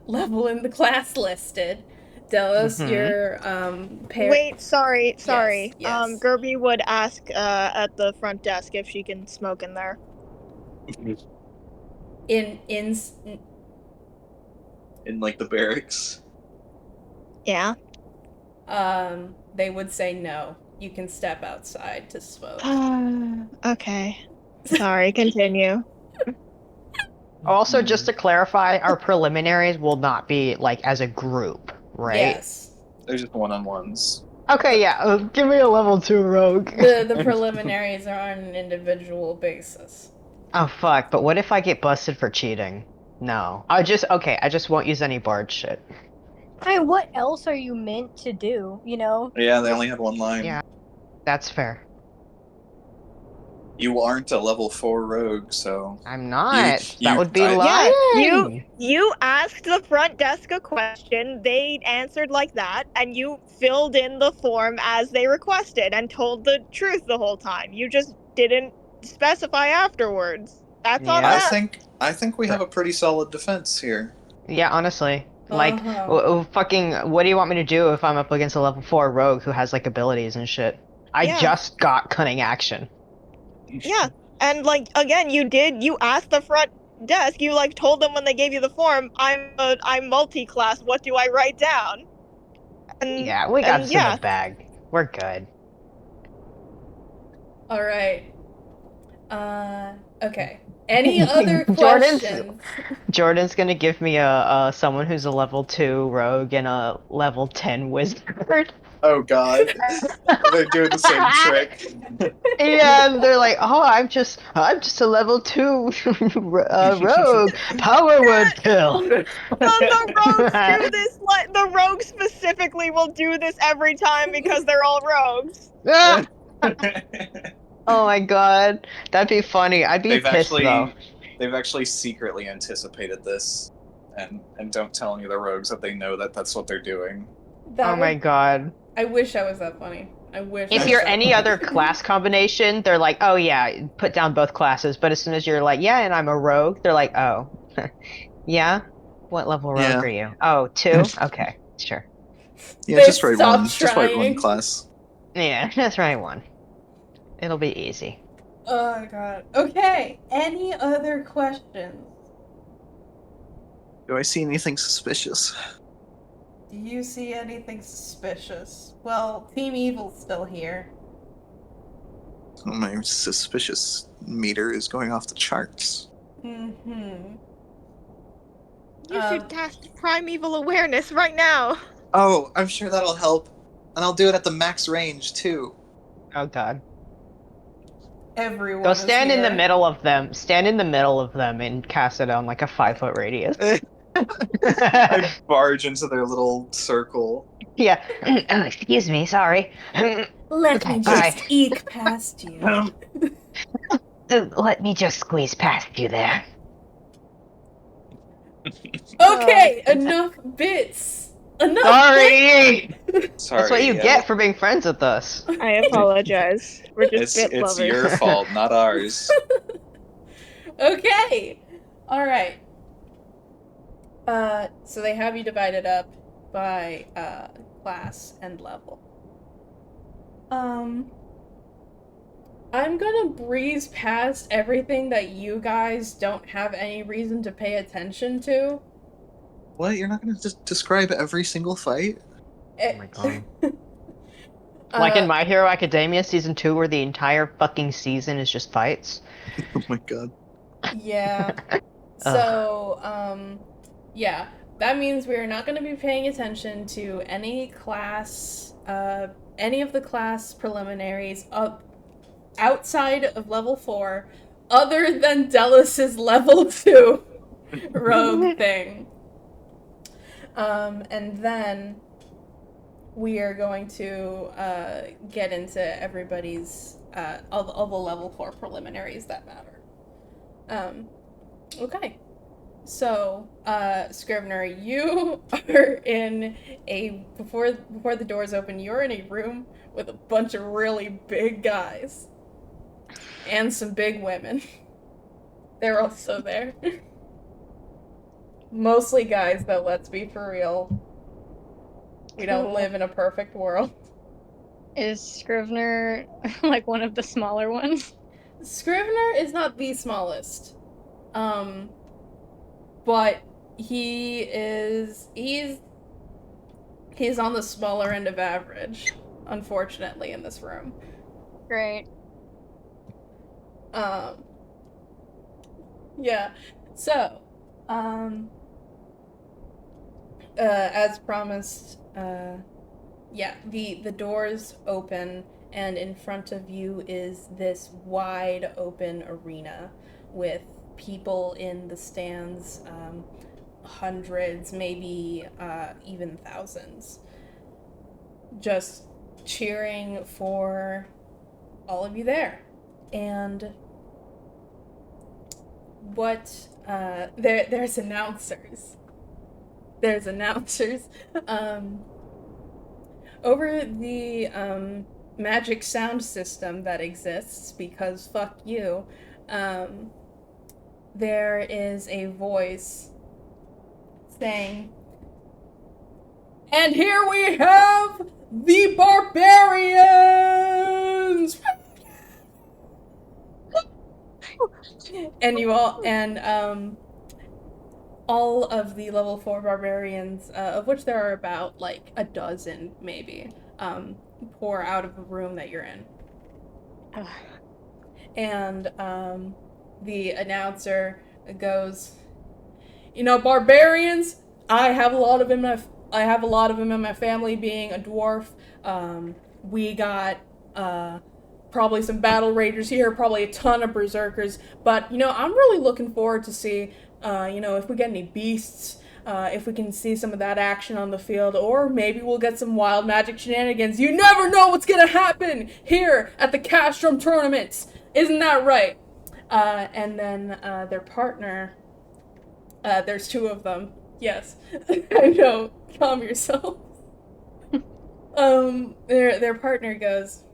Level in the class listed. Delos,
Mm-hmm.
your
Wait, sorry.
Yes.
Gerby would ask at the front desk if she can smoke in there.
In
In like the barracks.
Yeah.
they would say no. You can step outside to smoke.
Okay. Sorry, continue.
Also, just to clarify, our preliminaries will not be like as a group, right?
Yes.
They're just one-on-ones.
Okay, yeah. Give me a level 2 rogue.
The preliminaries are on an individual basis.
Oh fuck! But what if I get busted for cheating? No. I just won't use any bard shit.
I mean, what else are you meant to do? You know?
Yeah, they only have one line.
Yeah, that's fair.
You aren't a level 4 rogue, so
I'm not. That would be
Yeah,
lying.
you asked the front desk a question, they answered like that, and you filled in the form as they requested and told the truth the whole time. You just didn't specify afterwards. That's on
Yeah.
I think we have a pretty solid defense here.
Yeah, honestly. Like,
Uh-huh.
fucking, what do you want me to do if I'm up against a level 4 rogue who has, like, abilities and shit? I
Yeah.
just got cunning action.
Yeah, and like again, you asked the front desk. You like told them when they gave you the form. I'm multi-class. What do I write down?
Yeah, we got
And
this in the
yeah,
bag. We're good.
All right. Okay. Any other
Jordan's
questions?
Jordan's gonna give me a someone who's a level 2 rogue and a level 10 wizard.
Oh god. They're doing the same trick.
Yeah, they're like, oh, I'm just a level 2 rogue. Power word kill.
the rogues do this. Like the rogues specifically will do this every time because they're all rogues.
Ah! Oh my god, that'd be funny. I'd be
they've
pissed though.
actually secretly anticipated this and don't tell any of the rogues that they know that that's what they're doing.
Oh my god.
I wish I was that funny. I wish I
If
was
you're
that
any
funny.
other class combination, they're like, oh yeah, put down both classes. But as soon as you're like, yeah, and I'm a rogue, they're like, oh, yeah? What level rogue
Yeah.
are you? Oh, 2? Okay, sure.
Yeah,
They
just write
stopped
one. Just write one
trying.
class.
Yeah, that's right, one. It'll be easy.
Oh my god. Okay. Any other questions?
Do I see anything suspicious?
Do you see anything suspicious? Well, Team Evil's still here.
My suspicious meter is going off the charts.
Mm-hmm.
You should cast primeval awareness right now.
Oh, I'm sure that'll help. And I'll do it at the max range, too.
Oh god.
Everyone
Go
is
stand in the
here.
middle of them. Stand in the middle of them and cast it on like a 5-foot radius.
I barge into their little circle.
Yeah. Oh, excuse me, sorry.
Let
Okay,
me
alright.
just eke past you.
Let me just squeeze past you there.
Okay, enough bits. Enough
Sorry!
bits.
That's what you
Sorry.
get for being friends with us.
I apologize. We're just bit
It's
lovers.
your fault, not ours.
Okay. All right. So they have you divided up by class and level. I'm gonna breeze past everything that you guys don't have any reason to pay attention to.
What? You're not going to just describe every single fight?
Oh my god. Like in My Hero Academia Season 2 where the entire fucking season is just fights.
Oh my god.
Yeah. So, yeah. That means we are not going to be paying attention to any class, any of the class preliminaries up outside of level 4, other than Delis's level 2 rogue thing. And then we are going to get into everybody's all the level 4 preliminaries that matter. Okay. So, Scrivener, you are in a before the doors open, you're in a room with a bunch of really big guys. And some big women. They're also there. Mostly guys, though, let's be for real. We don't
Cool.
live in a perfect world.
Is Scrivener like one of the smaller ones?
Scrivener is not the smallest. But he's on the smaller end of average, unfortunately, in this room.
Great.
Yeah. So, as promised, yeah, the doors open, and in front of you is this wide open arena with people in the stands, hundreds, maybe even thousands, just cheering for all of you there. And what there's announcers. There's announcers. Over the magic sound system that exists, because fuck you, there is a voice saying, "And here we have the barbarians!" And you all of the level 4 barbarians, of which there are about like a dozen maybe, pour out of the room that you're in. And the announcer goes, barbarians, I have a lot of them in my family, being a dwarf. We got probably some battle ragers here, probably a ton of berserkers, but I'm really looking forward to see if we get any beasts, if we can see some of that action on the field, or maybe we'll get some wild magic shenanigans. You never know what's gonna happen here at the Castrum tournaments. Isn't that right? And then their partner, there's two of them. Yes. I know. Calm yourself. Their partner goes,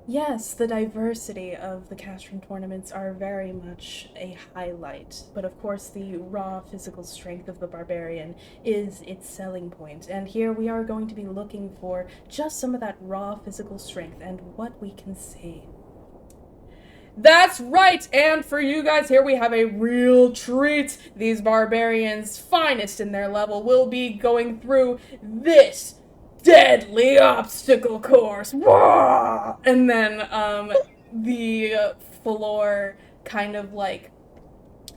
"Yes, the diversity of the Castrum tournaments are very much a highlight, but of course the raw physical strength of the barbarian is its selling point, and here we are going to be looking for just some of that raw physical strength and what we can see." That's right, and for you guys, here we have a real treat. These barbarians, finest in their level, will be going through this deadly obstacle course. Wah! And then the floor kind of like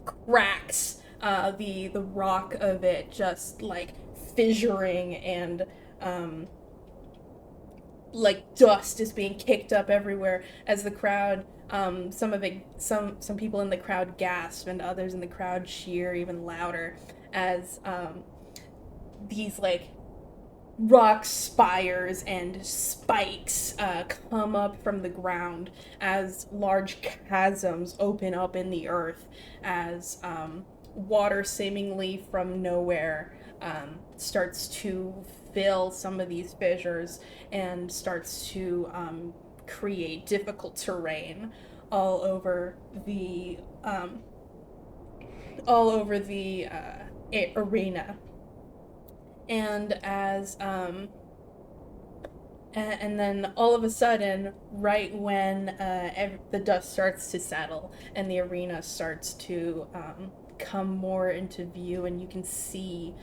cracks, the rock of it just like fissuring and like dust is being kicked up everywhere as the crowd, some people in the crowd gasp and others in the crowd cheer even louder as these like rock spires and spikes come up from the ground as large chasms open up in the earth as water seemingly from nowhere starts to fill some of these fissures and starts to create difficult terrain all over the arena. And as and then all of a sudden, right when the dust starts to settle and the arena starts to come more into view, and you can see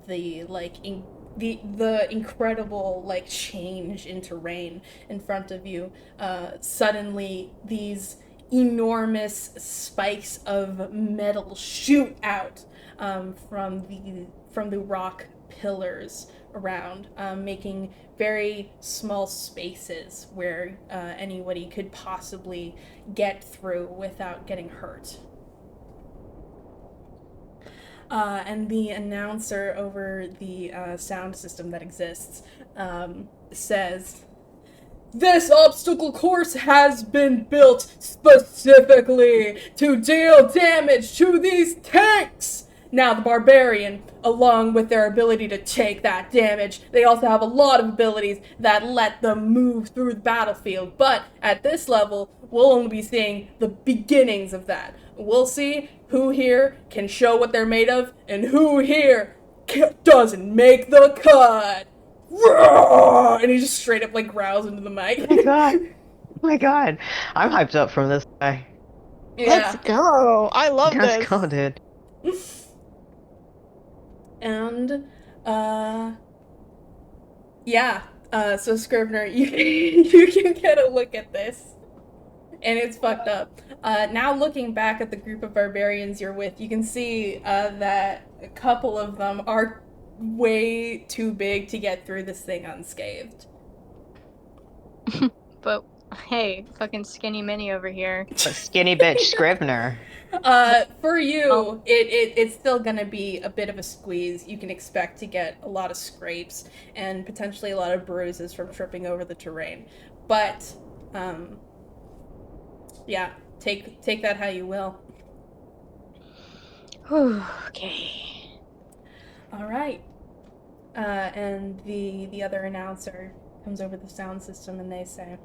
the like the incredible like change in terrain in front of you. Suddenly, these enormous spikes of metal shoot out from the rock pillars around, making very small spaces where anybody could possibly get through without getting hurt. And the announcer over the sound system that exists says, "This obstacle course has been built specifically to deal damage to these tanks." Now, the barbarian, along with their ability to take that damage, they also have a lot of abilities that let them move through the battlefield. But at this level, we'll only be seeing the beginnings of that. We'll see who here can show what they're made of, and who here doesn't make the cut. And he just straight up like growls into the mic.
Oh my god. Oh my god. I'm hyped up from this guy.
Let's go. I love
Let's
this.
go, dude.
And yeah, so Scrivener, you can get a look at this, and it's fucked up. Now looking back at the group of barbarians you're with, you can see that a couple of them are way too big to get through this thing unscathed.
But hey, fucking skinny mini over here.
Skinny bitch Scrivener.
For you, it's still gonna be a bit of a squeeze. You can expect to get a lot of scrapes and potentially a lot of bruises from tripping over the terrain. But, yeah, take that how you will.
Okay.
All right. And the other announcer comes over the sound system and they say,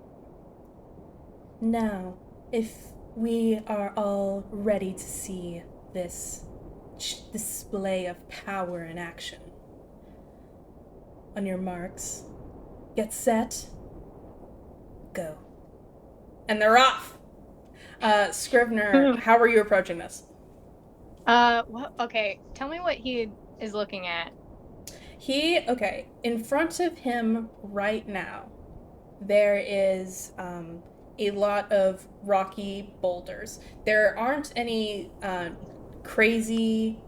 "Now, if we are all ready to see this display of power in action. On your marks, get set, go." And they're off. Scrivener, how are you approaching this?
Okay, tell me what he is looking at.
In front of him right now, there is a lot of rocky boulders. There aren't any crazy,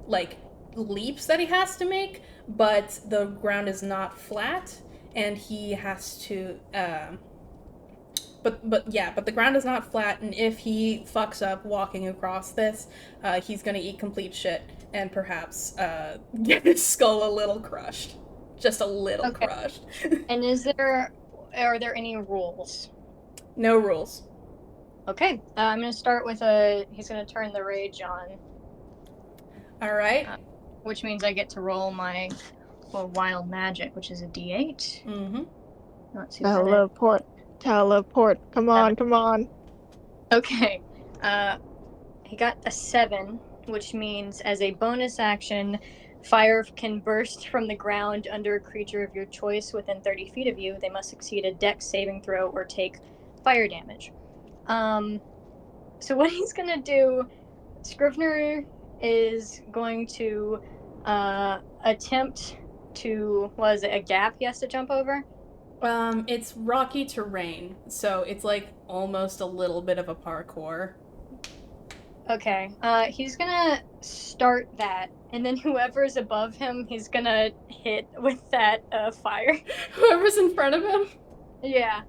like, leaps that he has to make, but the ground is not flat, and he has to, but the ground is not flat, and if he fucks up walking across this, he's gonna eat complete shit, and perhaps get his skull a little crushed. Just a little crushed.
And are there any rules?
No rules.
Okay, I'm gonna start with he's gonna turn the rage on.
Alright.
Which means I get to roll my wild magic, which is a D8.
Mm-hmm.
Let's see.
Teleport. Come on.
Okay. He got a 7, which means as a bonus action, fire can burst from the ground under a creature of your choice within 30 feet of you. They must succeed a dex saving throw or take fire damage. So what he's gonna do, Scrivener is going to attempt to, was it a gap he has to jump over?
It's rocky terrain, so it's like almost a little bit of a parkour.
Okay, he's gonna start that and then whoever's above him, he's gonna hit with that fire.
Whoever's in front of him.
Yeah.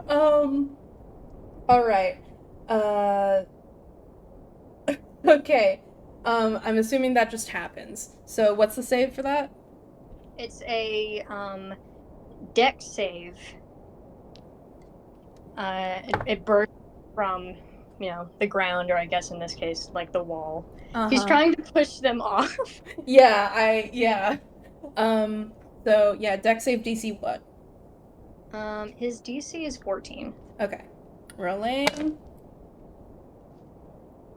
All right. Okay. I'm assuming that just happens. So what's the save for that?
It's a deck save. It bursts from, the ground, or I guess in this case, like the wall. He's trying to push them off.
Yeah. So yeah, deck save DC what?
His DC is 14.
Okay. Rolling.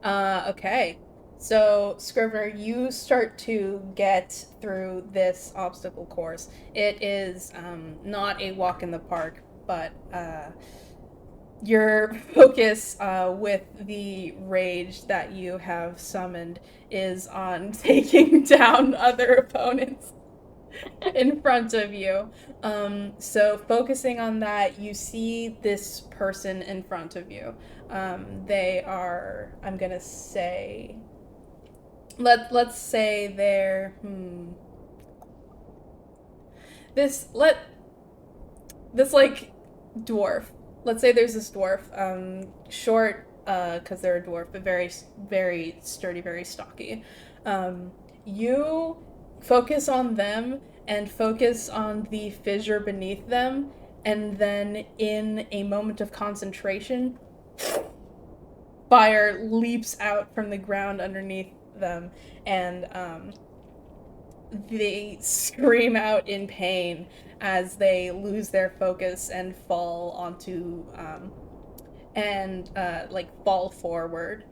Okay. So, Scrivener, you start to get through this obstacle course. It is not a walk in the park, but your focus with the rage that you have summoned is on taking down other opponents in front of you. So focusing on that, you see this person in front of you. They are, I'm gonna say, let's say they're this like dwarf. Let's say there's this dwarf, short, because they're a dwarf, but very, very sturdy, very stocky. You focus on them and focus on the fissure beneath them, and then in a moment of concentration, fire leaps out from the ground underneath them, and they scream out in pain as they lose their focus and fall onto fall forward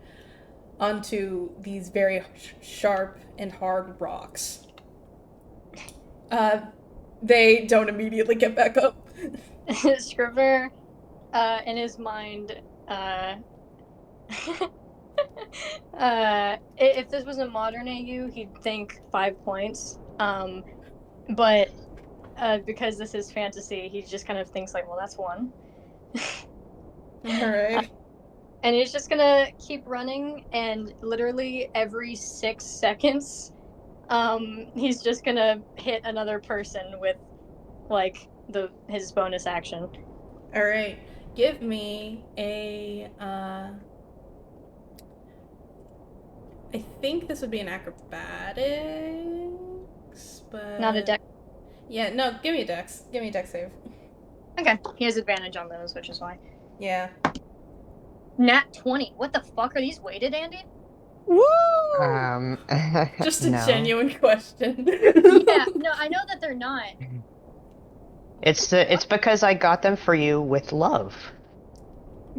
onto these very sharp and hard rocks. They don't immediately get back up.
Scrivener, in his mind, if this was a modern AU, he'd think 5 points. But because this is fantasy, he just kind of thinks like, well, that's 1.
Alright.
And he's just gonna keep running, and literally every 6 seconds, he's just gonna hit another person with, like, his bonus action.
Alright. Give me a, I think this would be an acrobatics, but...
Not a deck.
Yeah, no, give me a dex. Give me a dex save.
Okay, he has advantage on those, which is why.
Yeah.
Nat 20. What the fuck? Are these weighted, Andy?
Woo!
Just a
no.
genuine question.
Yeah, no, I know that they're not.
It's because I got them for you with love.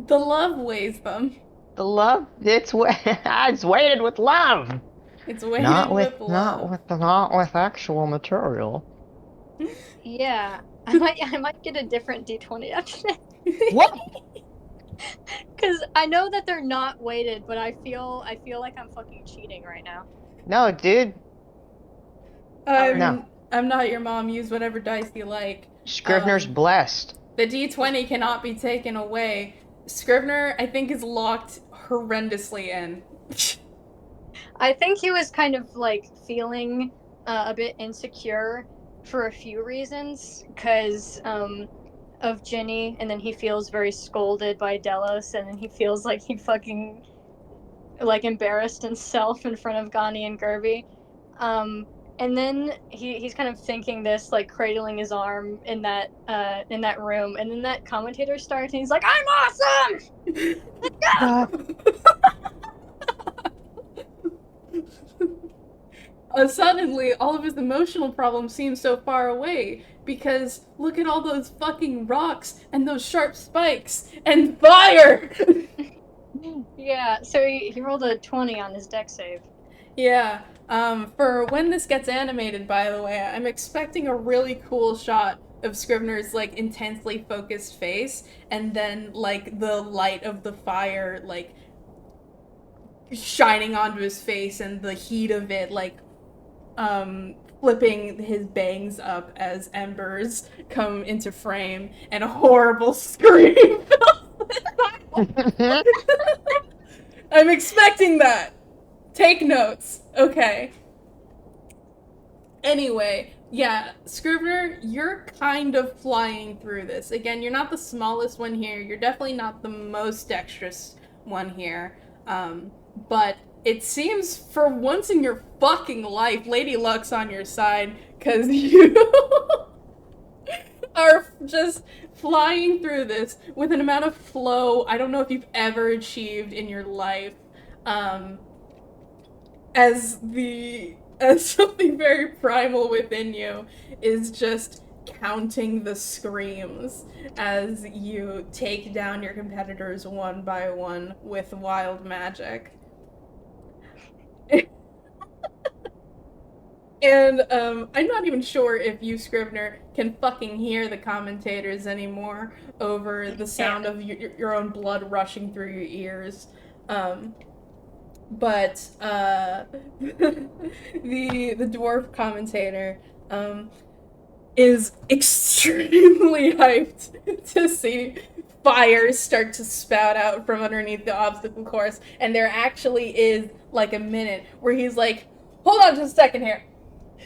The love weighs them.
The love, it's weighted with love.
It's weighted
Not
with
with
love.
not with actual material.
Yeah, I might get a different D20 after that.
What?
Because I know that they're not weighted, but I feel like I'm fucking cheating right now.
No, dude. No.
I'm not your mom. Use whatever dice you like.
Scrivener's blessed.
The D20 cannot be taken away. Scrivener, I think, is locked horrendously in.
I think he was kind of like feeling a bit insecure for a few reasons, because of Ginny, and then he feels very scolded by Delos, and then he feels like he fucking like embarrassed himself in front of Gani and Gerby. And then he's kind of thinking this, like cradling his arm in that room, and then that commentator starts, and he's like, "I'm awesome!"
Suddenly, all of his emotional problems seem so far away, because look at all those fucking rocks, and those sharp spikes, and fire!
Yeah, so he rolled a 20 on his deck save.
Yeah, for when this gets animated, by the way, I'm expecting a really cool shot of Scrivener's, like, intensely focused face, and then, like, the light of the fire, like, shining onto his face, and the heat of it, like, flipping his bangs up as embers come into frame, and a horrible scream fills the silence. I'm expecting that. Take notes. Okay. Anyway, yeah, Scrivener, you're kind of flying through this. Again, you're not the smallest one here. You're definitely not the most dexterous one here. But it seems for once in your fucking life, Lady Luck's on your side, because you are just flying through this with an amount of flow I don't know if you've ever achieved in your life. As something very primal within you is just counting the screams as you take down your competitors one by one with wild magic. And I'm not even sure if you, Scrivener, can fucking hear the commentators anymore over the sound of your own blood rushing through your ears. But the dwarf commentator is extremely hyped to see fires start to spout out from underneath the obstacle course, and there actually is like a minute where he's like, "Hold on just a second here.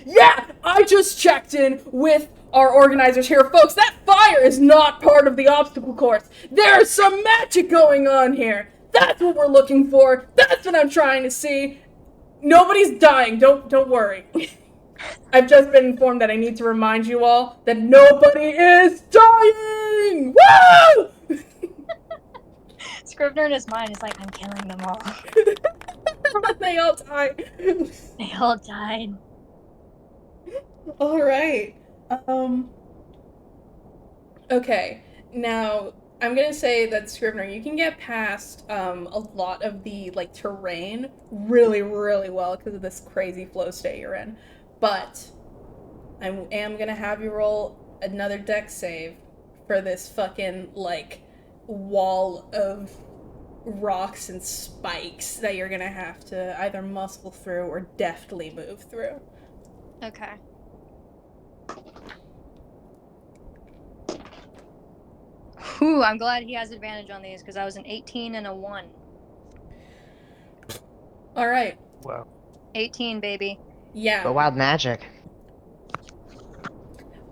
Yeah, I just checked in with our organizers here, folks. That fire is not part of the obstacle course. There's some magic going on here. That's what we're looking for. That's what I'm trying to see. Nobody's dying. Don't worry." I've just been informed that I need to remind you all that nobody is dying. Woo!
Scrivener in his mind is like, I'm killing them all.
They all died.
They all died.
All right. Okay. Now I'm gonna say that Scrivener, you can get past a lot of the like terrain really, really well because of this crazy flow state you're in. But I am gonna have you roll another dex save for this fucking like wall of rocks and spikes that you're gonna have to either muscle through or deftly move through.
Okay. Whew, I'm glad he has advantage on these because I was an 18 and a 1.
All right.
Wow.
18, baby.
Yeah.
But wild magic.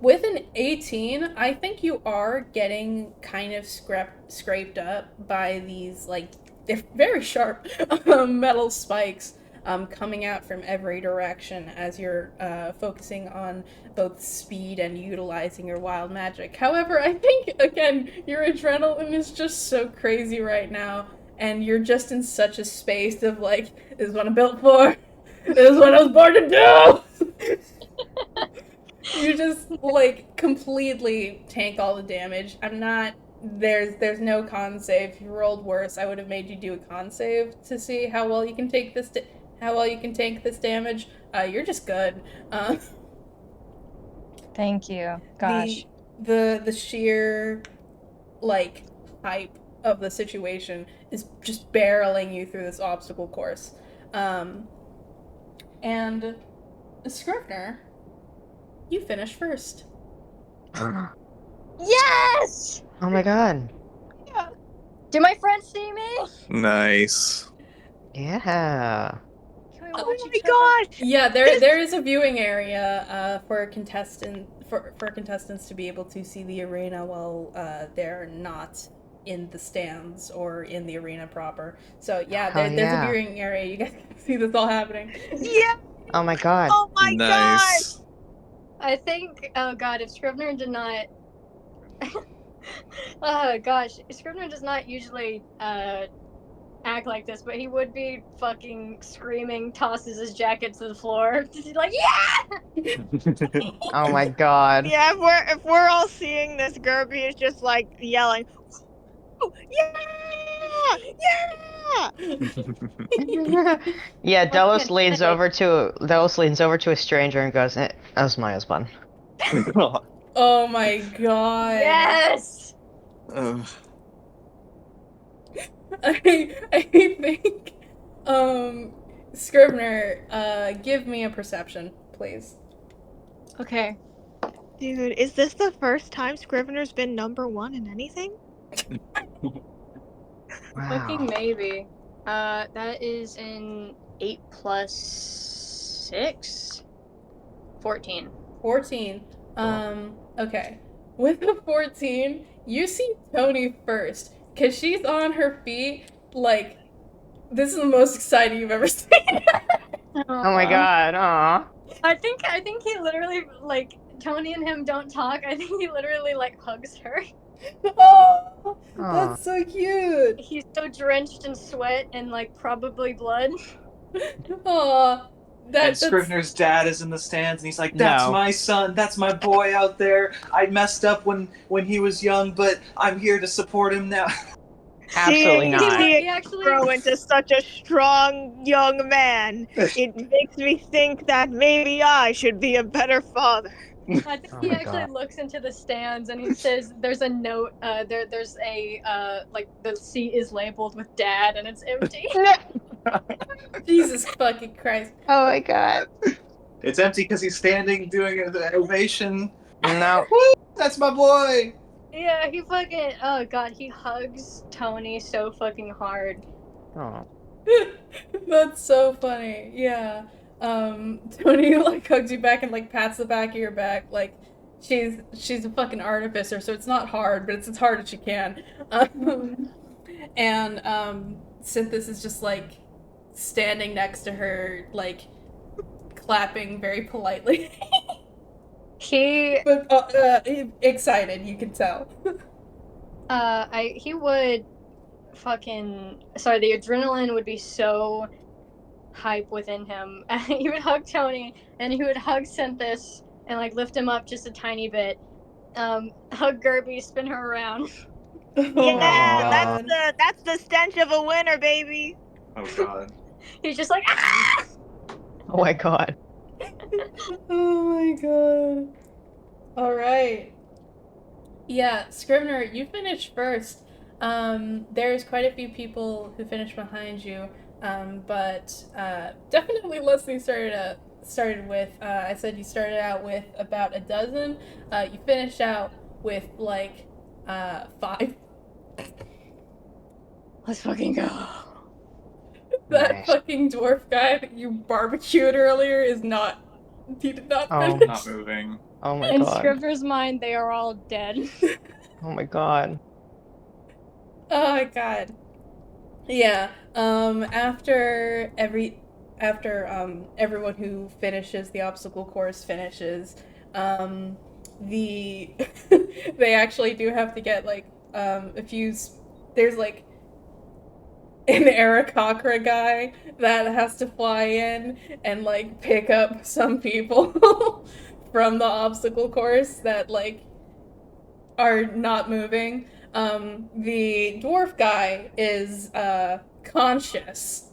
With an 18, I think you are getting kind of scraped up by these, like, they're very sharp metal spikes coming out from every direction as you're focusing on both speed and utilizing your wild magic. However, I think, again, your adrenaline is just so crazy right now, and you're just in such a space of, like, this is what I'm built for. This is what I was born to do! You just, like, completely tank all the damage. I'm not... There's no con save. If you rolled worse, I would have made you do a con save to see how well you can take this... how well you can tank this damage. You're just good.
Thank you. Gosh.
The sheer, like, hype of the situation is just barreling you through this obstacle course. And Scrivener, you finish first.
Yes!
Oh my god.
Yeah. Do my friends see me?
Nice.
Yeah.
Can we
Oh
watch
my
each other?
gosh!
Yeah, there is a viewing area for contestants to be able to see the arena while they're not in the stands or in the arena proper. So yeah, there's a viewing area. You guys can see this all happening.
Yeah!
Oh my god.
Oh my
Nice.
I think, oh god, if Scrivener did not... oh gosh, Scrivener does not usually act like this, but he would be fucking screaming, tosses his jacket to the floor. He's like, yeah!
Oh my god.
Yeah, if we're all seeing this, Gerby is just like yelling, "Oh, yeah! Yeah!"
Yeah, Delos
gonna
leans
say-
over to a stranger and goes, "That was my husband."
Oh my god.
Yes!
I think Scrivener, give me a perception, please.
Okay.
Dude, is this the first time Scrivener's been number 1 in anything?
Fucking maybe. That is in 8 plus 6? 14.
14. Okay. With a 14, you see Tony first. Because she's on her feet, like, this is the most exciting you've ever seen.
Oh my god, aw.
I think he literally, like, Tony and him don't talk. I think he literally, like, hugs her.
Oh,
Aw.
that's so cute.
He's so drenched in sweat and, like, probably blood.
Aw,
And
that's
Scrivener's dad is in the stands, and he's like, "That's
No.
my son. That's my boy out there. I messed up when he was young, but I'm here to support him now."
Absolutely not.
He actually
grow into such a strong young man. It makes me think that maybe I should be a better father.
I think
Oh
he
my
actually
God.
looks into the stands and he says, "There's a note. There's a like the seat is labeled with Dad and it's empty."
Jesus fucking Christ.
Oh my god.
It's empty because he's standing doing an ovation.
No.
Woo! That's my boy.
Yeah, he fucking. Oh god, he hugs Tony so fucking hard.
Oh.
That's so funny. Yeah. Tony like hugs you back and like pats the back of your back. Like she's a fucking artificer, so it's not hard, but it's as hard as she can. And Synthis is just like standing next to her, like clapping very politely.
He
But excited, you can tell.
he would fucking. Sorry, the adrenaline would be so hype within him. He would hug Tony and he would hug Synthis and like lift him up just a tiny bit. Hug Gerby, spin her around.
Yeah,
Aw.
that's the stench of a winner, baby.
Oh god.
He's just like, ah!
Oh my god.
Oh my god. Alright. Yeah, Scrivener, you finished first. There's quite a few people who finished behind you, but definitely less than you started with. I said you started out with about a dozen. You finished out with like 5.
Let's fucking go.
That
Nice.
fucking dwarf guy that you barbecued earlier is not. He did not
Oh.
finish.
Not moving.
Oh my
In
god.
Scrivener's mind, they are all dead.
Oh my god.
Oh my god. Yeah. After everyone who finishes the obstacle course finishes, the they actually do have to get like a few. There's like an Aarakocra guy that has to fly in and like pick up some people from the obstacle course that like are not moving. The dwarf guy is conscious.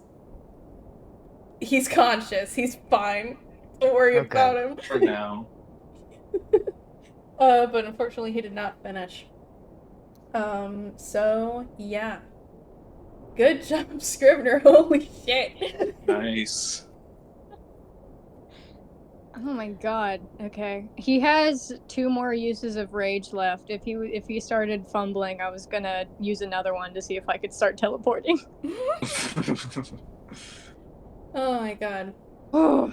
He's conscious. He's fine. Don't worry
Okay.
about him.
For now.
But unfortunately, he did not finish. So yeah. Good job, Scrivener. Holy shit.
Nice.
Oh my god. Okay. He has 2 more uses of rage left. If he started fumbling, I was gonna use another one to see if I could start teleporting.
Oh my god.
Oh.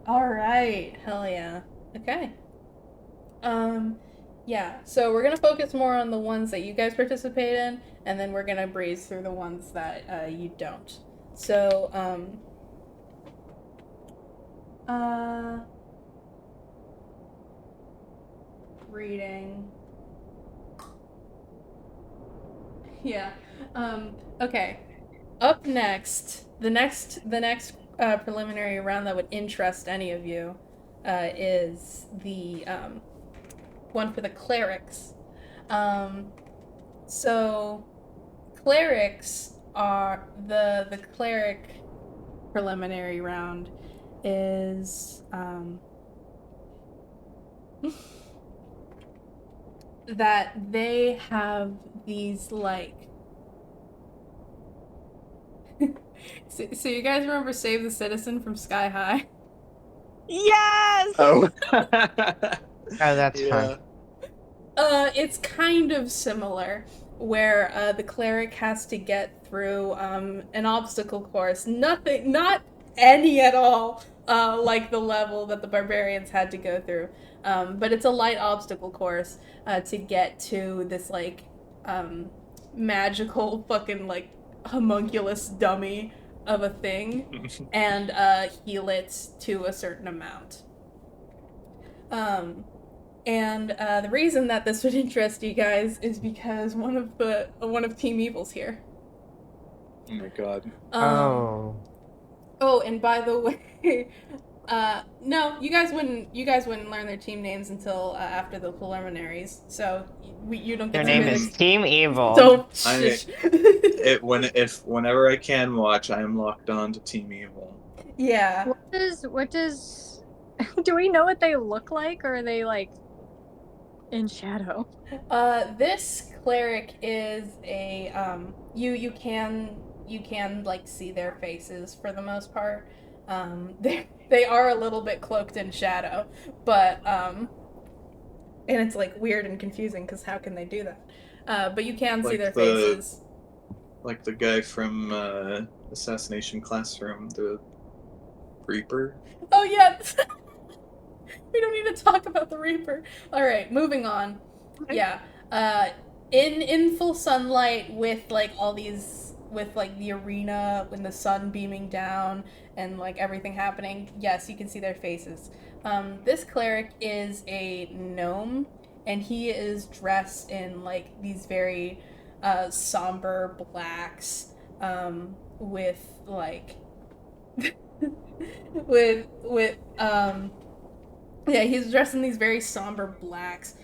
Alright. Hell yeah. Okay. Yeah, so we're gonna focus more on the ones that you guys participate in, and then we're gonna breeze through the ones that you don't. So, reading. Yeah. Okay. Up next, the next preliminary round that would interest any of you, is the one for the clerics. So clerics are the cleric preliminary round is that they have these like so you guys remember Save the Citizen from Sky High?
Yes.
Oh.
Oh, that's fun.
It's kind of similar. where the cleric has to get through an obstacle course. Not any at all like the level that the barbarians had to go through. But it's a light obstacle course to get to this like magical fucking like homunculus dummy of a thing and heal it to a certain amount. And the reason that this would interest you guys is because one of Team Evil's here.
Oh my god.
Oh.
Oh, and by the way, no, you guys wouldn't learn their team names until after the preliminaries. So you don't
Their
get to
name
hear
is
this.
Team Evil.
So
Whenever I can watch, I am locked on to Team Evil.
yeah.
What does do we know what they look like, or are they like in shadow?
This cleric is a you can like see their faces for the most part. They are a little bit cloaked in shadow, but and it's like weird and confusing because how can they do that? But you can see
Like
their
the-
faces.
Like the guy from Assassination Classroom, the Reaper.
Oh yeah. We don't need to talk about the Reaper. All right, moving on. Yeah. In full sunlight with like all these with like the arena when the sun beaming down and like everything happening. Yes, you can see their faces. This cleric is a gnome, and he is dressed in like these very somber blacks with like with yeah, he's dressed in these very somber blacks,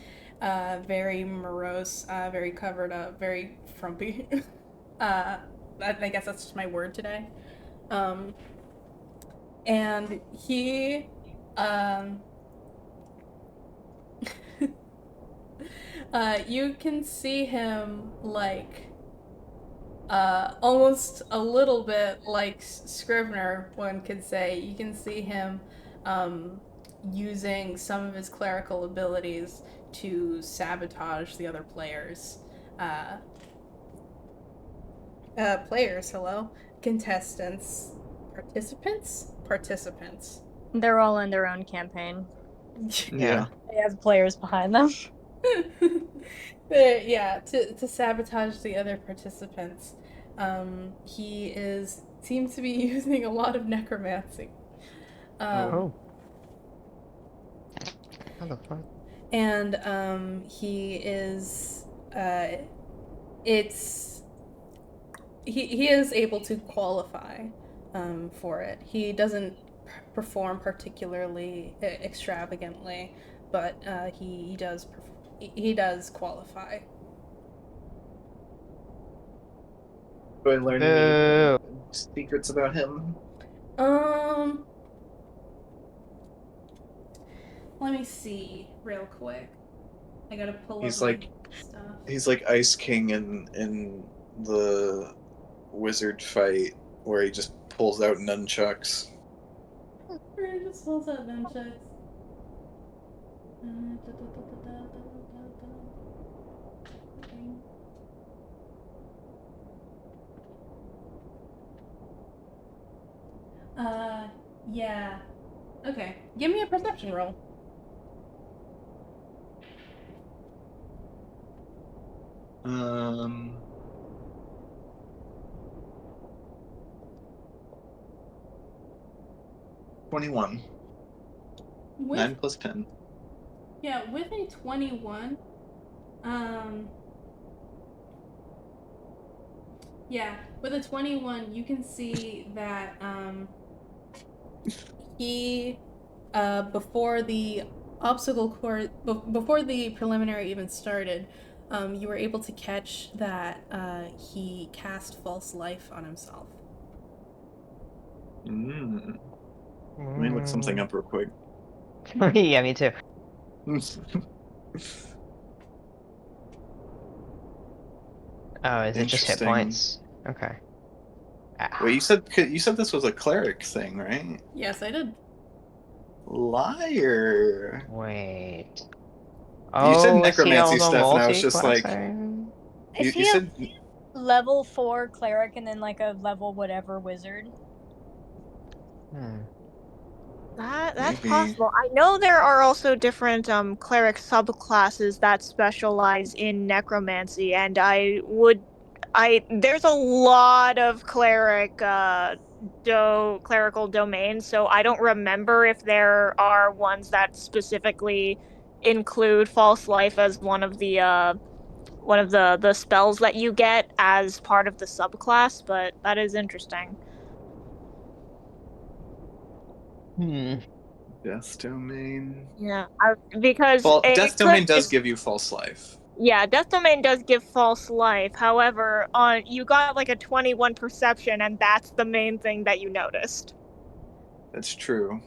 very morose, very covered up, very frumpy. I guess that's just my word today. And he, you can see him like almost a little bit like Scrivener, one could say. You can see him using some of his clerical abilities to sabotage the other players. Players, hello. Contestants. Participants.
They're all in their own campaign.
Yeah.
They have players behind them.
Yeah, to sabotage the other participants. He seems to be using a lot of necromancy.
Oh. How the fuck?
And he is he is able to qualify for it. He doesn't perform particularly extravagantly, but he does qualify.
Do I learn any secrets about him?
Let me see real quick. I gotta pull
He's
up my
like
stuff.
he's like Ice King in the wizard fight where he just pulls out nunchucks.
Where he just pulls out nunchucks. Yeah. Okay. Give me a perception roll.
Um 21. 9 plus 10.
Yeah, with a 21, yeah, with a 21, you can see that, he, before the obstacle course, before the preliminary even started, you were able to catch that, he cast false life on himself.
Let me look something up real quick.
Yeah, me too. Oh, is it just hit
Interesting.
points? Okay.
Wait, you said this was a cleric thing, right?
Yes, I did.
Liar.
Wait.
You said
Oh, is he
necromancy
on the
stuff, and I was just like,
multiplayer?
Is
You
he a
said
level 4 cleric and then like a level whatever wizard?
Hmm.
That's
maybe.
possible. I know there are also different cleric subclasses that specialize in necromancy, and there's a lot of clerical domains, so I don't remember if there are ones that specifically include false life as one of the spells that you get as part of the subclass, but that is interesting.
Hmm.
Death domain.
Yeah, because
Well,
it
death
could
domain does
just
give you false life.
yeah, Death Domain does give false life. However, you got like a 21 perception, and that's the main thing that you noticed.
That's true.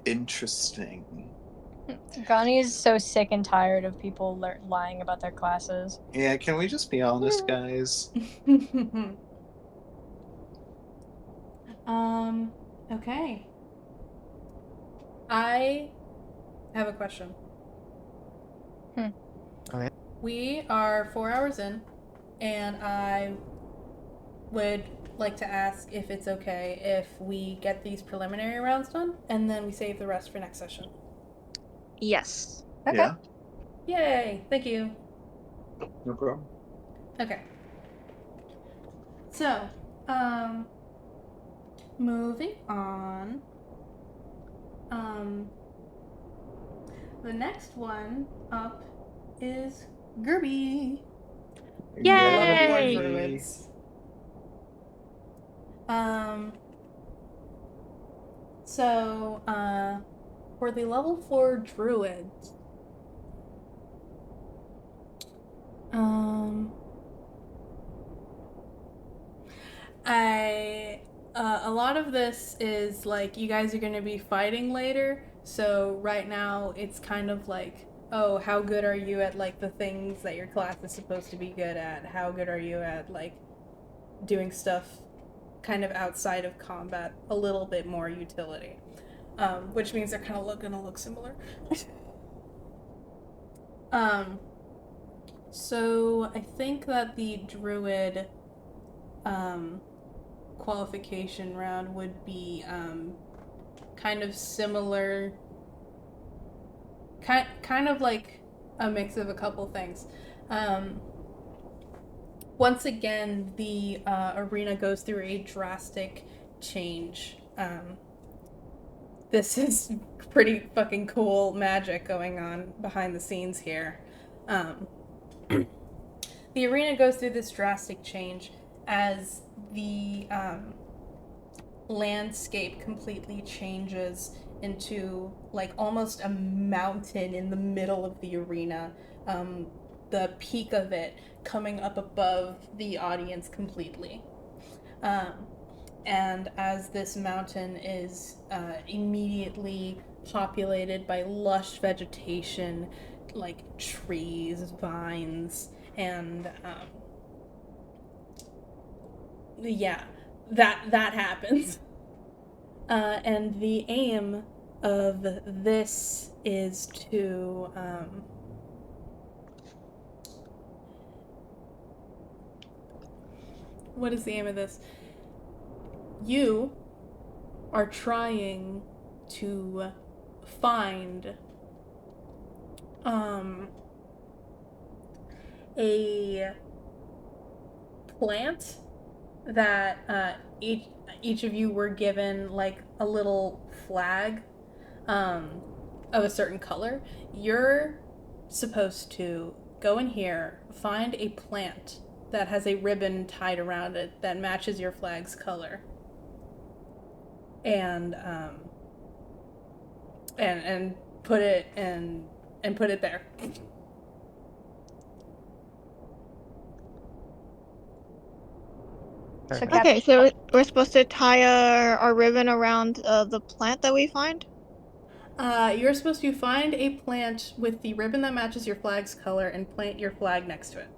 Interesting.
Gani is so sick and tired of people lying about their classes.
Yeah, can we just be honest, guys?
Okay. I have a question.
Okay.
We are 4 hours in, and I would like to ask if it's okay if we get these preliminary rounds done, and then we save the rest for next session.
Yes.
Okay.
Yeah,
Yay! Thank you.
no problem.
Okay. So, moving on. The next one up is Gerby.
Yay!
Level 4
Yay!
druids. So, for the level 4 druids, a lot of this is like you guys are going to be fighting later. So right now it's kind of like, oh, how good are you at like the things that your class is supposed to be good at? How good are you at like doing stuff kind of outside of combat, a little bit more utility, which means they're kind of gonna look similar. So I think that the druid qualification round would be kind of similar, kind of like a mix of a couple things. Once again, the arena goes through a drastic change. This is pretty fucking cool magic going on behind the scenes here. The arena goes through this drastic change as the landscape completely changes into like almost a mountain in the middle of the arena. The peak of it coming up above the audience completely. And as this mountain is immediately populated by lush vegetation, like trees, vines, and yeah, that happens. And the aim of this is to what is the aim of this? You are trying to find a plant that each of you were given like a little flag of a certain color. You're supposed to go in here, find a plant that has a ribbon tied around it that matches your flag's color, and put it and put it there.
So
Okay, so we're supposed to tie our ribbon around the plant that we find?
You're supposed to find a plant with the ribbon that matches your flag's color and plant your flag next to it.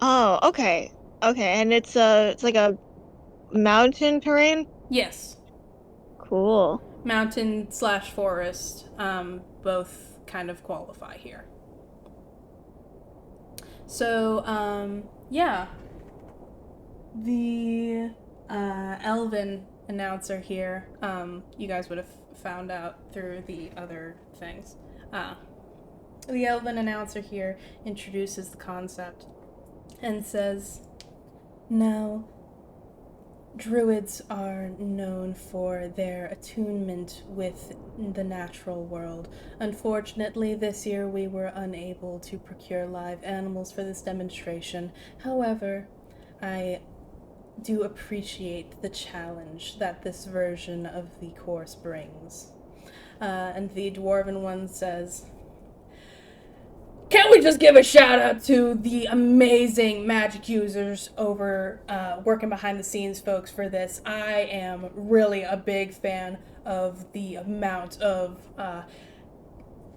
Oh, okay. Okay, and it's like a mountain terrain?
Yes.
Cool.
Mountain / forest, both kind of qualify here. So, yeah. The elven announcer here, you guys would have found out through the other things. The elven announcer here introduces the concept and says, now, druids are known for their attunement with the natural world. Unfortunately, this year we were unable to procure live animals for this demonstration. However, I do appreciate the challenge that this version of the course brings. And the dwarven one says, can't we just give a shout out to the amazing magic users over working behind the scenes, folks, for this? I am really a big fan of the amount of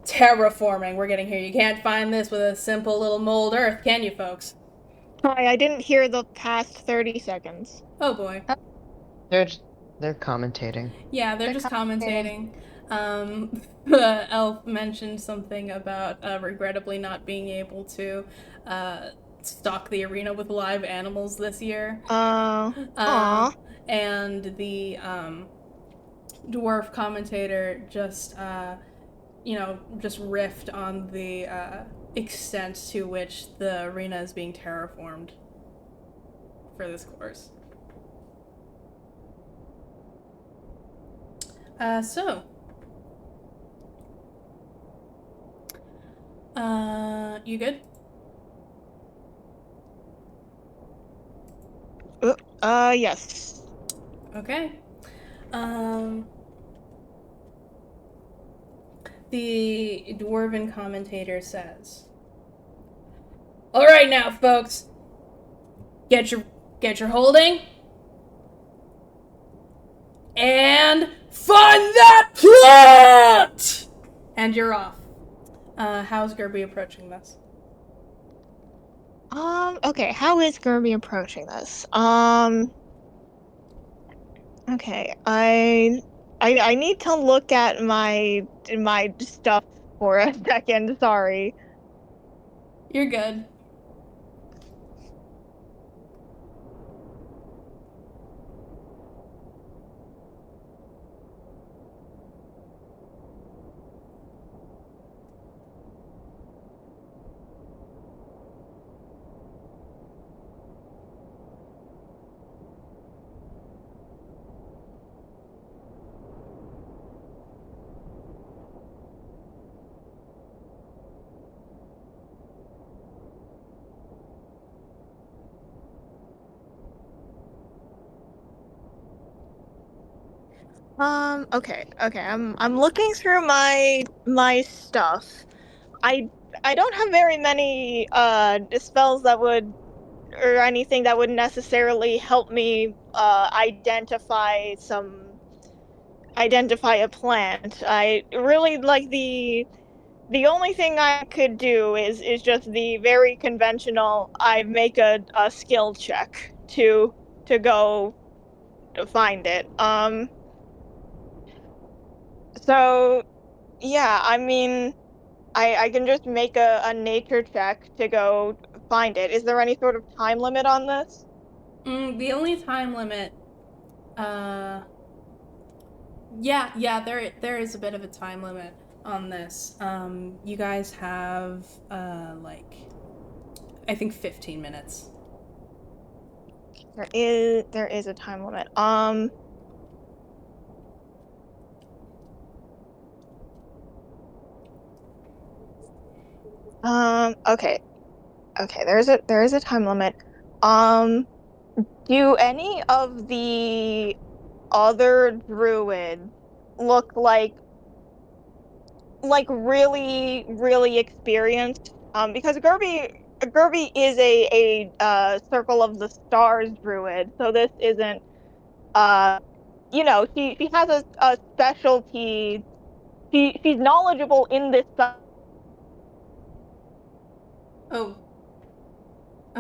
terraforming we're getting here. You can't find this with a simple little mold earth, can you, folks?
Sorry, I didn't hear the past 30 seconds.
Oh boy.
They're commentating.
Yeah, they're just
commentating.
commentating. The elf mentioned something about regrettably not being able to stock the arena with live animals this year.
Aw.
And the dwarf commentator just, just riffed on the extent to which the arena is being terraformed for this course. You good?
Yes.
Okay. The dwarven commentator says, all right now, folks, get your holding and find that plant! And you're off. How's Gerby approaching this?
Okay, how is Gerby approaching this? Okay, I need to look at my stuff for a second, sorry.
You're good.
Okay, I'm looking through my stuff. I don't have very many spells that would or anything that would necessarily help me identify a plant. I really like the only thing I could do is just the very conventional I make a skill check to go to find it. So yeah, I mean I can just make a nature check to go find it. Is there any sort of time limit on this?
The only time limit, yeah, there is a bit of a time limit on this. You guys have I think 15 minutes.
There is a time limit. Okay. Okay, there is a time limit. Do any of the other druids look like really experienced? Because Gerby is a Circle of the Stars druid, so this isn't she has a specialty. She's knowledgeable in this
Oh,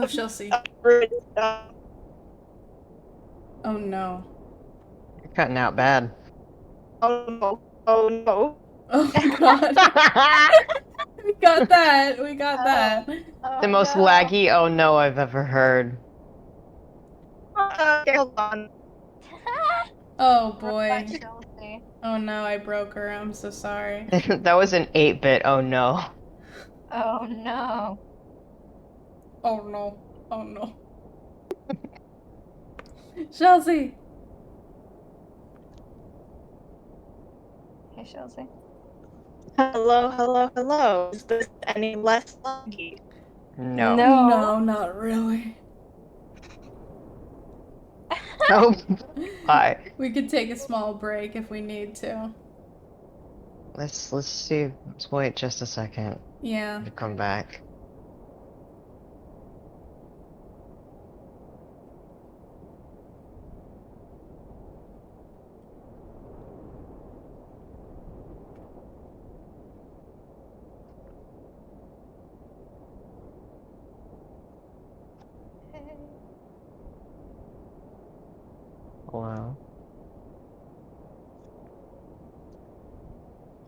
Chelsea.
druid stuff.
Oh no.
You're cutting out bad.
Oh no! Oh no!
Oh god. We got that.
The most laggy oh no I've ever heard.
Okay, hold on.
Oh
Right,
boy.
Chelsea.
Oh no, I broke her. I'm so sorry.
That was an 8-bit oh no.
Oh no.
Oh no. Oh no. Chelsea!
Hey, Chelsea.
Hello, hello, hello. Is this any less laggy?
No.
No, not really.
Oh, hi.
We could take a small break if we need to.
Let's see. Let's wait just a second
Yeah.
to come back. Wow.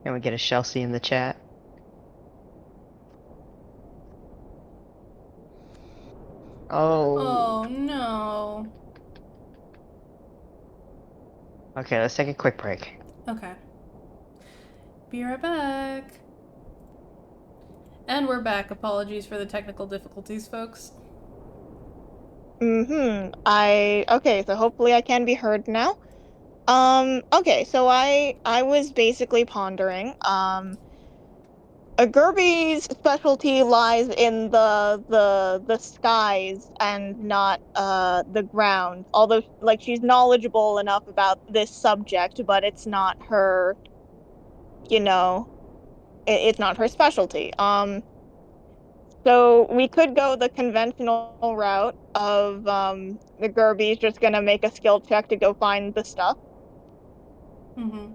Can we get a Chelsea in the chat?
Oh
Oh.
no.
Okay, let's take a quick break.
Okay. Be right back. And we're back. Apologies for the technical difficulties, folks.
Okay, so hopefully I can be heard now. Okay, so I was basically pondering, a Gerby's specialty lies in the skies and not the ground. Although like she's knowledgeable enough about this subject, but it's not her, you know, it's not her specialty. So we could go the conventional route of the Gerby's just gonna make a skill check to go find the stuff.
Mm-hmm.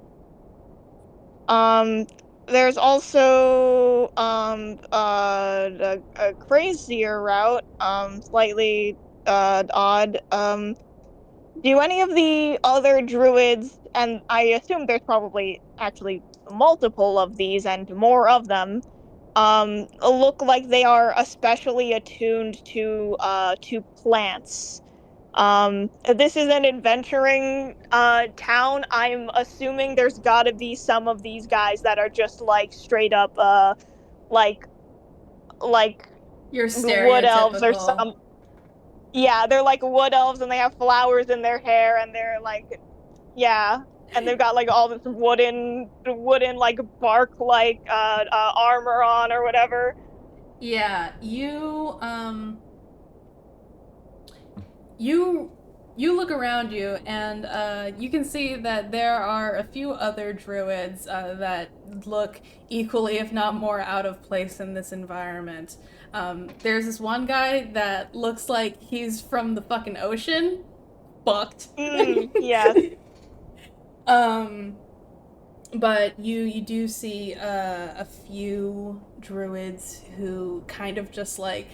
There's also a crazier route, slightly odd. Do any of the other druids, and I assume there's probably actually multiple of these and more of them, look like they are especially attuned to plants? This is an adventuring town. I'm assuming there's gotta be some of these guys that are just like straight up like like
Your
wood elves or
stereotypical.
some. Yeah, they're like wood elves and they have flowers in their hair and they're like, yeah, and they've got like all this wooden like bark like armor on or whatever.
Yeah, you you look around you and you can see that there are a few other druids that look equally, if not more, out of place in this environment. There's this one guy that looks like he's from the fucking ocean. Fucked.
Yes.
um, but you do see a few druids who kind of just like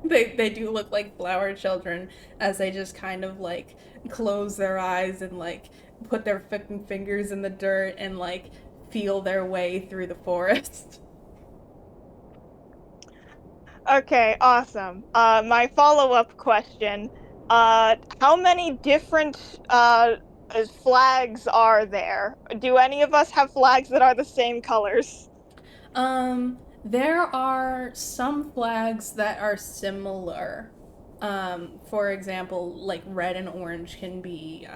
they do look like flower children as they just kind of like close their eyes and like put their fucking fingers in the dirt and like feel their way through the forest.
Okay, awesome. My follow-up question, how many different flags are there? Do any of us have flags that are the same colors?
There are some flags that are similar. For example, like red and orange can be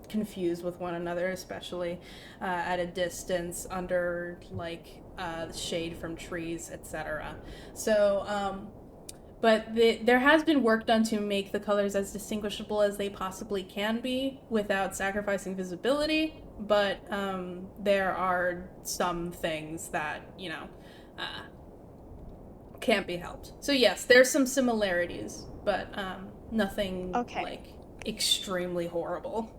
confused with one another, especially at a distance under like shade from trees, etc. So, but there has been work done to make the colors as distinguishable as they possibly can be without sacrificing visibility. But there are some things that, uh, can't be helped. So, yes, there's some similarities, but nothing
Okay.
like extremely horrible.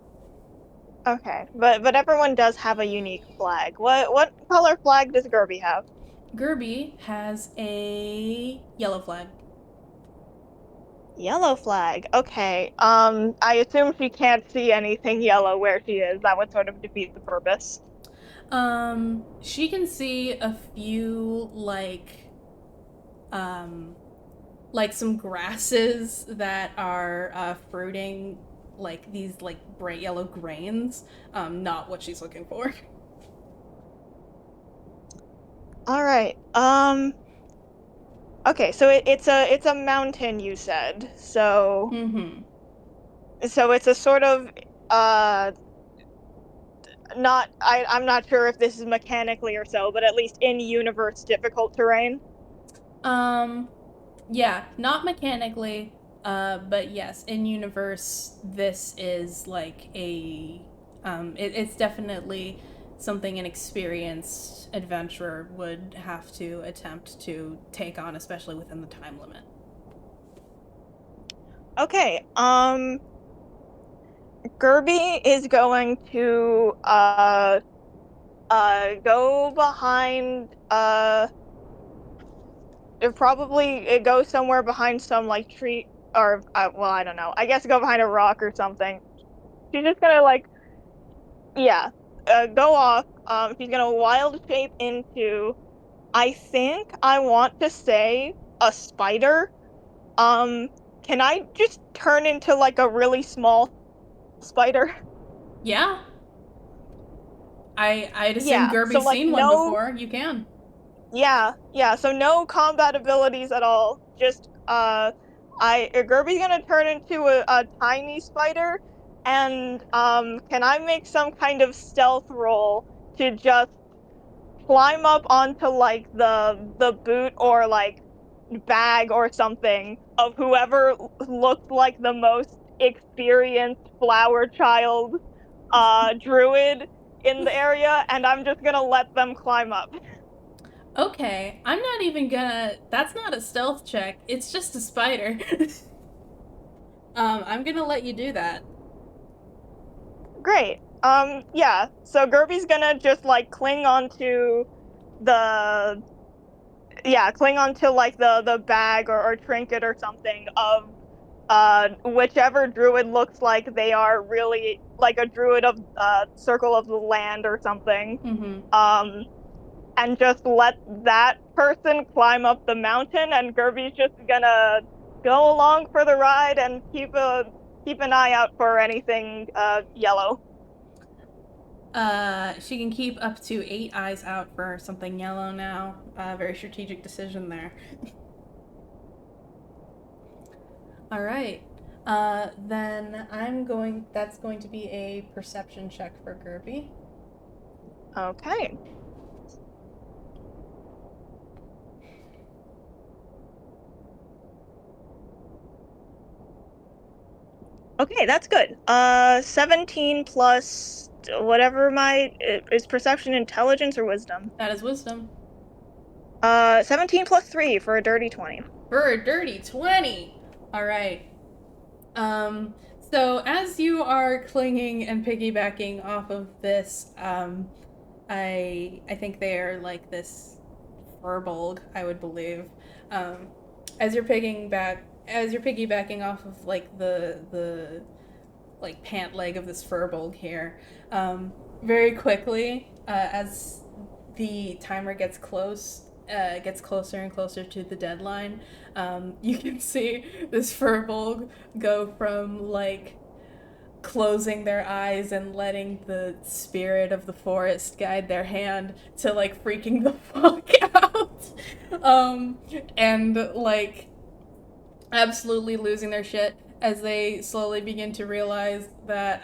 Okay, but everyone does have a unique flag. What color flag does Gerby have?
Gerby has a yellow flag.
Yellow flag. Okay. I assume she can't see anything yellow where she is. That would sort of defeat the purpose.
She can see a few like like some grasses that are fruiting like these like bright yellow grains. Not what she's looking for.
All right. Okay, so it's a mountain, you said. So
Mm-hmm.
it's a sort of uh not I'm not sure if this is mechanically or so, but at least in universe difficult terrain.
Yeah, not mechanically, but yes, in universe, this is like it's definitely something an experienced adventurer would have to attempt to take on, especially within the time limit.
Okay. Gerby is going to go behind it goes somewhere behind some like tree or well, I don't know. I guess go behind a rock or something. She's just gonna like yeah, go off. She's gonna wild shape into, I think I want to say, a spider. Um, can I just turn into like a really small spider?
Yeah, I'd assume
Yeah. So
Gerby's
like
seen one
no,
before. You can.
yeah. So no combat abilities at all. Just Gerby's gonna turn into a tiny spider, and can I make some kind of stealth roll to just climb up onto like the boot or like bag or something of whoever looked like the most experienced flower child druid in the area, and I'm just gonna let them climb up.
Okay, I'm not even gonna. That's not a stealth check. It's just a spider. I'm gonna let you do that.
Great. Yeah. So Gerby's gonna just like the cling onto like the bag or trinket or something of whichever druid looks like they are really like a druid of circle of the land or something.
Mm-hmm.
Um and just let that person climb up the mountain, and Gerby's just gonna go along for the ride and keep an eye out for anything yellow.
She can keep up to 8 eyes out for something yellow now. Very strategic decision there. All right. Then that's going to be a perception check for Gerby.
Okay. Okay, that's good. 17 plus whatever my is perception, intelligence, or wisdom.
That is wisdom.
17 plus 3 for a dirty 20.
For a dirty 20. All right. Um, so as you are clinging and piggybacking off of this, I think they are like this furbolg, I would believe. Um, as you're piggybacking off of like the like pant leg of this furbolg here, very quickly as the timer gets closer and closer to the deadline, you can see this furbolg go from like closing their eyes and letting the spirit of the forest guide their hand to like freaking the fuck out, and like absolutely losing their shit as they slowly begin to realize that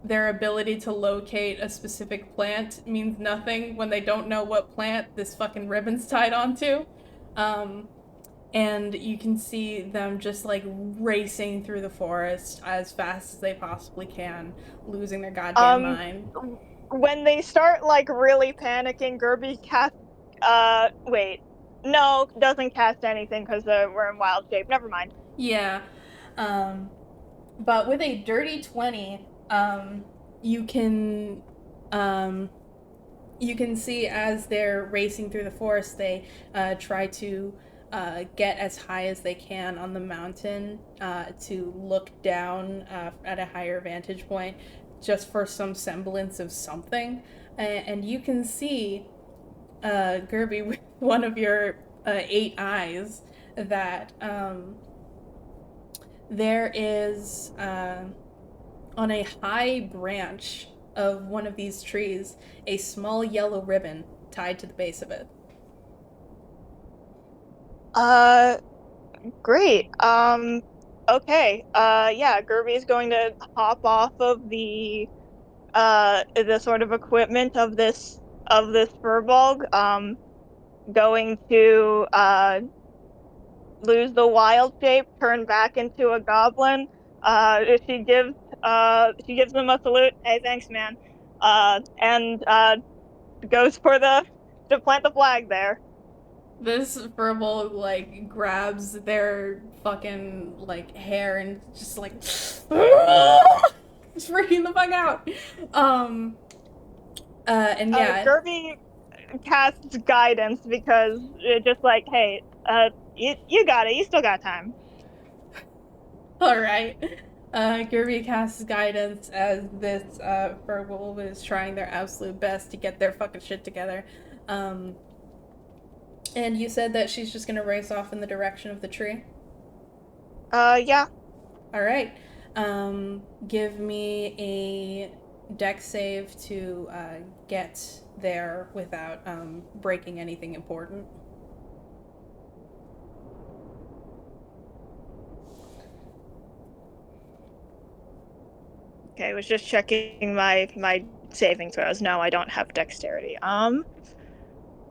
their ability to locate a specific plant means nothing when they don't know what plant this fucking ribbon's tied onto. Um, and you can see them just like racing through the forest as fast as they possibly can, losing their goddamn
Um,
mind.
when they start like really panicking, Gerby casts. Wait, no, doesn't cast anything because we're in wild shape. Never mind.
Yeah. Um, but with a dirty 20, you can um, you can see as they're racing through the forest, they try to get as high as they can on the mountain to look down at a higher vantage point just for some semblance of something. And you can see Gerby with one of your 8 eyes that there is on a high branch of one of these trees a small yellow ribbon tied to the base of it.
Great. Okay. Yeah, Gerby is going to hop off of the sort of equipment of this furbolg. Going to lose the wild shape, turn back into a goblin. She gives them a salute. Hey, thanks, man. And goes for to plant the flag there.
This verbal like grabs their fucking like hair and just like just freaking the fuck out. And yeah.
Gerby casts guidance because it's just like, hey, you got it. You still got time.
All right. Gerby casts guidance as this verbal is trying their absolute best to get their fucking shit together. And you said that she's just gonna race off in the direction of the tree?
Yeah.
Alright. Give me a deck save to get there without breaking anything important.
Okay, I was just checking my saving throws. No, I don't have dexterity.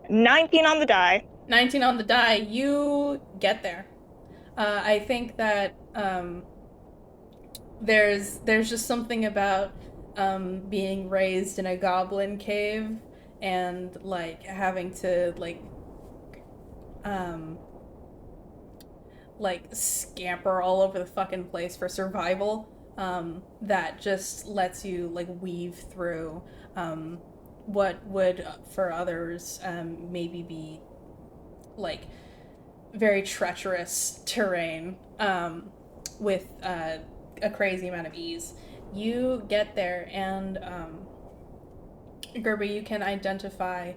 19 on the die.
19 on the die, you get there. I think that there's just something about being raised in a goblin cave and like having to like scamper all over the fucking place for survival, that just lets you like weave through what would for others maybe be like very treacherous terrain, with a crazy amount of ease. You get there, and Gerby, you can identify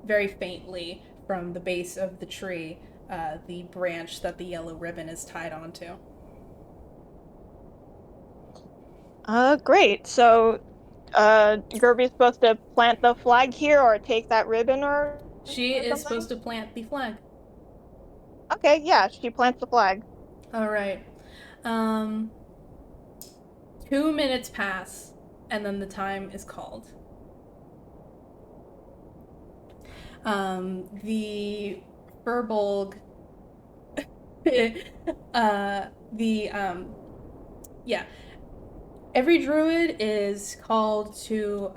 very faintly from the base of the tree the branch that the yellow ribbon is tied onto.
Great. So, Gerby's supposed to plant the flag here or take that ribbon or
She is
something?
supposed to plant the flag.
Okay, yeah, she plants the flag.
All right. 2 minutes pass, and then the time is called. The Furbolg, yeah. Every druid is called to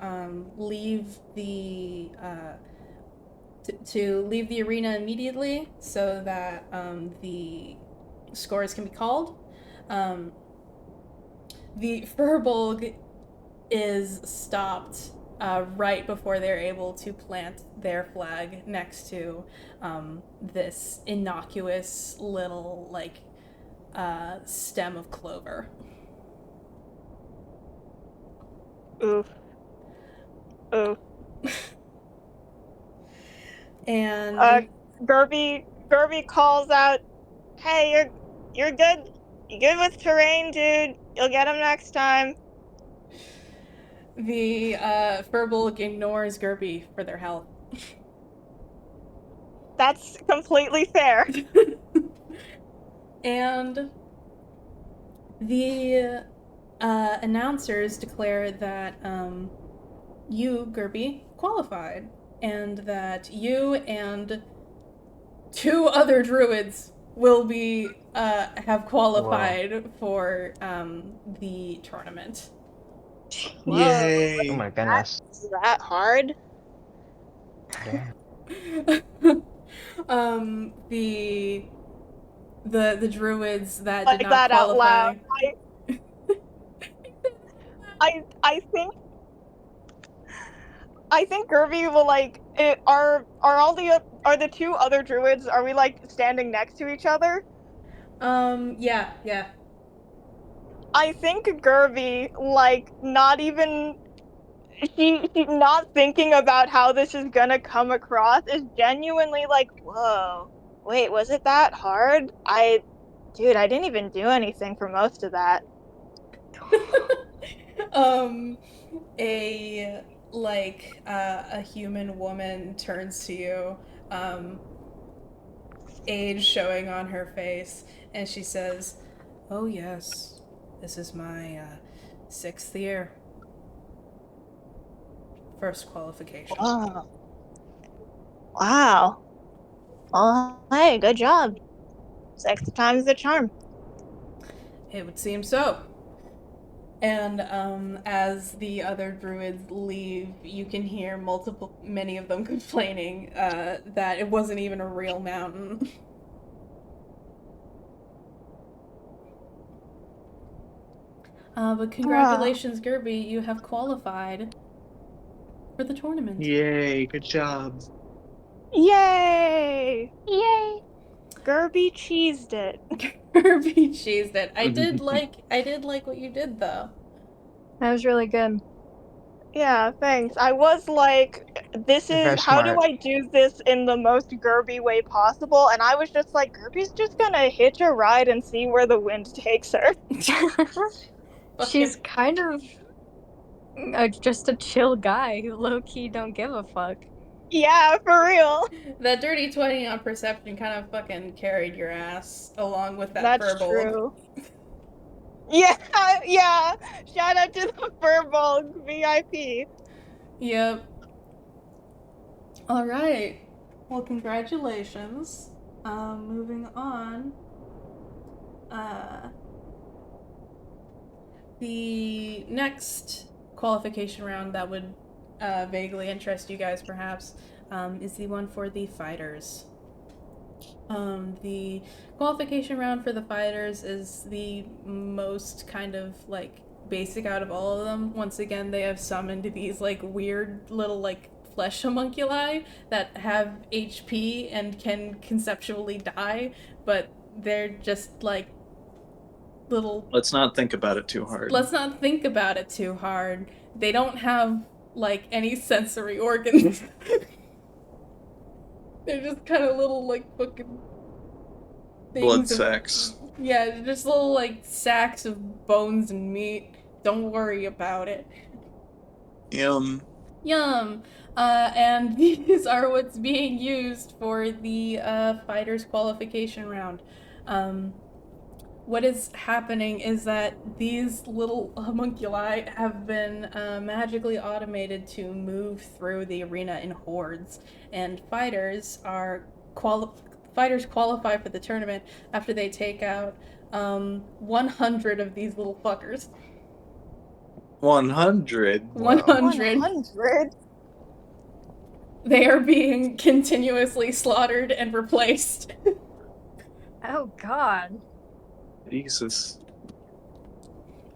leave the to leave the arena immediately so that the scores can be called. The Furbolg is stopped right before they're able to plant their flag next to this innocuous little like stem of clover.
Oof. Oof.
And
Gerby calls out, "Hey, you're good. You good with terrain, dude? You'll get him next time."
the Furbolg ignores Gerby for their health.
That's completely fair.
And the announcers declare that you, Gerby, qualified, and that you and 2 other druids will be have qualified for the tournament.
Whoa.
Yay!
Oh my goodness.
That hard?
Damn.
The druids that
Like
did not
that out
qualify.
loud. I think Gerby will like are the 2 other druids, are we like standing next to each other?
Yeah.
I think Gerby, like, not even she's not thinking about how this is gonna come across, is genuinely like, whoa. Wait, was it that hard? Dude, I didn't even do anything for most of that.
A human woman turns to you, age showing on her face, and she says, "Oh yes, this is my 6th year. First qualification."
Wow. Wow. Oh, hey, good job. 6 times the charm.
It would seem so. And as the other druids leave, you can hear many of them complaining that it wasn't even a real mountain. But congratulations, Gerby, you have qualified for the tournament.
Yay, good job.
Yay!
Yay!
Gerby cheesed it.
Gerby cheesed it. I did like what you did though.
That was really good.
Yeah, thanks. I was like,
Very
how do
smart.
I do this in the most Gerby way possible? And I was just like, Gerby's just gonna hitch a ride and see where the wind takes her.
She's kind of just a chill guy who low-key don't give a fuck.
Yeah, for real.
That dirty 20 on perception kind of fucking carried your ass along with that
That's
furbolg.
true. Yeah, yeah. Shout out to the Furbolg VIP.
Yep. All right. Well, congratulations. Moving on. The next qualification round that would vaguely interest you guys, perhaps, is the one for the fighters. The qualification round for the fighters is the most kind of like basic out of all of them. Once again, they have summoned these like weird little like flesh homunculi that have HP and can conceptually die, but they're just like little.
Let's not think about it too hard.
Let's not think about it too hard. They don't have like any sensory organs. They're just kind of little like fucking
Blood sacks.
Yeah, just little like sacks of bones and meat. Don't worry about it.
Yum.
And these are what's being used for the fighters qualification round. What is happening is that these little homunculi have been magically automated to move through the arena in hordes, and fighters qualify for the tournament after they take out 100 of these little fuckers.
100.
100.
100?
They are being continuously slaughtered and replaced.
Oh god.
Jesus.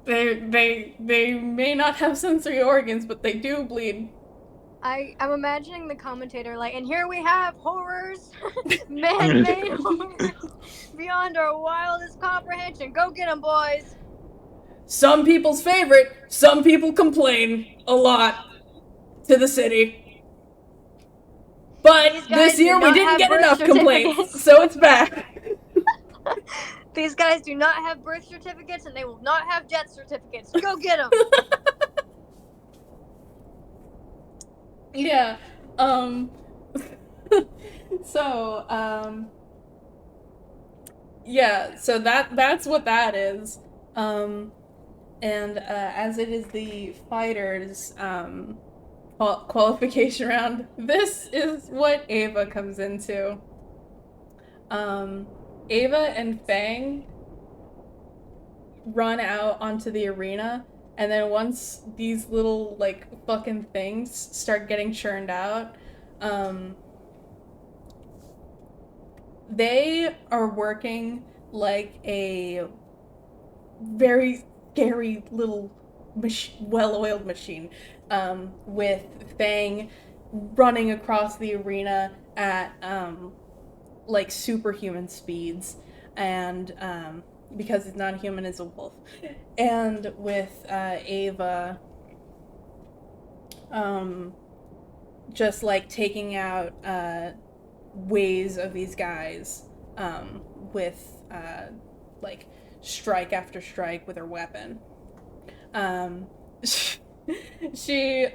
They may not have sensory organs, but they do bleed.
I'm imagining the commentator like, and here we have horrors, man-made horrors, beyond our wildest comprehension. Go get them, boys.
Some people's favorite, some people complain a lot to the city. But this year we didn't get enough complaints, so it's back.
These guys do not have birth certificates, and they will not have death certificates. Go get them.
Yeah. Yeah, so that's what that is. And as it is the fighters qualification round, this is what Ava comes into. Ava and Fang run out onto the arena, and then once these little like fucking things start getting churned out, they are working like a very scary little well-oiled machine, with Fang running across the arena at like superhuman speeds, and because it's not human, it's a wolf, and with Ava just like taking out ways of these guys with like strike after strike with her weapon. She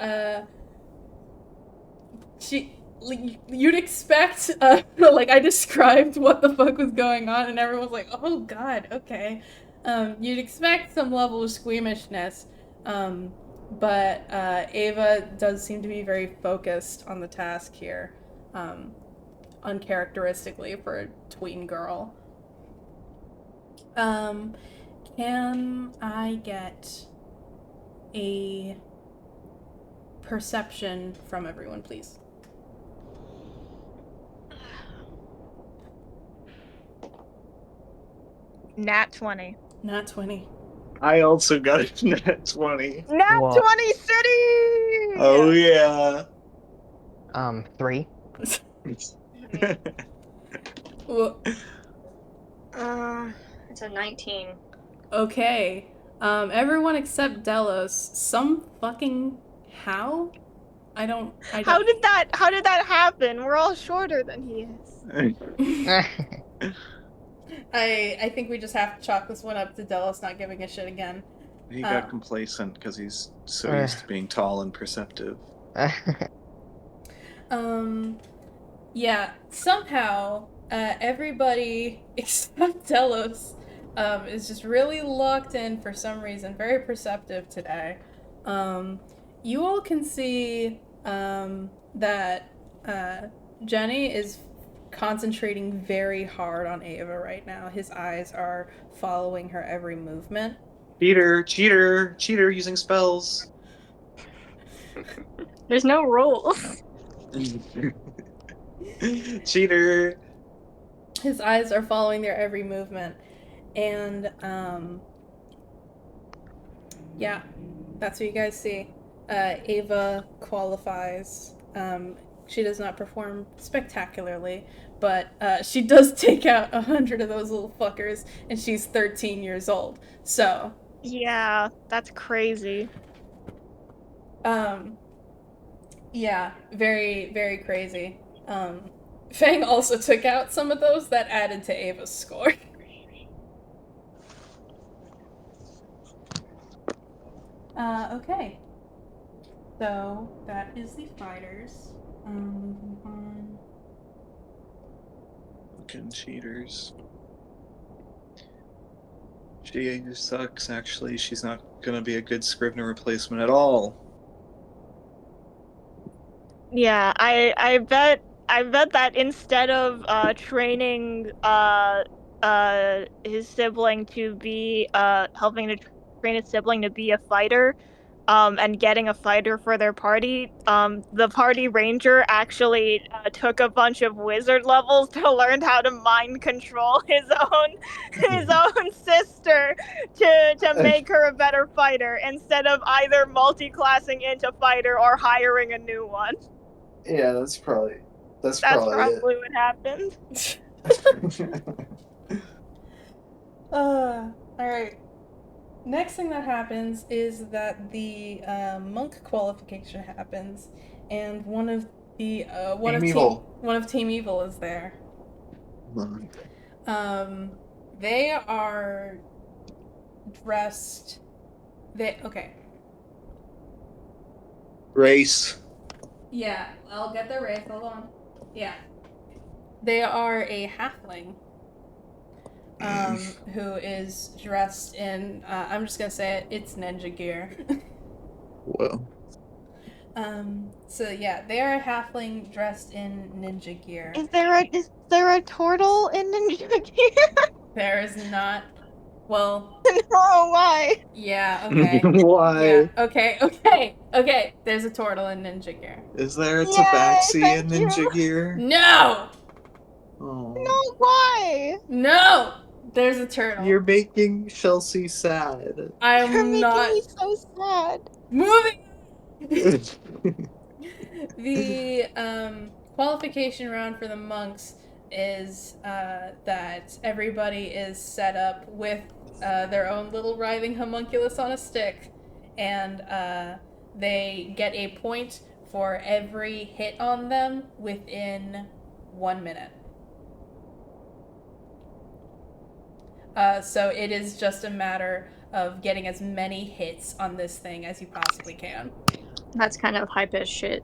you'd expect like I described what the fuck was going on and everyone's like, oh god, okay. You'd expect some level of squeamishness, but Ava does seem to be very focused on the task here, uncharacteristically for a tween girl. Can I get a perception from everyone, please?
Nat 20.
Not 20.
I also got a net 20.
Nat
What?
20 city!
Oh yeah.
3.
Well,
It's a 19.
okay. Everyone except Delos. Some fucking how? I don't.
How did that happen? We're all shorter than he is.
I think we just have to chalk this one up to Delos not giving a shit again.
He got complacent because he's so used to being tall and perceptive.
Yeah. Somehow, everybody except Delos, is just really locked in for some reason. Very perceptive today. You all can see that Jenny is concentrating very hard on Ava right now. His eyes are following her every movement.
Cheater using spells.
There's no rules.
Cheater.
His eyes are following their every movement. And, yeah, that's what you guys see. Ava qualifies. She does not perform spectacularly, but she does take out 100 of those little fuckers, and she's 13 years old. So,
Yeah, that's crazy.
yeah, very, very crazy. Fang also took out some of those that added to Ava's score. Okay. So, that is the fighters. Moving on.
Fucking cheaters. She sucks, actually. She's not gonna be a good Scrivener replacement at all.
Yeah, I bet that instead of training his sibling to be helping to train his sibling to be a fighter, and getting a fighter for their party, the party ranger actually took a bunch of wizard levels to learn how to mind control his own sister to make her a better fighter instead of either multi-classing into fighter or hiring a new one.
Yeah, that's probably
That's probably what happened.
Alright. Next thing that happens is that the monk qualification happens, and one of Team Evil is there. They are dressed. Okay.
Race.
Yeah, I'll get their race. Hold on. Yeah. They are a halfling. Who is dressed in, I'm just gonna say it, it's ninja gear.
Whoa.
So yeah, they are a halfling dressed in ninja gear.
Is there a turtle in Ninja Gear?
There is not, well...
No, why?
Yeah, okay.
Why?
Yeah, okay. There's a turtle in ninja gear.
Is there a tabaxi in
thank you.
Ninja Gear?
No!
Oh.
No, why?
No! There's a turtle.
You're making Chelsea sad.
You're
I'm
making
not...
me so sad.
Moving! The qualification round for the monks is that everybody is set up with their own little writhing homunculus on a stick, and they get a point for every hit on them within 1 minute. So it is just a matter of getting as many hits on this thing as you possibly can.
That's kind of high-pitched shit.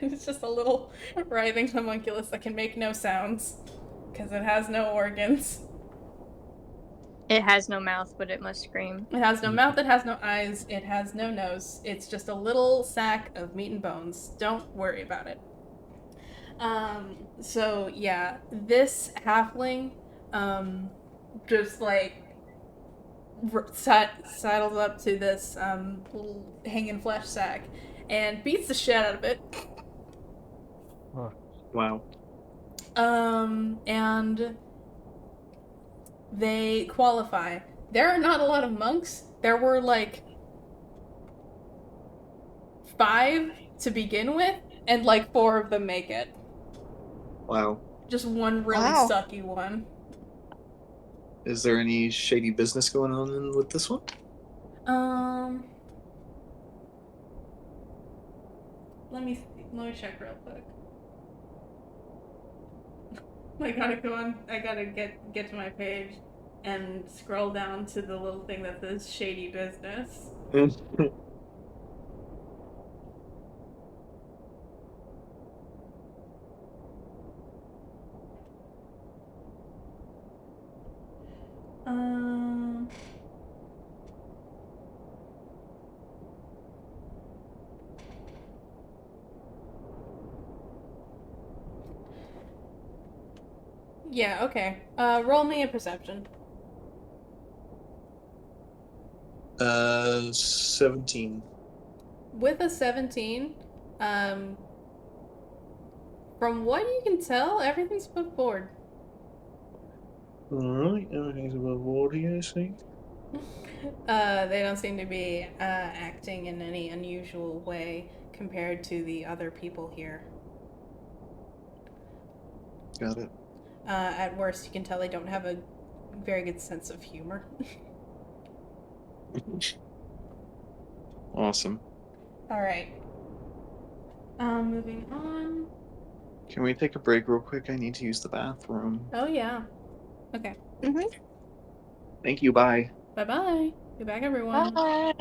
It's just a little writhing homunculus that can make no sounds because it has no organs.
It has no mouth, but it must scream.
It has no mouth, it has no eyes, it has no nose. It's just a little sack of meat and bones. Don't worry about it. So yeah, this halfling, just like sidles up to this little hanging flesh sack and beats the shit out of it.
Wow.
And they qualify. There are not a lot of monks. There were like 5 to begin with, and like 4 of them make it.
Wow.
Just one really
Wow.
sucky one.
Is there any shady business going on with this one?
Let me check real quick. I gotta get to my page and scroll down to the little thing that says shady business. Yeah, okay. Roll me a perception.
17.
With a 17, from what you can tell, everything's above board.
Alright, everything's above board here, I see.
They don't seem to be acting in any unusual way compared to the other people here.
Got it.
At worst, you can tell they don't have a very good sense of humor.
Awesome.
Alright. Moving on.
Can we take a break real quick? I need to use the bathroom.
Oh, yeah. Okay.
Thank you, bye.
Bye-bye. Be back, everyone.
Bye.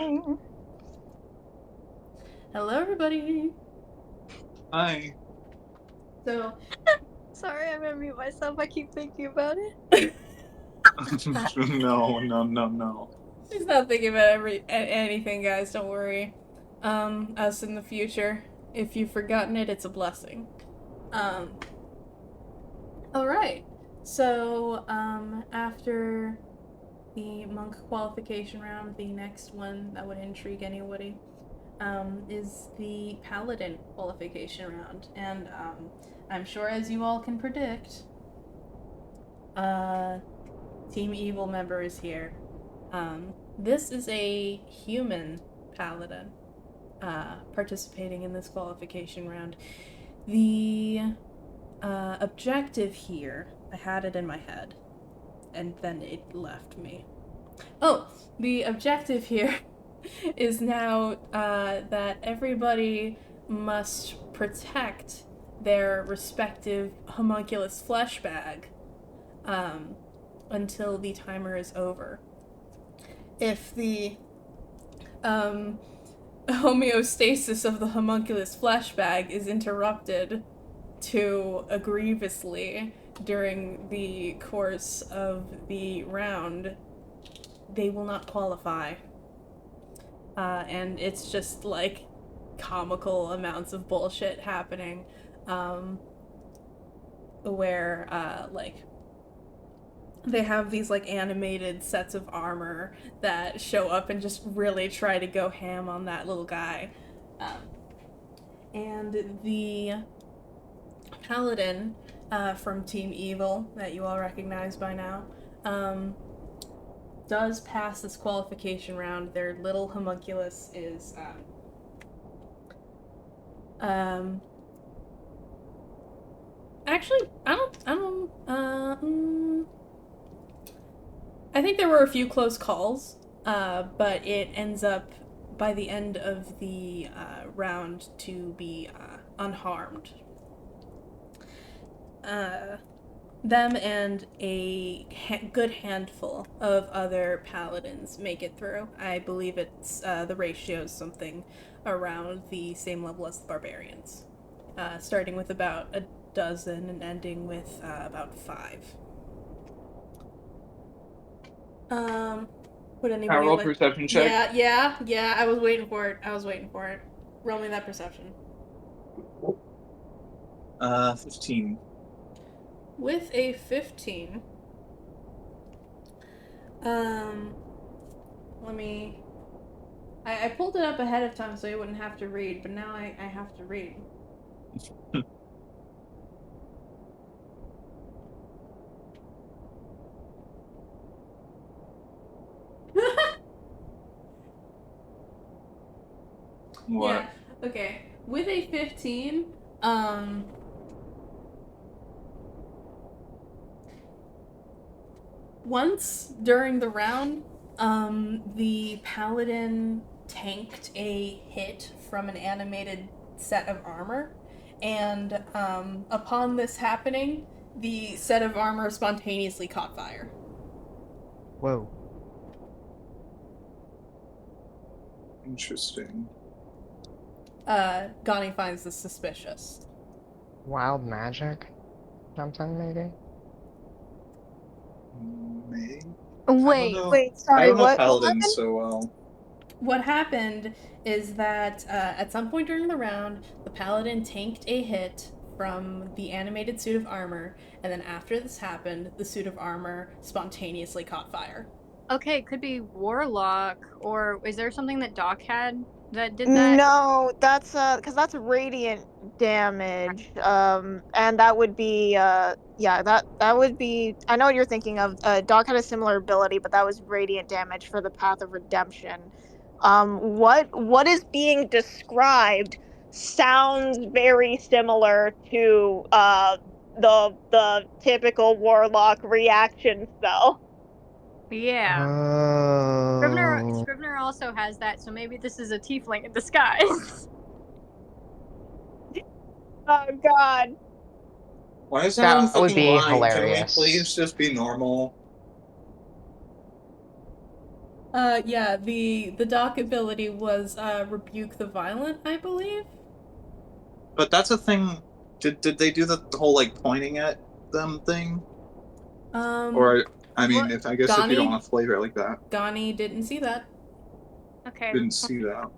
Hello, everybody.
Hi.
So,
Sorry, I'm gonna mute myself. I keep thinking about it.
No.
she's not thinking about anything, guys. Don't worry. Us in the future. If you've forgotten it, it's a blessing. Alright. So, after the monk qualification round, the next one that would intrigue anybody, is the paladin qualification round. And, I'm sure as you all can predict, Team Evil member is here. This is a human paladin, participating in this qualification round. The objective here, I had it in my head, and then it left me. Oh, the objective here is now that everybody must protect their respective homunculus flesh bag until the timer is over. If the homeostasis of the homunculus flesh bag is interrupted too grievously during the course of the round, they will not qualify. And it's just like comical amounts of bullshit happening, where like they have these like animated sets of armor that show up and just really try to go ham on that little guy. And the paladin from Team Evil that you all recognize by now does pass this qualification round. Their little homunculus is actually I think there were a few close calls, but it ends up by the end of the round to be unharmed. them and a good handful of other paladins make it through. I believe it's the ratio is something around the same level as the barbarians, starting with about a dozen and ending with about 5. Would
Can I
anybody
roll
like?
perception check?
Yeah. I was waiting for it. Roll me that perception.
15.
With a 15, let me. I pulled it up ahead of time so you wouldn't have to read, but now I have to read.
What?
Yeah, okay. With a 15, once during the round, the paladin tanked a hit from an animated set of armor, and upon this happening, the set of armor spontaneously caught fire.
Whoa.
Interesting.
Gani finds this suspicious.
Wild magic? Something, maybe?
Maybe.
Wait.
Wait,
I
sorry,
don't know
what
paladins
happened?
so well.
What happened is that at some point during the round, the paladin tanked a hit from the animated suit of armor, and then after this happened, the suit of armor spontaneously caught fire.
Okay, it could be warlock, or is there something that Doc had that did that?
No, that's because that's radiant damage. And that would be yeah, that would be. I know what you're thinking of. Doc had a similar ability, but that was radiant damage for the Path of Redemption. What is being described sounds very similar to the typical warlock reaction spell.
Yeah.
Oh.
Scrivener also has that, so maybe this is a tiefling in disguise.
Oh God.
Why is
That
everyone
would
fucking
be
lying? Can we
hilarious.
please just be normal?
Yeah, the dock ability was rebuke the violent, I believe.
But that's a thing. Did they do the whole like pointing at them thing?
Um,
Or I mean,
What?
if I guess if you don't
Gani
want to flavor it like that,
Gani didn't see that.
Okay.
didn't see that.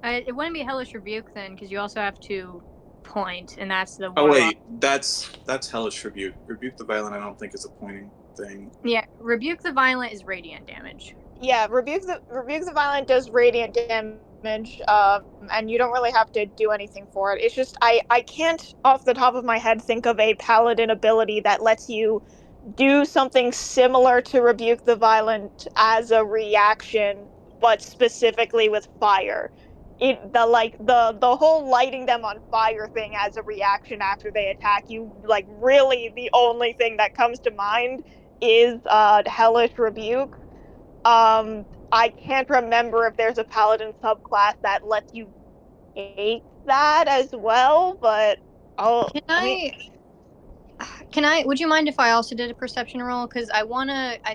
It wouldn't be Hellish Rebuke then, because you also have to point, and that's the
Oh
warlock.
wait, that's hellish rebuke. Rebuke the violent. I don't think is a pointing thing.
Yeah, Rebuke the Violent is radiant damage.
Yeah, rebuke the violent does radiant damage, and you don't really have to do anything for it. It's just I can't off the top of my head think of a paladin ability that lets you do something similar to rebuke the violent as a reaction, but specifically with fire. The whole lighting them on fire thing as a reaction after they attack you, like really the only thing that comes to mind is hellish rebuke. I can't remember if there's a paladin subclass that lets you take that as well, but
Can
I mean,
would you mind if I also did a perception roll? Because I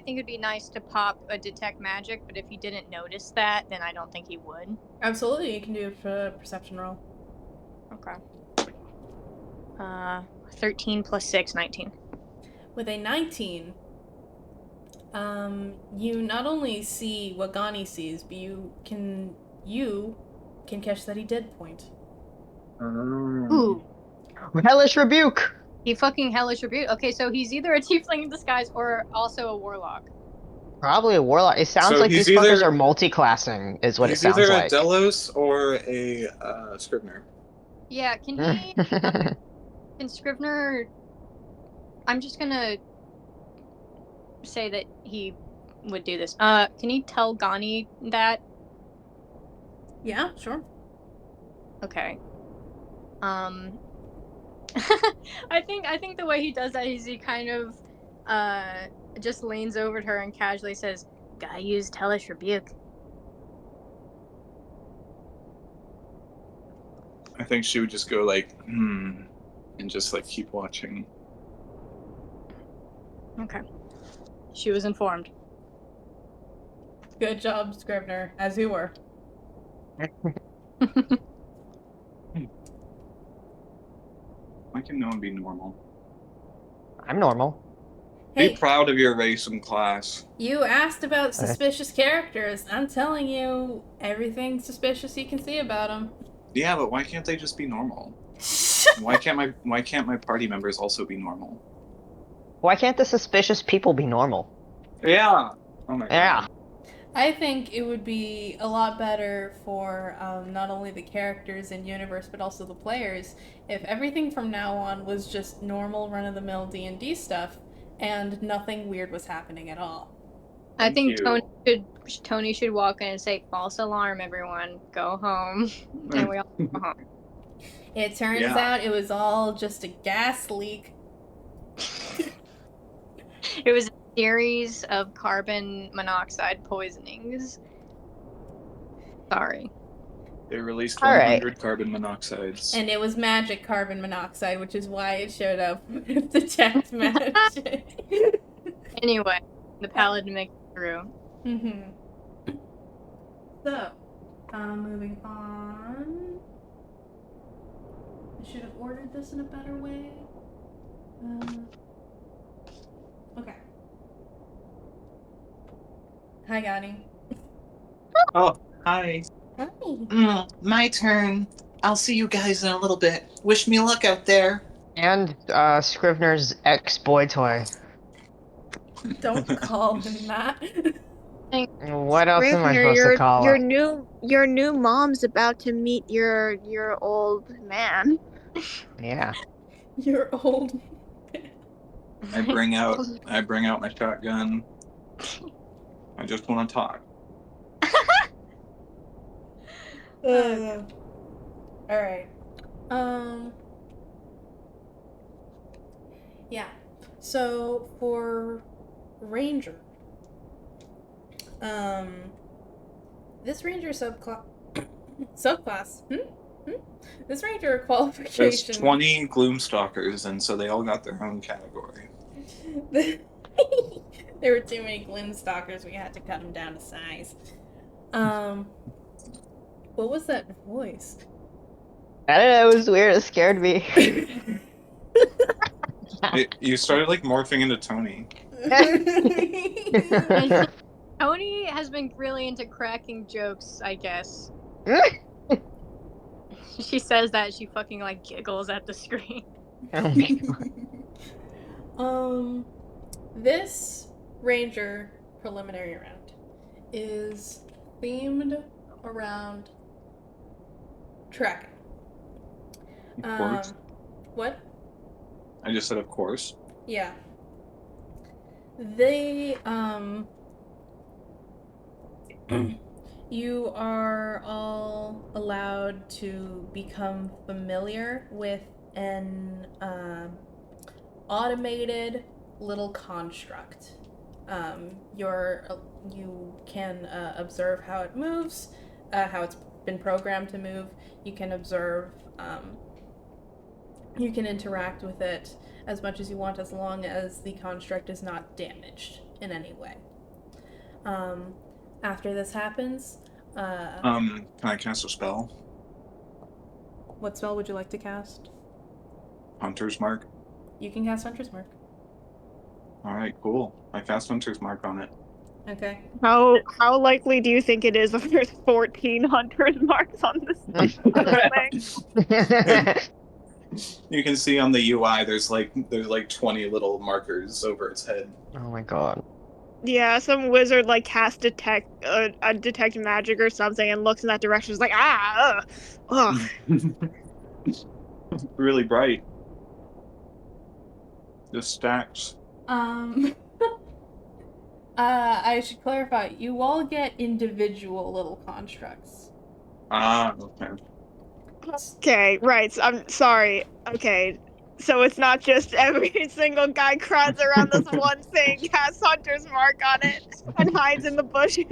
think it'd be nice to pop a detect magic, but if he didn't notice that, then I don't think he would.
Absolutely, you can do a perception roll.
Okay. 13 plus 6, 19.
With a 19, you not only see what Gani sees, but you can catch that he did point.
Ooh.
Hellish rebuke!
He fucking hellish rebuke. Okay, so he's either a tiefling in disguise or also a warlock.
Probably a warlock. It sounds
So
like these fuckers are multi-classing, is what it
he's
sounds
either a
like.
Delos or a Scrivener.
Yeah, can Scrivener? I'm just gonna say that he would do this. Can he tell Gani that?
Yeah, sure.
Okay. Um, I think the way he does that is he kind of just leans over to her and casually says, "Guy used hellish rebuke."
I think she would just go like, and just like keep watching.
Okay. She was informed.
Good job, Scrivener, as you were.
Why can no one be normal?
I'm normal.
Hey,
Be proud of your race and class.
you asked about suspicious characters. I'm telling you, everything suspicious you can see about them.
Yeah, but why can't they just be normal? Why can't my party members also be normal?
Why can't the suspicious people be normal?
Yeah. Oh my
Yeah.
god.
I think it would be a lot better for not only the characters in universe but also the players if everything from now on was just normal run-of-the-mill D&D stuff and nothing weird was happening at all.
I think
you.
Tony should walk in and say, "False alarm, everyone, go home," and we all go home.
It turns
Yeah.
out it was all just a gas leak.
It was a series of carbon monoxide poisonings. Sorry.
They released
All
100
right.
carbon monoxides.
And it was magic carbon monoxide, which is why it showed up with detect magic.
Anyway, the paladin makes it through.
Mm-hmm. So, moving on. I should have ordered this in a better way. Okay. Hi, Gani.
Oh, hi.
Hi.
My turn. I'll see you guys in a little bit. Wish me luck out there.
And Scrivener's ex-boy toy.
Don't call him that.
What else am I
Scrivener,
supposed to call him?
your new mom's about to meet your old man.
Yeah.
You're old.
I bring out my shotgun. I just want to talk.
Alright. Yeah. So for Ranger, this Ranger subclass. This Ranger qualification.
There's 20 Gloomstalkers, and so they all got their own category.
There were too many Gloomstalkers. We had to cut them down to size. What was that voice?
I don't know, it was weird, it scared me.
You started like morphing into Tony.
Tony has been really into cracking jokes, I guess. She says that she fucking like giggles at the screen.
Oh my god.
This Ranger preliminary round is themed around tracking.
Of course.
What?
I just said of course.
Yeah. They, you are all allowed to become familiar with an automated little construct. You can observe how it moves, how it's been programmed to move. You can observe, you can interact with it as much as you want, as long as the construct is not damaged in any way. After this happens,
Can I cast a spell?
what spell would you like to cast?
Hunter's Mark.
You can cast Hunter's Mark.
Alright, cool. I cast Hunter's Mark on it.
Okay.
How likely do you think it is if there's 14 hunters marks on this thing?
You can see on the UI there's like 20 little markers over its head.
Oh my god.
Yeah, some wizard like casts detect magic or something and looks in that direction. Is like ugh.
Really bright. Just stacks.
I should clarify. You all get individual little constructs.
Ah, okay.
Okay, right. So, I'm sorry. Okay, so it's not just every single guy crowds around this one thing, casts Hunter's Mark on it, and hides in the bushes.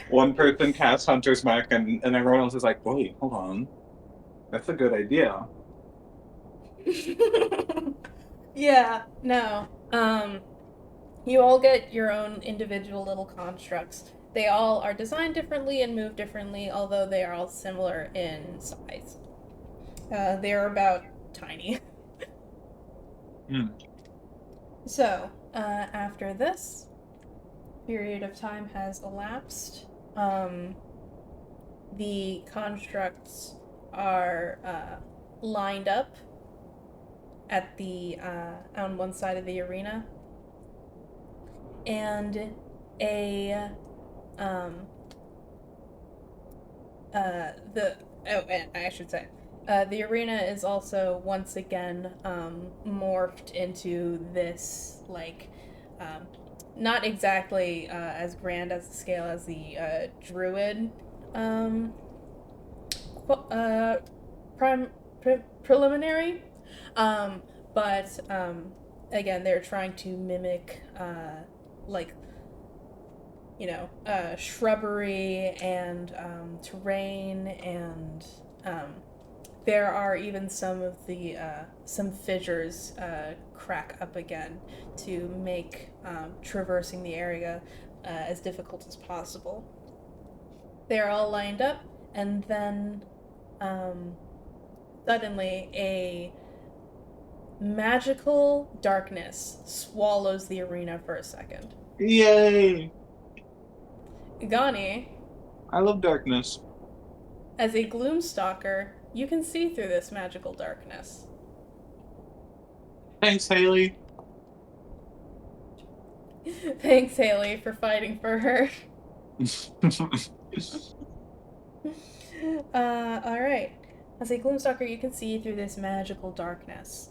One person casts Hunter's Mark and everyone else is like, wait, hold on. That's a good idea.
Yeah, no. You all get your own individual little constructs. They all are designed differently and move differently, although they are all similar in size. They are about tiny. So, after this period of time has elapsed, the constructs are lined up at the on one side of the arena, and a the and I should say the arena is also once again morphed into this like not exactly as grand as the scale as the druid um, prim- preliminary, but again they're trying to mimic like shrubbery and terrain, and there are even some of the some fissures crack up again to make traversing the area as difficult as possible. They're all lined up, and then suddenly a magical darkness swallows the arena for a second.
Yay!
Gani,
I love darkness.
as a Gloomstalker, you can see through this magical darkness.
Thanks, Haley.
Thanks, Haley, for fighting for her. Alright. As a Gloomstalker, you can see through this magical darkness.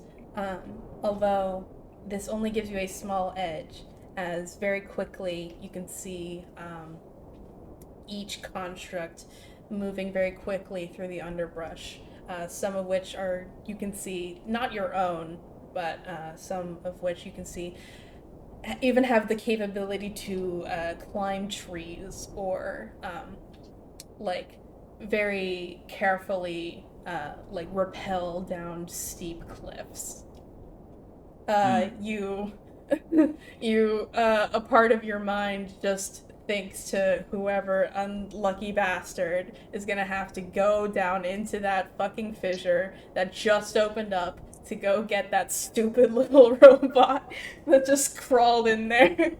Although this only gives you a small edge, as very quickly you can see each construct moving very quickly through the underbrush. Some of which are, you can see, not your own, but some of which you can see even have the capability to climb trees or like very carefully like rappel down steep cliffs. You a part of your mind just thinks to whoever unlucky bastard is gonna have to go down into that fucking fissure that just opened up to go get that stupid little robot that just crawled in there.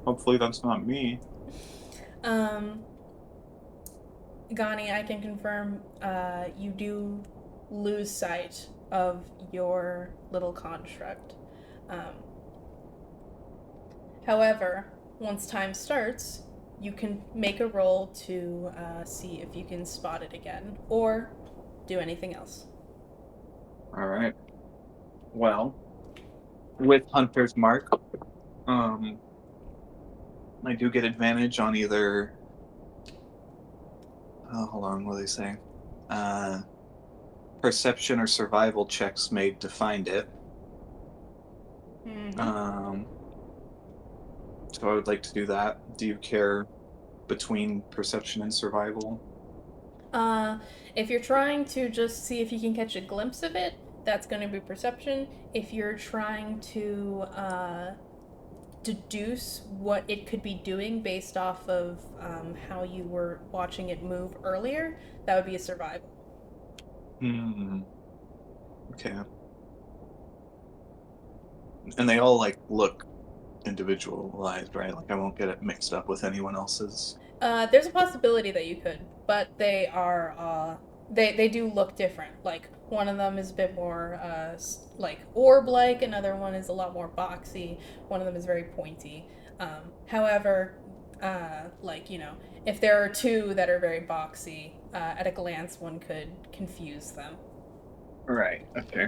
Hopefully that's not me.
Gani, I can confirm you do lose sight of your little construct. However, once time starts, you can make a roll to see if you can spot it again or do anything else.
All right. Well, with Hunter's Mark, I do get advantage on either. Oh, hold on. What do they say? Perception or survival checks made to find it.
Mm-hmm.
So I would like to do that. Do you care between perception and survival?
If you're trying to just see if you can catch a glimpse of it, that's going to be perception. If you're trying to deduce what it could be doing based off of how you were watching it move earlier, that would be a survival.
Okay. And they all like look individualized, right? Like I won't get it mixed up with anyone else's.
There's a possibility that you could, but they are they do look different. Like one of them is a bit more like orb-like, another one is a lot more boxy. One of them is very pointy. However, like if there are two that are very boxy, at a glance one could confuse them.
Right. Okay.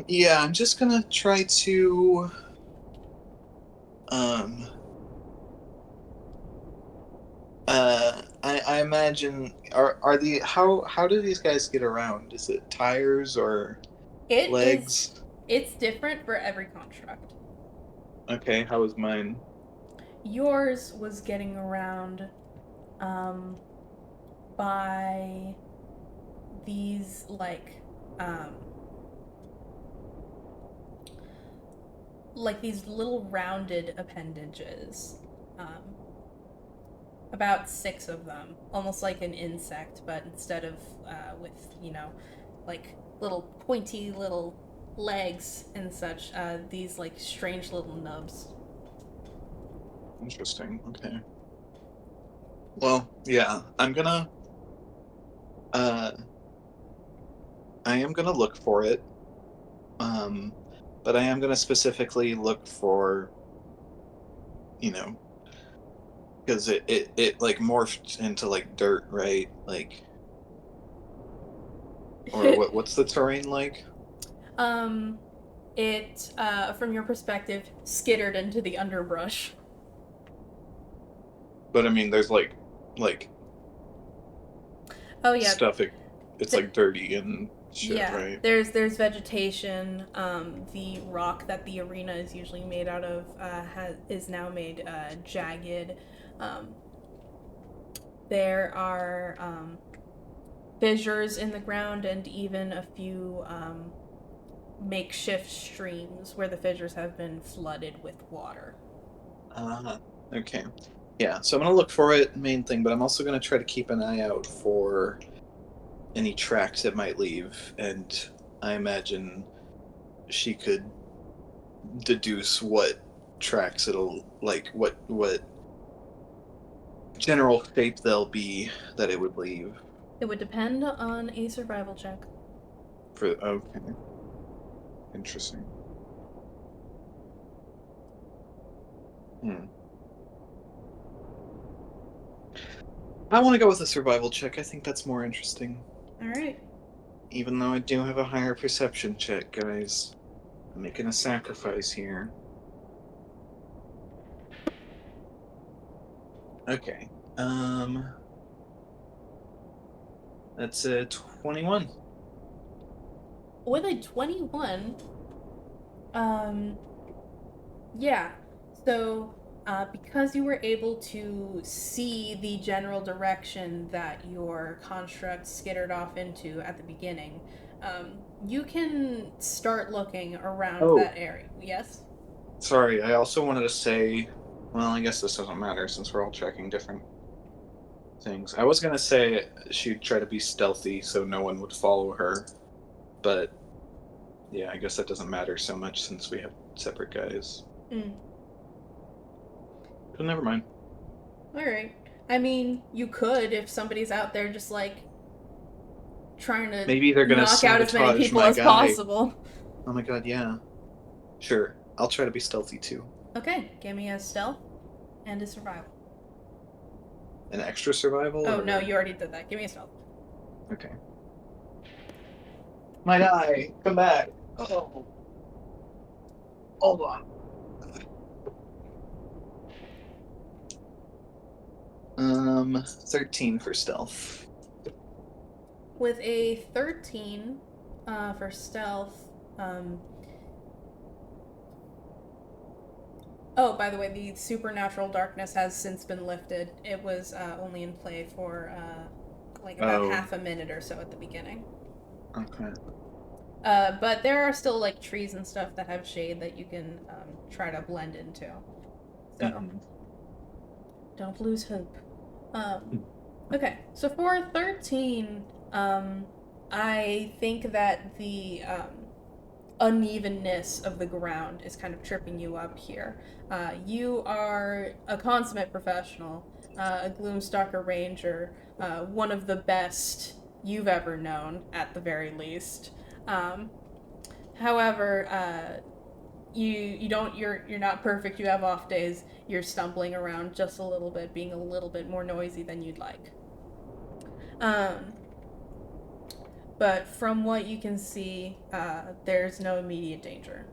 Yeah, I'm just gonna try to I imagine are the how do these guys get around? Is it tires or legs?
It's different for every construct.
Okay, how is mine?
Yours was getting around by these like these little rounded appendages. About 6 of them, almost like an insect, but instead of with, like little pointy little legs and such, these like strange little nubs.
Interesting. Okay. Well, yeah, uh I am gonna look for it. But I am gonna specifically look for, you know, because it like morphed into like dirt, right? Like, or what's the terrain like?
It, from your perspective, skittered into the underbrush.
But I mean, there's like
Oh yeah,
stuff. It's like dirty and shit,
yeah.
right?
There's vegetation. The rock that the arena is usually made out of is now made jagged. Um, there are fissures in the ground and even a few makeshift streams where the fissures have been flooded with water.
Okay. Yeah, so I'm gonna look for it, main thing, but I'm also gonna try to keep an eye out for any tracks it might leave, and I imagine she could deduce what tracks it'll like, what general shape they'll be that it would leave.
It would depend on a survival check.
Okay, interesting. I want to go with a survival check. I think that's more interesting.
All right.
Even though I do have a higher perception check, guys. I'm making a sacrifice here. Okay. That's a 21.
With a 21, yeah. So, because you were able to see the general direction that your construct skittered off into at the beginning, you can start looking around that area. Yes?
Sorry, I also wanted to say, well, I guess this doesn't matter since we're all checking different things. I was gonna say she'd try to be stealthy so no one would follow her, but yeah, I guess that doesn't matter so much since we have separate guys. But never mind.
Alright. I mean, you could if somebody's out there just like trying to
Maybe they're gonna
knock out as many
sabotage
people
my
as
guy.
possible.
Oh my god, yeah. Sure, I'll try to be stealthy too.
Okay, give me a stealth and a survival.
An extra survival?
Oh,
or...
no, you already did that. Give me a stealth.
Okay. My die, come back. Oh. Hold on. 13 for stealth.
With a 13 for stealth, oh, by the way, the supernatural darkness has since been lifted. It was only in play for about half a minute or so at the beginning.
Okay.
But there are still like trees and stuff that have shade that you can try to blend into. So don't lose hope. Okay, so for 13, I think that the unevenness of the ground is kind of tripping you up here. You are a consummate professional, a Gloomstalker Ranger, one of the best you've ever known, at the very least. However, you're not perfect. You have off days. You're stumbling around just a little bit, being a little bit more noisy than you'd like. But from what you can see, there's no immediate danger.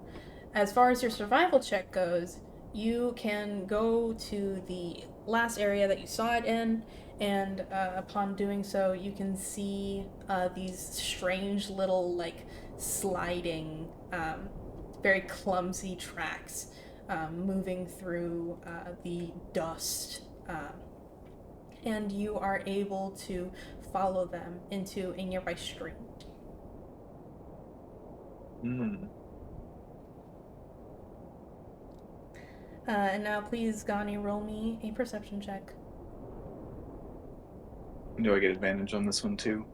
As far as your survival check goes, you can go to the last area that you saw it in, and upon doing so, you can see these strange little, like, sliding, very clumsy tracks moving through the dust and you are able to follow them into a nearby stream. And now please, Gani, roll me a perception check.
Do I get advantage on this one too?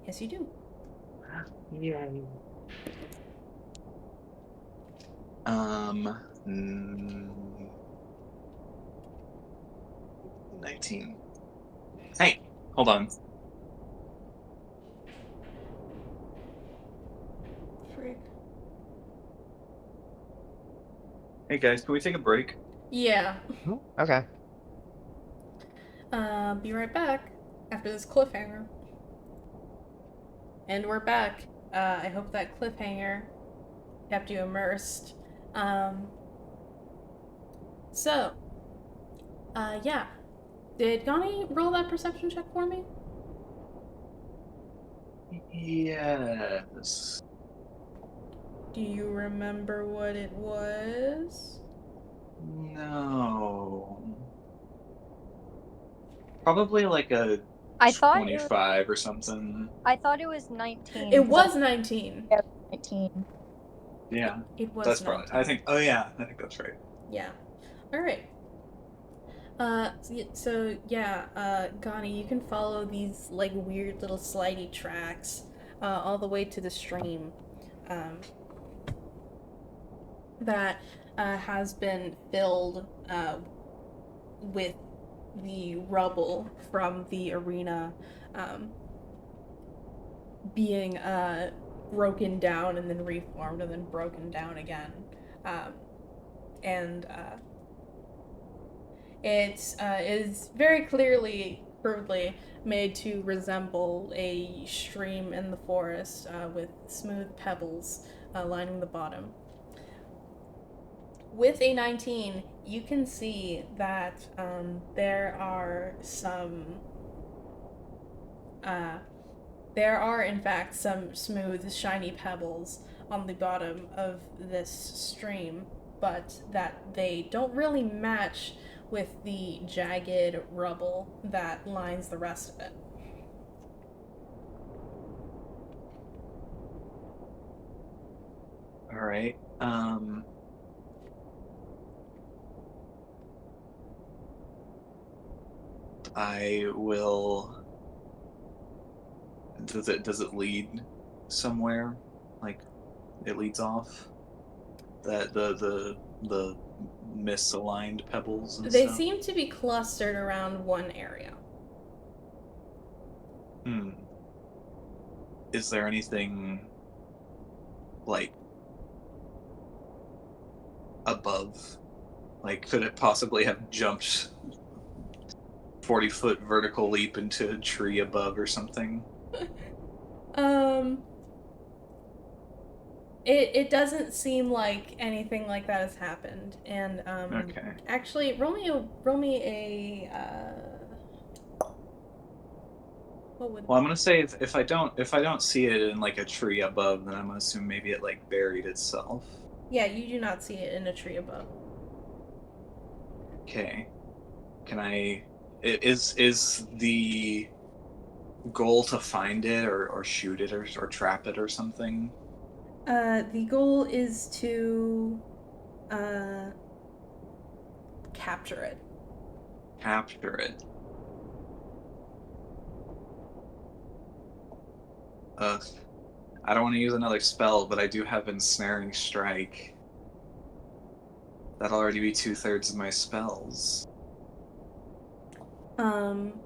Yes, you do.
Yay. 19. Hey, hold on.
Freak.
Hey guys, can we take a break?
Yeah.
Okay.
Be right back after this cliffhanger. And we're back. I hope that cliffhanger kept you immersed. So, yeah. Did Gani roll that perception check for me?
Yes.
Do you remember what it was?
No. Probably like a
I thought it was,
25 or something.
I thought it was 19.
It
'cause I
was 19.
thought it was 19.
Yeah.
It was
That's
19.
probably. I think. Oh yeah, I think that's right.
Yeah. Alright. Gani, you can follow these, like, weird little slidey tracks, all the way to the stream, that, has been filled, with the rubble from the arena, being, broken down and then reformed and then broken down again. It is very clearly, crudely made to resemble a stream in the forest, with smooth pebbles lining the bottom. With a 19, you can see that there are in fact some smooth, shiny pebbles on the bottom of this stream, but that they don't really match with the jagged rubble that lines the rest of it.
All right. I will. Does it lead somewhere? Like it leads off? That the misaligned pebbles and
They
stuff?
seem to be clustered around one area.
Is there anything like above? Like, could it possibly have jumped 40-foot vertical leap into a tree above or something?
It doesn't seem like anything like that has happened, and
Okay.
actually, roll me a what would?
Well, I'm gonna say if I don't see it in like a tree above, then I'm gonna assume maybe it like buried itself.
Yeah, you do not see it in a tree above.
Okay. Can I? Is the goal to find it or shoot it or trap it or something?
The goal is to capture it.
Capture it. I don't want to use another spell, but I do have Ensnaring Strike. That'll already be 2/3 of my spells.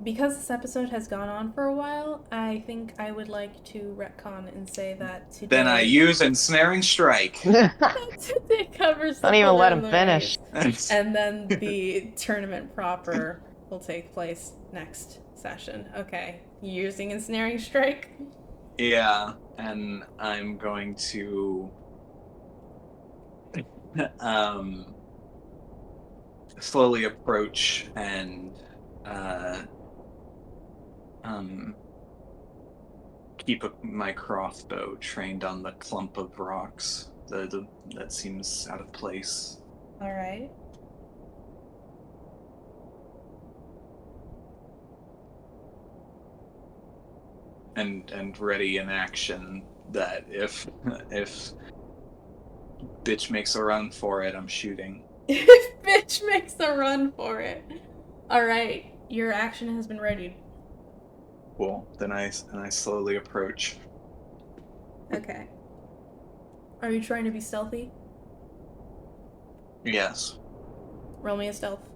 Because this episode has gone on for a while, I think I would like to retcon and say that today...
Then I use Ensnaring Strike.
It covers the
Don't even let him
preliminaries.
finish.
And then the tournament proper will take place next session. Okay, you using Ensnaring Strike?
Yeah, and I'm going to slowly approach and keep my crossbow trained on the clump of rocks that seems out of place.
All right.
and ready in action that if bitch makes a run for it, I'm shooting.
If bitch makes a run for it. Alright, your action has been readied.
Cool. Then I slowly approach.
Okay. Are you trying to be stealthy?
Yes.
Roll me a stealth.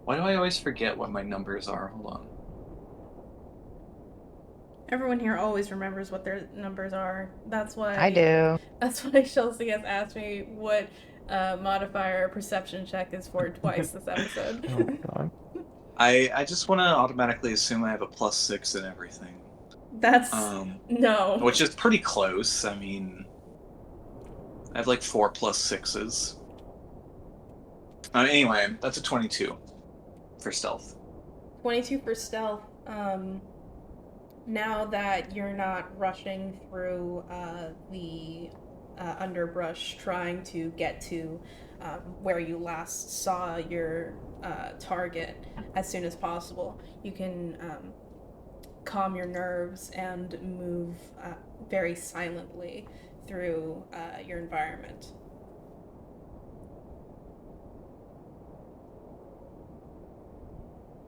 Why do I always forget what my numbers are? Hold on.
Everyone here always remembers what their numbers are. That's why
I do.
That's why Chelsea has asked me what modifier perception check is for twice this episode.
Oh my god.
I just want to automatically assume I have a +6 in everything.
That's no.
Which is pretty close. I mean, I have like 4 +6s. Anyway, that's a 22 for stealth.
22 for stealth. Now that you're not rushing through the underbrush trying to get to where you last saw your target as soon as possible, you can calm your nerves and move very silently through your environment.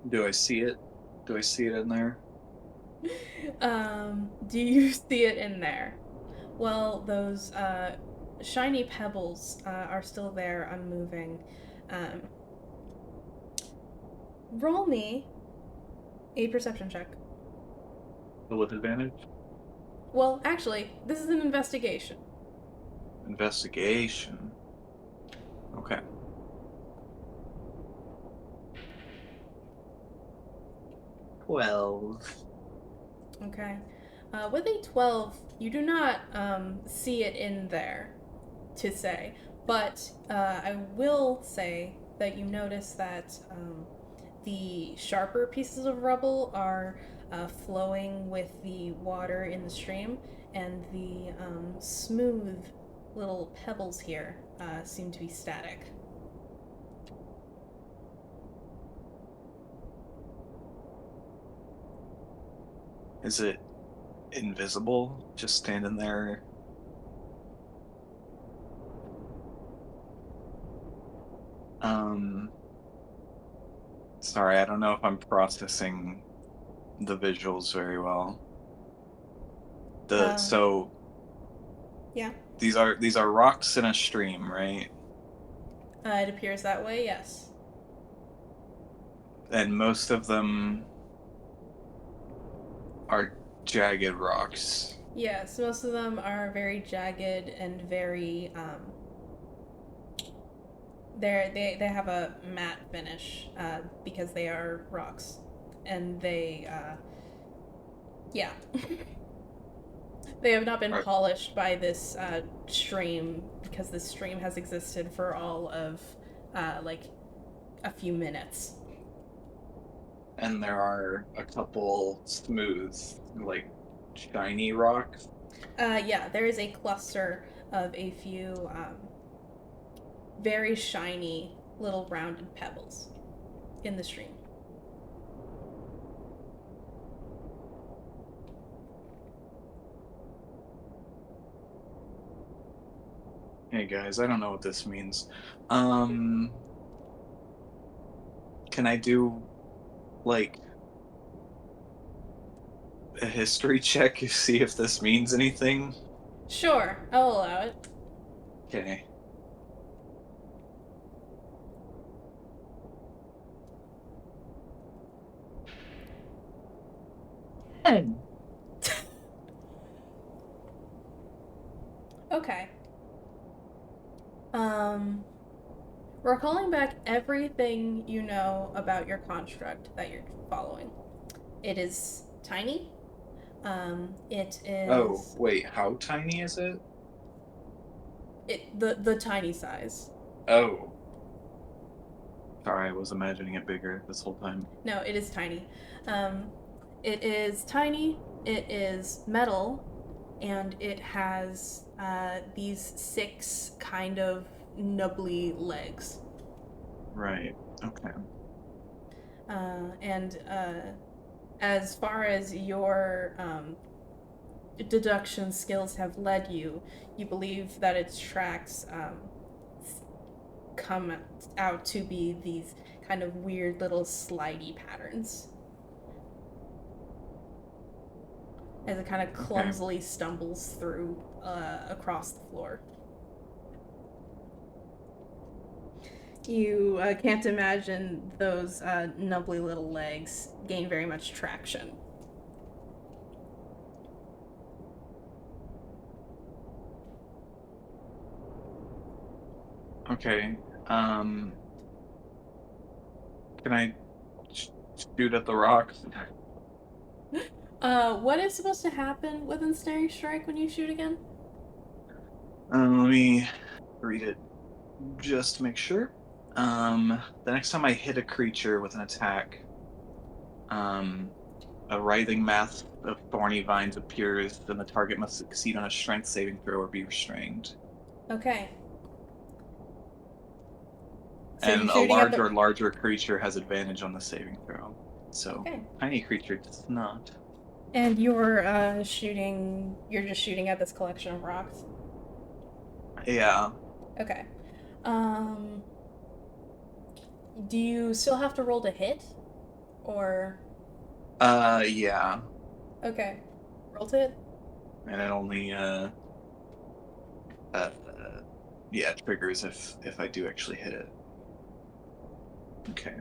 Do I see it? Do I see it in there?
Do you see it in there? Well, those shiny pebbles are still there, unmoving. Roll me a perception check.
With advantage?
Well, actually, this is an investigation.
Investigation. Okay. 12.
Okay. With a 12, you do not see it in there, to say. But I will say that you notice that the sharper pieces of rubble are flowing with the water in the stream, and the smooth little pebbles here seem to be static.
Is it invisible? Just standing there? Sorry, I don't know if I'm processing the visuals very well. So
yeah,
these are rocks in a stream, right?
it appears that way. Yes.
And most of them are jagged rocks.
Yes, most of them are very jagged and very they have a matte finish because they are rocks, and they yeah. They have not been polished by this stream, because this stream has existed for all of like a few minutes.
And there are a couple smooth, like shiny rocks.
Yeah, there is a cluster of a few very shiny little rounded pebbles in the stream.
Hey guys, I don't know what this means. Can I do like a history check to see if this means anything?
Sure, I'll allow it.
Okay.
Okay. We're calling back everything you know about your construct that you're following. It is tiny. It is.
Oh, wait, how tiny is it?
The tiny size.
Oh. Sorry, I was imagining it bigger this whole time.
No, it is tiny. It is tiny. It is metal, and it has these 6 kind of nubbly legs.
Right. Okay.
And as far as your deduction skills have led you, you believe that its tracks come out to be these kind of weird little slidey patterns. As it kind of clumsily stumbles through across the floor. You can't imagine those nubbly little legs gain very much traction.
Okay. Can I shoot at the rocks?
What is supposed to happen with Ensnaring Strike when you shoot again?
Let me read it just to make sure. The next time I hit a creature with an attack, a writhing mass of thorny vines appears, and the target must succeed on a strength saving throw or be restrained.
Okay. So
And a larger creature has advantage on the saving throw. So tiny creature does not.
And you're just shooting at this collection of rocks?
Yeah.
Okay. Do you still have to roll to hit? Or...
yeah.
Okay. Roll to hit?
And it only, triggers if I do actually hit it. Okay.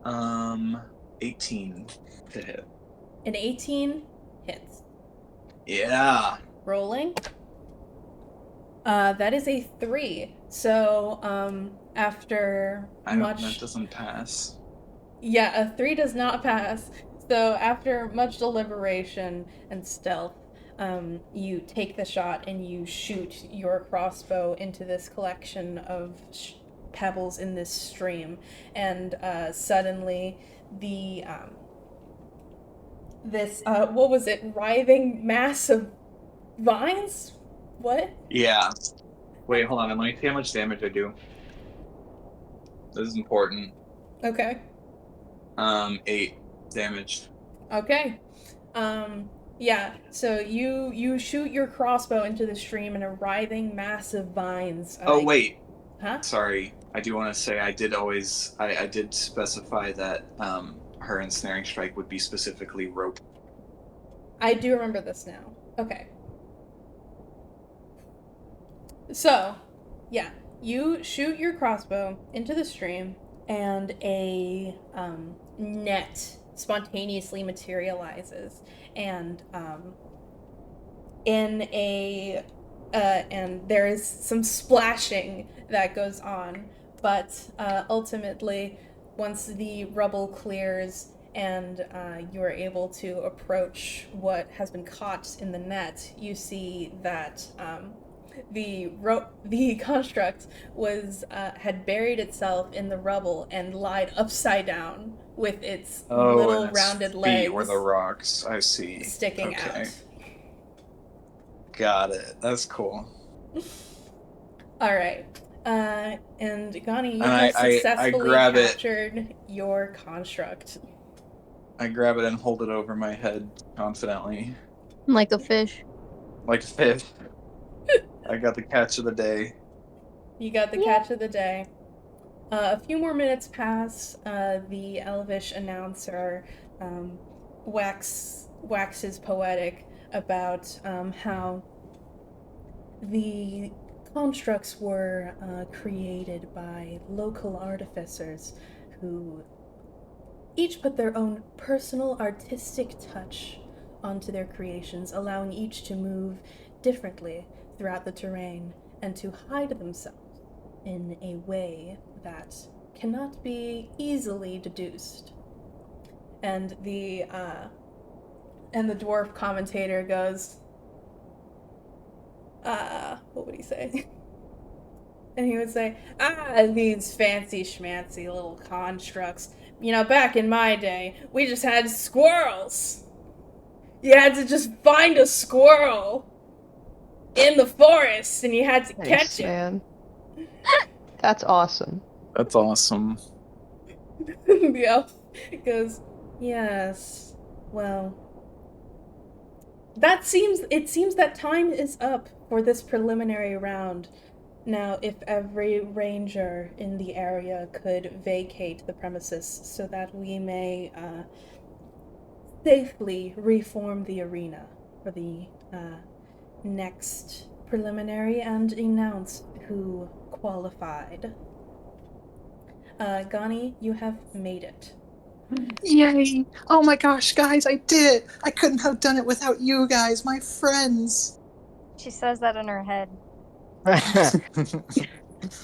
Um, 18 to hit.
An 18 hits.
Yeah.
Rolling. That is a 3. So, after
That doesn't pass.
Yeah, a 3 does not pass. So after much deliberation and stealth, you take the shot and you shoot your crossbow into this collection of pebbles in this stream, and suddenly the what was it? Writhing mass of vines? What?
Yeah. Wait, hold on. Let me see how much damage I do. This is important.
Okay.
8 damage.
Okay. Yeah, so you shoot your crossbow into the stream and a writhing mass of vines.
Oh, wait.
Huh?
Sorry. I do want to say I did specify that her ensnaring strike would be specifically rope.
I do remember this now. Okay. So, yeah, you shoot your crossbow into the stream and a net spontaneously materializes, and and there is some splashing that goes on, but ultimately, once the rubble clears and you are able to approach what has been caught in the net, you see that the construct was had buried itself in the rubble and lied upside down with its little rounded legs
were the rocks. I see.
Sticking out.
Got it. That's cool.
All right. And Gani, you have successfully captured your construct.
I grab it and hold it over my head confidently.
Like a fish.
Like a fish. I got the catch of the day.
You got the catch of the day. A few more minutes pass. The Elvish announcer waxes poetic about how the constructs were created by local artificers who each put their own personal artistic touch onto their creations, allowing each to move differently throughout the terrain and to hide themselves in a way that cannot be easily deduced. And the dwarf commentator goes, what would he say? And he would say, these fancy schmancy little constructs. You know, back in my day, we just had squirrels. You had to just find a squirrel in the forest, and you had to catch it.
That's awesome.
That's awesome.
The elf goes, yes, well, it seems that time is up for this preliminary round. Now, if every ranger in the area could vacate the premises so that we may safely reform the arena for the next preliminary and announce who qualified. Gani, you have made it.
Yay! Oh my gosh, guys, I did it! I couldn't have done it without you guys, my friends.
She says that in her head.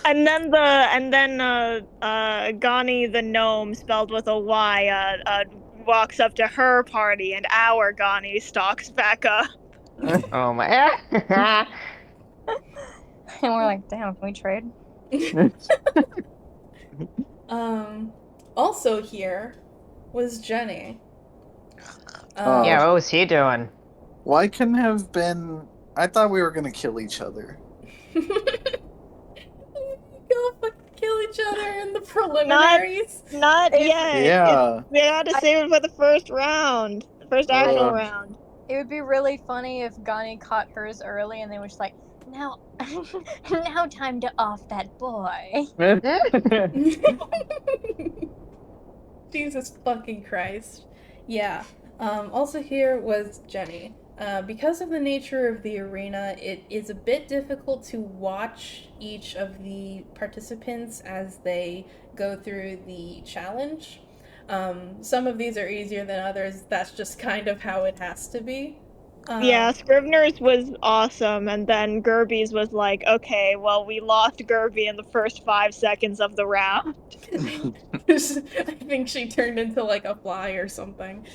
And then Gani the gnome, spelled with a Y, walks up to her party, and our Gani stalks back up.
Oh my.
And we're like, damn, can we trade?
Also here was Jenny.
Yeah, what was he doing?
Why couldn't have been? I thought we were gonna kill each other.
Go fucking kill each other in the preliminaries.
Not yet.
Yeah.
They had to save it for the first round. The first actual round.
It would be really funny if Gani caught hers early and they were just like, now, now time to off that boy.
Jesus fucking Christ. Yeah. Also here was Jenny. Because of the nature of the arena, it is a bit difficult to watch each of the participants as they go through the challenge. Some of these are easier than others. That's just kind of how it has to be.
Yeah, Scrivener's was awesome, and then Gerby's was like, okay, well, we lost Gerby in the first 5 seconds of the round.
I think she turned into like a fly or something.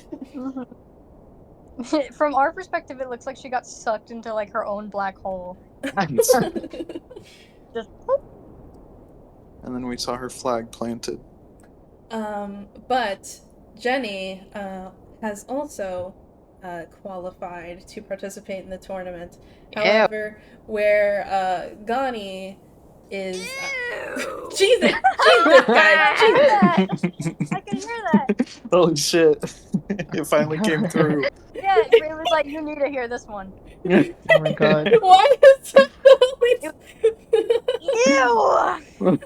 From our perspective, it looks like she got sucked into like her own black hole. Just
And then we saw her flag planted.
But Jenny has also qualified to participate in the tournament. However, where Gani is... Jesus, guys! Jesus.
I can hear that.
Holy shit. It finally came through.
Yeah, it was like, you need to hear this one.
Oh my god.
Why is that
Ew!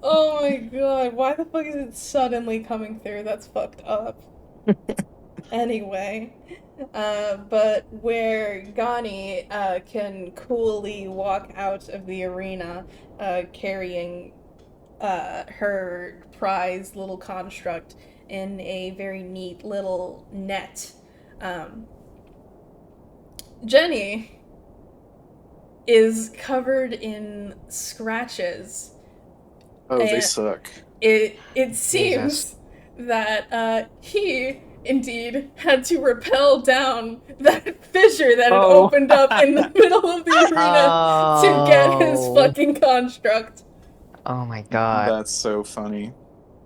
Oh my god, why the fuck is it suddenly coming through? That's fucked up. Anyway, but where Gani can coolly walk out of the arena carrying her prize little construct in a very neat little net. Jenny is covered in scratches.
Oh, they suck.
It seems that he indeed had to rappel down that fissure that had opened up in the middle of the arena to get his fucking construct.
Oh my god.
That's so funny.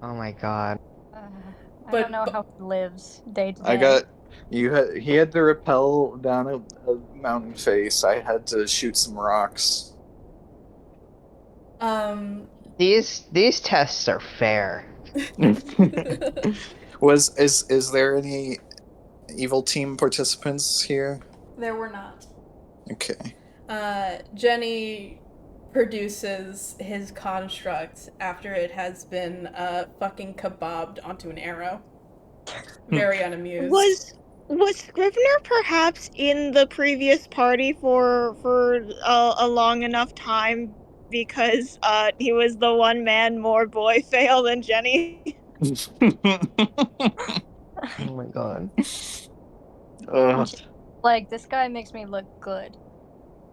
Oh my god.
I don't know how he lives day to day.
He had to rappel down a mountain face. I had to shoot some rocks.
These tests are fair.
Is there any evil team participants here?
There were not.
Okay.
Jenny produces his construct after it has been fucking kebabbed onto an arrow. Very unamused.
Was Scrivener perhaps in the previous party for a long enough time because he was the one man more boy fail than Jenny?
Oh my god.
Like, this guy makes me look good.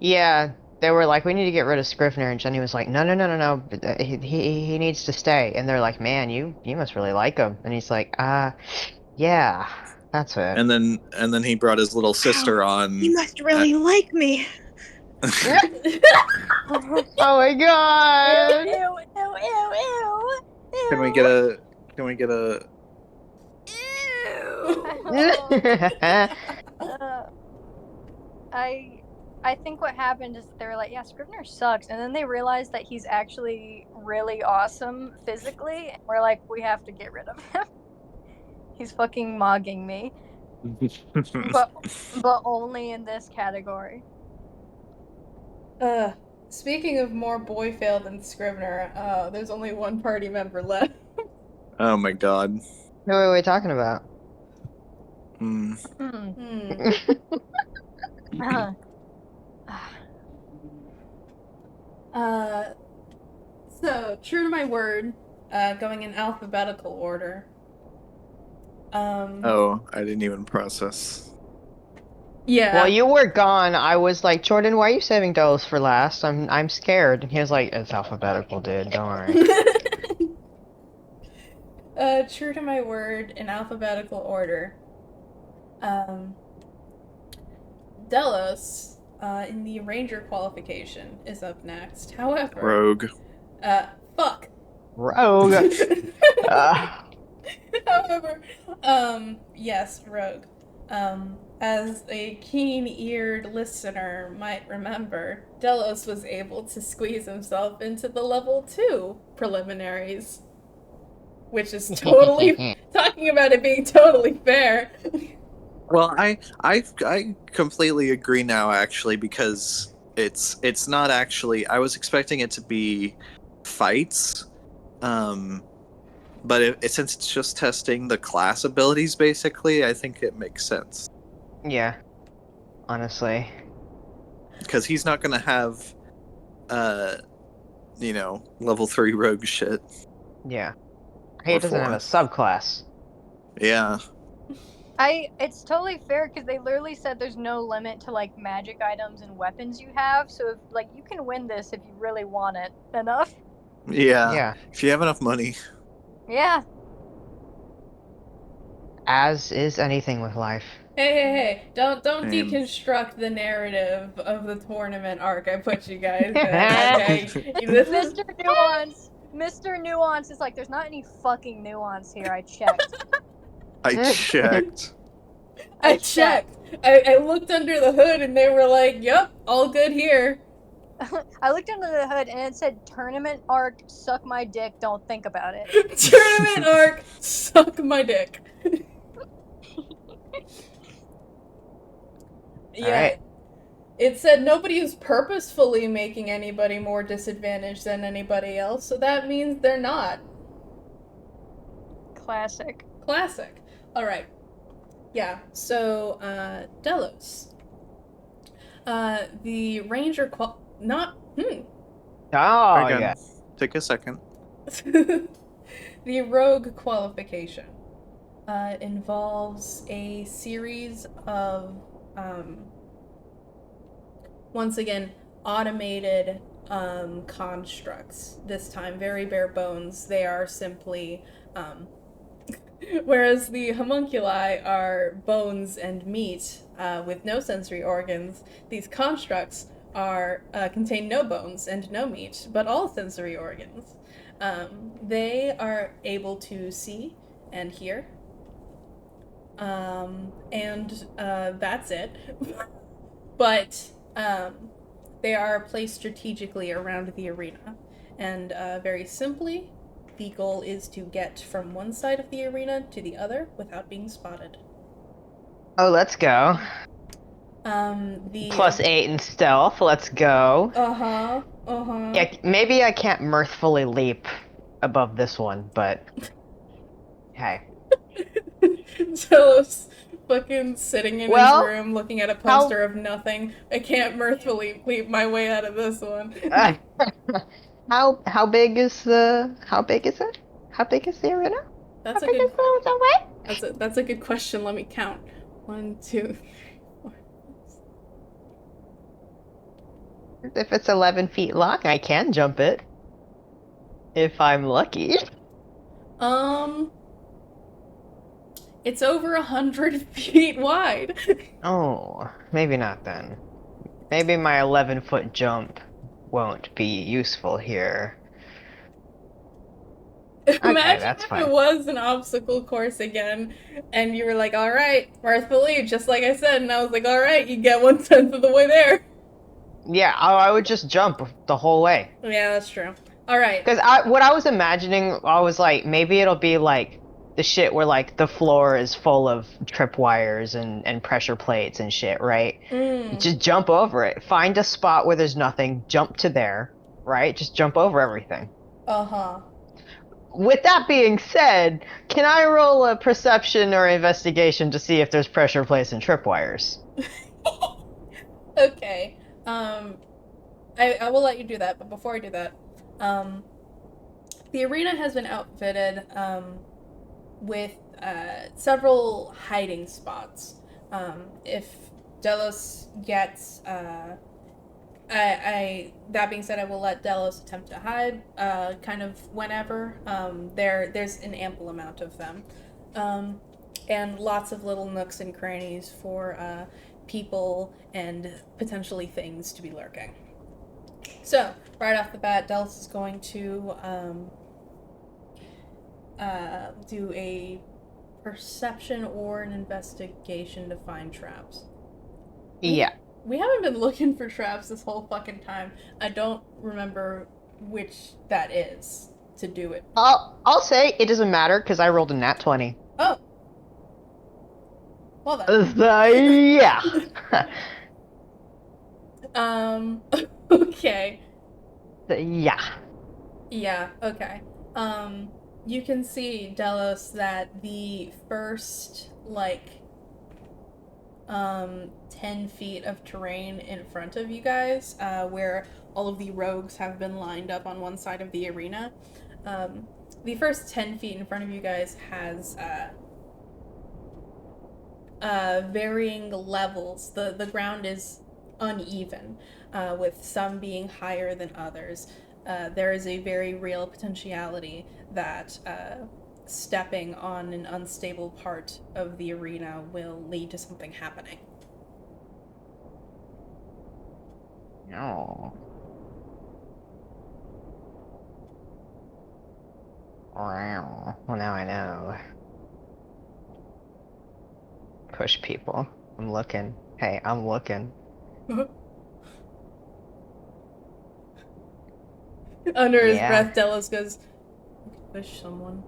Yeah, they were like, we need to get rid of Scrivener, and Jenny was like, no, he needs to stay. And they're like, man, you must really like him. And he's like, yeah, that's it.
And then he brought his little sister on.
He must really like me.
Oh my god!
Ew.
Can we get a?
I I think what happened is they were like, yeah, Scrivener sucks. And then they realized that he's actually really awesome physically. And we're like, we have to get rid of him. He's fucking mogging me. But only in this category.
Speaking of more boy fail than Scrivener, there's only one party member left.
Oh my god.
Who are we talking about?
Hmm.
So true to my word, going in alphabetical order.
Oh, I didn't even process.
Yeah.
While you were gone, I was like, Jordan, why are you saving Delos for last? I'm scared. And he was like, it's alphabetical, dude. Don't worry.
True to my word, in alphabetical order. Delos, in the Ranger qualification, is up next. However,
Rogue.
fuck.
Rogue.
However, yes, Rogue. As a keen-eared listener might remember, Delos was able to squeeze himself into the level 2 preliminaries. Which is totally talking about it being totally fair.
Well, I completely agree now, actually, because it's not actually. I was expecting it to be fights, but since it's just testing the class abilities, basically, I think it makes sense.
Yeah. Honestly.
Because he's not gonna have, level 3 rogue shit.
Yeah. He
Or
doesn't have a
4.
subclass.
Yeah.
It's totally fair because they literally said there's no limit to like magic items and weapons you have. So if like you can win this if you really want it enough.
Yeah. If you have enough money.
Yeah.
As is anything with life.
Hey. Don't
Same.
deconstruct the narrative of the tournament arc I put you guys in, okay? This is...
Mr. Nuance. Mr. Nuance is like, there's not any fucking nuance here. I checked.
I checked.
I checked. I looked under the hood and they were like, yep, all good here.
I looked under the hood and it said tournament arc, suck my dick, don't think about it.
Tournament arc, suck my dick. Yeah.
Right.
It said nobody is purposefully making anybody more disadvantaged than anybody else, so that means they're not.
Classic.
Alright. Yeah, so, Delos. The Ranger
Oh,
Again,
yeah.
take a second.
The Rogue qualification involves a series of, once again, automated constructs. This time, very bare bones. They are simply, whereas the homunculi are bones and meat with no sensory organs, these constructs are contain no bones and no meat, but all sensory organs. They are able to see and hear, and that's it. But they are placed strategically around the arena, and very simply, the goal is to get from one side of the arena to the other without being spotted.
Oh, let's go.
The
+8 in stealth, let's go.
Uh-huh.
Yeah, maybe I can't mirthfully leap above this one, but... Hey.
Zelos fucking sitting in his room looking at a poster of nothing. I can't mirthfully leap my way out of this one.
How big is it? How big is the arena?
That's That's a good question. Let me count. 1, 2, 3, 4.
If it's 11 feet long, I can jump it. If I'm lucky.
It's over 100 feet wide.
Oh, maybe not then. Maybe my 11-foot jump won't be useful here.
Imagine
that's
if
fine.
it was an obstacle course again, and you were like, alright, mirthfully, just like I said, and I was like, alright, you get 1/10 of the way there.
Yeah, I would just jump the whole way.
Yeah, that's true. All right.
Because what I was imagining, I was like, maybe it'll be like the shit where like the floor is full of tripwires and pressure plates and shit, right?
Mm.
Just jump over it. Find a spot where there's nothing, jump to there, right? Just jump over everything.
Uh-huh.
With that being said, can I roll a perception or investigation to see if there's pressure plates and tripwires?
Okay. I will let you do that, but before I do that, the arena has been outfitted with several hiding spots. If Delos gets, that being said, I will let Delos attempt to hide, kind of whenever. There's an ample amount of them, and lots of little nooks and crannies for people and potentially things to be lurking. So, right off the bat, Delos is going to do a perception or an investigation to find traps.
Yeah.
We haven't been looking for traps this whole fucking time. I don't remember which that is to do it.
I'll say it doesn't matter because I rolled a nat 20.
Oh. Well then.
Yeah.
Okay.
Yeah.
Yeah, okay. You can see, Delos, that the first, 10 feet of terrain in front of you guys, where all of the rogues have been lined up on one side of the arena, the first 10 feet in front of you guys has, varying levels. The ground is uneven, with some being higher than others. There is a very real potentiality that stepping on an unstable part of the arena will lead to something happening.
No. Wow. Well, now I know. Push people. I'm looking. Hey, I'm looking.
Under his
Yeah.
breath, Delos goes, push someone.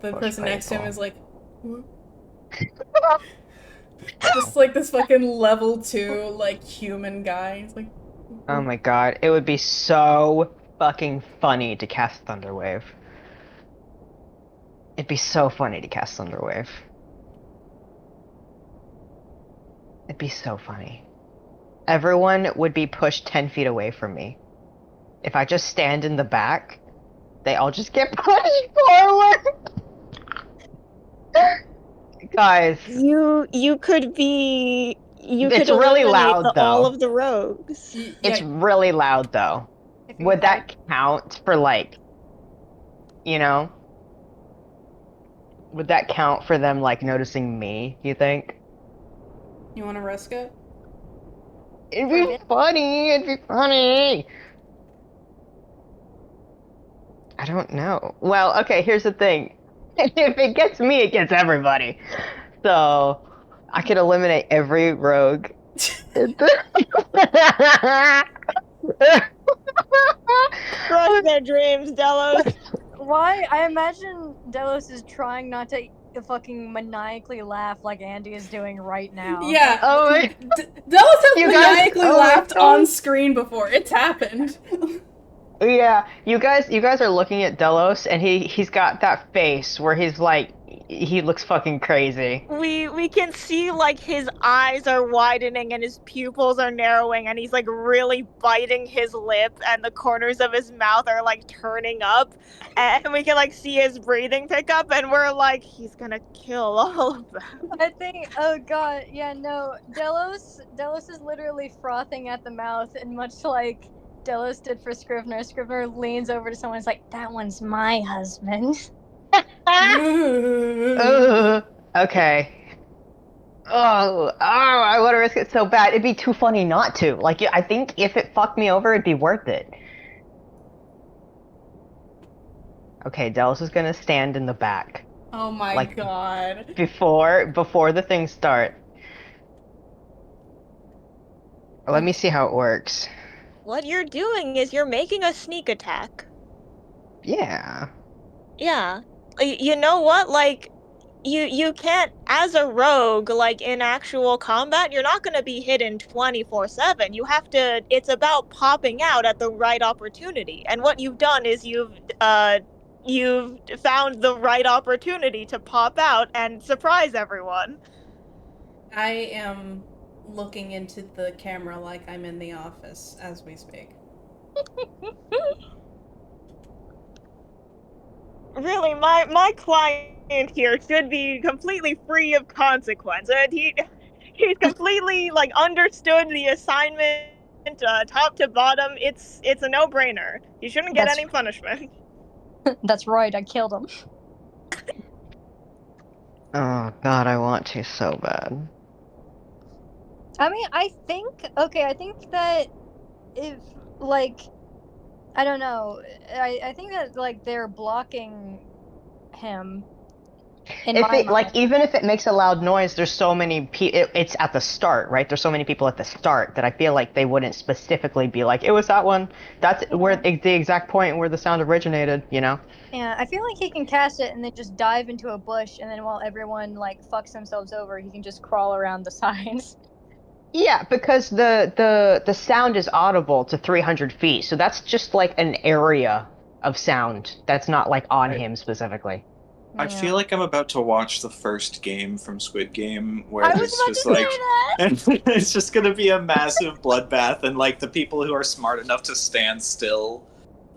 The
Push
person next to him
people.
is like, what? Just like this fucking level 2, human guy. He's like,
Oh my god, it would be so fucking funny to cast Thunderwave. It'd be so funny to cast Thunderwave. It'd be so funny. Everyone would be pushed 10 feet away from me. If I just stand in the back, they all just get pushed forward! Guys,
You could be you
it's
could
really
eliminate
loud
all
though.
of the rogues.
yeah.
It's really loud though.
If you
Would
had
that count for like, you know? Would that count for them like noticing me, you think?
You want to risk it?
It'd
For a
be
bit.
funny, it'd be funny. I don't know. Well, okay, here's the thing. If it gets me, it gets everybody. So I could eliminate every rogue.
Crush their dreams, Delos.
Why? I imagine Delos is trying not to fucking maniacally laugh like Andy is doing right now.
Yeah.
Oh my-
Delos has
You guys-
maniacally
oh my
laughed
God.
on screen before. It's happened.
Yeah, you guys are looking at Delos, and he's got that face where he's like, he looks fucking crazy.
We can see like his eyes are widening and his pupils are narrowing and he's like really biting his lip and the corners of his mouth are like turning up and we can like see his breathing pick up and we're like he's gonna kill all of them.
I think. Oh god, yeah, no. Delos is literally frothing at the mouth, and much like Delos did for Scrivener, Scrivener leans over to someone and is like, "That one's my husband."
Okay. I want to risk it so bad. It'd be too funny not to. Like, I think if it fucked me over, it'd be worth it. Okay, Delos is gonna stand in the back
Oh my
Like-
god.
before the things start. Let me see how it works.
What you're doing is you're making a sneak attack.
Yeah.
Yeah. You know what? Like, you can't, as a rogue, like in actual combat, you're not gonna be hidden 24/7. You have to. It's about popping out at the right opportunity. And what you've done is you've found the right opportunity to pop out and surprise everyone.
I am looking into the camera like I'm in the office as we speak.
Really, my client here should be completely free of consequence. He's completely like understood the assignment top to bottom. It's a no-brainer. He shouldn't get
That's
any punishment.
that's right. I killed him.
Oh god, I want to so bad.
I mean, I think that if like I don't know, I think that like they're blocking him in
If
my
it like
mind.
even if it makes a loud noise, there's so many it's at the start, right? There's so many people at the start that I feel like they wouldn't specifically be like, it was that one. That's where the exact point where the sound originated, you know?
Yeah, I feel like he can cast it and then just dive into a bush, and then while everyone like fucks themselves over, he can just crawl around the sides.
Yeah, because the sound is audible to 300 feet, so that's just like an area of sound that's not like on
I-
him specifically.
I
Yeah.
feel like I'm about to watch the first game from Squid Game, where
I was
there's
about to
just
say
like,
that.
and it's just gonna be a massive bloodbath, and like the people who are smart enough to stand still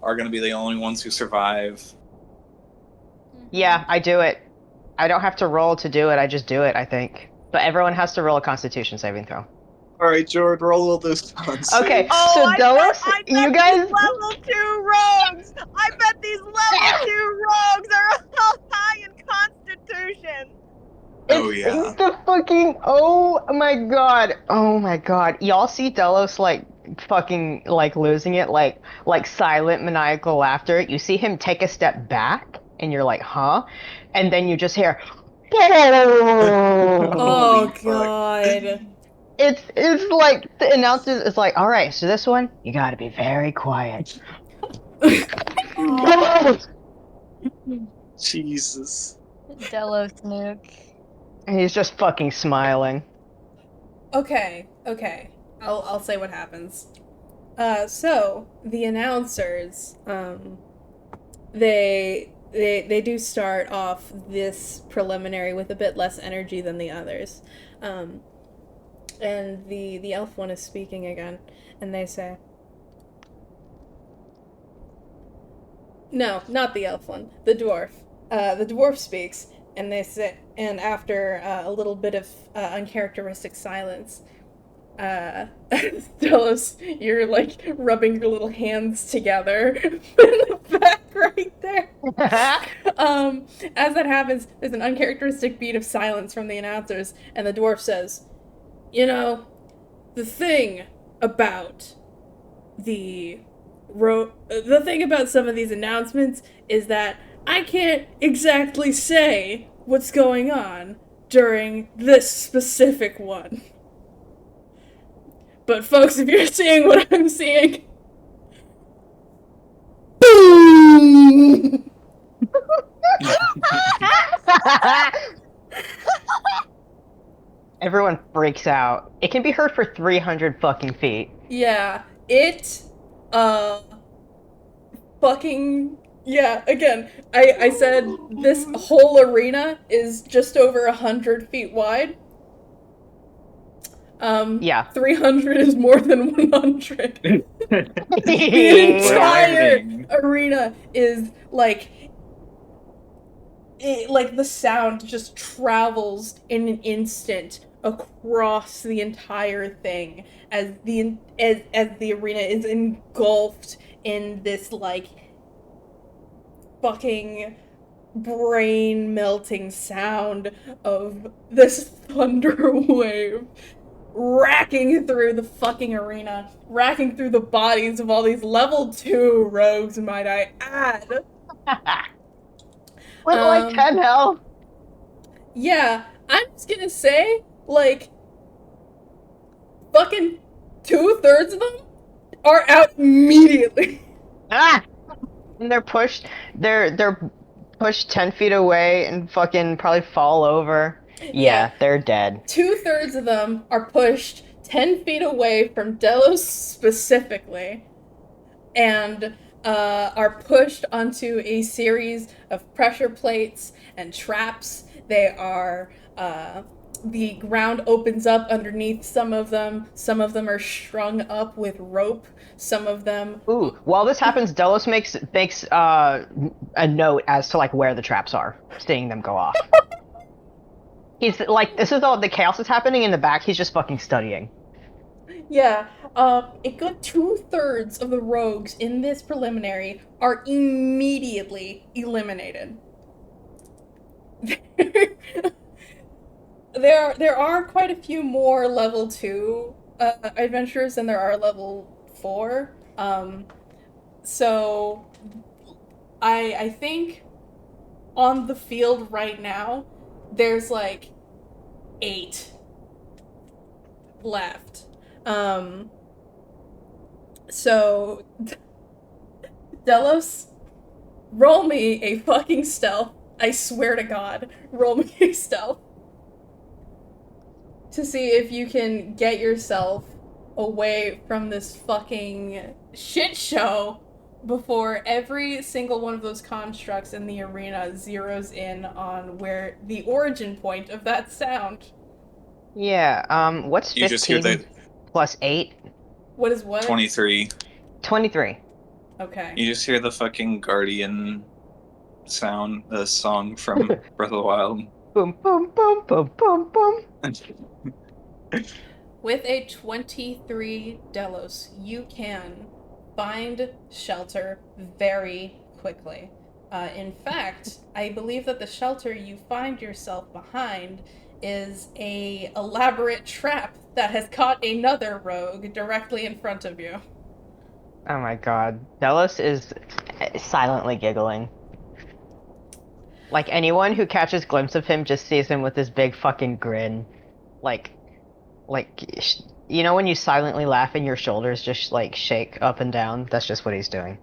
are gonna be the only ones who survive.
Yeah, I do it. I don't have to roll to do it, I just do it, I think. But everyone has to roll a constitution saving throw.
All right, Jordan, roll all those con
Okay,
saves.
so
Oh,
Delos,
I
you
bet these
guys
level 2 rogues! I bet these level 2 rogues are all high in constitution!
Oh
It's
yeah.
the fucking oh my god. Y'all see Delos like fucking like losing it, like silent maniacal laughter. You see him take a step back and you're like, huh? And then you just hear
Oh
Holy fuck.
god.
it's like the announcer is like, all right, so this one, you gotta be very quiet.
Jesus.
Delos nuke.
And he's just fucking smiling.
Okay. I'll say what happens. So the announcers, they do start off this preliminary with a bit less energy than the others, and the elf one is speaking again, and they say, no, not the elf one, the dwarf. The dwarf speaks, and they say, and after a little bit of uncharacteristic silence, Delos, you're like rubbing your little hands together in the back right there. As that happens, there's an uncharacteristic beat of silence from the announcers, and the dwarf says, you know, the thing about the thing about some of these announcements is that I can't exactly say what's going on during this specific one. But folks, if you're seeing what I'm seeing, boom!
Everyone freaks out. It can be heard for 300 fucking feet.
Yeah, it, fucking, yeah, again, I said this whole arena is just over 100 feet wide.
Yeah.
300 is more than 100. The
We're
entire
learning.
arena is like like the sound just travels in an instant across the entire thing as the arena is engulfed in this like fucking brain melting sound of this thunder wave racking through the fucking arena, racking through the bodies of all these level 2 rogues, might I add.
With like 10 health.
Yeah, I'm just gonna say, like, fucking 2/3 of them are out immediately.
Ah! And they're pushed 10 feet away and fucking probably fall over. Yeah, they're dead.
2/3 of them are pushed 10 feet away from Delos specifically, and are pushed onto a series of pressure plates and traps. They are. The ground opens up underneath some of them. Some of them are strung up with rope. Some of them.
Ooh, while this happens, Delos makes a note as to like where the traps are, seeing them go off. He's like, this is all the chaos is happening in the back. He's just fucking studying.
Yeah, a good 2/3 of the rogues in this preliminary are immediately eliminated. there are quite a few more level 2 adventurers than there are level 4. So I think on the field right now there's like 8 left. So Delos, roll me a fucking stealth. I swear to God, roll me a stealth. To see if you can get yourself away from this fucking shit show before every single one of those constructs in the arena zeroes in on where the origin point of that sound.
Yeah, what's
You just hear
15
the
plus 8?
What is what?
23.
23.
Okay.
You just hear the fucking Guardian sound, the song from Breath of the Wild.
Boom, boom, boom, boom, boom, boom.
With a 23 Delos, you can find shelter very quickly. In fact, I believe that the shelter you find yourself behind is a elaborate trap that has caught another rogue directly in front of you.
Oh my god. Delos is silently giggling. Like anyone who catches glimpse of him just sees him with this big fucking grin. Like, you know when you silently laugh and your shoulders just like shake up and down? That's just what he's doing.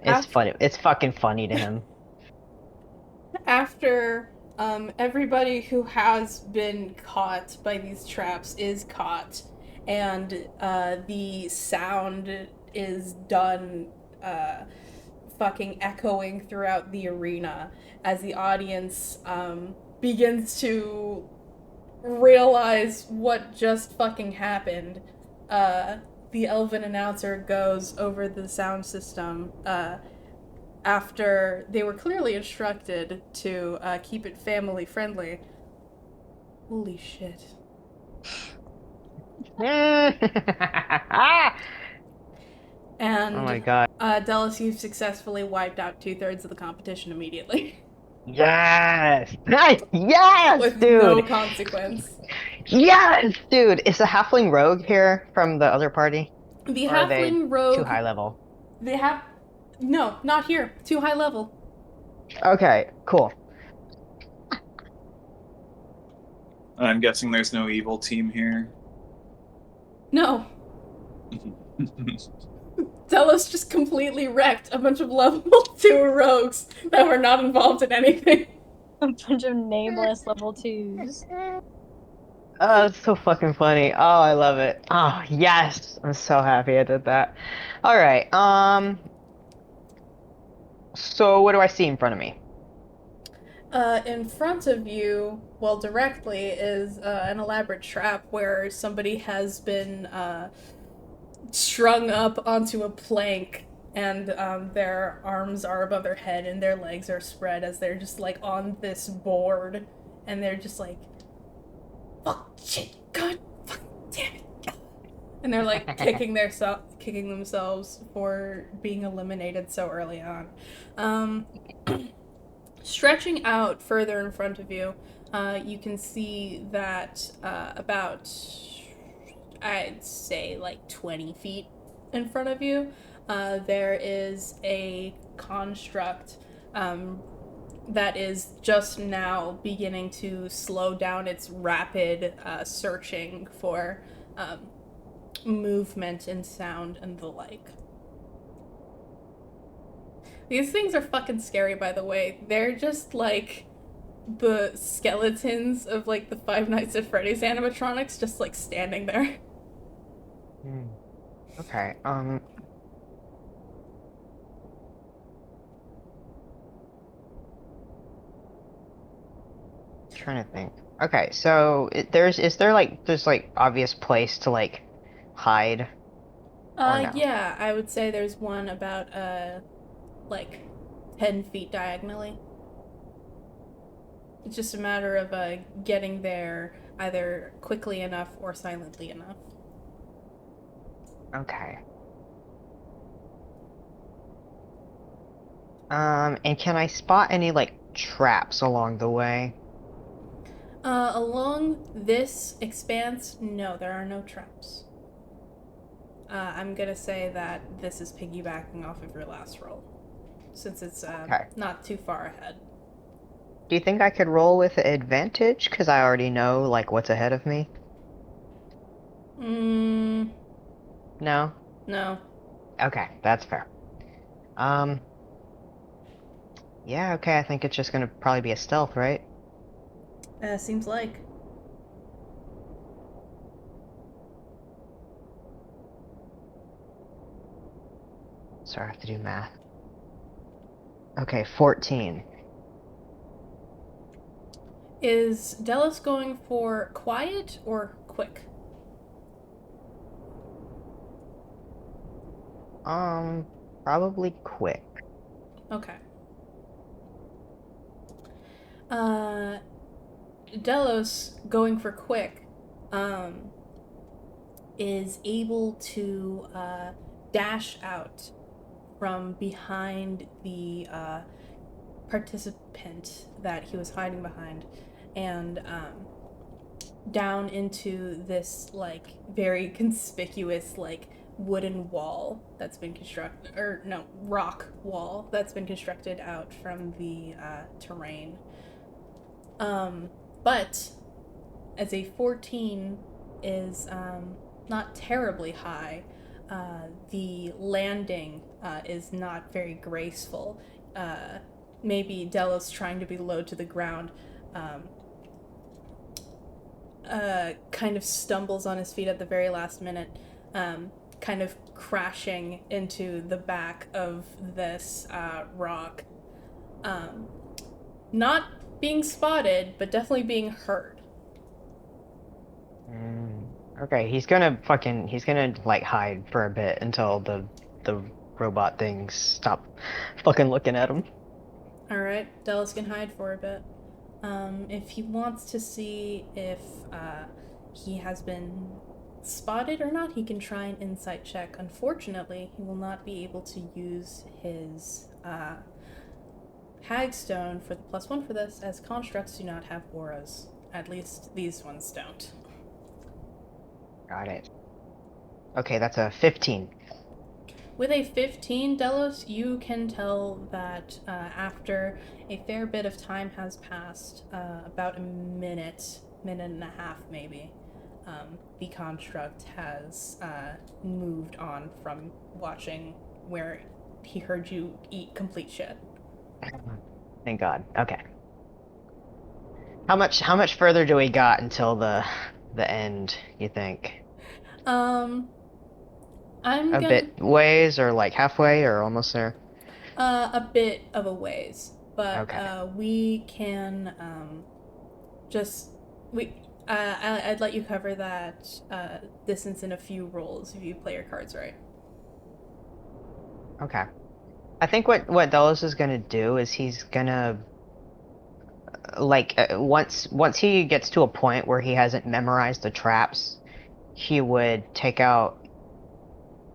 It's funny. It's fucking funny to him.
After everybody who has been caught by these traps is caught, and the sound is done fucking echoing throughout the arena as the audience begins to realize what just fucking happened. The elven announcer goes over the sound system after they were clearly instructed to keep it family friendly. Holy shit. And
Oh my god.
Delos, you've successfully wiped out 2/3 of the competition immediately.
Yes! Yes,
With
dude!
no consequence.
Yes, dude! Is the halfling rogue here from the other party?
The
Or are they
halfling rogue.
too high level?
They have. No, not here. Too high level.
Okay, cool.
I'm guessing there's no evil team here.
No. Delos just completely wrecked a bunch of level 2 rogues that were not involved in anything.
A bunch of nameless level 2s.
Oh, it's so fucking funny. Oh, I love it. Oh, yes! I'm so happy I did that. Alright, so what do I see in front of me?
In front of you, well, directly, is an elaborate trap where somebody has been strung up onto a plank, and their arms are above their head and their legs are spread as they're just like on this board, and they're just like, fuck, shit, god, fuck, damn it. And they're like kicking themselves for being eliminated so early on. Stretching out further in front of you, you can see that about, I'd say, like 20 feet in front of you, there is a construct that is just now beginning to slow down its rapid searching for movement and sound and the like. These things are fucking scary, by the way. They're just like the skeletons of like the Five Nights at Freddy's animatronics just like standing there.
Okay, trying to think. Okay, so is there like this like obvious place to like hide or no?
Yeah, I would say there's one about like 10 feet diagonally. It's just a matter of getting there either quickly enough or silently enough.
Okay. And can I spot any like traps along the way?
Along this expanse, no, there are no traps. I'm gonna say that this is piggybacking off of your last roll, since it's
Okay.
not too far ahead.
Do you think I could roll with advantage? Because I already know like what's ahead of me. No?
No.
Okay, that's fair. Yeah, okay, I think it's just gonna probably be a stealth, right?
Seems like.
Sorry, I have to do math. Okay, 14.
Is Delos going for quiet or quick?
Probably quick.
Okay. Delos going for quick, is able to dash out from behind the participant that he was hiding behind, and down into this like very conspicuous like wooden wall that's been constructed, or no, rock wall that's been constructed out from the terrain. But as a 14 is not terribly high, the landing is not very graceful. Maybe Delos trying to be low to the ground kind of stumbles on his feet at the very last minute, kind of crashing into the back of this rock. Not being spotted, but definitely being heard.
Okay, he's gonna like hide for a bit until the robot things stop fucking looking at him.
Alright, Delos can hide for a bit. If he wants to see if he has been spotted or not, he can try an insight check. Unfortunately, he will not be able to use his Hagstone for the +1 for this, as constructs do not have auras. At least these ones don't.
Got it. Okay, that's a 15.
With a 15, Delos, you can tell that after a fair bit of time has passed, about a minute and a half maybe, the construct has moved on from watching where he heard you eat complete shit.
Thank God. Okay. How much further do we got until the end, you think?
I'm
A
gonna
bit ways or like halfway or almost there?
a bit of a ways, but
Okay.
we can just we I'd let you cover that distance in a few rolls if you play your cards right.
Okay. I think what Delos is gonna do is he's gonna like once he gets to a point where he hasn't memorized the traps, he would take out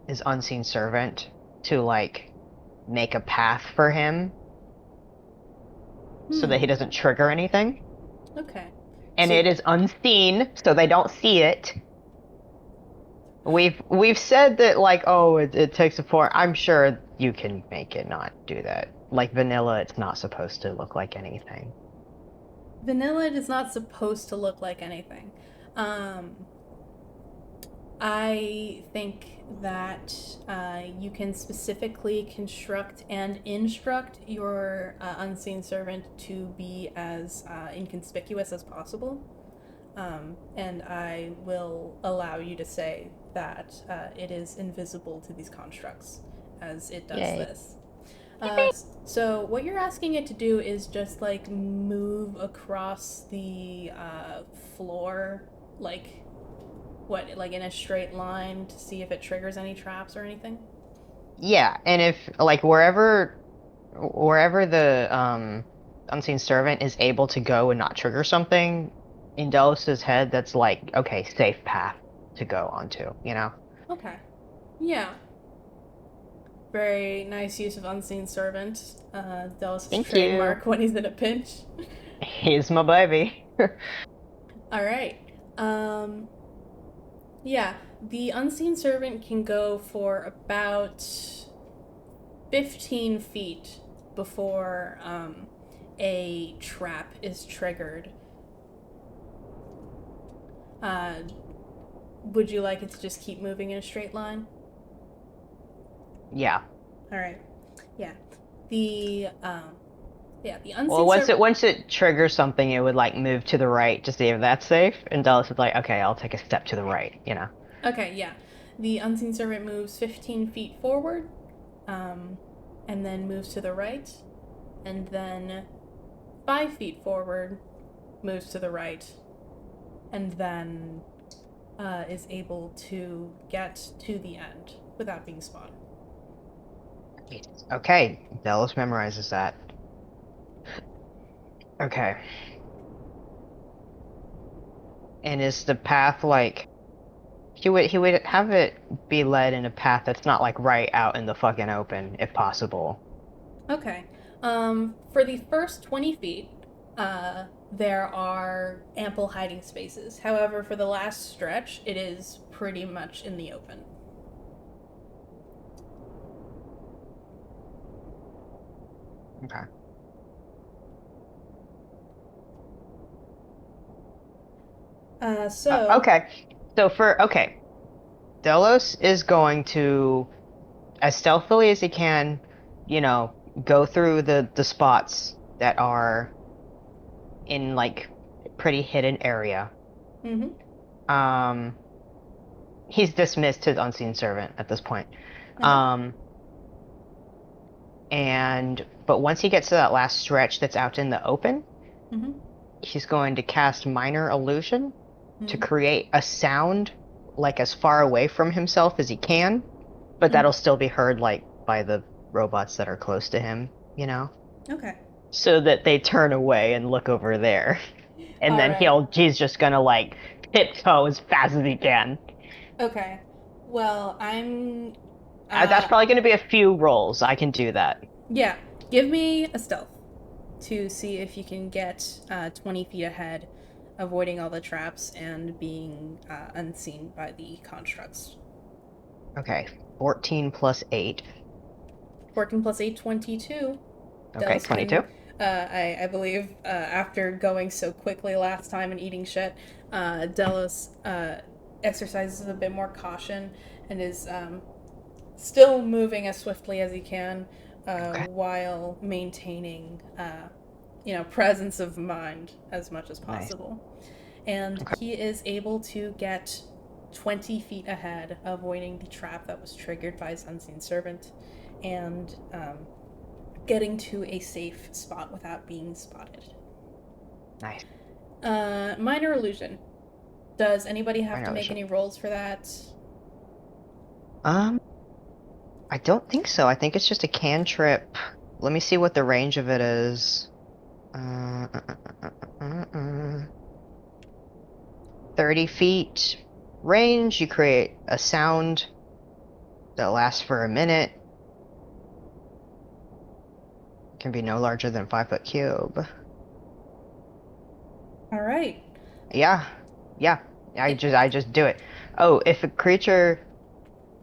his unseen servant to like make a path for him so that he doesn't trigger anything.
Okay.
And
So
it is unseen, so they don't see it. We've said that like, oh, it takes a form. I'm sure you can make it not do that. Like vanilla, it's not supposed to look like anything.
vanilla is not supposed to look like anything. I think that you can specifically construct and instruct your unseen servant to be as inconspicuous as possible. And I will allow you to say that it is invisible to these constructs as it does
Yay.
this. So what you're asking it to do is just like move across the floor, like what, like in a straight line to see if it triggers any traps or anything?
Yeah, and if like wherever the unseen servant is able to go and not trigger something in Delis's head, that's like, okay, safe path to go onto, you know?
Okay. Yeah. Very nice use of unseen servant. Dallas's
Thank you.
trademark when he's in a pinch.
He's my baby.
All right. Um, yeah, the unseen servant can go for about 15 feet before a trap is triggered. Would you like it to just keep moving in a straight line?
Yeah.
All right. Yeah. The the unseen
Well,
servant.
once it triggers something, it would like move to the right to see if that's safe, and Delis is like, okay, I'll take a step to the right, you know?
Okay, yeah. The unseen servant moves 15 feet forward, and then moves to the right, and then 5 feet forward, moves to the right, and then is able to get to the end without being spotted.
Okay, Delis memorizes that. Okay. And is the path like he would have it be led in a path that's not like right out in the fucking open, if possible.
Okay. For the first 20 feet, there are ample hiding spaces. However, for the last stretch, it is pretty much in the open.
Okay.
So.
Okay. So Delos is going to, as stealthily as he can, you know, go through the spots that are in like pretty hidden area.
Mm-hmm.
Um, he's dismissed his unseen servant at this point.
Uh-huh.
And but once he gets to that last stretch that's out in the open,
Mm-hmm.
he's going to cast minor illusion to
Mm-hmm.
create a sound like as far away from himself as he can, but
Mm-hmm.
that'll still be heard like by the robots that are close to him, you know?
Okay.
So that they turn away and look over there. And
All
then
right.
he's just gonna like tiptoe as fast as he can.
Okay. Well, I'm.
That's
Uh,
probably gonna be a few rolls. I can do that.
yeah. Give me a stealth to see if you can get 20 feet ahead, avoiding all the traps and being unseen by the constructs.
Okay. 14 plus 8.
14 plus 8, 22.
Okay,
Dallas
22.
can, I believe, after going so quickly last time and eating shit, Dallas exercises a bit more caution and is still moving as swiftly as he can
Okay.
while maintaining, presence of mind as much as
Nice.
possible. And
Okay.
he is able to get 20 feet ahead, avoiding the trap that was triggered by his unseen servant, and getting to a safe spot without being spotted.
Nice.
Minor illusion. Does anybody have
Minor
to make
illusion.
any rolls for that?
I don't think so. I think it's just a cantrip. Let me see what the range of it is. 30 feet range. You create a sound that lasts for a minute. It can be no larger than 5-foot cube.
All right.
Yeah. Yeah. I just do it. Oh, if a creature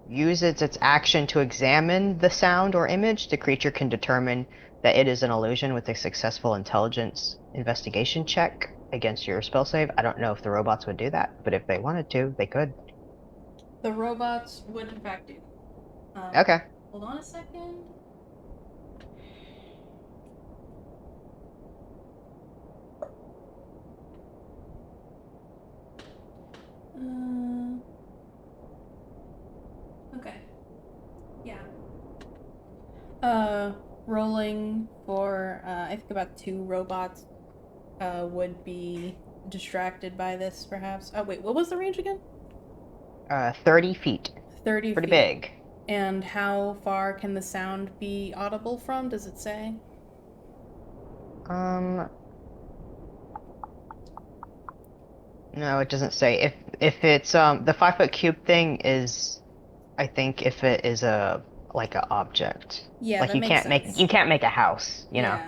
uses its action to examine the sound or image, the creature can determine that it is an illusion with a successful intelligence investigation check against your spell save. I don't know if the robots would do that, but if they wanted to, they could.
The robots would in fact do.
Okay.
Hold on a second. Okay. Yeah. Rolling for I think about 2 robots would be distracted by this, perhaps. Oh wait, what was the range again?
30 feet.
30
Pretty
feet.
big.
And how far can the sound be audible from? Does it say?
No, it doesn't say. If it's the 5-foot cube thing is, I think if it is a object.
Yeah,
Like
that makes sense.
you can't make a house, you know.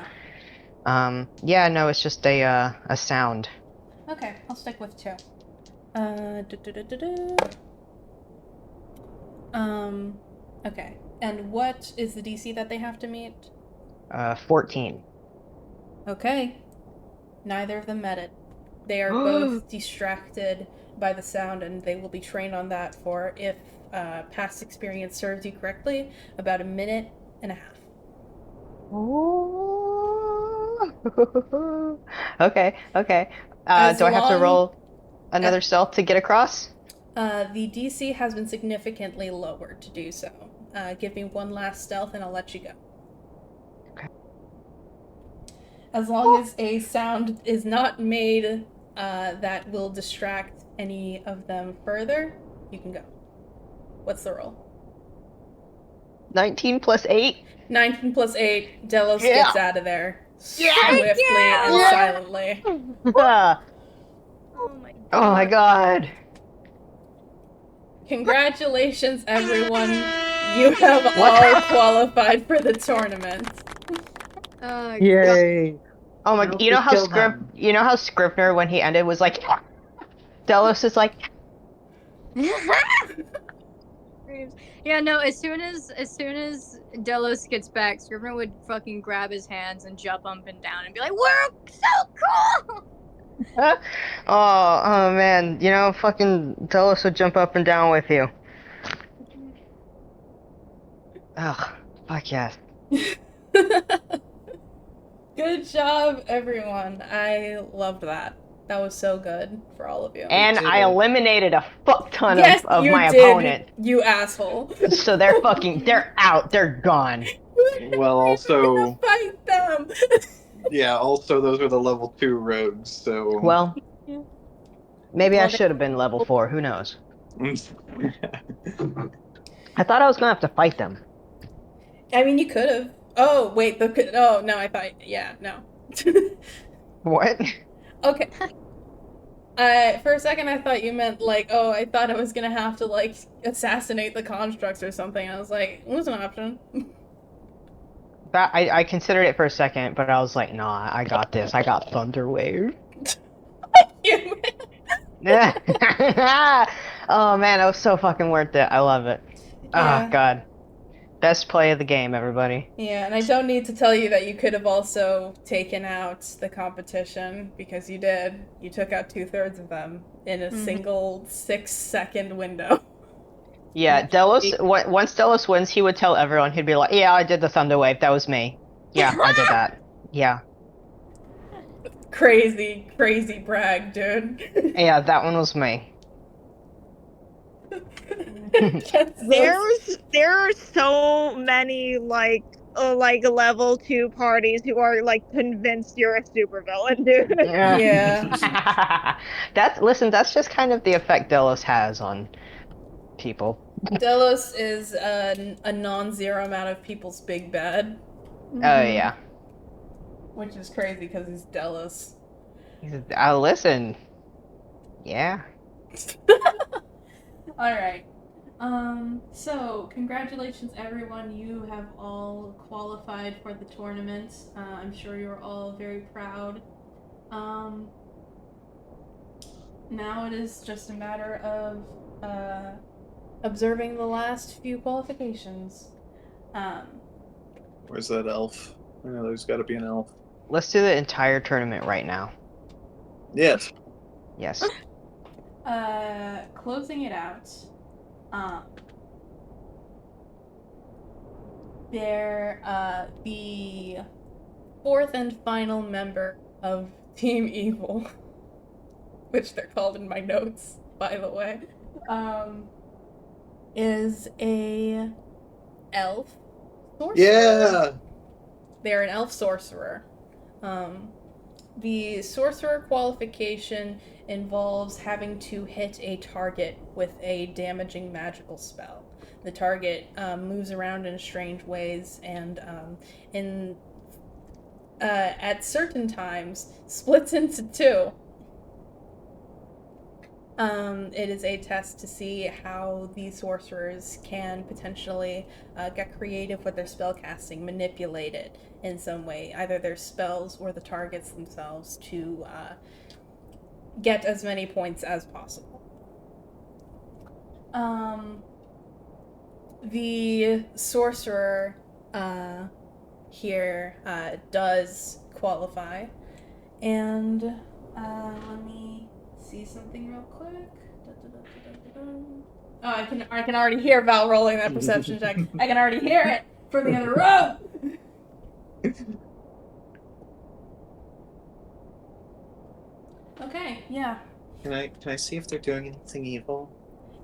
Yeah, no, it's just a sound.
Okay, I'll stick with 2. Okay. And what is the DC that they have to meet?
14.
Okay. Neither of them met it. They are both distracted by the sound, and they will be trained on that for, if past experience serves you correctly, about 1.5 minutes.
Ooh. Okay, okay.
As
Do I have to
long
roll another stealth to get across?
the DC has been significantly lowered to do so. Give me one last stealth and I'll let you go.
Okay.
As long as a sound is not made that will distract any of them further, you can go. What's the roll?
19 plus 8?
19 plus 8, Delos
Yeah.
gets out of there.
Yeah.
Swiftly and
Yeah.
silently.
Oh my god.
Oh my god.
Congratulations, everyone. You have all qualified for the tournament.
Yay. Oh my,
Help
you know
us
how
kill them.
Scrivener when he ended was like Delos is like
Yeah, no, as soon as Delos gets back, Scrivener would fucking grab his hands and jump up and down and be like, "We're so cool!"
oh man, you know fucking Delos would jump up and down with you. Ugh, fuck yes.
Good job, everyone. I loved that. That was so good for all of you.
And I eliminated a fuck ton
Yes,
of
you
my
did,
opponent.
you asshole.
So they're out, they're gone.
Well, also,
fight them.
yeah, also those are the level 2 rogues, so.
Well, maybe I
Well,
should have been level 4, who knows? I thought I was gonna have to fight them.
I mean, you could have. Oh, wait, oh, no, I thought, yeah, no.
What?
Okay. For a second, I thought you meant, like, oh, I thought I was gonna have to, like, assassinate the constructs or something. I was like, it was an option.
That I considered it for a second, but I was like, nah, I got this. I got Thunder Wave. Yeah. Oh man, that was so fucking worth it. I love it.
Yeah.
Oh god. Best play of the game, everybody.
Yeah, and I don't need to tell you that you could have also taken out the competition, because you did. You took out 2/3 of them in a single 6-second window.
Yeah, Delos, once Delos wins, he would tell everyone, he'd be like, yeah, I did the Thunder Wave, that was me. Yeah, I did that. Yeah.
Crazy, crazy brag, dude.
Yeah, that one was me.
There are so many like level 2 parties who are like convinced you're a supervillain, dude.
Yeah.
That's just kind of the effect Delos has on people.
Delos is a non-zero amount of people's big bad.
Oh yeah.
Which is crazy because he's Delos.
Listen. Yeah.
Alright. So, congratulations everyone. You have all qualified for the tournament. I'm sure you're all very proud. Now it is just a matter of observing the last few qualifications.
Where's that elf? I know there's gotta be an elf.
Let's do the entire tournament right now.
Yes.
Yes.
Closing it out The fourth and final member of Team Evil, which they're called in my notes, by the way, is a elf sorcerer.
Yeah.
They're an elf sorcerer. The sorcerer qualification involves having to hit a target with a damaging magical spell. The target moves around in strange ways and at certain times splits into two. It is a test to see how the sorcerers can potentially get creative with their spellcasting, manipulate it in some way, either their spells or the targets themselves, to get as many points as possible. The sorcerer here does qualify, and let me see something real quick. Oh, I can already hear Val rolling that perception check. I can already hear it from the other room. Okay, yeah.
Can I see if they're doing anything evil?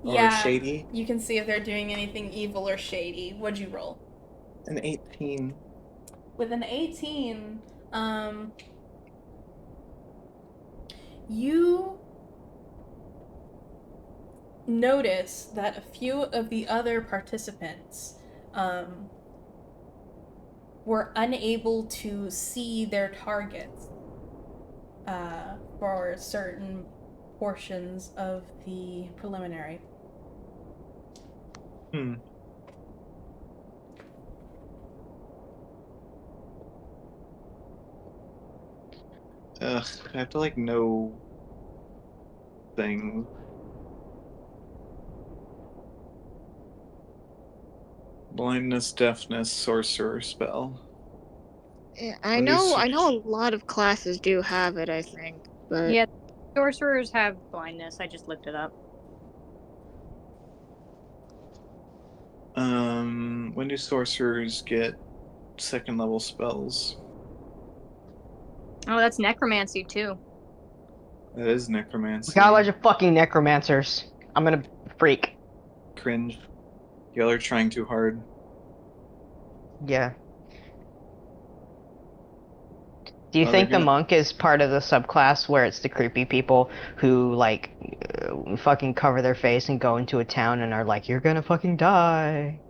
Or
Yeah,
shady?
you can see if they're doing anything evil or shady. What'd you roll?
An 18.
With an 18, you notice that a few of the other participants were unable to see their targets for certain portions of the preliminary.
Ugh, I have to like know things. Blindness, deafness, sorcerer spell.
Yeah,
I know
a lot of classes do have it, I think. But
Yeah, sorcerers have blindness. I just looked it up.
When do sorcerers get second level spells?
Oh, that's necromancy too.
That is necromancy.
We got a bunch of fucking necromancers. I'm gonna freak.
Cringe. Y'all are trying too hard.
Yeah. Do you
Oh, they're
think the
gonna-
monk is part of the subclass where it's the creepy people who, like, fucking cover their face and go into a town and are like, you're gonna fucking die?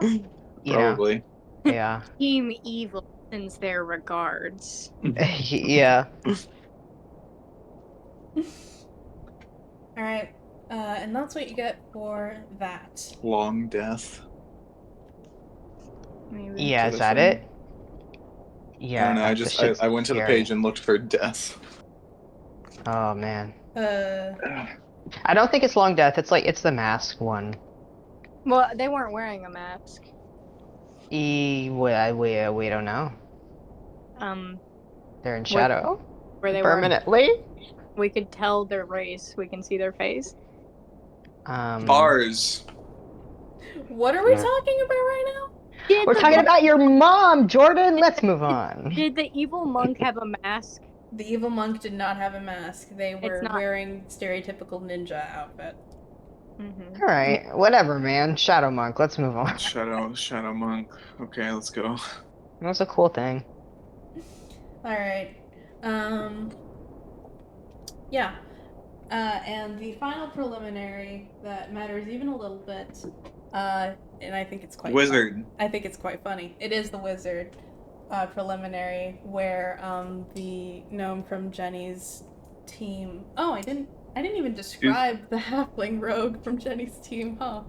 You know?
Probably.
Yeah.
Team Evil sends their regards.
Yeah.
Alright, and that's what you get for that.
Long death.
Maybe.
Yeah,
Is
is
that
that
a
it?
thing?
Yeah.
I don't know. I
this
just
shit's
I went to the
scary.
page and looked for death.
Oh, man.
Uh,
I don't think it's long death. It's like, it's the mask one.
Well, they weren't wearing a mask.
We don't know.
Where
They're in shadow?
they were,
Permanently?
we could tell their race. We can see their face.
Bars.
what are we
Yeah.
talking about right now?
We're talking about your mom, Jordan. Let's move on.
Did the evil monk have a mask?
The evil monk did not have a mask. They were
not-
wearing stereotypical ninja outfit.
Mm-hmm.
All right, whatever, man. Shadow monk. Let's move on.
Shadow monk. Okay, let's go.
That was a cool thing.
Alright. Yeah. And the final preliminary that matters even a little bit, and I think it's quite
Wizard.
I think it's quite funny. It is the wizard preliminary where the gnome from Jenny's team. Oh, I didn't even describe the halfling rogue from Jenny's team, huh?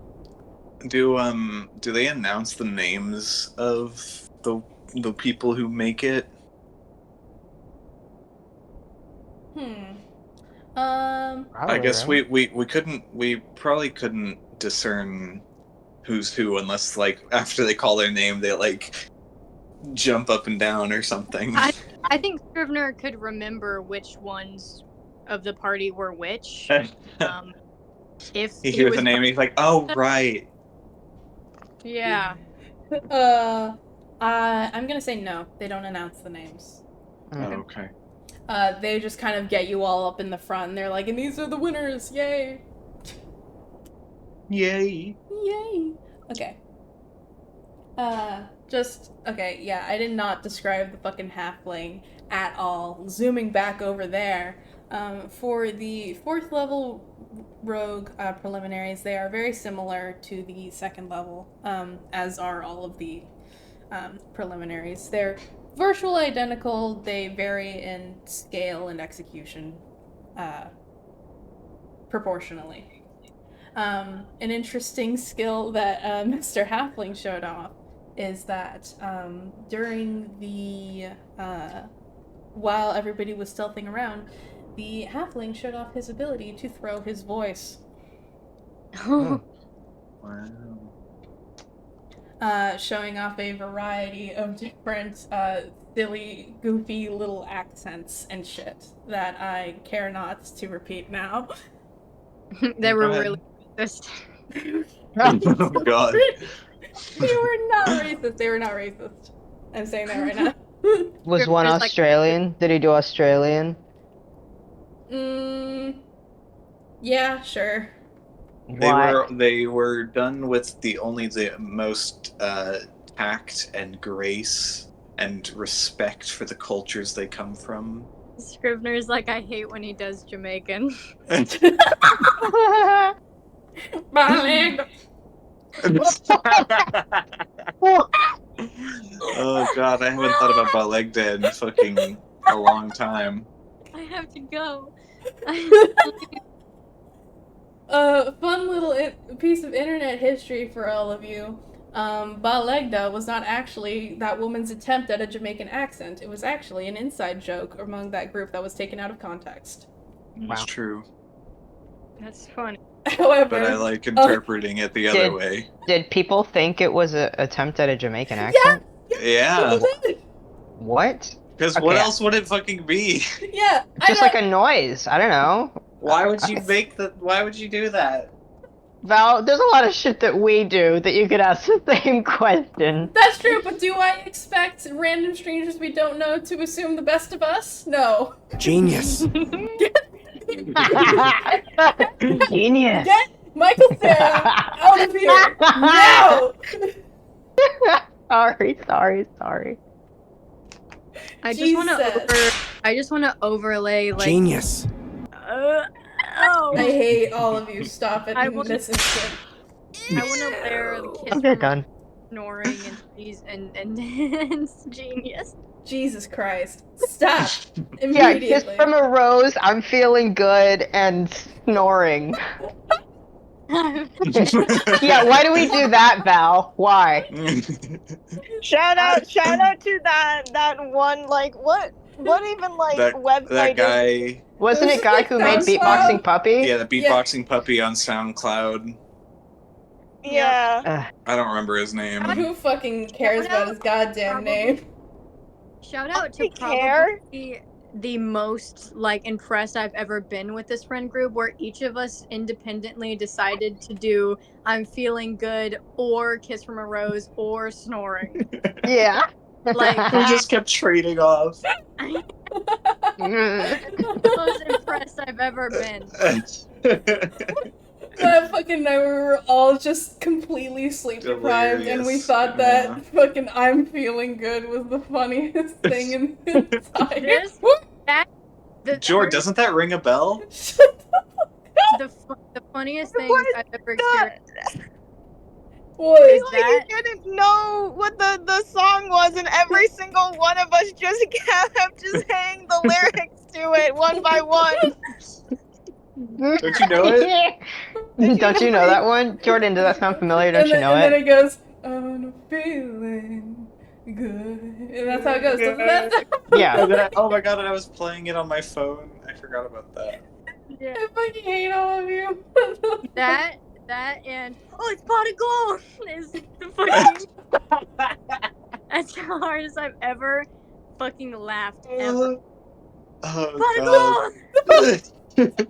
Do they announce the names of the people who make it?
Probably,
I guess
right?
we probably couldn't discern who's who unless like after they call their name they like jump up and down or something.
I think Scrivener could remember which ones of the party were which. if
He
he
hears
was
the name and he's like, "Oh right."
yeah.
I'm gonna say no. They don't announce the names.
Oh, okay.
They just kind of get you all up in the front, and they're like, and these are the winners, yay!
Yay.
Yay! Okay. Okay, yeah, I did not describe the fucking halfling at all. Zooming back over there, for the 4th level rogue preliminaries, they are very similar to the 2nd level, as are all of the preliminaries. They're virtual identical, they vary in scale and execution proportionally. An interesting skill that Mr. Halfling showed off is that during the while everybody was stealthing around, the halfling showed off his ability to throw his voice,
Wow.
showing off a variety of different silly, goofy little accents and shit that I care not to repeat now.
They
Go
were
ahead.
really just
Oh god.
They were not racist. They were not racist. I'm saying that right now.
Was one
There's, like-
Australian? Did he do Australian?
Yeah, sure.
Why?
They were done with the most tact and grace and respect for the cultures they come from.
Scrivener's like, I hate when he does Jamaican.
My leg.
Oh god, I haven't thought about Balegda in fucking a long time.
I have to go.
Fun little piece of internet history for all of you. Balegda was not actually that woman's attempt at a Jamaican accent. It was actually an inside joke among that group that was taken out of context.
That's true.
That's funny.
However,
But I like interpreting it the other way.
Did people think it was an attempt at a Jamaican accent?
Yeah.
people did.
What?
Because
Okay.
what else would it fucking be?
Yeah,
Just like a noise. I don't know.
Why would you why would you do that?
Val, there's a lot of shit that we do that you could ask the same question.
That's true, but do I expect random strangers we don't know to assume the best of us? No.
Genius.
Genius.
Get Michael Sarah out of here now.
Sorry.
I just want
Jesus.
to overlay like
Genius.
I hate all of you. Stop it.
I
in
want-
this instant.
I want to layer the kiss
Okay,
from
done.
snoring and sneeze and genius.
Jesus Christ. Stop.
Yeah,
Immediately.
kiss from a rose, I'm feeling good, and snoring. Yeah, why do we do that, Val? Why?
Shout out to that one, like, what even, like, website
that
is
guy.
Wasn't it guy who made
SoundCloud?
Beatboxing Puppy?
Yeah, the beatboxing puppy on SoundCloud.
Yeah.
I don't remember his name.
Who fucking cares about his goddamn name?
Shout out to
I care.
probably the most like impressed I've ever been with this friend group, where each of us independently decided to do I'm feeling good or kiss from a rose or snoring.
Yeah.
Like
We just kept trading off.
the most impressed I've ever been.
That fucking night we were all just completely sleep deprived, and we
Delirious,
thought
yeah.
that fucking I'm feeling good was the funniest thing in the entire.
This- The
George, doesn't that ring a bell?
the funniest thing I've ever
God.
experienced
What?
is
Like,
that
you didn't know what the song was, and every single one of us just kept just saying the lyrics to it one by one.
Don't you know it?
Don't you know that one? Jordan, does that sound familiar? Don't you know
And then
it?
it goes, I'm feeling good. And that's how it goes. Doesn't that sound-
Yeah.
And then oh my god, and I was playing it on my phone. I forgot about that.
yeah,
I fucking hate all of you.
that and oh, it's pot of gold is the fucking. That's the hardest I've ever fucking laughed ever.
Oh
Pot of
god.
gold.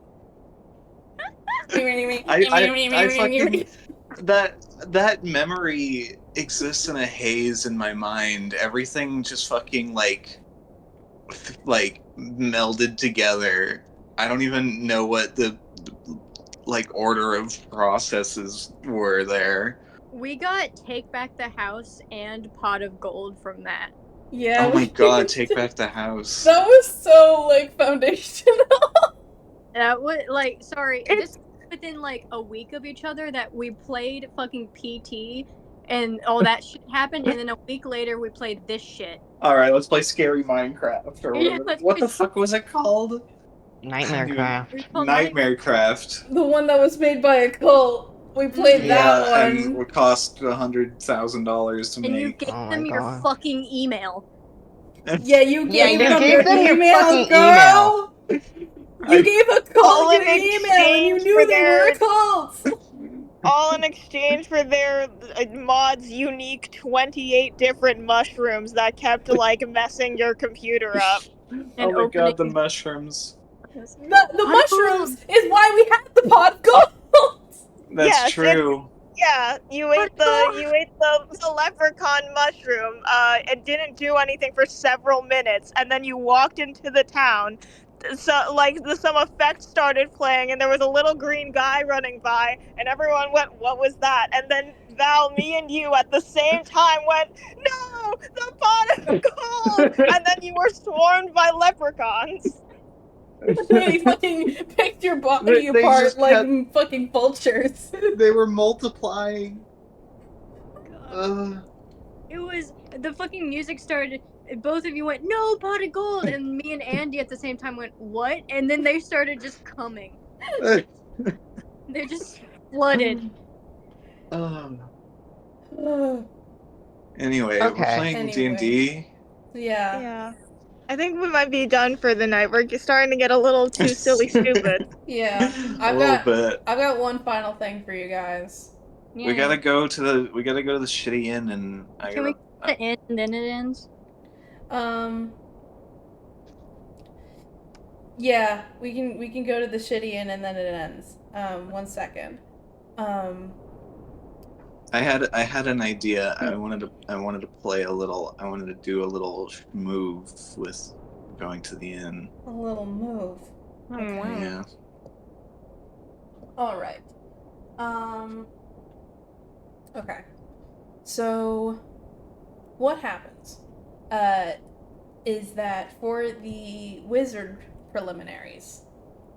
I fucking that memory exists in a haze in my mind. Everything just fucking like melded together. I don't even know what the like order of processes were there.
We got Take Back the House and Pot of Gold from that.
Yeah.
Oh my god, take back the house.
That was so like foundational.
That was like, sorry,
It's-
this within like a week of each other that we played fucking PT and all that shit happened, and then a week later we played this shit.
Alright, let's play Scary Minecraft or
Yeah,
whatever.
let's
What
play-
the fuck was it called?
Nightmare Craft.
We call
Nightmare Craft.
The one that was made by a cult. We played that
Yeah, and
one.
would cost $100,000 to
And you
make.
gave
Oh my
them your
God.
fucking email.
Yeah, you
Yeah,
gave
you
them
gave
your
them your
email,
fucking
girl. You
I-
gave a
All
cult
in
your email, and you
exchange
knew
for
they were a
their-
cult.
all in exchange for their mod's unique 28 different mushrooms that kept like messing your computer up.
And
oh my god, the
opening-
mushrooms.
The
Pot of
mushrooms is why we had the pot of gold.
That's
Yes,
true.
Yeah, you ate the leprechaun mushroom. It didn't do anything for several minutes, and then you walked into the town. So some effect started playing, and there was a little green guy running by, and everyone went, "What was that?" And then Val, me, and you at the same time went, "No, the pot of gold!" And then you were swarmed by leprechauns.
They fucking picked your body
They
apart
just
like
kept-
fucking vultures.
They were multiplying.
It was the fucking music started. Both of you went, "No, pot of gold," and me and Andy at the same time went, "What?" And then they started just coming. They just flooded.
Anyway, we're
Okay.
playing
Anyway.
D&D.
Yeah.
Yeah. I think we might be done for the night. We're starting to get a little too silly stupid.
Yeah.
A little bit.
I've got one final thing for you guys.
We gotta go to the shitty inn, and I
Can we
gotta.
get the end and then it ends?
Yeah, we can go to the shitty inn and then it ends. 1 second.
I had an idea. I wanted to play a little. I wanted to do a little move with going to the inn.
A little move.
Oh wow.
Yeah.
All right. Okay. So, what happens? Is that for the wizard preliminaries?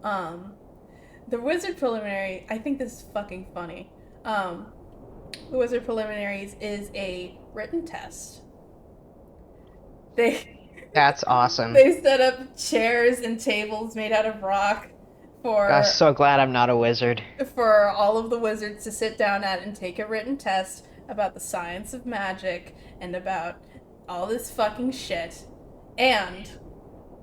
The wizard preliminary. I think this is fucking funny. The wizard preliminaries is a written test.
That's awesome.
They set up chairs and tables made out of rock for
I'm so glad I'm not a wizard.
for all of the wizards to sit down at and take a written test about the science of magic and about all this fucking shit. And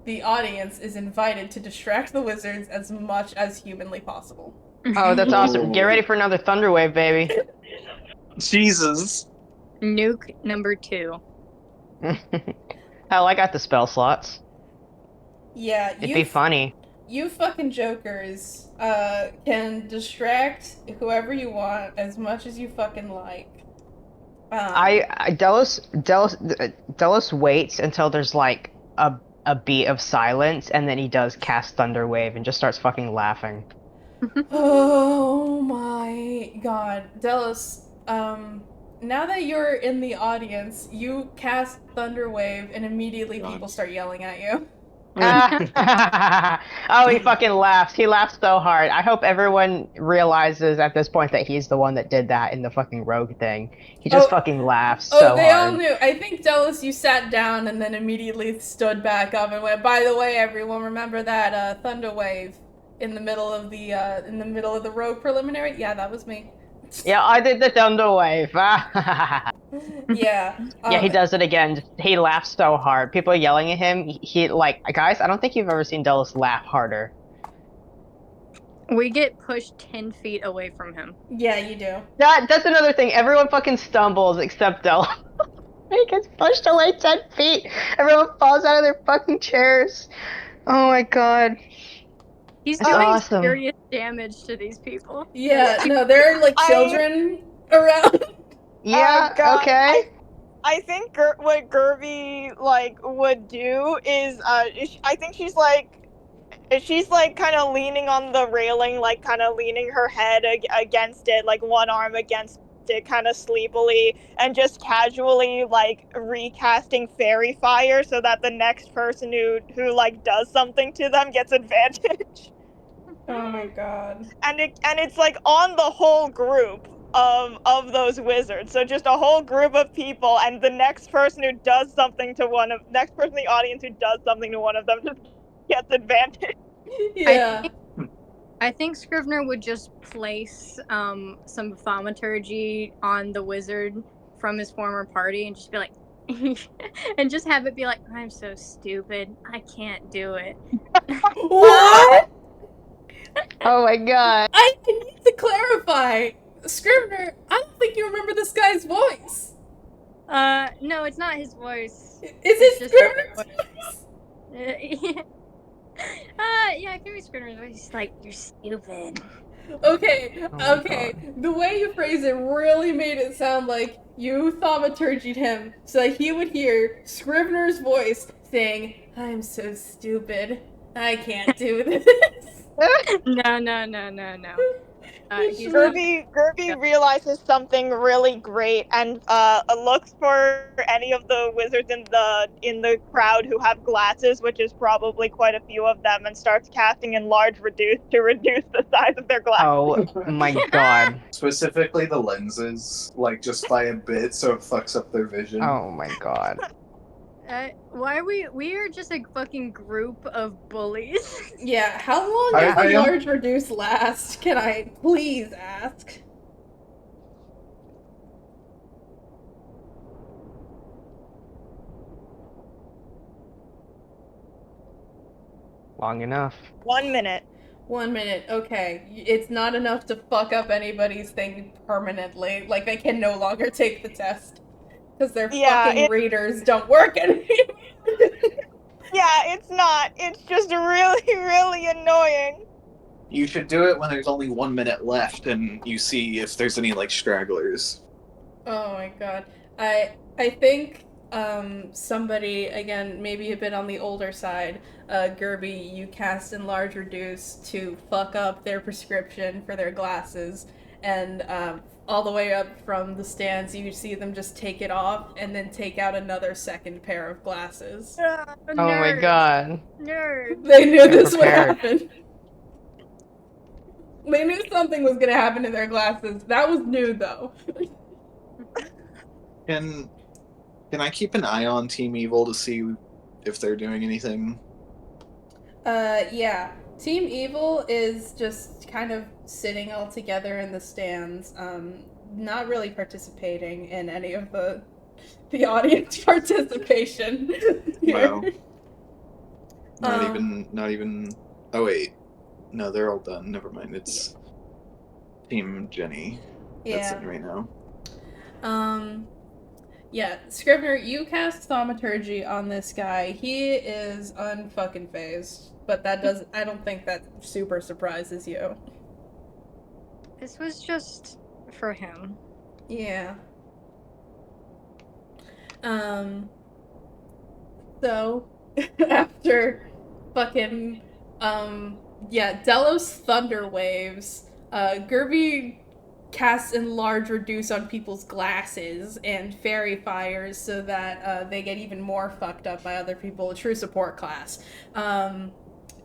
the audience is invited to distract the wizards as much as humanly possible.
Oh, that's awesome. Get ready for another Thunderwave, baby.
Jesus.
Nuke number 2.
Hell, I got the spell slots.
Yeah,
It'd be funny.
You fucking jokers can distract whoever you want as much as you fucking like.
Delos waits until there's like a beat of silence, and then he does cast Thunderwave and just starts fucking laughing.
Oh my god. Delos, now that you're in the audience, you cast Thunderwave and immediately people start yelling at you.
Oh, he fucking laughs. He laughs so hard. I hope everyone realizes at this point that he's the one that did that in the fucking rogue thing. He just fucking laughs so
they all
hard.
knew. I think, Delos, you sat down and then immediately stood back up and went, "By the way, everyone, remember that Thunderwave in the middle of the rogue preliminary? Yeah, that was me."
Yeah, I did the Thunderwave.
Yeah.
Yeah, he does it again. He laughs so hard. People are yelling at him. He like, guys, I don't think you've ever seen Delos laugh harder.
We get pushed 10 feet away from him.
Yeah, you do.
That's another thing. Everyone fucking stumbles except Delos. He gets pushed away 10 feet. Everyone falls out of their fucking chairs. Oh my god.
He's
That's
doing
awesome.
serious damage to these people.
Yeah, no, there are like children around.
Yeah,
God,
okay.
I think what Gerby like would do is I think she's like kind of leaning on the railing, like kind of leaning her head against it, like one arm against it, kind of sleepily, and just casually like recasting fairy fire so that the next person who like does something to them gets advantage.
Oh my god.
And it's like on the whole group of those wizards. So just a whole group of people, and the next person who does something to next person in the audience who does something to one of them just gets advantage.
Yeah.
I think Scrivener would just place some thaumaturgy on the wizard from his former party and just be like, and just have it be like, I'm so stupid. I can't do it.
What?
Oh my god.
I need to clarify. Scrivener, I don't think you remember this guy's voice.
No, it's not his voice.
Is
It's
it
just
Scrivener's voice?
yeah, it can be Scrivener's voice. He's like, you're stupid.
Okay,
Oh my
okay.
God.
The way you phrase it really made it sound like you thaumaturgied him so that he would hear Scrivener's voice saying, I'm so stupid. I can't do this.
No. He's
Gerby realizes something really great and looks for any of the wizards in the crowd who have glasses, which is probably quite a few of them, and starts casting enlarge reduce to reduce the size of their glasses.
Oh my god.
Specifically the lenses, like just by a bit, so it fucks up their vision.
Oh my god.
why are we are just a fucking group of bullies.
Yeah, how long
Yeah.
does
I am-
enlarge reduce last? Can I please ask?
Long enough.
1 minute.
1 minute, okay. It's not enough to fuck up anybody's thing permanently. Like, they can no longer take the test. Because their
Yeah,
fucking readers don't work anymore.
Yeah, it's not. It's just really, really annoying.
You should do it when there's only 1 minute left and you see if there's any like stragglers.
Oh my god. I think somebody, again, maybe a bit on the older side, Gerby, you cast enlarge reduce to fuck up their prescription for their glasses, and all the way up from the stands you see them just take it off and then take out another second pair of glasses.
Oh my god.
Nerd.
They knew
They're
this would
prepared.
happen. They knew something was gonna happen to their glasses. That was new though.
Can I keep an eye on Team Evil to see if they're doing anything?
Yeah. Team Evil is just kind of sitting all together in the stands, not really participating in any of the audience participation here.
Wow. Not even. Oh wait, no, they're all done. Never mind. It's Team Jenny. That's
Yeah.
in right now.
Yeah, Scrivener, you cast thaumaturgy on this guy. He is unfucking phased, but I don't think that super surprises you.
This was just for him.
Yeah. So after fucking Delos thunder waves, Gerby casts enlarge reduce on people's glasses and fairy fires so that they get even more fucked up by other people. A true support class.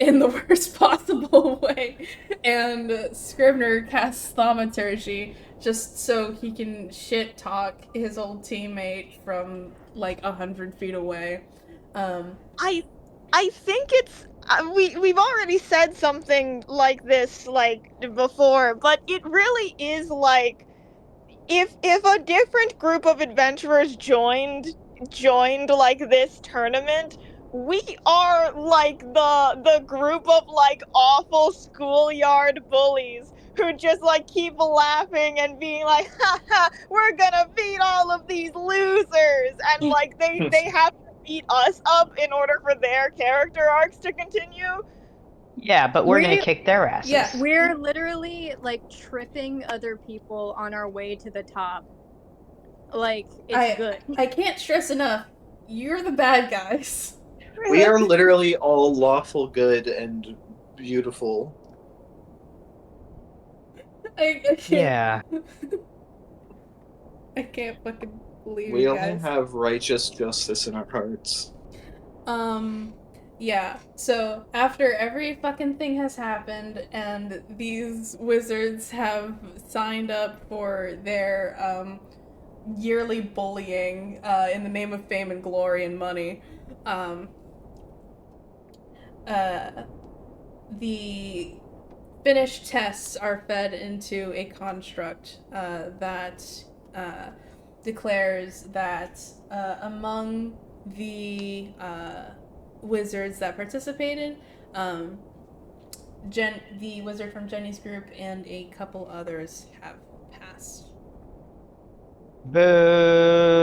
In the worst possible way. And Scrivener casts thaumaturgy just so he can shit talk his old teammate from like 100 feet away.
I think it's we've already said something like this like before, but it really is like if a different group of adventurers joined like this tournament, we are like the group of like awful schoolyard bullies who just like keep laughing and being like, haha, we're gonna beat all of these losers, and like they have to beat us up in order for their character arcs to continue.
Yeah, but we're gonna
We-
kick their asses.
Yeah.
We're literally like tripping other people on our way to the top. Like it's good.
I can't stress enough. You're the bad guys.
We are literally all lawful good and beautiful.
I can't.
Yeah.
I can't fucking believe
We
you
only
guys.
have righteous justice in our hearts.
Yeah. So after every fucking thing has happened and these wizards have signed up for their yearly bullying in the name of fame and glory and money, the finished tests are fed into a construct that declares that among the wizards that participated, the wizard from Jenny's group and a couple others have passed.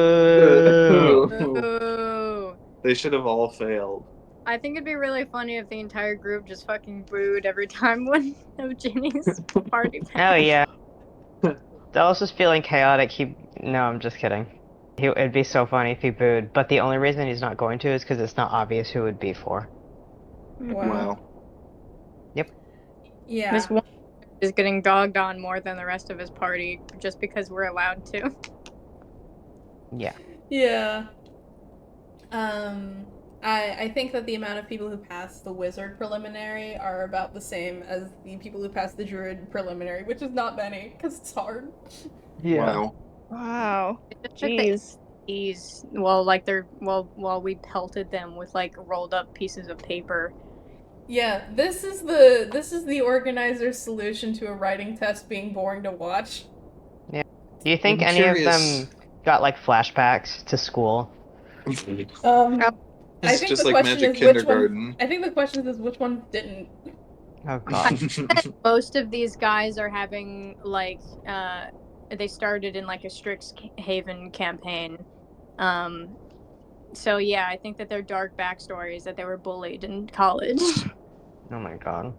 Boo.
Ooh.
They should have all failed.
I think it'd be really funny if the entire group just fucking booed every time one of Ginny's party passed.
Oh yeah. Dallas is feeling chaotic. No, I'm just kidding. It'd be so funny if he booed, but the only reason he's not going to is because it's not obvious who it would be for.
Wow.
Yep.
Yeah.
This one is getting dogged on more than the rest of his party just because we're allowed to.
Yeah.
Yeah. I think that the amount of people who passed the wizard preliminary are about the same as the people who passed the druid preliminary, which is not many because it's hard.
Wow.
Wow.
Jeez.
Jeez.
While we pelted them with like rolled up pieces of paper.
Yeah, this is the organizer's solution to a writing test being boring to watch.
Yeah. Do you think
I'm
any of
curious.
them got like flashbacks to school?
I
It's
think
just
the
like
question
magic
is which
kindergarten.
one. I think the question is which one didn't.
Oh god.
Most of these guys are having like they started in like a Strixhaven campaign. So yeah, I think that their dark backstory is that they were bullied in college.
Oh my god.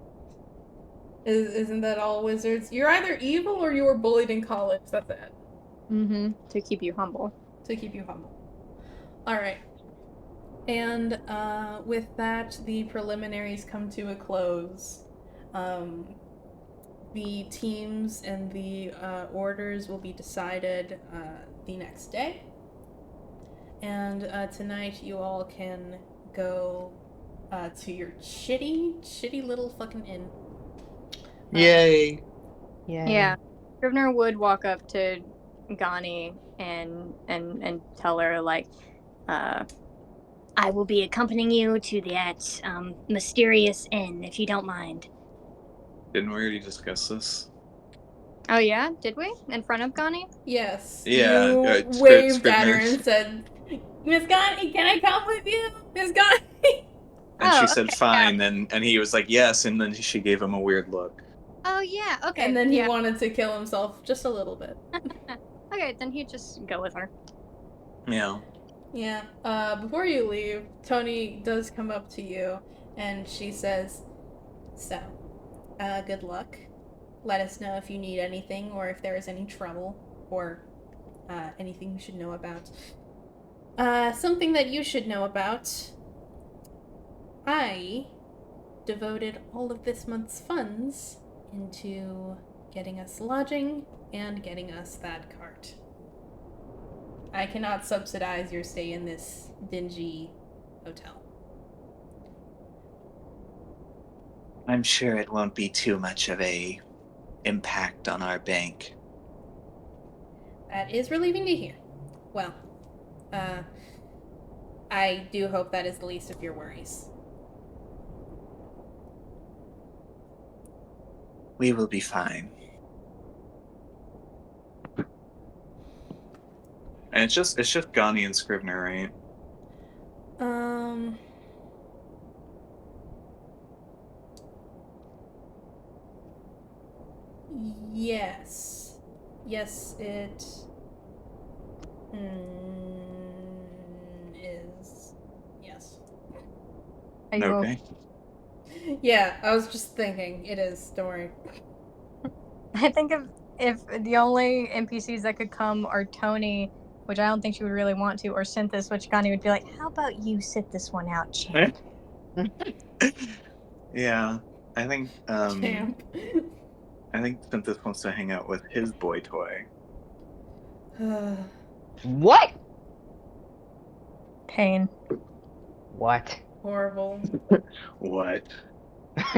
Isn't that all wizards? You're either evil or you were bullied in college. That's it.
Mm-hmm. To keep you humble.
To keep you humble. All right. And with that, the preliminaries come to a close. The teams and the orders will be decided the next day. And tonight, you all can go to your shitty little fucking inn.
Yay.
Yeah. Scrivener would walk up to Gani and tell her like,
I will be accompanying you to that mysterious inn, if you don't mind.
Didn't we already discuss this?
oh yeah, did we? In front of Gani?
Yes.
Yeah,
You waved at her
Scrivener.
and said, Miss Gani, can I come with you? Miss Gani.
And she
Oh,
said
okay,
fine,
yeah.
and he was like yes, and then she gave him a weird look.
Oh yeah, okay.
And then he
yeah.
wanted to kill himself just a little bit.
Okay, then he'd just go with her.
Yeah.
Yeah. Before you leave, Tony does come up to you and she says, so, good luck. Let us know if you need anything or if there is any trouble or anything you should know about. Something that you should know about. I devoted all of this month's funds into getting us lodging and getting us that cart. I cannot subsidize your stay in this dingy hotel.
I'm sure it won't be too much of a impact on our bank.
That is relieving to hear. Well, I do hope that is the least of your worries.
We will be fine.
And it's just Gani and Scrivener, right?
Yes. Yes, it is. Yes.
Are you
Okay.
Yeah, I was just thinking. It is. Don't worry.
I think if the only NPCs that could come are Tony, which I don't think she would really want to, or Synthis, which Gandhi would be like, "How about you sit this one out, champ?"
Yeah, I think
Champ.
Synthis wants to hang out with his boy toy.
What?
Pain.
What?
Horrible.
What?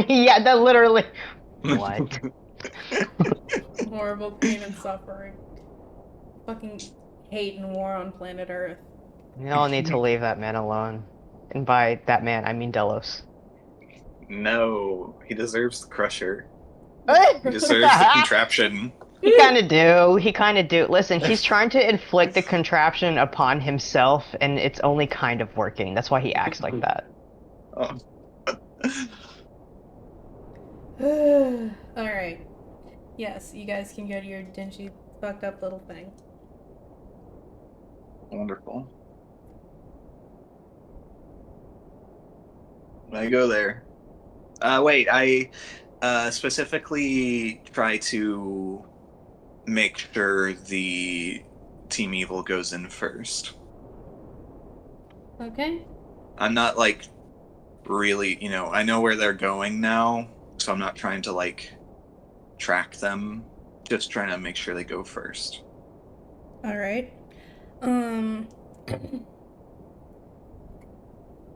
Yeah, that literally. What?
Horrible pain and suffering. Fucking hate and war on planet Earth.
You all need to leave that man alone. And by that man, I mean Delos.
No, he deserves the crusher.
He
He deserves the contraption.
kind of do. He kind of do. Listen, he's trying to inflict the contraption upon himself, and it's only kind of working. That's why he acts like that.
Oh.
Alright. Yes, you guys can go to your dingy, fucked up little thing.
Wonderful. I go there. Wait, I specifically try to make sure the Team Evil goes in first.
Okay?
I'm not like really, I know where they're going now, so I'm not trying to like track them. Just trying to make sure they go first.
Alright.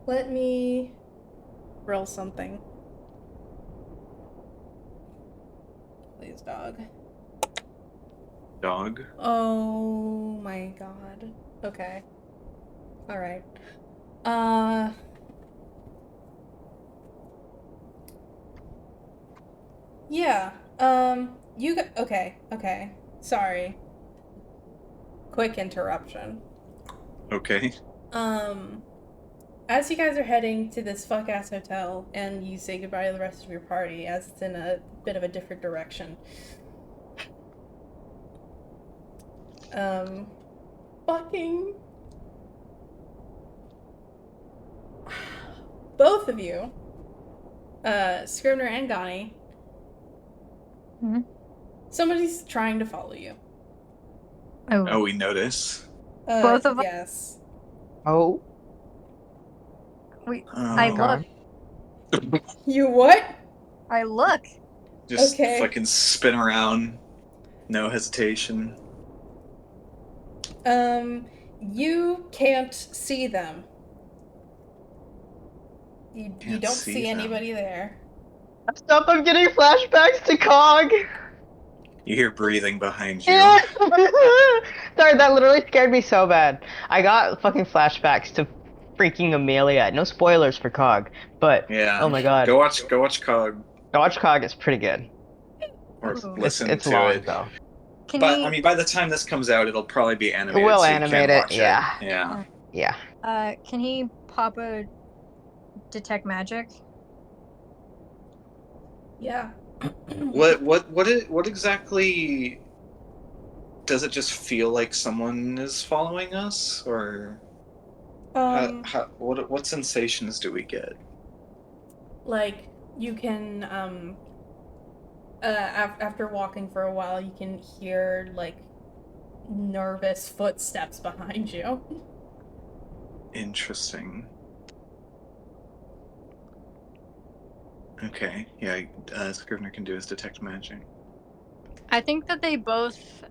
Let me roll something. Please, dog.
Dog.
Oh my god. Okay. Alright. Yeah. Okay. Sorry. Quick interruption.
Okay.
As you guys are heading to this fuck-ass hotel and you say goodbye to the rest of your party as it's in a bit of a different direction. Fucking... Both of you, Scrivener and Gani, somebody's trying to follow you.
Oh, we notice.
Both of us?
Yes.
Oh.
I
God.
look.
You what?
I look.
Just
Okay.
fucking spin around. No hesitation.
You can't see them. You
Can't
don't
see
see
them.
anybody there.
Stop, I'm getting flashbacks to Cog!
You hear breathing behind you.
Sorry, that literally scared me so bad. I got fucking flashbacks to freaking Amelia. No spoilers for Cog, but
Yeah.
oh my god.
Go watch Cog
Go watch Cog, it's pretty good.
or
Ooh.
listen
It's
to
long
it.
though.
But I mean, by the time this comes out, it'll probably be animated.
We'll
so
animate
you
it,
can watch
yeah.
Yeah.
Yeah.
Can he pop a detect magic?
Yeah.
What exactly does it just feel like someone is following us, or what sensations do we get?
Like you can after walking for a while, you can hear like nervous footsteps behind you.
Interesting. Okay, yeah, Scrivener can do his detect magic.
I think that they both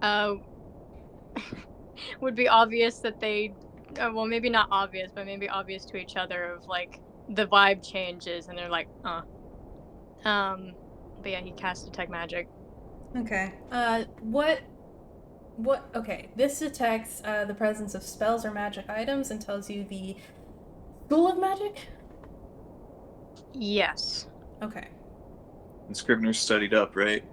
would be obvious that they, well, maybe not obvious, but maybe obvious to each other of like the vibe changes, and they're like, But yeah, he casts detect magic.
Okay. Okay, this detects the presence of spells or magic items and tells you the school of magic?
Yes.
Okay.
And Scrivener studied up, right?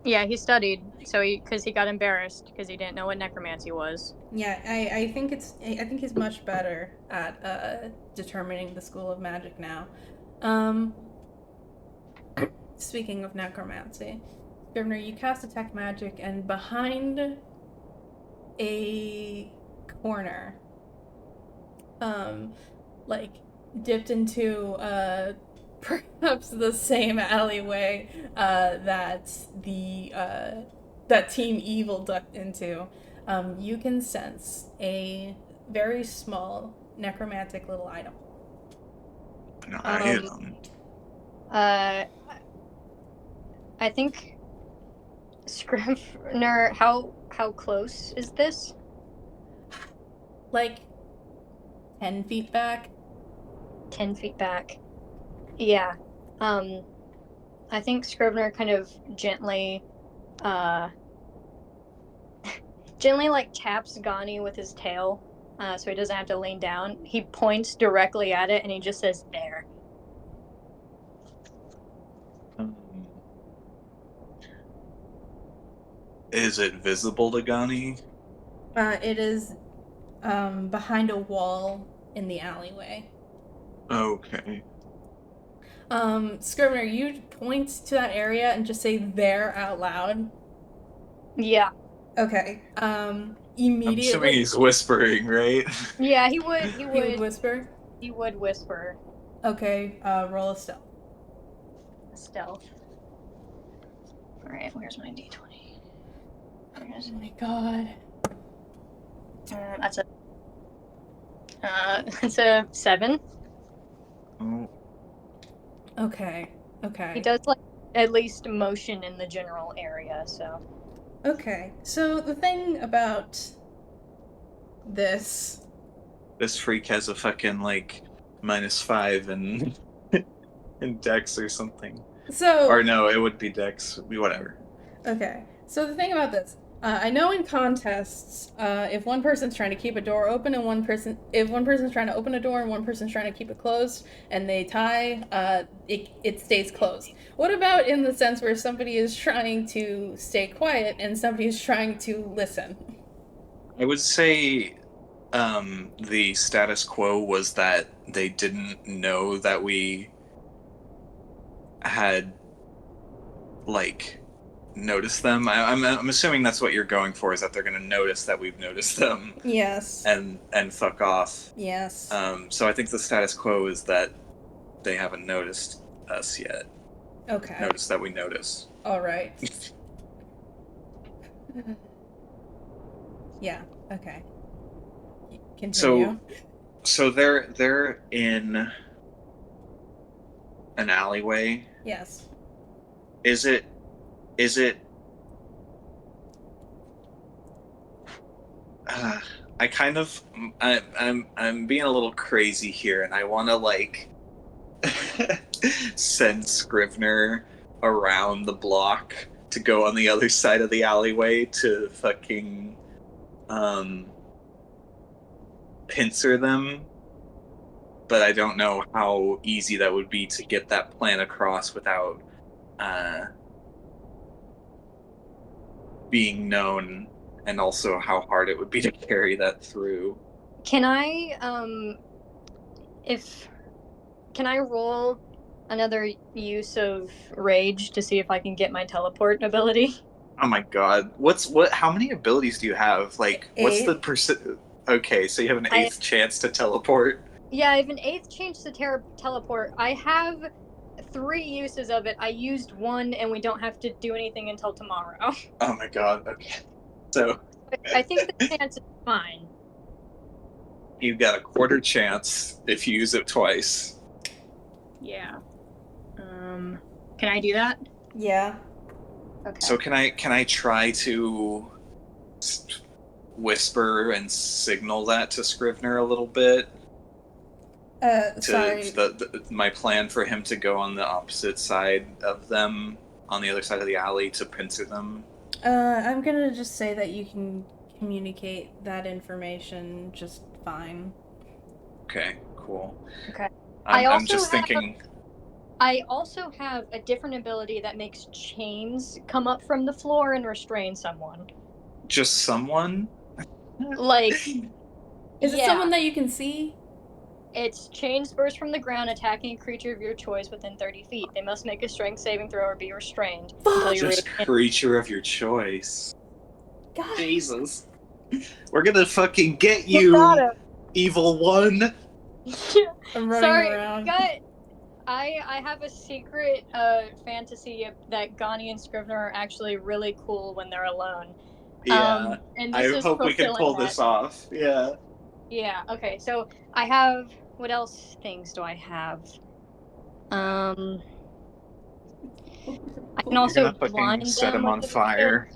Yeah, he studied, so because he got embarrassed because he didn't know what necromancy was.
Yeah, I think I think he's much better at determining the school of magic now. Speaking of necromancy, Scrivener, you cast detect magic, and behind a corner, like dipped into perhaps the same alleyway that that Team Evil ducked into, you can sense a very small necromantic little item.
An item.
I think Scrivener, how close is this?
Like 10 feet back.
10 feet back. Yeah. I think Scrivener kind of gently like taps Gani with his tail, so he doesn't have to lean down. He points directly at it and he just says, "There."
Is it visible to Gani?
It is behind a wall in the alleyway.
Okay.
Scrivener, you point to that area and just say "there" out loud.
Yeah.
Okay.
I'm
Immediately.
assuming he's whispering, right?
Yeah, he would.
He would whisper.
He would whisper.
Okay. Roll a stealth.
Stealth. All right. Where's my d20?
Oh my god.
That's a. It's a 7.
Oh.
Okay. Okay.
He does like at least motion in the general area, so.
Okay. So the thing about this.
This freak has a fucking like -5 in in Dex or something.
So.
Or no, it would be Dex. Whatever.
Okay. So the thing about this, I know in contests, if one person's trying to keep a door open and if one person's trying to open a door and one person's trying to keep it closed, and they tie, it stays closed. What about in the sense where somebody is trying to stay quiet and somebody is trying to listen?
I would say the status quo was that they didn't know that we had like noticed them. I'm assuming that's what you're going for, is that they're going to notice that we've noticed them.
Yes.
And fuck off.
Yes.
So I think the status quo is that they haven't noticed us yet.
Okay.
Notice that we notice.
All right. Yeah. Okay. Continue.
So they're in an alleyway.
Yes.
Is it I kind of I'm being a little crazy here, and I want to like send Scrivener around the block to go on the other side of the alleyway to fucking pincer them, but I don't know how easy that would be to get that plan across without being known, and also how hard it would be to carry that through.
Can I roll another use of rage to see if I can get my teleport ability?
Oh my god. How many abilities do you have? Like, what's
8.
the percent? Okay, so you have an 8th chance to teleport.
Yeah, I have an 8th chance to teleport. I have 3 uses of it. I used 1 and we don't have to do anything until tomorrow.
Oh my god, okay. So
I think the chance is fine.
You've got a quarter chance if you use it twice.
Yeah. Can I do that?
Yeah.
Okay.
So can I try to whisper and signal that to Scrivener a little bit?
Sorry.
My plan for him to go on the opposite side of them, on the other side of the alley, to pincer them.
I'm gonna just say that you can communicate that information just fine.
Okay, cool.
Okay.
I'm just thinking.
I also have a different ability that makes chains come up from the floor and restrain someone.
Just someone?
Like,
Is it someone that you can see?
It's chains burst from the ground, attacking a creature of your choice within 30 feet. They must make a strength saving throw or be restrained. Until you're
Just creature of your choice.
God.
Jesus. We're gonna fucking get you, evil one.
I'm running
Sorry,
around.
I have a secret fantasy that Gani and Scrivener are actually really cool when they're alone.
Yeah.
And
I
this is
hope we can
fulfilling
pull
that.
this off. Yeah.
Yeah, okay, so I have what else things do I have? I can
You're
also
gonna fucking
blind
set
them
him
with
on
the shit.
fire.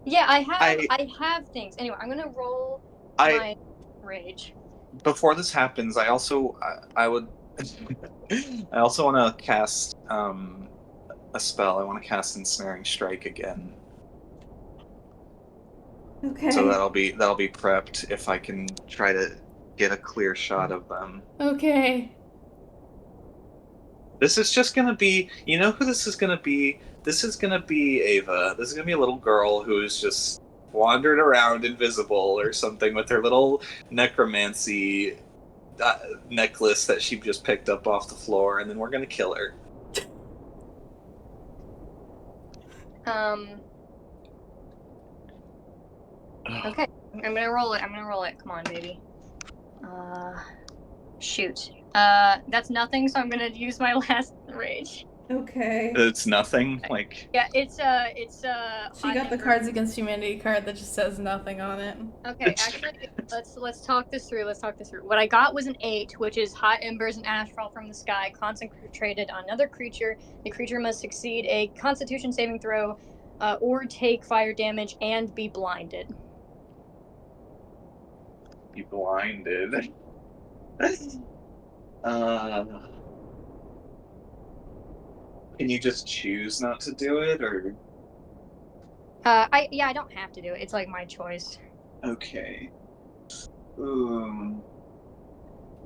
Yeah, I
I
have things. Anyway, I'm gonna roll
I
my rage.
before this happens, I also I would I also want to cast a spell. I want to cast Ensnaring Strike again.
Okay.
So that'll be prepped if I can try to get a clear shot of them.
Okay.
This is just gonna be, you know who this is gonna be? This is gonna be Ava. This is gonna be a little girl who's just wandered around invisible or something with her little necromancy necklace that she just picked up off the floor, and then we're gonna kill her.
Okay, I'm gonna roll it. I'm gonna roll it. Come on, baby. Shoot. That's nothing, so I'm gonna use my last rage.
Okay.
It's nothing. Like,
Yeah, it's
She
hot
got the
ember.
Cards Against Humanity card that just says nothing on it.
Okay, actually, let's talk this through. Let's talk this through. What I got was an 8, which is hot embers and ash fall from the sky, concentrated on another creature. The creature must succeed a Constitution saving throw, or take fire damage and be blinded.
be blinded. Can you just choose not to do it, or
I don't have to do it. It's like my choice.
okay?
Do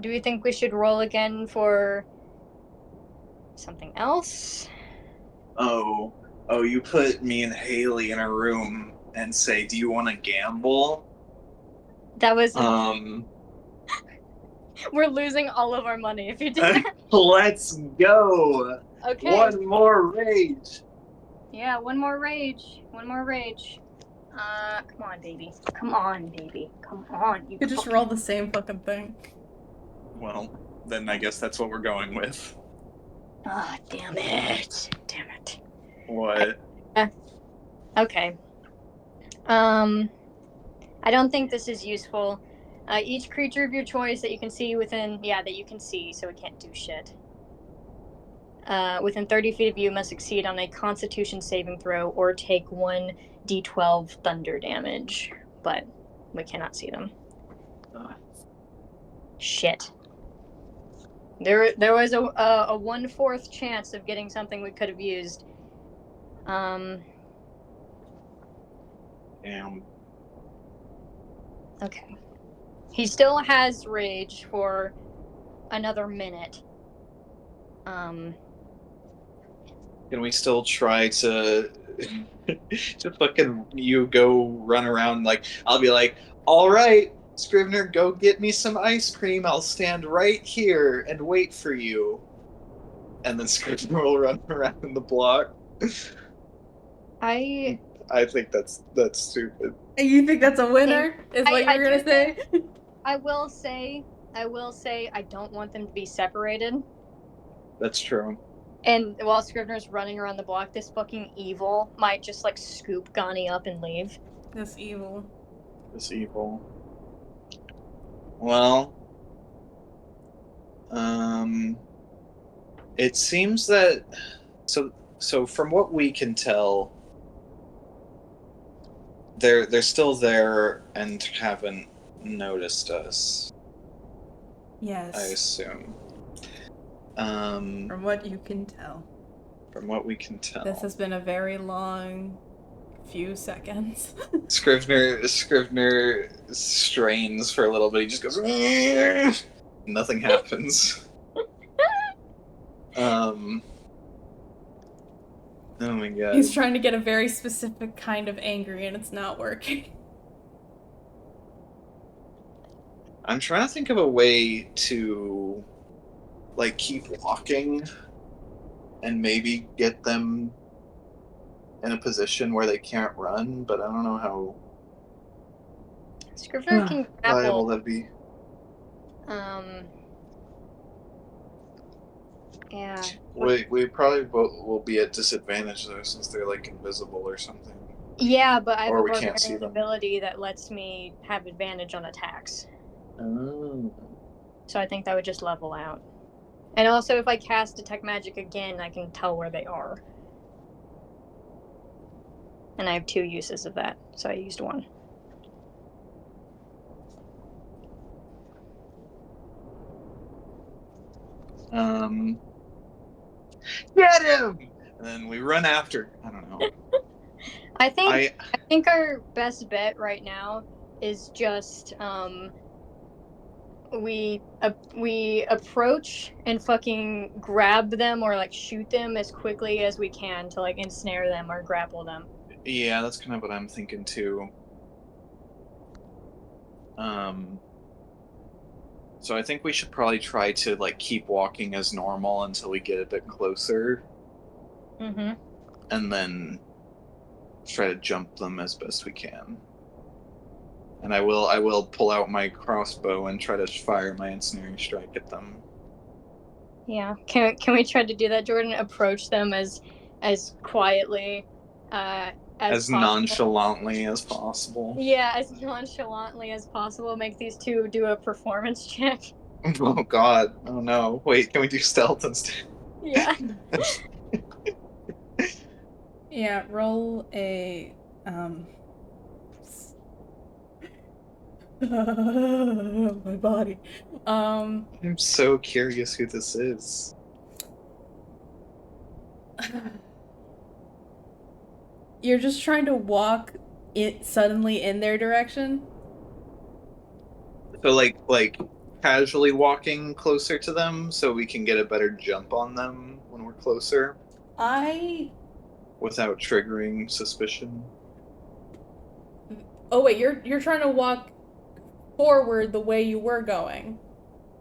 we think we should roll again for something else?
Oh, you put me and Haley in a room and say, "Do you want to gamble?"
That was. We're losing all of our money if you do that.
Let's go.
Okay.
One more rage.
Yeah, one more rage. One more rage. Come on, baby. Come on, baby. Come on.
You could just roll the same fucking thing.
Well, then I guess that's what we're going with.
Ah, damn it. Damn it.
What?
Okay. I don't think this is useful. Each creature of your choice that you can see within, that you can see, so it can't do shit. Within 30 feet of you must succeed on a Constitution saving throw or take 1d12 thunder damage, but we cannot see them. Shit. There was a 1/4 chance of getting something we could have used.
Damn.
Okay. He still has rage for another minute.
Can we still try to just fucking you go run around? Like, I'll be like, all right, Scrivener, go get me some ice cream. I'll stand right here and wait for you. And then Scrivener will run around the block.
I
think that's stupid.
You think that's a winner? Is what you were gonna say?
I will say I don't want them to be separated.
That's true.
And while Scrivener's running around the block, this fucking evil might just like scoop Gani up and leave.
This evil.
Well, it seems that so from what we can tell, they're still there and haven't noticed us.
Yes.
I assume.
From what you can tell.
From what we can tell.
This has been a very long few seconds.
Scrivener strains for a little bit. He just goes. Nothing happens. Oh my god.
He's trying to get a very specific kind of angry and it's not working.
I'm trying to think of a way to like keep walking and maybe get them in a position where they can't run, but I don't know how
Scrivener can
viable
grapple.
that'd be.
Yeah.
We probably will be at disadvantage though, since they're like invisible or something.
Yeah, but I have
Or
a
we can't see
barbarian
them.
ability that lets me have advantage on attacks.
Oh.
So I think that would just level out. And also, if I cast Detect Magic again, I can tell where they are. And I have 2 uses of that, so I used 1.
Get him! And then we run after. I don't know.
I think our best bet right now is just we approach and fucking grab them or like shoot them as quickly as we can to like ensnare them or grapple them.
Yeah, that's kind of what I'm thinking too. So I think we should probably try to like keep walking as normal until we get a bit closer,
Mm-hmm.
and then try to jump them as best we can. And I will pull out my crossbow and try to fire my ensnaring strike at them.
Yeah. Can we try to do that, Jordan? Approach them as quietly as possible.
Nonchalantly as possible.
Yeah, as nonchalantly as possible. Make these 2 do a performance check.
Oh god. Oh no. Wait, can we do stealth instead?
Yeah.
Yeah, roll a my body.
I'm so curious who this is.
You're just trying to walk it suddenly in their direction?
So like casually walking closer to them so we can get a better jump on them when we're closer without triggering suspicion.
Oh wait, you're trying to walk forward the way you were going.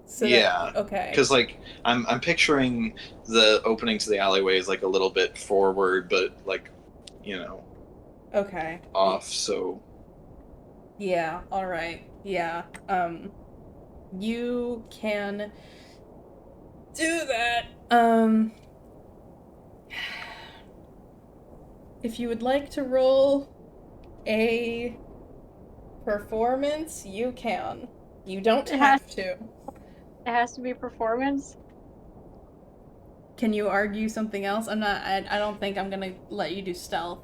So
yeah.
Okay.
Because like I'm picturing the opening to the alleyway is like a little bit forward, but like, you know,
Okay.
off. So
Yeah. All right. Yeah. You can do that. If you would like to roll a performance, you can. You don't have to.
It has to be performance.
Can you argue something else? I don't think I'm gonna let you do stealth.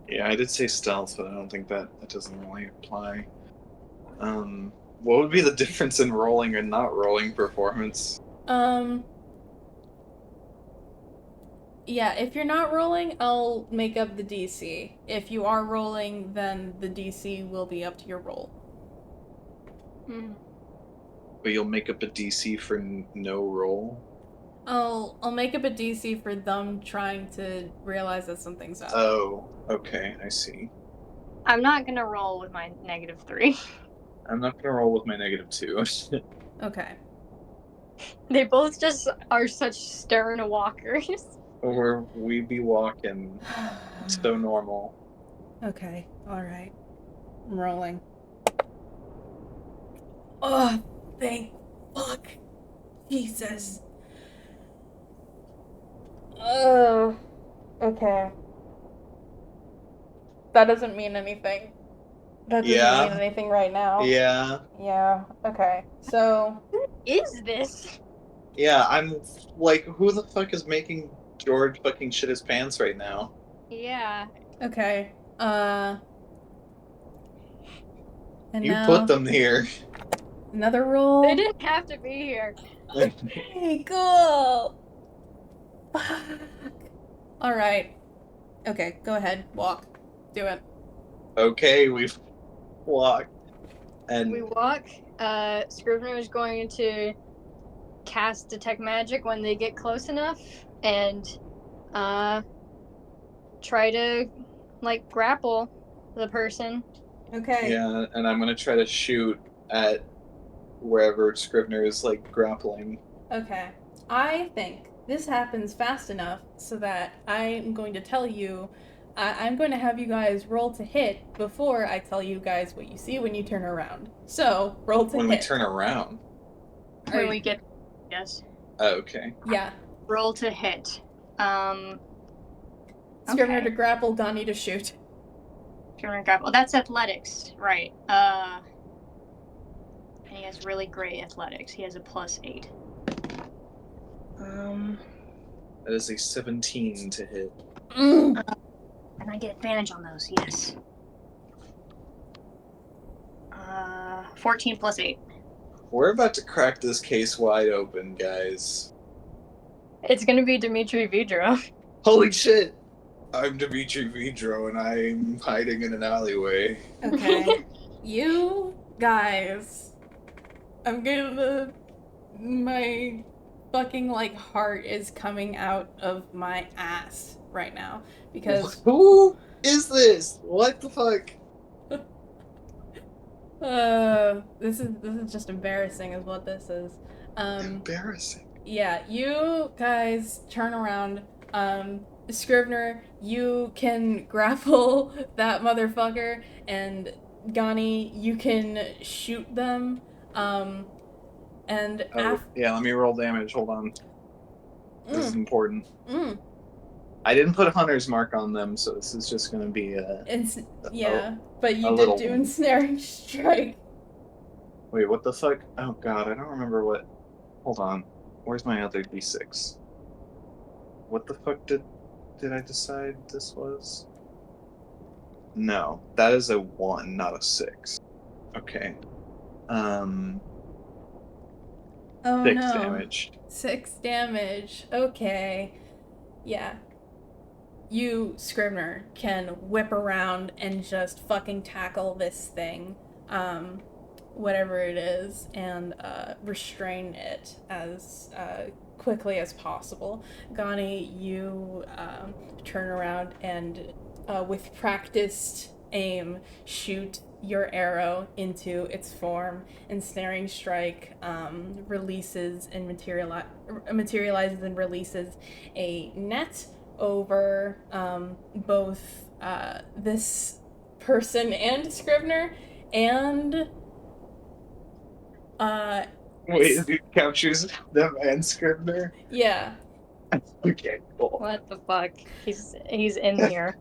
yeah, I did say stealth, but I don't think that doesn't really apply. What would be the difference in rolling and not rolling performance?
Yeah, if you're not rolling, I'll make up the DC. If you are rolling, then the DC will be up to your roll.
But you'll make up a DC for no roll?
I'll make up a DC for them trying to realize that something's up.
Oh, okay, I see.
I'm not gonna roll with my -3.
I'm not gonna roll with my -2.
Okay.
They both just are such stern walkers.
Or we be walking so normal.
Okay, alright. I'm rolling. Oh, thank fuck. Jesus. Oh. Okay. That doesn't mean anything. That doesn't mean anything right now.
Yeah.
Yeah, okay. So.
Who is this?
Yeah, I'm like, who the fuck is making George fucking shit his pants right now?
Yeah.
Okay. And
you
now,
put them here.
Another roll.
They didn't have to be here.
Okay, cool. Fuck. Alright. Okay, go ahead. Walk. Do it.
Okay, we've walked. And
We walk. Scrivener is going to cast Detect Magic when they get close enough and try to like grapple the person.
Okay.
yeah, and I'm gonna try to shoot at wherever Scrivener is like grappling.
Okay. I think this happens fast enough so that I'm going to tell you. I'm going to have you guys roll to hit before I tell you guys what you see when you turn around. So, roll to
When
hit.
we turn around.
When we get yes.
Oh, okay.
Yeah.
Roll to hit.
Scrivener
Okay.
to grapple, Gani to shoot.
Scrivener grapple. That's athletics, right? And he has really great athletics. He has a +8.
That is a 17 to hit.
Mm.
And I get advantage on those. Yes. 14 +8.
We're about to crack this case wide open, guys.
It's gonna be Dimitri Vidro.
Holy shit! I'm Dimitri Vidro and I'm hiding in an alleyway.
Okay. You guys. I'm gonna. My fucking, heart is coming out of my ass right now. Because.
Who is this? What the fuck?
This is just embarrassing, is what this is.
Embarrassing.
Yeah, you guys turn around. Scrivener, you can grapple that motherfucker, and Gani, you can shoot them. And
yeah, let me roll damage. Hold on. This is important.
Mm.
I didn't put a hunter's mark on them, so this is just gonna be
But you
a
did
little
do
one.
ensnaring strike.
Wait, what the fuck? Oh god, I don't remember what. Hold on. Where's my other d6? What the fuck did I decide this was? No, that is a 1, not a 6. Okay.
Oh
6
no.
damage.
6 damage. Okay. Yeah. You, Scrivener, can whip around and just fucking tackle this thing, whatever it is, and restrain it as quickly as possible. Gani, you turn around and, with practiced aim, shoot your arrow into its form. Ensnaring strike releases and materializes and releases a net over both this person and Scrivener, and
Wait, it captures them and Scrivener?
yeah.
Okay, cool.
What the fuck? He's in here.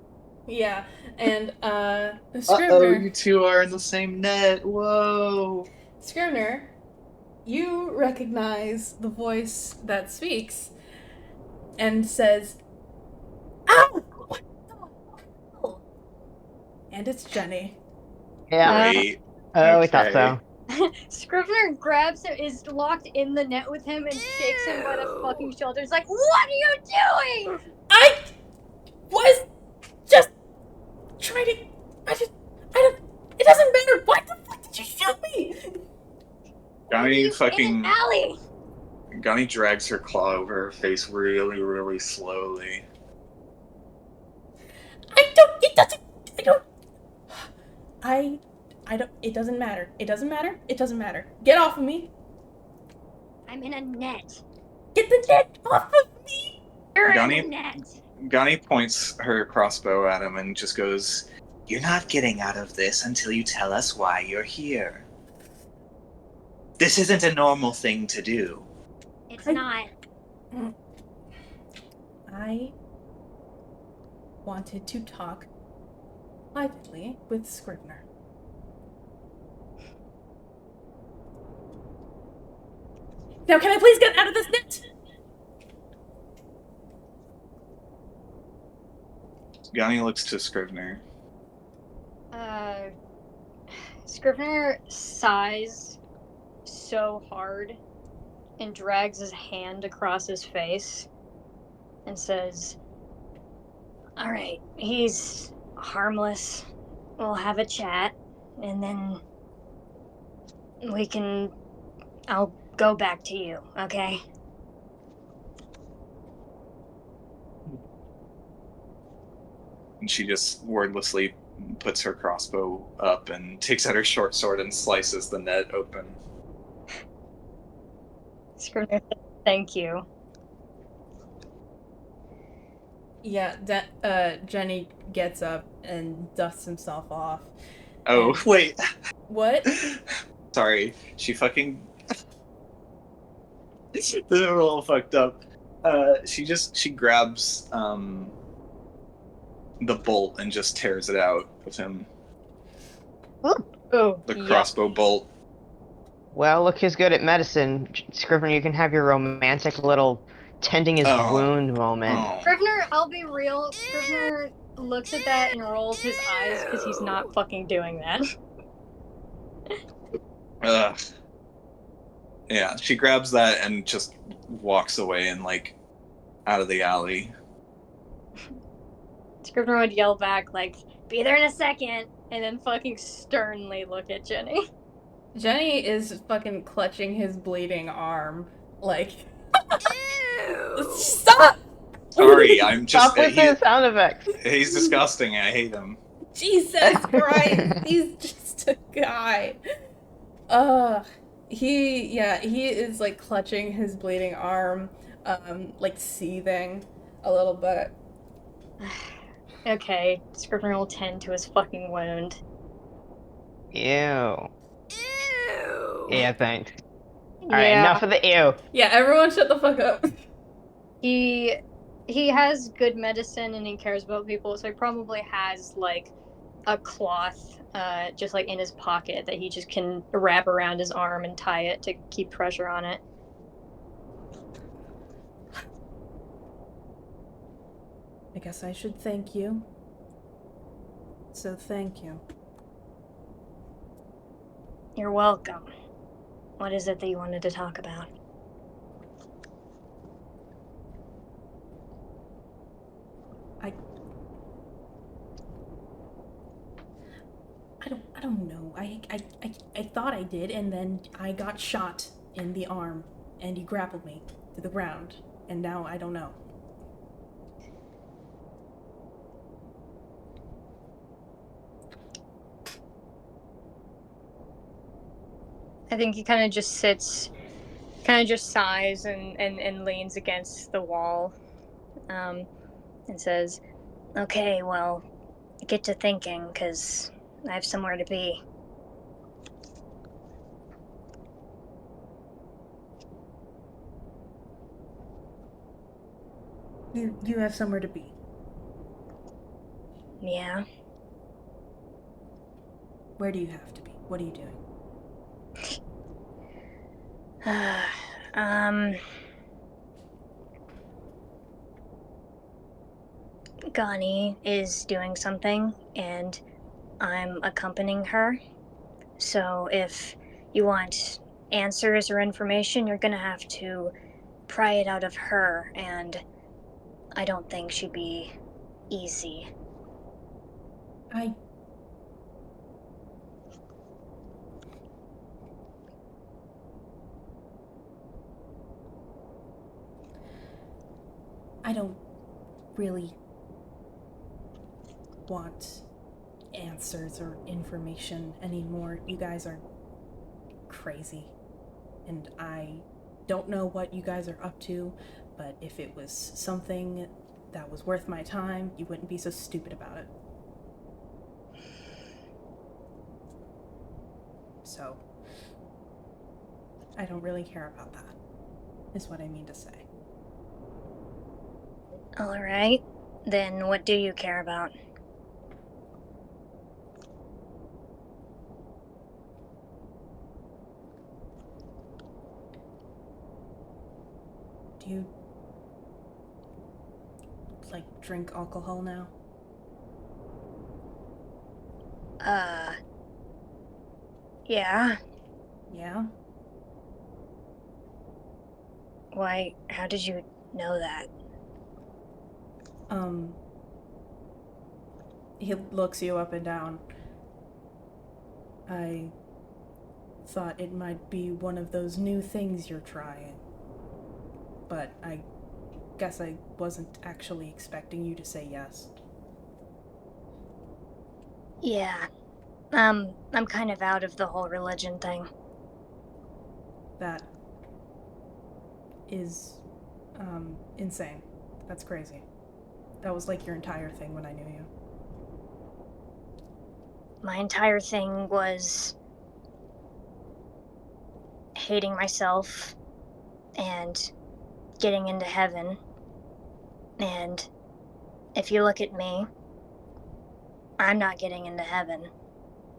Yeah, and
Uh-oh,
Scrivener,
you two are in the same net. Whoa.
Scrivener, you recognize the voice that speaks and says, "Ow! What the hell?" And it's Jenny.
Yeah.
Great.
We thought so.
Scrivener grabs him, is locked in the net with him, and shakes him by the fucking shoulder. He's like, "What are you doing?"
I was just trying to. I don't. It doesn't matter. Why the fuck did you shoot me?
Gunny
In an alley.
Gunny drags her claw over her face really, really slowly.
I don't. It doesn't. I don't. I don't. It doesn't matter. It doesn't matter. It doesn't matter. Get off of me.
I'm in a net.
Get the net off of me.
You're
Gunny-
in a net.
Gunny points her crossbow at him and just goes, "You're not getting out of this until you tell us why you're here. This isn't a normal thing to do."
It's not.
I wanted to talk privately with Scrivener. Now, can I please get out of this net?
Gunny looks to Scrivener.
Scrivener sighs so hard and drags his hand across his face and says, "All right, he's harmless. We'll have a chat, and then I'll go back to you, okay?"
And she just wordlessly puts her crossbow up and takes out her short sword and slices the net open.
Scrivener says, "Thank you."
Yeah, Jenny gets up and dusts himself off.
Oh,
And-
wait.
What?
Sorry. She fucking... This is a little fucked up. She grabs the bolt and just tears it out of him.
Oh,
The
yuck.
crossbow bolt.
Well, look who's good at medicine. Scrivener, you can have your romantic little tending his
Oh.
wound moment.
Oh.
Scrivener, I'll be real. Scrivener looks at that and rolls his eyes because he's not fucking doing that.
Ugh. Yeah, she grabs that and just walks away and like out of the alley.
Scrivener would yell back like, "Be there in a second," and then fucking sternly look at Jenny.
Jenny is fucking clutching his bleeding arm. Like, stop!
Sorry, I'm just.
Stop listening to sound effects.
He's disgusting. I hate him.
Jesus Christ! He's just a guy. He is like clutching his bleeding arm, like seething a little bit.
Okay, Scrivener will tend to his fucking wound.
Ew. Yeah, thanks.
Yeah.
Alright, enough of the ew.
Yeah, everyone shut the fuck up.
He has good medicine and he cares about people, so he probably has like a cloth just like in his pocket that he just can wrap around his arm and tie it to keep pressure on it.
I guess I should thank you. So thank you.
You're welcome. What is it that you wanted to talk about?
I don't know. I thought I did, and then I got shot in the arm, and you grappled me to the ground, and now I don't know.
I think he kind of just sits, kind of just sighs and leans against the wall and says,
Okay, well, get to thinking, because I have somewhere to be.
You have somewhere to be.
Yeah?
Where do you have to be? What are you doing?
Gani is doing something, and I'm accompanying her. So if you want answers or information, you're gonna have to pry it out of her, and I don't think she'd be easy.
I don't really want answers or information anymore. You guys are crazy. And I don't know what you guys are up to, but if it was something that was worth my time, you wouldn't be so stupid about it. So, I don't really care about that, is what I mean to say.
Alright, then what do you care about?
Do you, like, drink alcohol now?
Yeah?
Yeah?
Why, how did you know that?
He looks you up and down. I thought it might be one of those new things you're trying. But I guess I wasn't actually expecting you to say yes.
Yeah. I'm kind of out of the whole religion thing.
That is, insane. That's crazy. That was like your entire thing when I knew you.
My entire thing was hating myself and getting into heaven. And if you look at me, I'm not getting into heaven.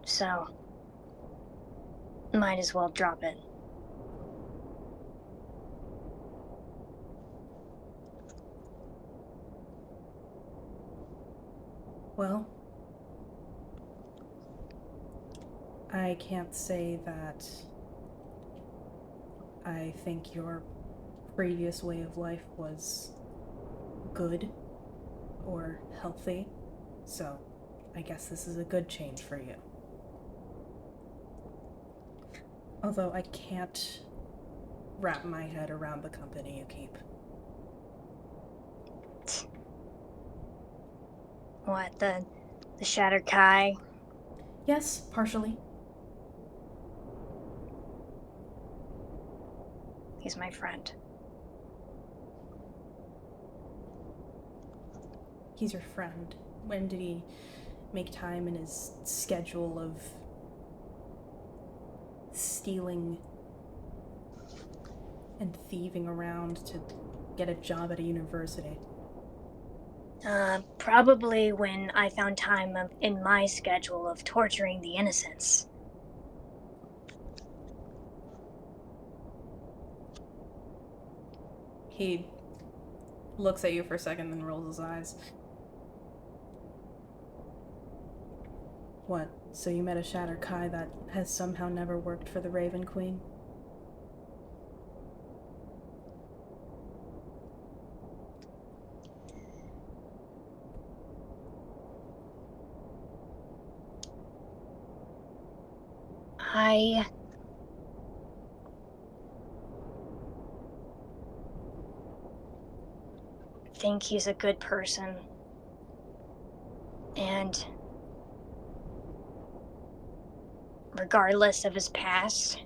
So, might as well drop it.
Well, I can't say that I think your previous way of life was good or healthy, so I guess this is a good change for you. Although I can't wrap my head around the company you keep.
What, the Shattered Kai?
Yes, partially.
He's my friend.
He's your friend. When did he make time in his schedule of stealing and thieving around to get a job at a university?
Probably when I found time in my schedule of torturing the innocents.
He looks at you for a second, then rolls his eyes. What? So you met a Shattered Kai that has somehow never worked for the Raven Queen?
I think he's a good person. And regardless of his past,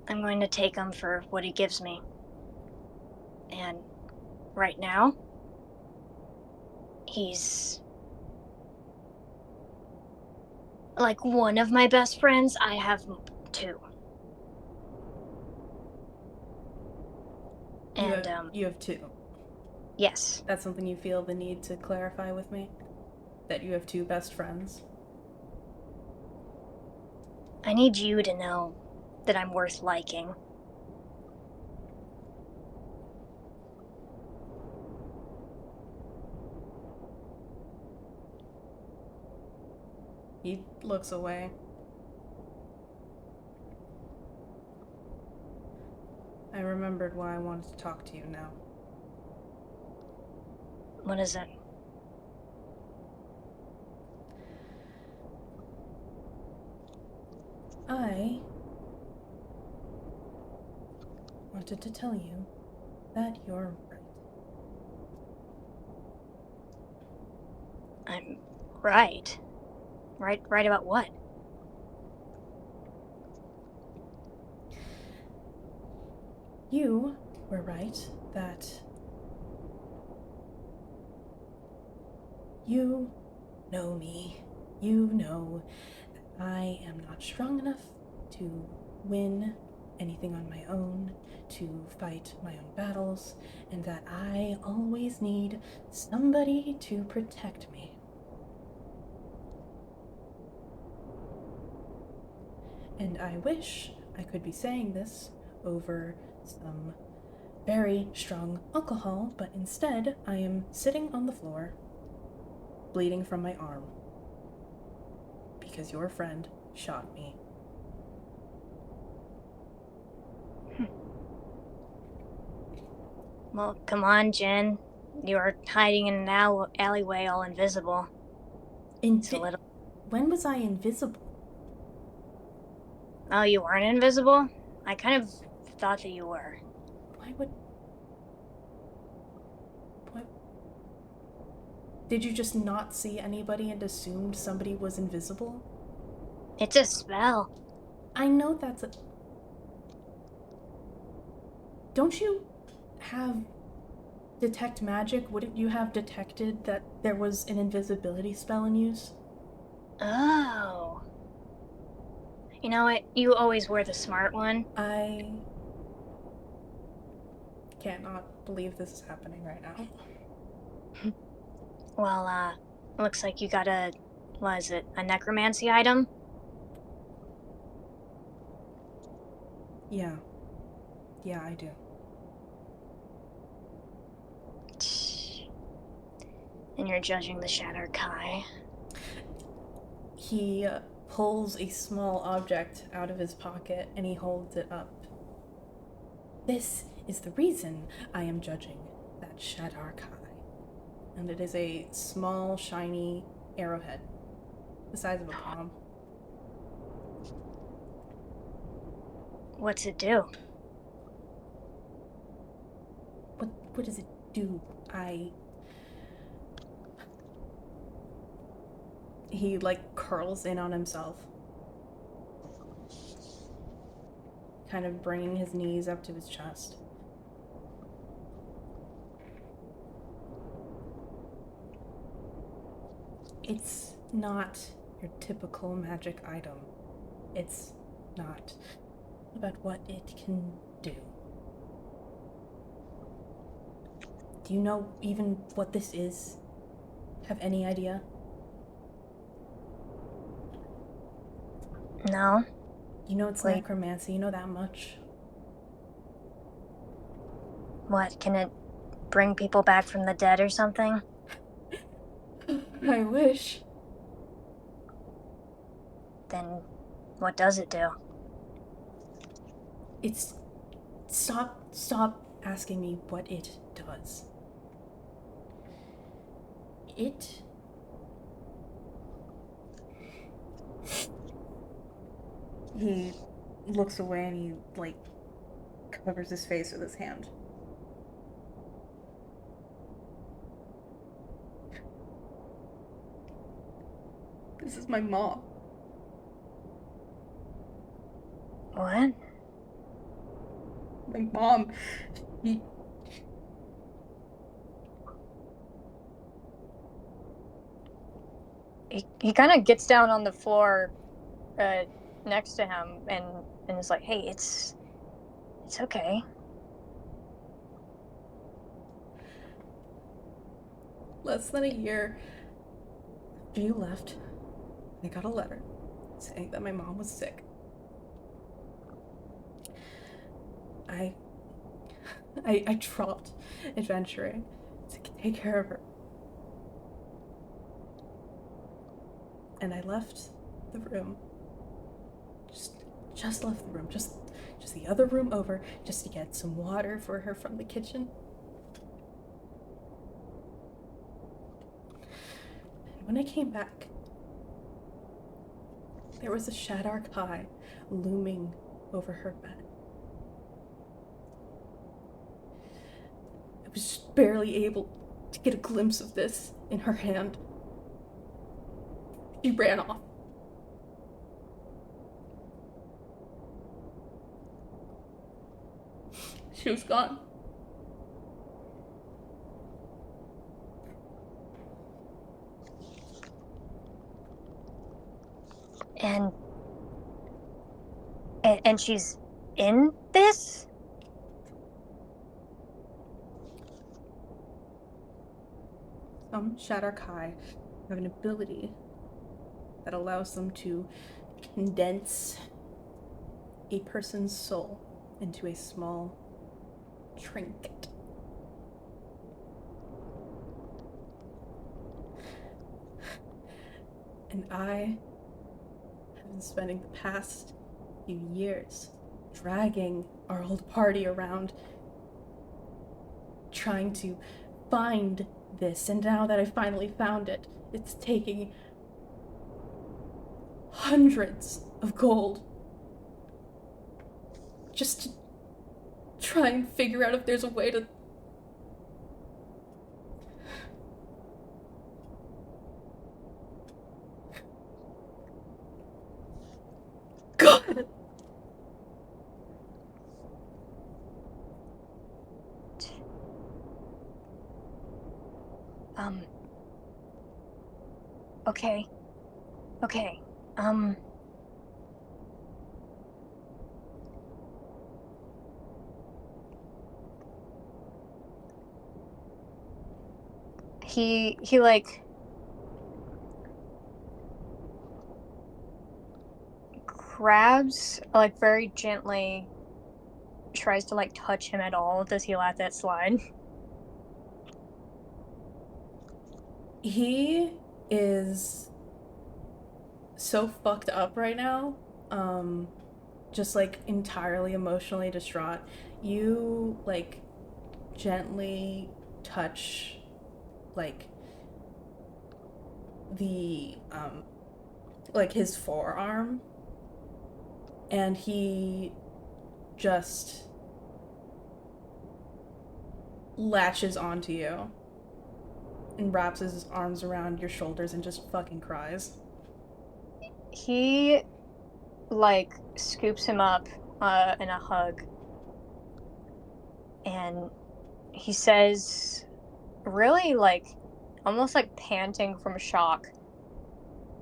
I'm going to take him for what he gives me. And right now, he's like one of my best friends. I have two. And,
You have two.
yes.
That's something you feel the need to clarify with me? That you have two best friends?
I need you to know that I'm worth liking.
He looks away. I remembered why I wanted to talk to you now.
What is it?
I wanted to tell you that you're right.
I'm right. Right about what?
You were right that you know me. You know that I am not strong enough to win anything on my own, to fight my own battles, and that I always need somebody to protect me. And I wish I could be saying this over some very strong alcohol, but instead I am sitting on the floor, bleeding from my arm, because your friend shot me.
Well, come on, Jen. You're hiding in an alleyway all invisible. It's a little...
When was I invisible?
Oh, you weren't invisible? I kind of thought that you were.
Why would... What? Did you just not see anybody and assumed somebody was invisible?
It's a spell.
I know that's a... Don't you have detect magic? Wouldn't you have detected that there was an invisibility spell in use?
Oh. You know what? You always were the smart one.
I can't not believe this is happening right now.
Well, looks like you got a necromancy item?
Yeah. Yeah, I do.
And you're judging the Shatter Kai.
He pulls a small object out of his pocket and he holds it up. This is the reason I am judging that Shatter Kai. And it is a small, shiny arrowhead, the size of a palm.
What's it do?
What does it do? He, like, curls in on himself, kind of bringing his knees up to his chest. It's not your typical magic item. It's not about what it can do. Do you know even what this is? Have any idea?
No.
You know it's
Wait.
necromancy, you know that much?
What, can it bring people back from the dead or something?
I wish.
Then what does it do?
It's... Stop asking me what it does. It... He looks away and he, like, covers his face with his hand. This is my mom.
What?
My mom.
He kind of gets down on the floor next to him and is like, hey, it's okay.
Less than a year after you left, I got a letter saying that my mom was sick. I dropped adventuring to take care of her. And I left the room. Just left the room. Just the other room over, just to get some water for her from the kitchen. And when I came back, there was a Shatter Kai looming over her bed. I was just barely able to get a glimpse of this in her hand. She ran off. She was gone.
And she's in this?
Some Shatter Kai have an ability that allows them to condense a person's soul into a small trinket. And I have been spending the past few years dragging our old party around, trying to find this, and now that I finally found it, it's taking hundreds of gold just to try and figure out if there's a way to... God!
Okay. Okay.
he like grabs, like very gently tries to like touch him at all. Does he let that slide?
He is so fucked up right now. Just like entirely emotionally distraught. You like gently touch like the like his forearm, and he just latches onto you and wraps his arms around your shoulders and just fucking cries.
He like scoops him up in a hug, and he says, really like almost like panting from shock,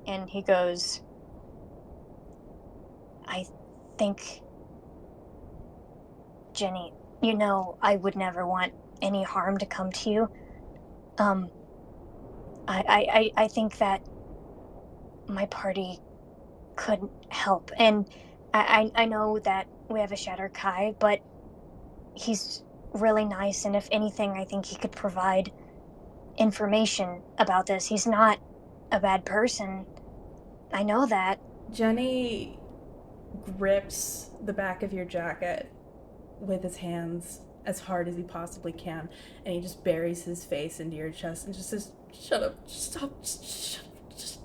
and he goes, I think, Jenny, you know, I would never want any harm to come to you. Um, I think that my party could help, and I know that we have a Shatter Kai, but he's really nice, and if anything, I think he could provide information about this. He's not a bad person. I know that.
Jenny grips the back of your jacket with his hands as hard as he possibly can, and he just buries his face into your chest and just says, "Shut up, just stop, just shut up, just."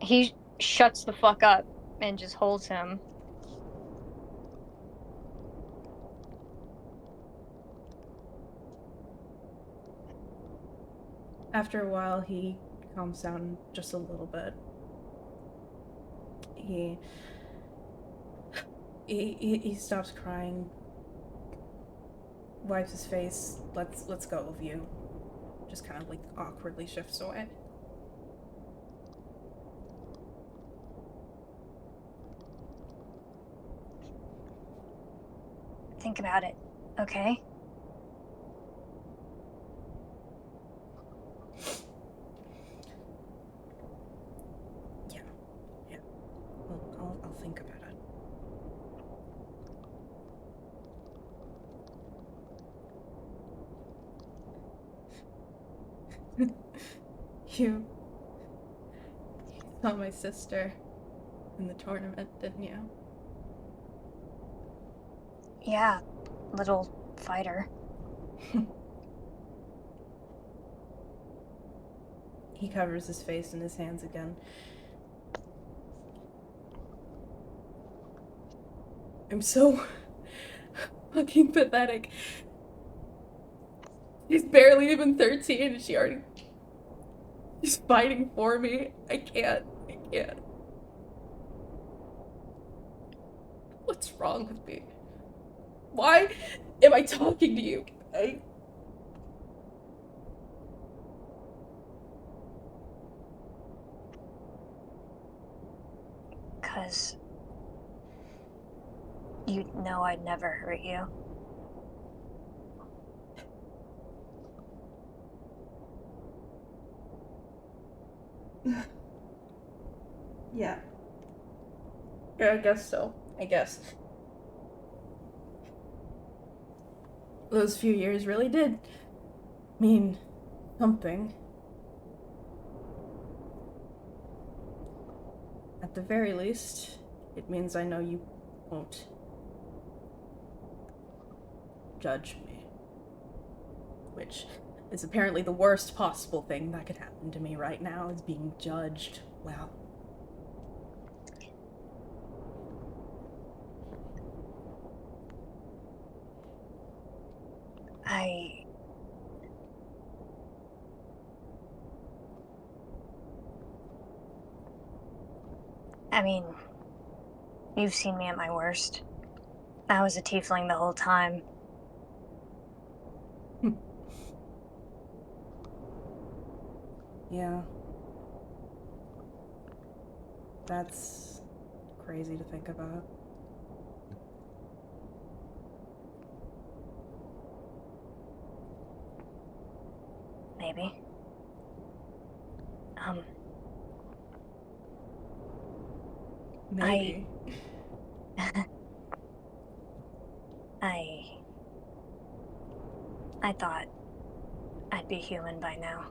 He shuts the fuck up and just holds him.
After a while, he calms down just a little bit. He stops crying, wipes his face, lets go of you, just kind of like awkwardly shifts away.
Think about it, okay?
Yeah. I'll think about it. You saw my sister in the tournament, didn't you?
Yeah, little fighter.
He covers his face in his hands again. I'm so fucking pathetic. She's barely even 13 and she's fighting for me. I can't. What's wrong with me? Why am I talking to you?
Cause you know I'd never hurt you.
Yeah. Yeah, I guess so. I guess. Those few years really did mean something. At the very least, it means I know you won't judge me. Which is apparently the worst possible thing that could happen to me right now, is being judged. Wow.
I mean, you've seen me at my worst. I was a tiefling the whole time.
Yeah. That's crazy to think about.
maybe.
Maybe.
I thought I'd be human by now.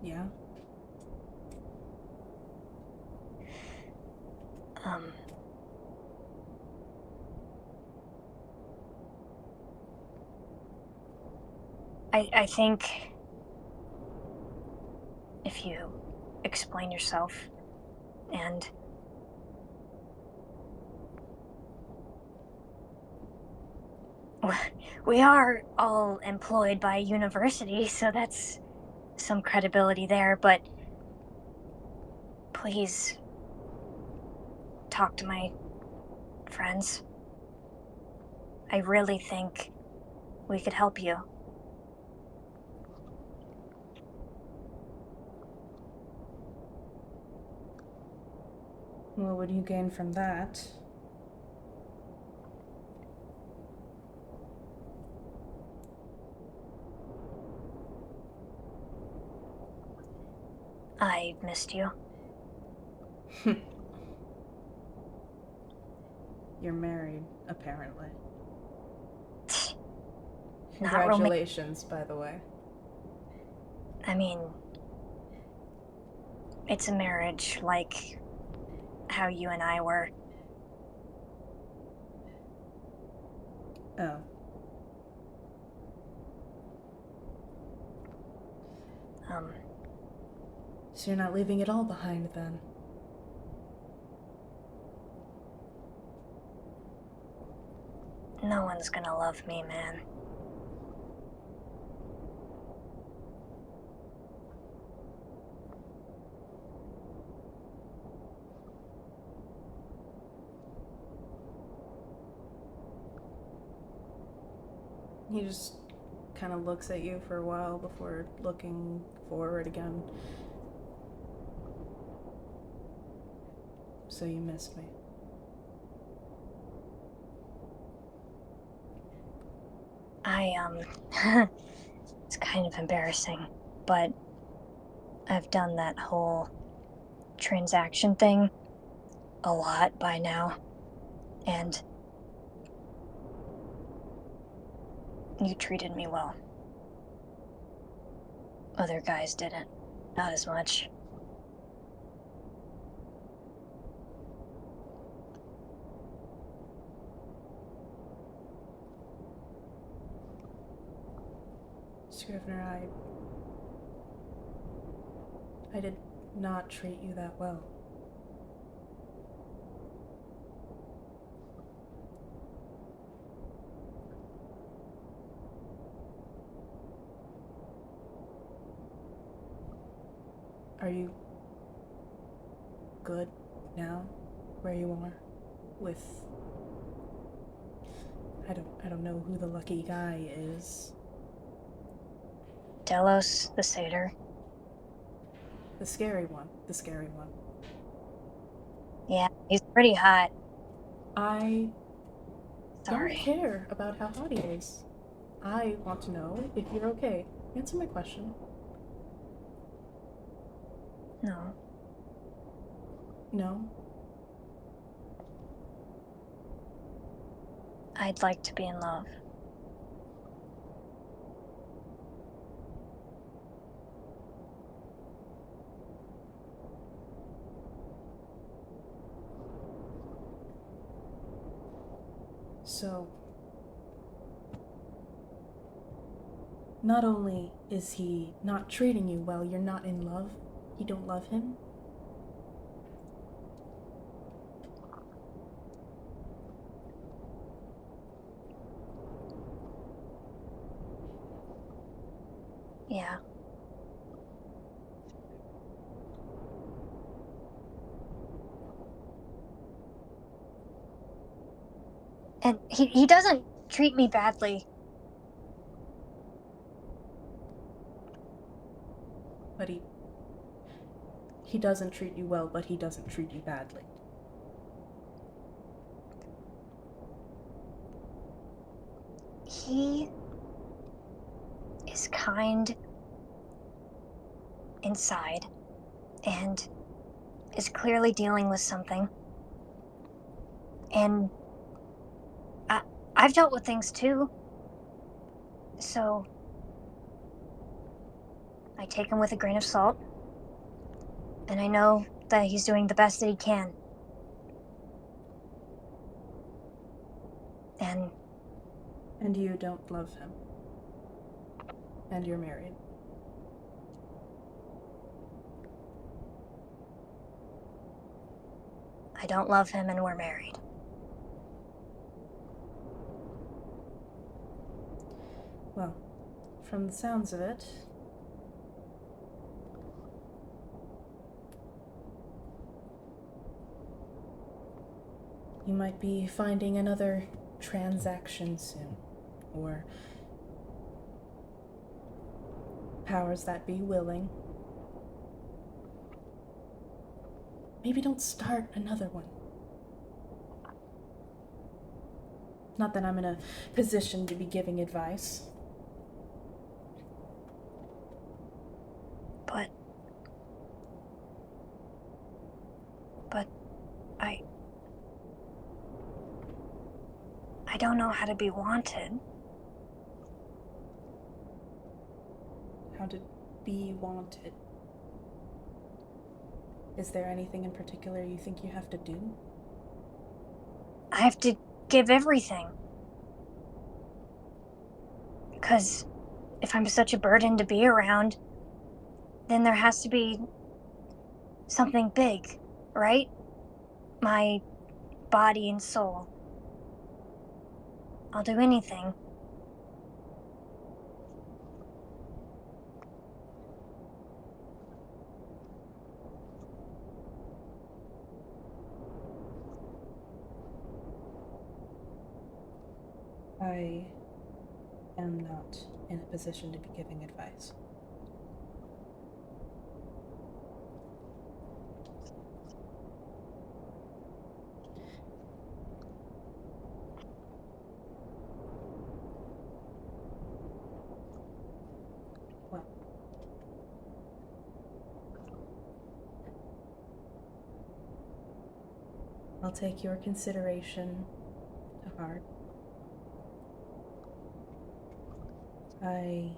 Yeah.
I think if you explain yourself and we are all employed by a university, so that's some credibility there, but please talk to my friends. I really think we could help you.
What would you gain from that?
I missed you.
You're married, apparently.
Not
Congratulations, by the way.
I mean, it's a marriage like how you and I were.
Oh. So you're not leaving it all behind, then?
No one's gonna love me, man.
He just kind of looks at you for a while before looking forward again. So you missed me.
It's kind of embarrassing, but I've done that whole transaction thing a lot by now, and you treated me well. Other guys didn't. Not as much.
Scrivener, I did not treat you that well. Are you good now, where you are, with... I don't know who the lucky guy is.
Delos, the satyr.
The scary one.
Yeah, he's pretty hot.
I
Sorry.
don't care about how hot he is. I want to know if you're okay. Answer my question.
No.
No?
I'd like to be in love.
So, not only is he not treating you well, you're not in love? You don't love him?
Yeah. And he doesn't treat me badly.
But he doesn't treat you well, but he doesn't treat you badly.
he is kind inside and is clearly dealing with something. And I've dealt with things too. So I take him with a grain of salt. And I know that he's doing the best that he can.
And you don't love him. And you're married.
I don't love him and we're married.
Well, from the sounds of it, you might be finding another transaction soon. Or powers that be willing. Maybe don't start another one. Not that I'm in a position to be giving advice.
But I don't know how to be wanted.
How to be wanted. Is there anything in particular you think you have to do?
I have to give everything. Because if I'm such a burden to be around, then there has to be something big, right? My body and soul. I'll do anything.
I am not in a position to be giving advice. Well, I'll take your consideration to heart. I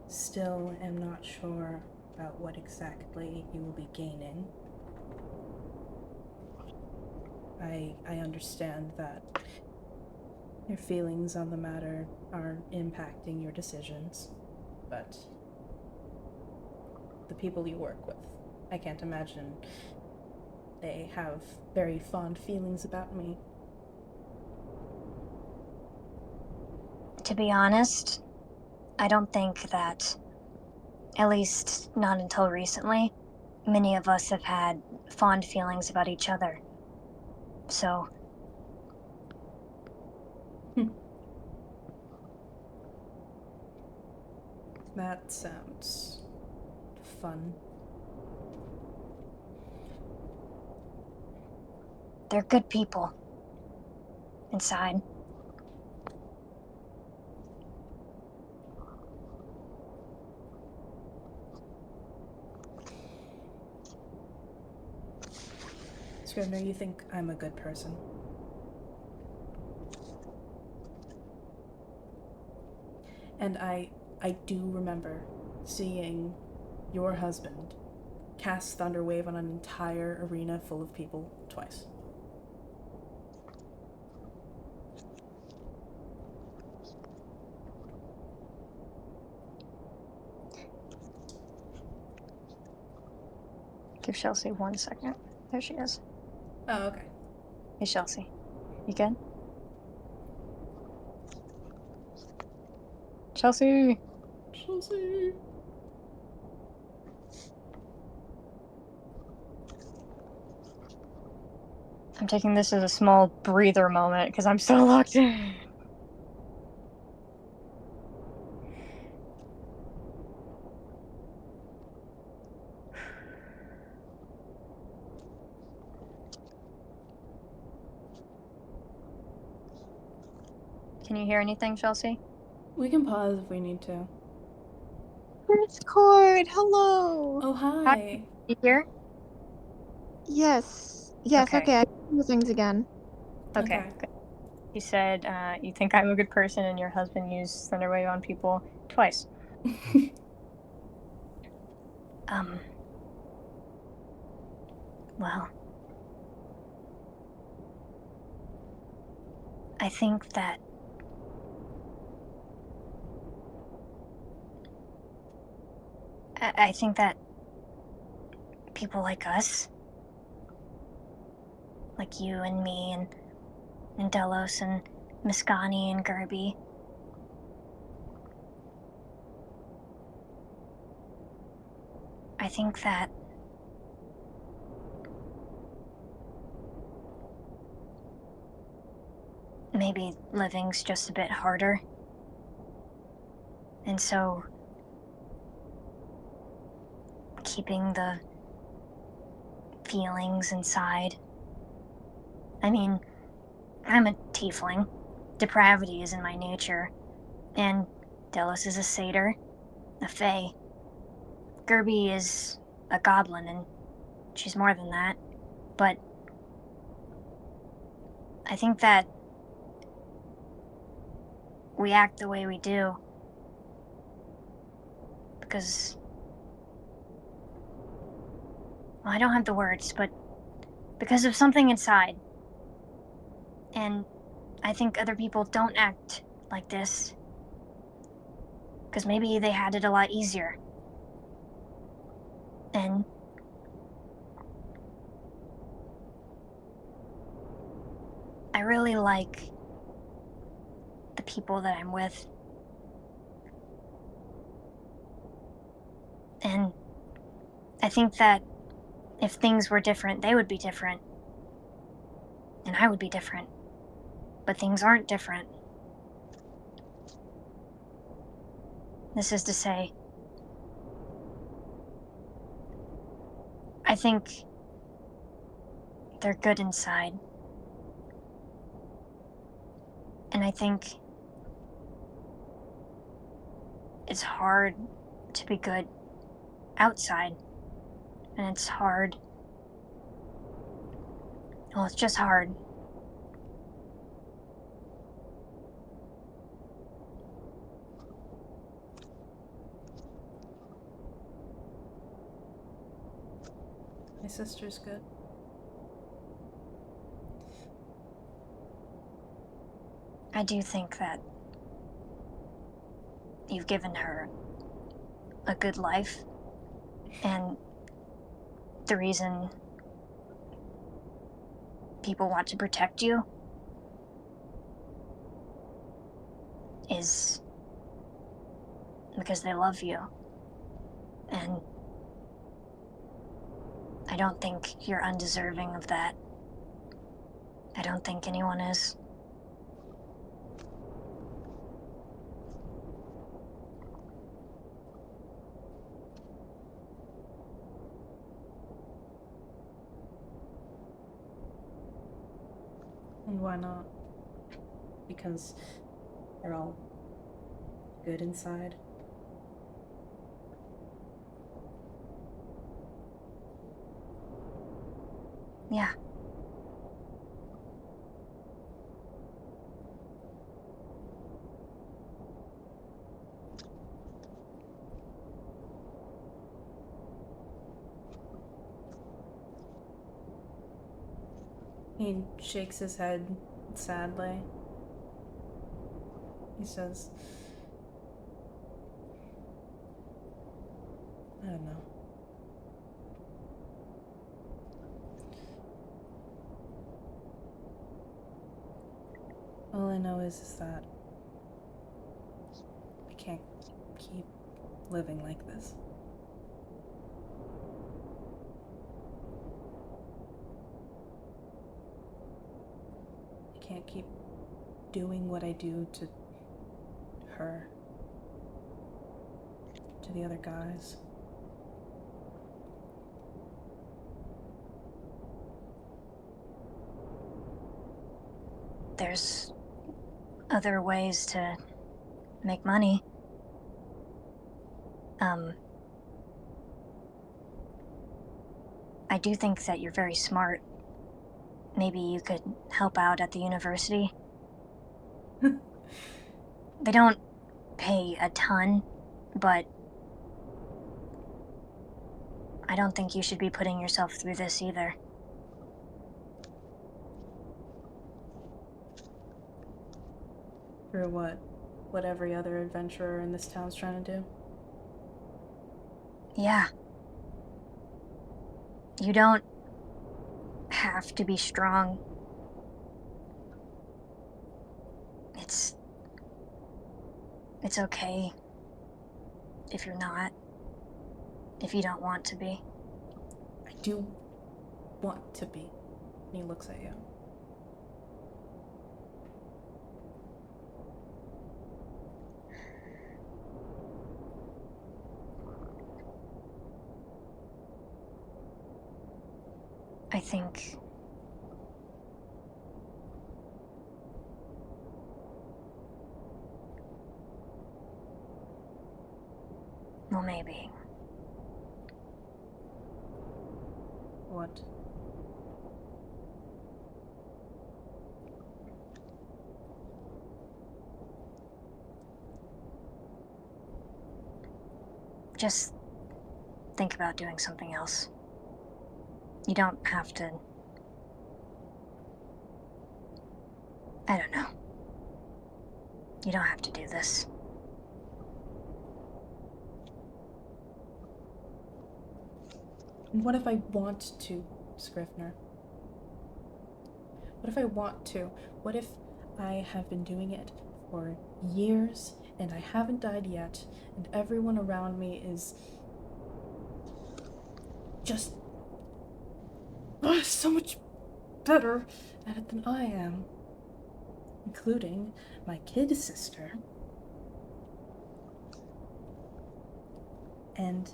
still am not sure about what exactly you will be gaining. I understand that your feelings on the matter are impacting your decisions, but the people you work with, I can't imagine they have very fond feelings about me.
To be honest, I don't think that, at least not until recently, many of us have had fond feelings about each other. So,
That sounds fun.
they're good people. Inside.
Scrivener, you think I'm a good person? And I do remember seeing your husband cast Thunderwave on an entire arena full of people twice.
Give Chelsea 1 second. There she is.
Oh, okay.
Hey, Chelsea. You good? Chelsea!
Chelsea!
I'm taking this as a small breather moment because I'm so locked in. Can you hear anything, Chelsea?
We can pause if we need to.
Discord, hello.
Oh, hi.
You here?
Yes.
Okay.
Okay, I can do things again.
Okay.
Okay.
Good. You said you think I'm a good person and your husband used Thunderwave on people twice. Well, I think that I think that people like us, like you and me and Delos and Miscani and Gerby, I think that maybe living's just a bit harder. And so keeping the feelings inside. I mean, I'm a tiefling. Depravity is in my nature. And Delos is a satyr, a fae. Gerby is a goblin, and she's more than that. But I think that we act the way we do because, well, I don't have the words, but because of something inside. And I think other people don't act like this because maybe they had it a lot easier. And I really like the people that I'm with. And I think that if things were different, they would be different. And I would be different. But things aren't different. This is to say, I think they're good inside. And I think it's hard to be good outside. And it's hard. Well, it's just hard.
My sister's good.
I do think that you've given her a good life, and the reason people want to protect you is because they love you. And I don't think you're undeserving of that. I don't think anyone is.
And why not? Because they're all good inside.
Yeah.
He shakes his head sadly. He says, I don't know. All I know is that I can't keep living like this. I can't keep doing what I do to her, to the other guys.
There's other ways to make money. I do think that you're very smart. Maybe you could help out at the university. They don't pay a ton, but I don't think you should be putting yourself through this either.
Through what? What every other adventurer in this town's trying to do?
Yeah. You don't have to be strong. It's okay if you're not. If you don't want to be.
I do want to be. And he looks at you.
I think well, maybe.
What?
Just think about doing something else. You don't have to. I don't know. You don't have to do this.
And what if I want to, Scrivener? What if I want to? What if I have been doing it for years and I haven't died yet and everyone around me is just so much better at it than I am, including my kid sister. And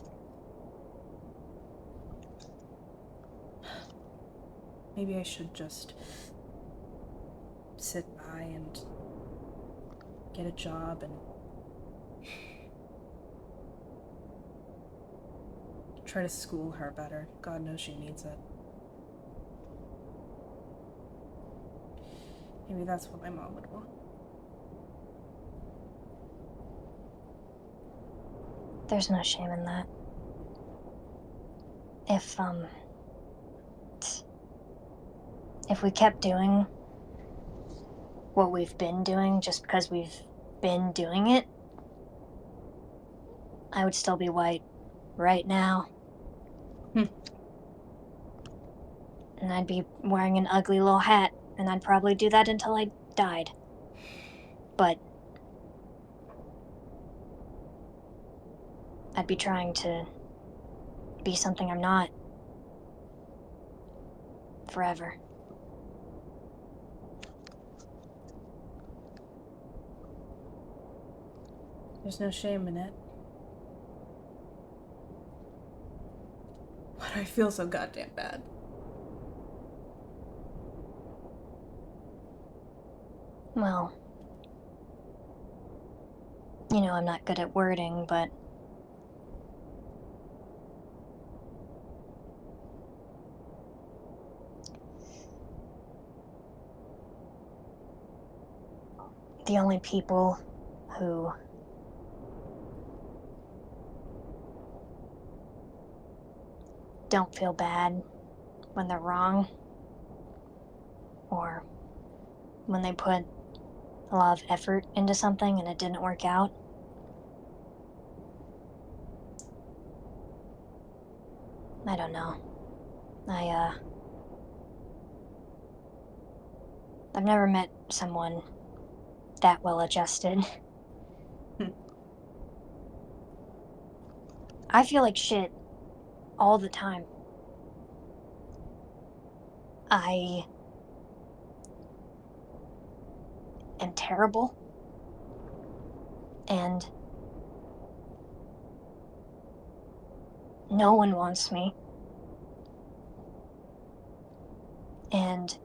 maybe I should just sit by and get a job and try to school her better. God knows she needs it. Maybe that's what my mom would want.
There's no shame in that. If we kept doing what we've been doing just because we've been doing it, I would still be white right now. And I'd be wearing an ugly little hat, and I'd probably do that until I died. But I'd be trying to be something I'm not. Forever.
There's no shame in it. Why do I feel so goddamn bad?
Well, you know, I'm not good at wording, but the only people who don't feel bad when they're wrong, or when they put a lot of effort into something and it didn't work out, I don't know. I've never met someone that well adjusted. I feel like shit all the time. I am terrible. And no one wants me. And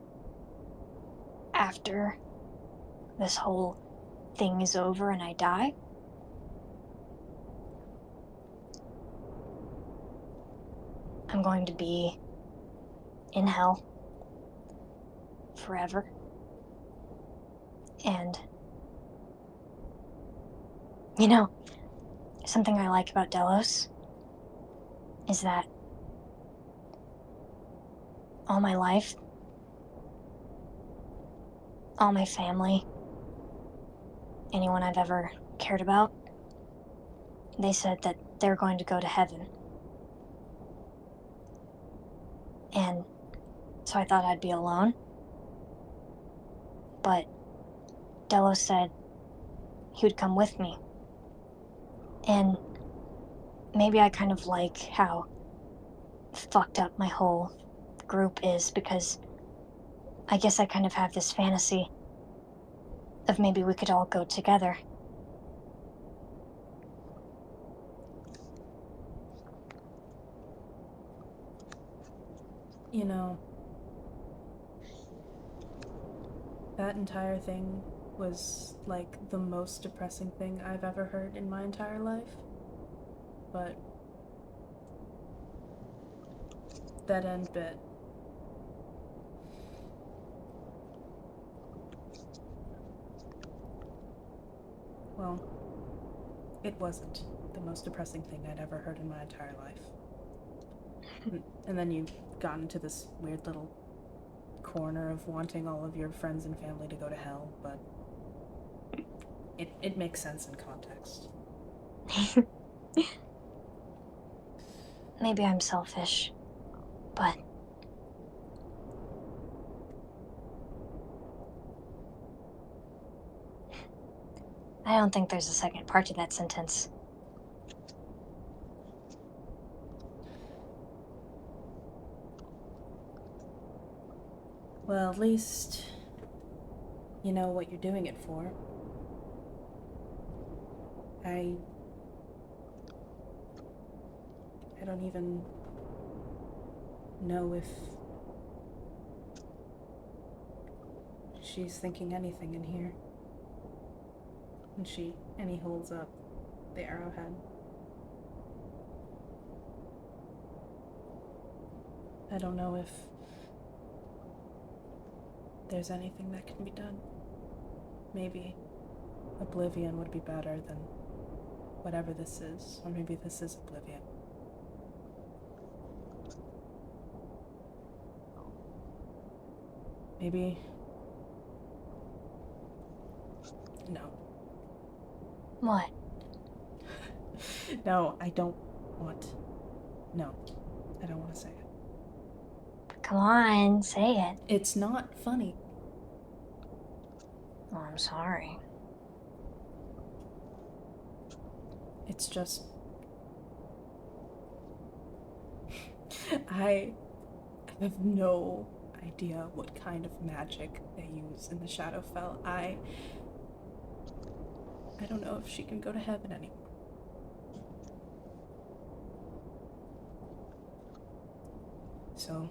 after this whole thing is over and I die, I'm going to be in hell forever. And, you know, something I like about Delos is that all my life, all my family, anyone I've ever cared about, they said that they're going to go to heaven. And so I thought I'd be alone. But Delos said he would come with me. And maybe I kind of like how fucked up my whole group is, because I guess I kind of have this fantasy of maybe we could all go together.
You know, that entire thing was like the most depressing thing I've ever heard in my entire life. But that end bit. Well, it wasn't the most depressing thing I'd ever heard in my entire life. And then you got into this weird little corner of wanting all of your friends and family to go to hell, but it makes sense in context.
Maybe I'm selfish, but I don't think there's a second part to that sentence.
Well, at least you know what you're doing it for. I don't even know if she's thinking anything in here. And he holds up the arrowhead. I don't know if there's anything that can be done. Maybe oblivion would be better than whatever this is, or maybe this is oblivion. Maybe... No.
What?
No, I don't want... No, I don't want to say it.
Come on, say it.
It's not funny.
Oh, I'm sorry.
It's just... I have no idea what kind of magic they use in the Shadowfell. I don't know if she can go to heaven anymore. So,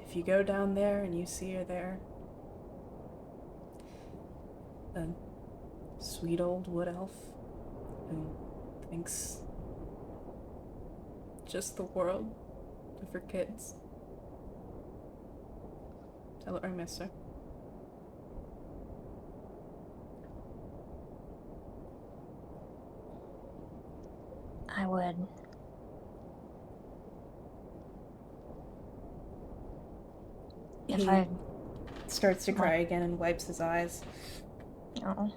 if you go down there and you see her there, a sweet old wood elf who thinks just the world of her kids, tell her I miss her.
I would. If I
starts to cry again and wipes his eyes.
Oh.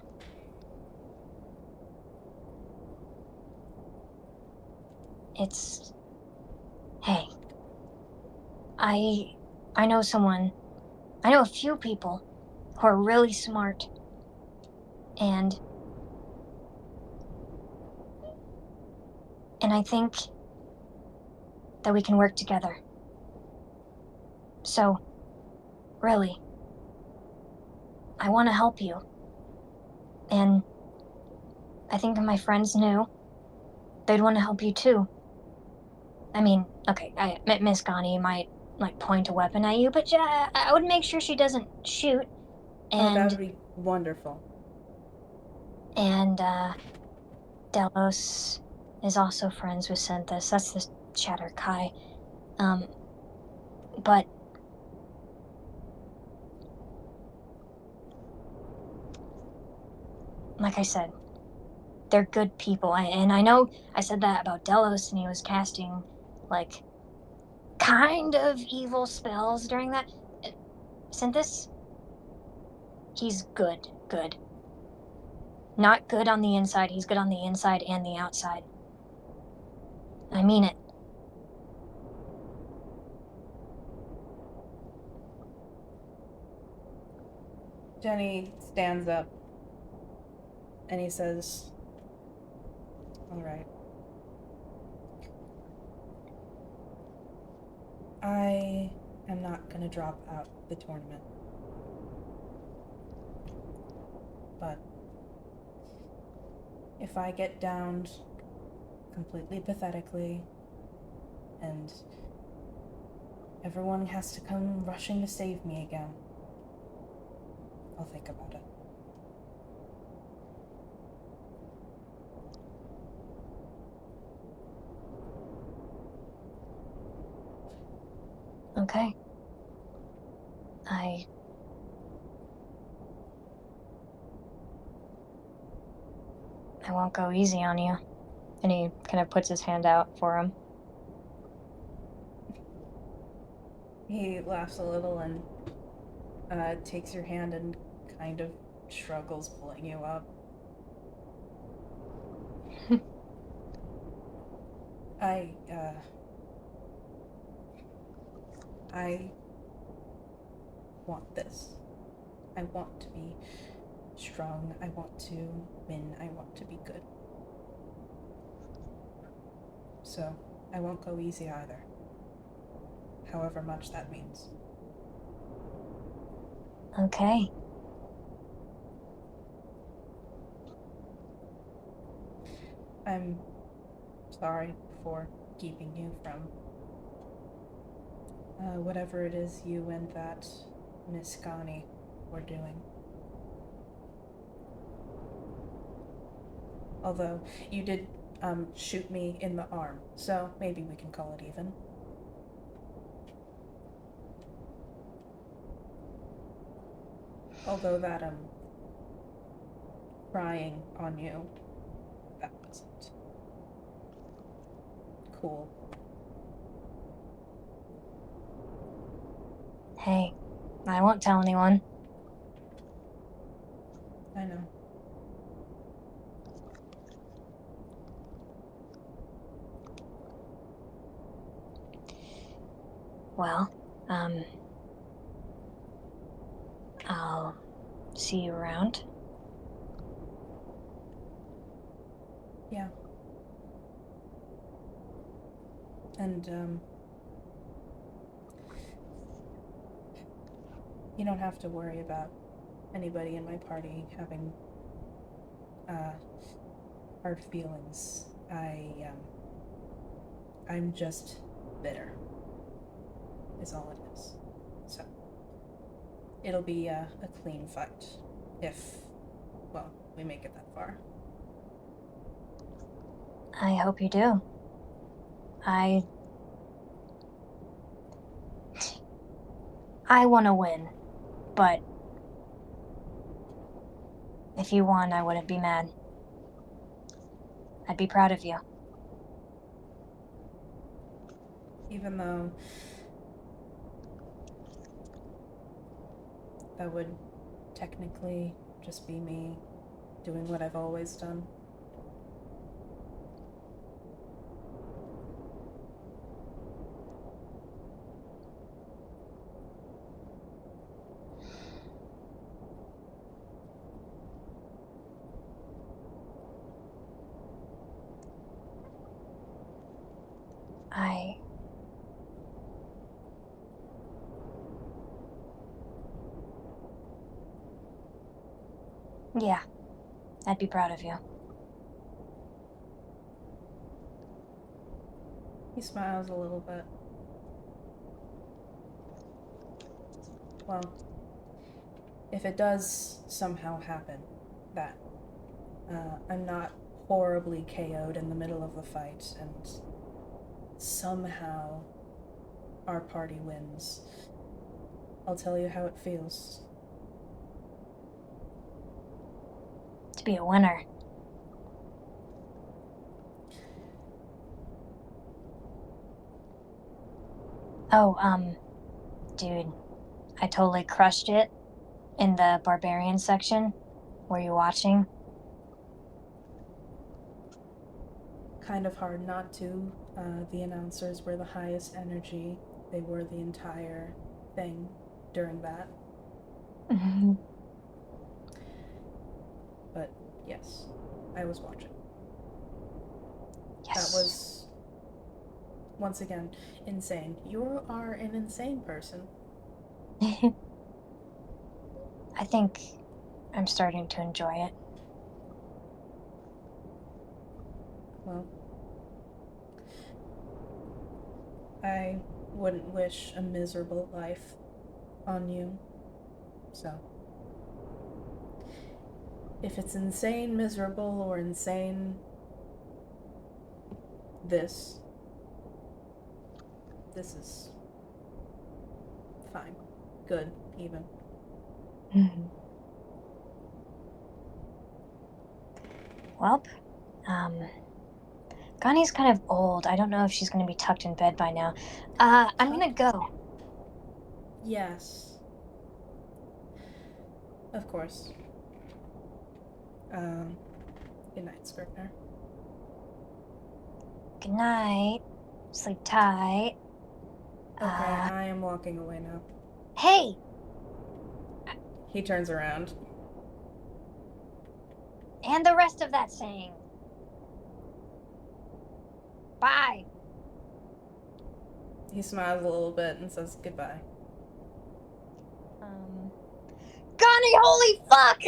It's... Hey. I know someone. I know a few people who are really smart. And I think that we can work together. So, really, I want to help you. And I think if my friends knew, they'd want to help you too. I mean, okay, Miss Ghani might, point a weapon at you, but yeah, I would make sure she doesn't shoot. And
oh, that would be wonderful.
And Delos is also friends with Synthis. That's the Chatter Kai. But like I said, they're good people. And I know I said that about Delos, and he was casting, like, kind of evil spells during that. Synthis, he's good. Not good on the inside, he's good on the inside and the outside. I mean it.
Jenny stands up and he says, "All right. I am not going to drop out of the tournament. But if I get downed completely pathetically and everyone has to come rushing to save me again, I'll think about it."
Okay. I won't go easy on you. And he kind of puts his hand out for him.
He laughs a little and takes your hand and kind of struggles pulling you up. I want this. I want to be strong. I want to win. I want to be good. So, I won't go easy either. However much that means.
Okay.
I'm sorry for keeping you from whatever it is you and that Miss Ghani were doing. Although you did shoot me in the arm, so maybe we can call it even. Although that crying on you, that wasn't cool.
Hey, I won't tell anyone.
I know.
Well, I'll see you around.
Yeah. And you don't have to worry about anybody in my party having hard feelings. I'm just bitter, is all it is. So, it'll be a clean fight, if, well, we make it that far.
I hope you do. I want to win, but if you won, I wouldn't be mad. I'd be proud of you.
Even though that would technically just be me doing what I've always done.
Yeah, I'd be proud of you.
He smiles a little bit. Well, if it does somehow happen that I'm not horribly KO'd in the middle of the fight, and somehow our party wins. I'll tell you how it feels.
To be a winner. Oh, dude, I totally crushed it in the barbarian section. Were you watching?
Kind of hard not to. The announcers were the highest energy. They were the entire thing during that. But yes, I was watching.
Yes.
That was, once again, insane. You are an insane person.
I think I'm starting to enjoy it.
Well, I wouldn't wish a miserable life on you. So, if it's insane miserable or insane this is fine. Good, even.
Well, Gani's kind of old. I don't know if she's going to be tucked in bed by now. I'm going to go.
Yes. Of course. Good night, Scrivener.
Good night. Sleep tight.
Okay, I am walking away now.
Hey!
He turns around.
And the rest of that saying. Bye.
He smiles a little bit and says goodbye.
Gani, holy fuck!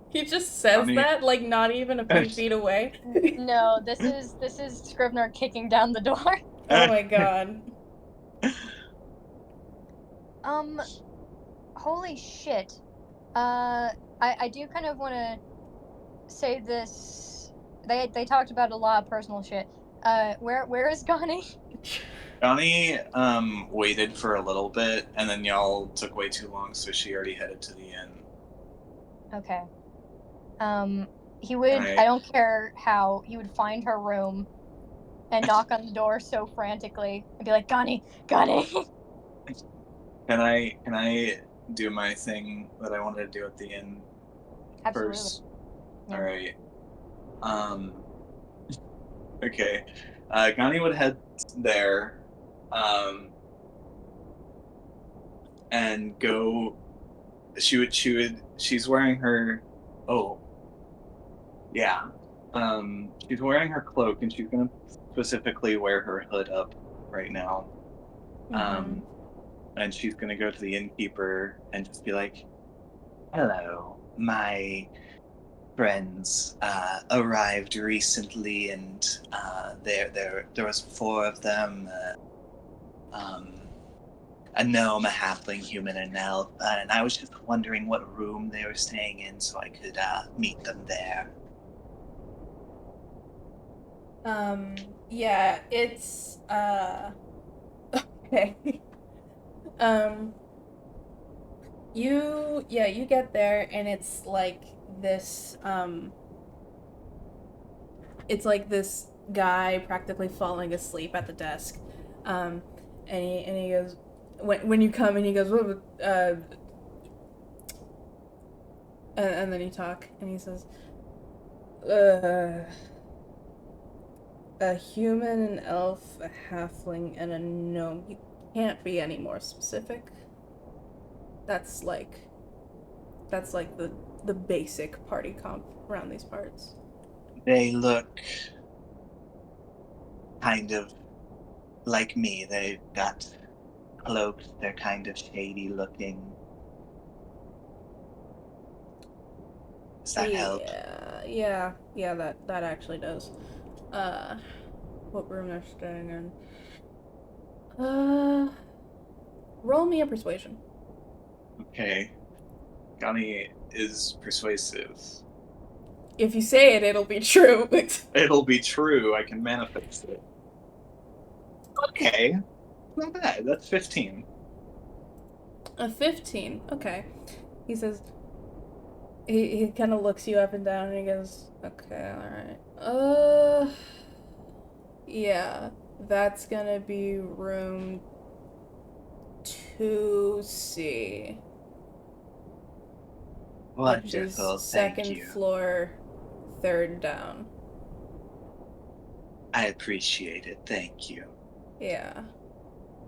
He just says that, like, not even a few feet away.
No, this is Scrivener kicking down the door.
Oh my god.
Holy shit. I do kind of want to say this. They talked about a lot of personal shit. Where is Gani?
Johnny waited for a little bit, and then y'all took way too long, so she already headed to the inn.
Okay. He would.
Right.
I don't care how he would find her room, and knock on the door so frantically and be like, "Gani, Gani."
Can I do my thing that I wanted to do at the inn
Absolutely.
first?
Yeah.
All right. Okay. Gani would head there, and go. She's wearing her. Oh. Yeah. She's wearing her cloak, and she's gonna specifically wear her hood up right now. And she's gonna go to the innkeeper and just be like, "Hello, my friends arrived recently, and there was 4 of them. A gnome, a halfling, human, and an elf. And I was just wondering what room they were staying in, so I could meet them there."
Yeah, it's, okay. You get there, and it's like this, it's like this guy practically falling asleep at the desk. And he goes, when you come, and he goes, and then you talk, and he says, a human, an elf, a halfling, and a gnome. You can't be any more specific. That's like the basic party comp around these parts.
They look kind of like me. They've got cloaks. They're kind of shady looking. Does that help?
Yeah, that actually does. What room they're staying in? Roll me a persuasion.
Okay. Gani is persuasive.
If you say it, it'll be true.
It'll be true. I can manifest it. Okay. Not bad. That's 15.
A 15. Okay. He says, he kind of looks you up and down and he goes, okay, alright. Yeah. That's gonna be room 2C. Which is
Wonderful, thank
second
you.
floor, third down.
I appreciate it, thank you.
Yeah.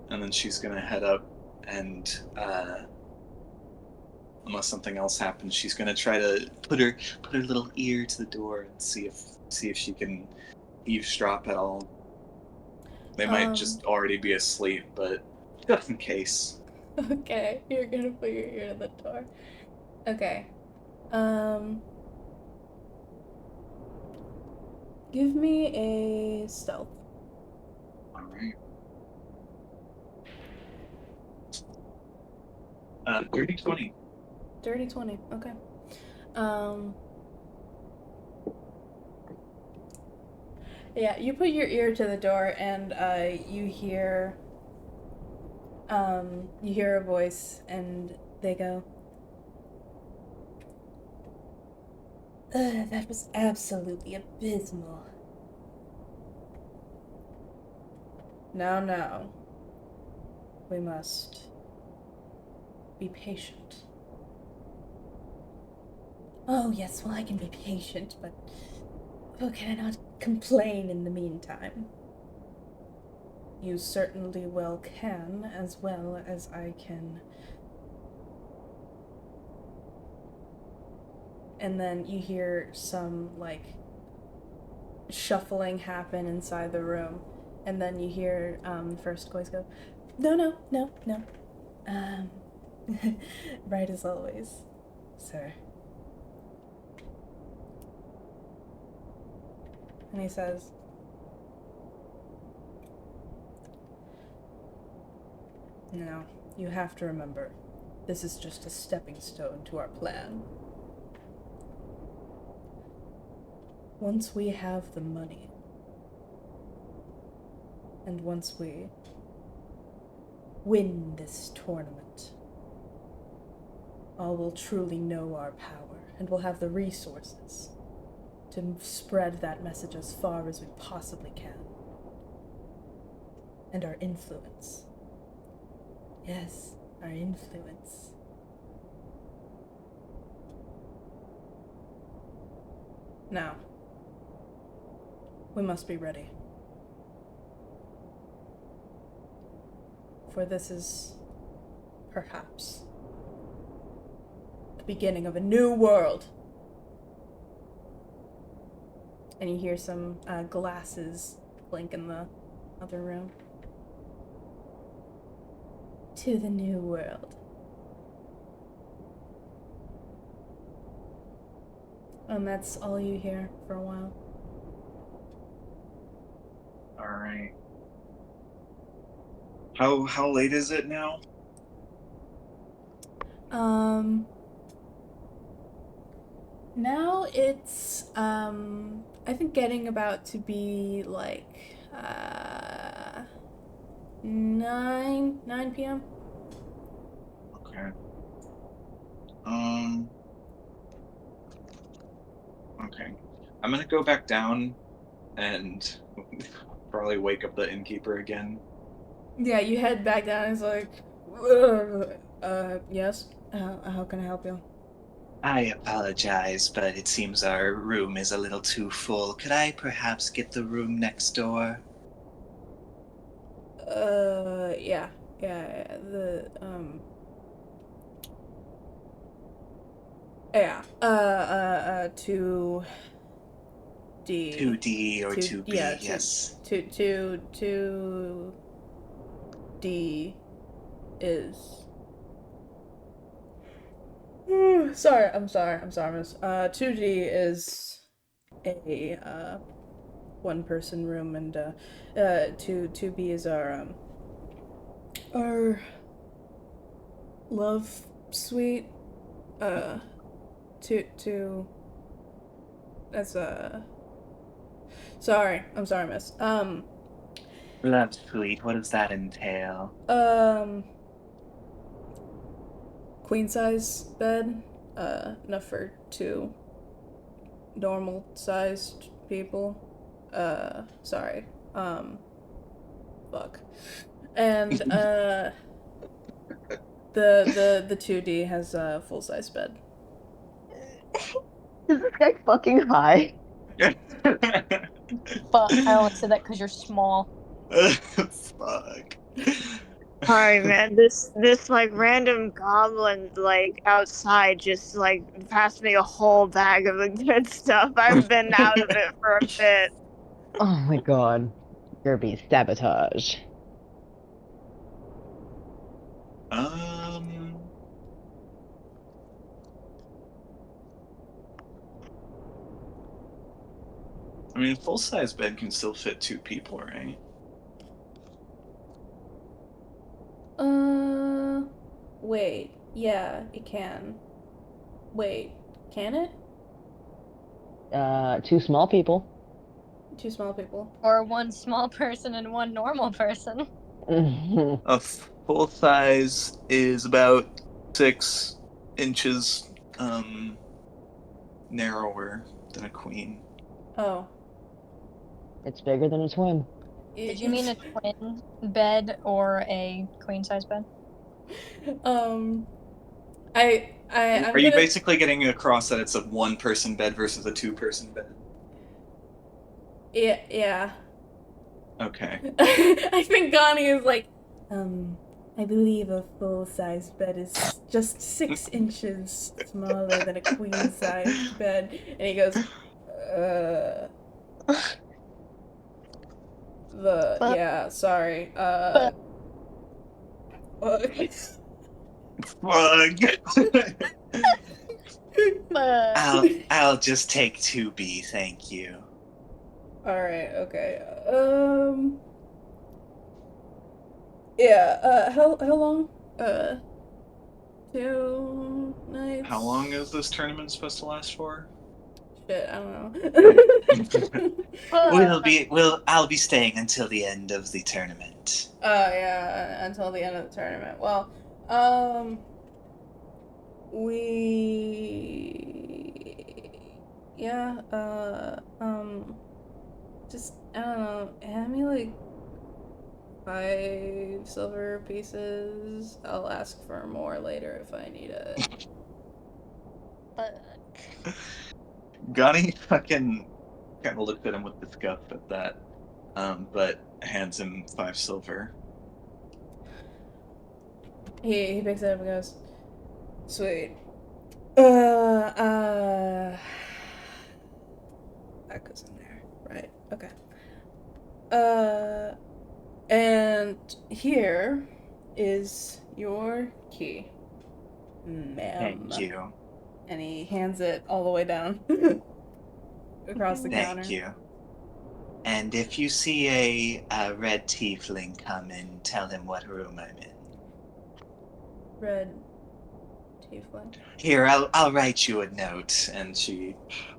And then she's gonna head up and unless something else happens, she's gonna try to put her little ear to the door and see if she can eavesdrop at all. They might just already be asleep, but just in case.
Okay, you're gonna put your ear to the door. Okay. Give me a stealth.
Alright. Dirty 20.
Dirty 20. Okay. Yeah, you put your ear to the door and you hear a voice and they go, that was absolutely abysmal. Now, we must be patient. Oh, yes, well, I can be patient, but can I not complain in the meantime? You certainly well can, as well as I can. And then you hear some, like, shuffling happen inside the room. And then you hear, the first voice go, No. Right as always, sir. And he says, No, you have to remember, this is just a stepping stone to our plan. Once we have the money, and once we win this tournament, all will truly know our power, and will have the resources to spread that message as far as we possibly can. And our influence. Yes, our influence. Now, we must be ready. For this is, perhaps, the beginning of a new world. And you hear some glasses blink in the other room. To the new world. And that's all you hear for a while.
Alright. How late is it now?
Now it's, I think getting about to be, like, 9 p.m.
Okay. Okay. I'm gonna go back down and probably wake up the innkeeper again.
Yeah, you head back down and it's like, yes? How can I help you?
I apologize, but it seems our room is a little too full. Could I perhaps get the room next door?
Yeah, yeah, 2D.
2D or 2B,
Yeah,
yes.
2D is. Sorry, I'm sorry, miss. 2D is a, one person room, and, 2B is our love suite. Two That's Sorry, I'm sorry, miss.
That's sweet. What does that entail?
Queen size bed. Enough for 2 normal sized people. Sorry. Fuck. And the 2D has a full size bed.
Is this guy fucking high?
But I only said that because you're small.
Fuck.
Alright, man, this like random goblin like outside just like passed me a whole bag of the good stuff. I've been out of it for a bit.
Oh my god. You're being sabotage.
I mean, full size bed can still fit 2 people, right?
Wait. Yeah, it can. Wait, can it?
2 small people.
2 small people.
Or 1 small person and 1 normal person.
A full size is about 6 inches narrower than a queen.
Oh.
It's bigger than a twin.
Did you mean a twin bed or a queen size bed?
I'm
Are you
gonna.
basically getting across that it's a 1-person bed versus a 2-person bed?
Yeah.
Okay.
I think Gani is like, I believe a full-size bed is just 6 inches smaller than a queen-sized bed. And he goes, yeah, sorry,
I'll just take 2B, thank you.
Alright, okay, yeah, how long? 2 nights?
How long is this tournament supposed to last for?
Shit, I don't know.
I'll be staying until the end of the tournament.
Yeah, until the end of the tournament. Well, just, I don't know, hand me like 5 silver pieces. I'll ask for more later if I need it.
Gunny fucking kind of looked at him with disgust at that, but hands him 5 silver.
He picks it up and goes, sweet. That goes in there, right? Okay. And here is your key, ma'am.
Thank you.
And he hands it all the way down across the counter.
Thank you. And if you see a red tiefling come in, tell him what room I'm in.
Red tiefling.
Here, I'll write you a note.
And she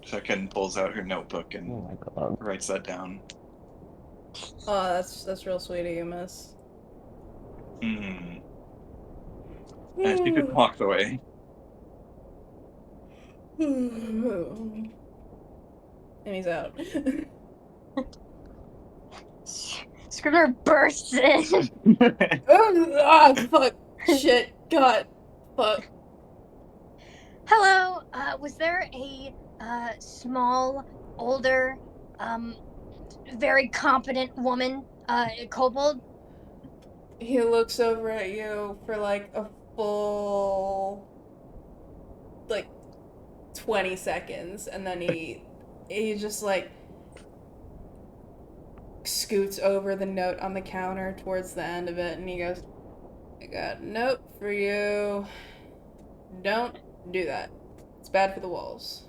fucking pulls out her notebook and
Oh my god.
writes that down.
Oh, that's real sweet of you, miss.
And she just walks away.
And he's out.
Scrivener bursts in.
Fuck. Shit. God. Fuck.
Hello, was there a small, older, very competent woman, kobold?
He looks over at you for like a full, like, 20 seconds, and then he just like scoots over the note on the counter towards the end of it, and he goes, I got a note for you. Don't do that. It's bad for the walls.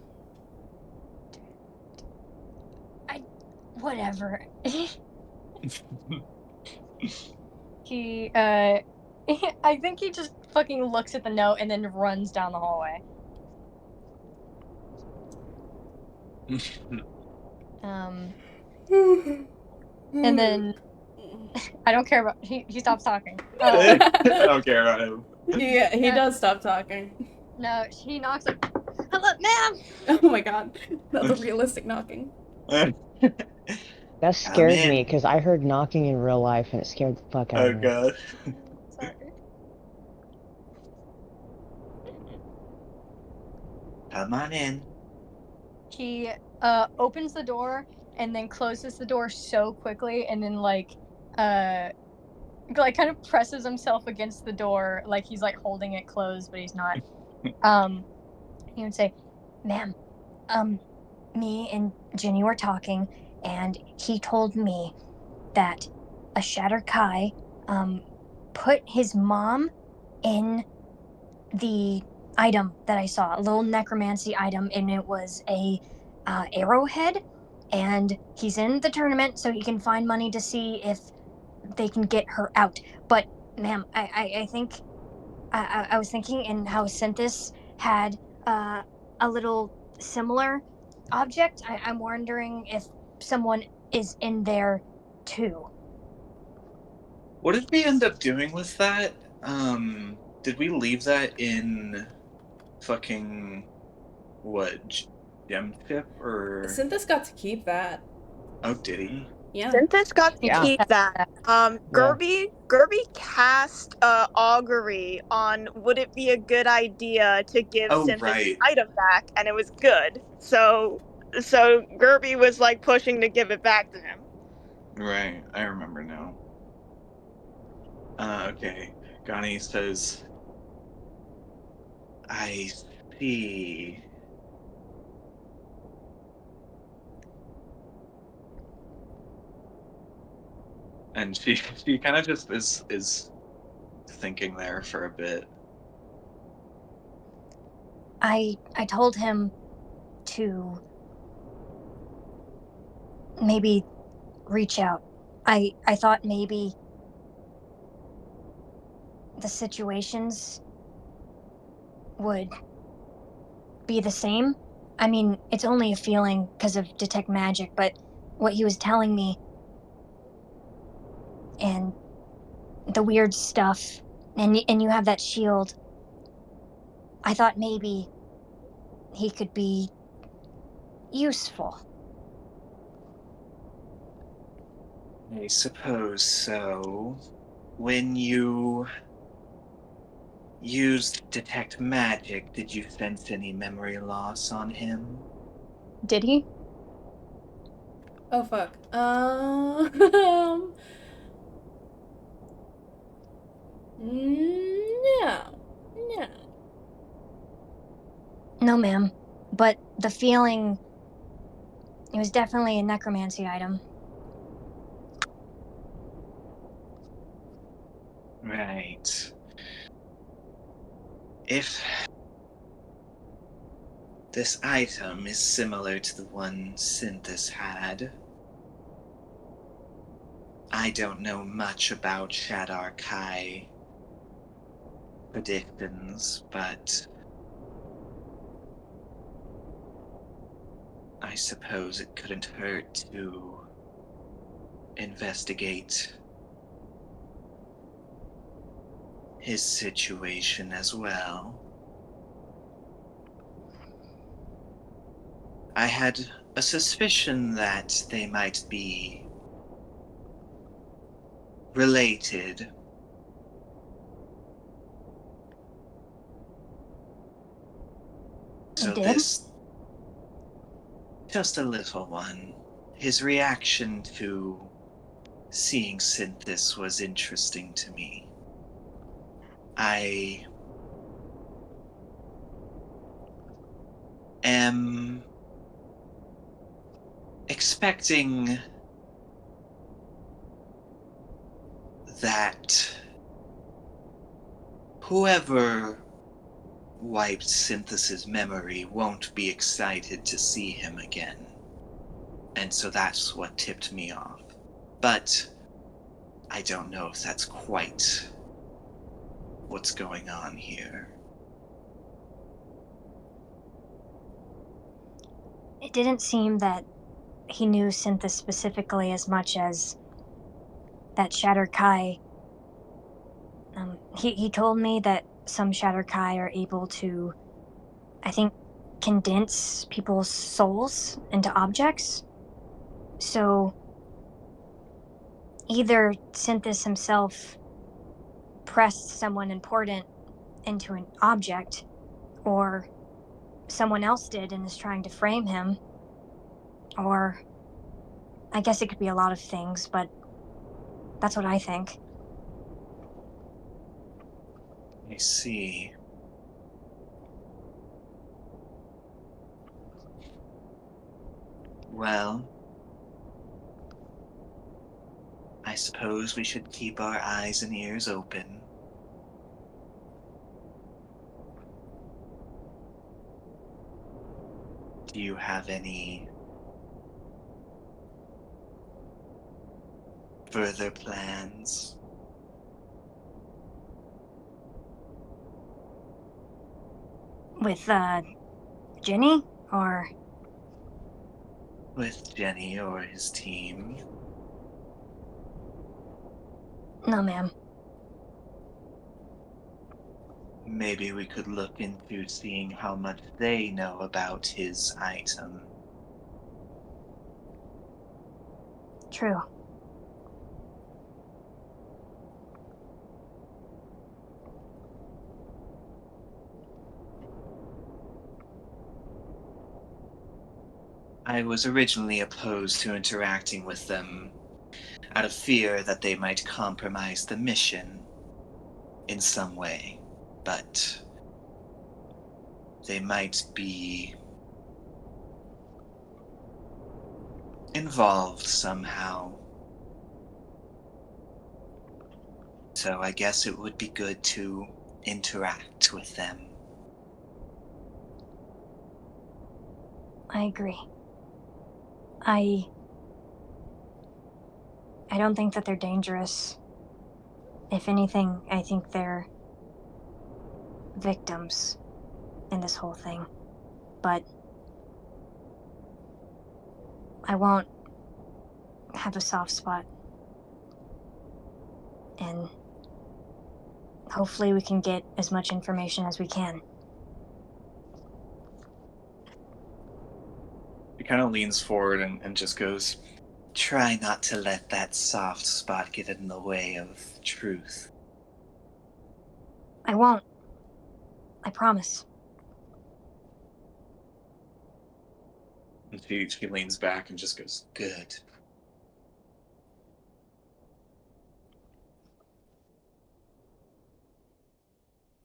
Whatever.
He, I think he just fucking looks at the note and then runs down the hallway. And then I don't care about he stops talking.
I don't care about him.
He does stop talking.
No, he knocks like, "Hello, ma'am."
Oh my god, the realistic knocking.
That
Come
scared me
in.
because I heard knocking in real life and it scared the fuck out
Oh
of me.
god.
Sorry.
Come on in.
He opens the door and then closes the door so quickly, and then like kind of presses himself against the door, like he's like holding it closed, but he's not. He would say, "Ma'am, me and Ginny were talking, and he told me that a Shatter Kai put his mom in the item that I saw, a little necromancy item, and it was a arrowhead. And he's in the tournament so he can find money to see if they can get her out. But, ma'am, I think I was thinking in how Synthis had a little similar object. I'm wondering if someone is in there too."
What did we end up doing with that? Did we leave that in fucking what gem tip or?
Synthis got to keep that.
Oh, did he?
Yeah.
Synthis got to
He
Yeah.
keep that.
Yeah.
Gerby cast augury on would it be a good idea to give
Oh,
Synthis
right.
his item back, and it was good. So Gerby was like pushing to give it back to him.
Right. I remember now. Okay. Gani says, I see. And she kind of just is thinking there for a bit.
I told him to maybe reach out. I thought maybe the situations would be the same. I mean, it's only a feeling because of detect magic, but what he was telling me and the weird stuff, and you have that shield. I thought maybe he could be useful.
I suppose so. When you used detect magic, did you sense any memory loss on him?
Did he?
Oh fuck. No. No.
No, ma'am. But the feeling, it was definitely a necromancy item.
Right. If this item is similar to the one Synthis had, I don't know much about Shadar Kai predictions, but I suppose it couldn't hurt to investigate his situation as well. I had a suspicion that they might be related.
You
So
did?
this, just a little one. His reaction to seeing Synthis was interesting to me. I am expecting that whoever wiped Synthes's memory won't be excited to see him again. And so that's what tipped me off. But I don't know if that's quite what's going on here.
didn't seem that he knew Synthis specifically as much as that Shatter Kai. He told me that some Shatter Kai are able to, I think, condense people's souls into objects. So either Synthis himself pressed someone important into an object, or someone else did and is trying to frame him, or I guess it could be a lot of things, but that's what I think.
I see. Well, I suppose we should keep our eyes and ears open. Do you have any further plans?
With, Jenny? Or.
With Jenny or his team?
No, ma'am.
Maybe we could look into seeing how much they know about his item.
True.
I was originally opposed to interacting with them out of fear that they might compromise the mission in some way, but they might be involved somehow. So I guess it would be good to interact with them.
I agree. I don't think that they're dangerous. If anything, I think they're victims in this whole thing. But I won't have a soft spot. And hopefully we can get as much information as we can.
He kind of leans forward and just goes,
Try not to let that soft spot get in the way of truth.
I won't. I promise.
and she leans back and just goes,
Good.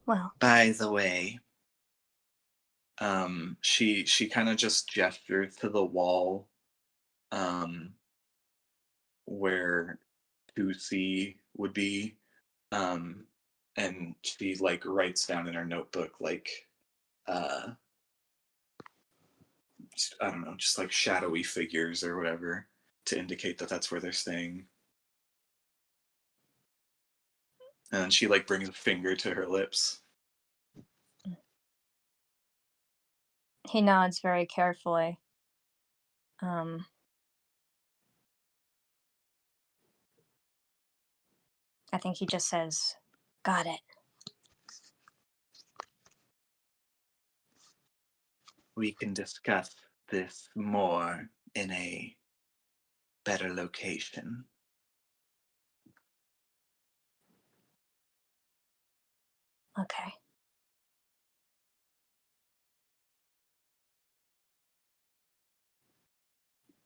Well,
By the way,
she kind of just gestures to the wall, where 2C would be, um, and she like writes down in her notebook like, uh, I don't know, just like shadowy figures or whatever to indicate that that's where they're staying. And then she like brings a finger to her lips.
He nods very carefully. Um, I think he just says, "Got it."
we can discuss this more in a better location.
okay.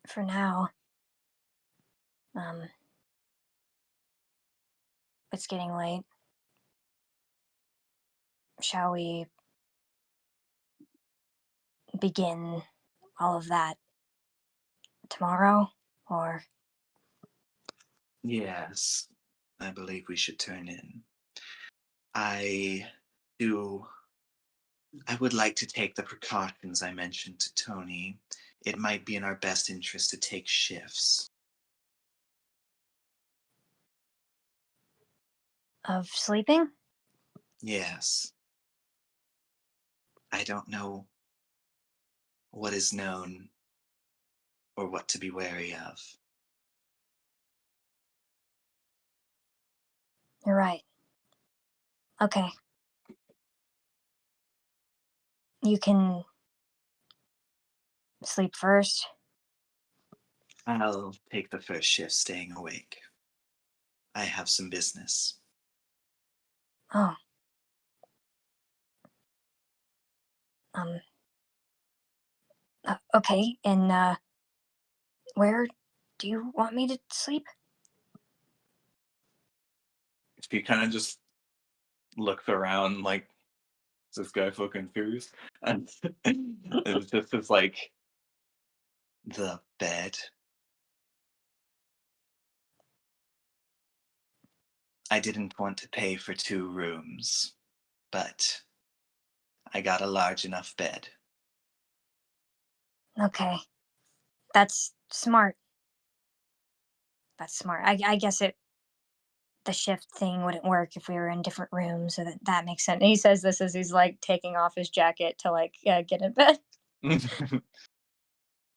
For now, um, it's getting late. Shall we begin all of that tomorrow? Or.
Yes, I believe we should turn in. I do. I would like to take the precautions I mentioned to Tony. It might be in our best interest to take shifts.
Of sleeping?
Yes. I don't know what is known or what to be wary of.
You're right. Okay. You can sleep first.
I'll take the first shift staying awake. I have some business.
Oh. Um. Okay. And where do you want me to sleep?
She kind of just looks around like, is this guy fucking serious? And it's just this like,
The bed. I didn't want to pay for 2 rooms, but I got a large enough bed.
Okay. That's smart. That's smart. I guess the shift thing wouldn't work if we were in different rooms, so that makes sense. And he says this as he's like taking off his jacket to like get in bed.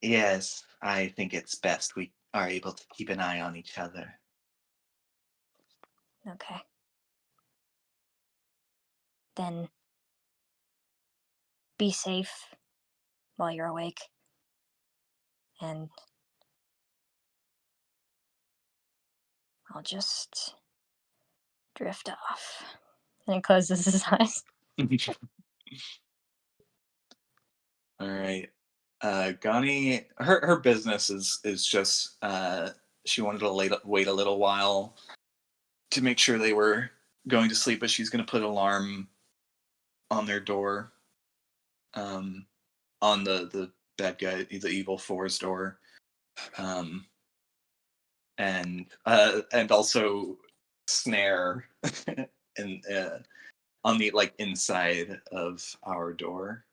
Yes, I think it's best we are able to keep an eye on each other.
Okay. Then be safe while you're awake. And I'll just drift off. And he closes his eyes.
All right. Gani, her business is just she wanted to wait a little while to make sure they were going to sleep, but she's going to put an alarm on their door, on the bad guy, the evil four's door, and also snare and on the like inside of our door.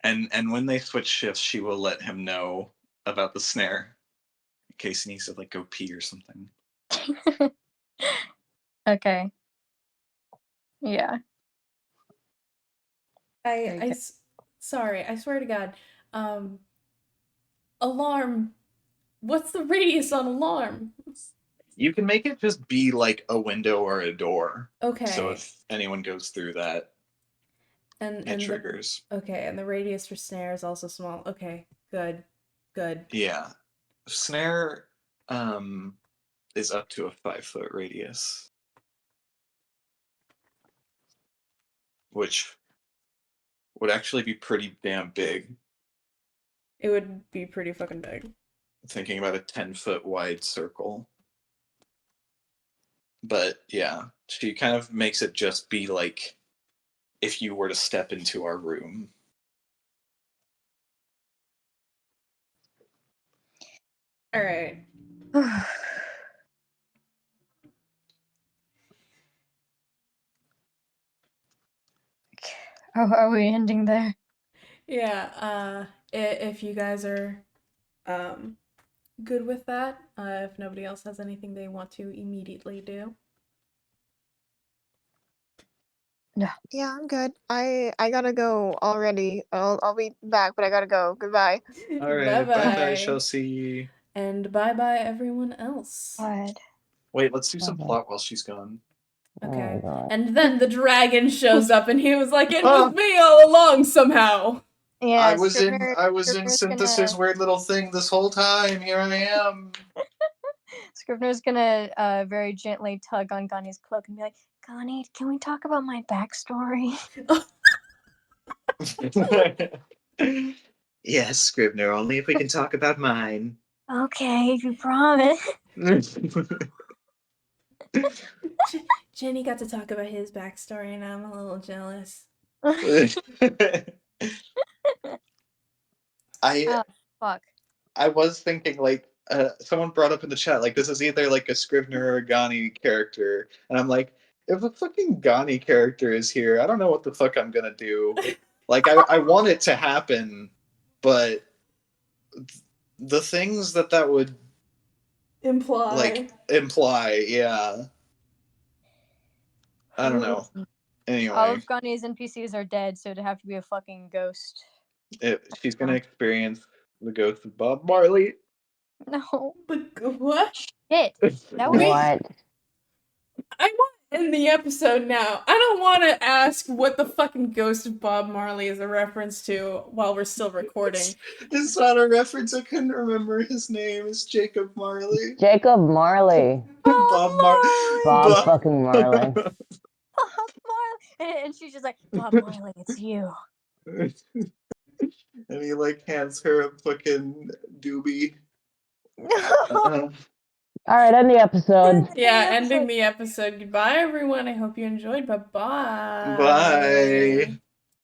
And when they switch shifts, she will let him know about the snare in case he needs to like go pee or something.
Okay. Yeah.
Sorry, I swear to God. Alarm. What's the radius on alarm?
You can make it just be like a window or a door.
Okay.
So if anyone goes through that, it triggers.
Okay, and the radius for snare is also small. Okay, good.
Yeah. Snare is up to a 5-foot radius. Which would actually be pretty damn big.
It would be pretty fucking big.
Thinking about a 10-foot wide circle. But yeah, she kind of makes it just be like if you were to step into our room.
All right.
Are we ending there?
Yeah, if you guys are good with that, if nobody else has anything they want to immediately do.
No.
Yeah, I'm good. I gotta go already. I'll be back, but I gotta go. Goodbye.
All right, bye, Chelsea.
And bye everyone else.
God.
Wait, let's do some plot while she's gone.
Okay.
Oh, God.
And then the dragon shows up and he was like, it was me all along somehow.
Yeah,
I was in
Scrivener's
Synthesis' weird little thing this whole time. Here I am.
Scrivener's gonna very gently tug on Gani's cloak and be like, Gani, can we talk about my backstory?
Yes, Scribner, only if we can talk about mine.
Okay, you promise.
Jenny got to talk about his backstory and I'm a little jealous.
Oh, fuck.
I was thinking like someone brought up in the chat like this is either like a Scrivener or a Ghani character, and I'm like, if a fucking Ghani character is here, I don't know what the fuck I'm gonna do. Like I want it to happen, but the things that would
Imply.
like imply, yeah. I don't know. Anyway,
All of Ghani's NPCs are dead, so it'd have to be a fucking ghost.
she's gonna experience the ghost of Bob Marley.
No.
But what?
Shit. That was
What?
I want to end the episode now. I don't want to ask what the fucking ghost of Bob Marley is a reference to while we're still recording.
It's not a reference. I couldn't remember his name. It's Jacob Marley.
Jacob Marley.
Bob Marley.
Bob fucking Marley.
Bob Marley. And she's just like, Bob Marley, it's you.
And he like hands her a fucking doobie.
Alright, end the episode.
Yeah, ending the episode. Goodbye, everyone. I hope you enjoyed. Bye-bye.
Bye.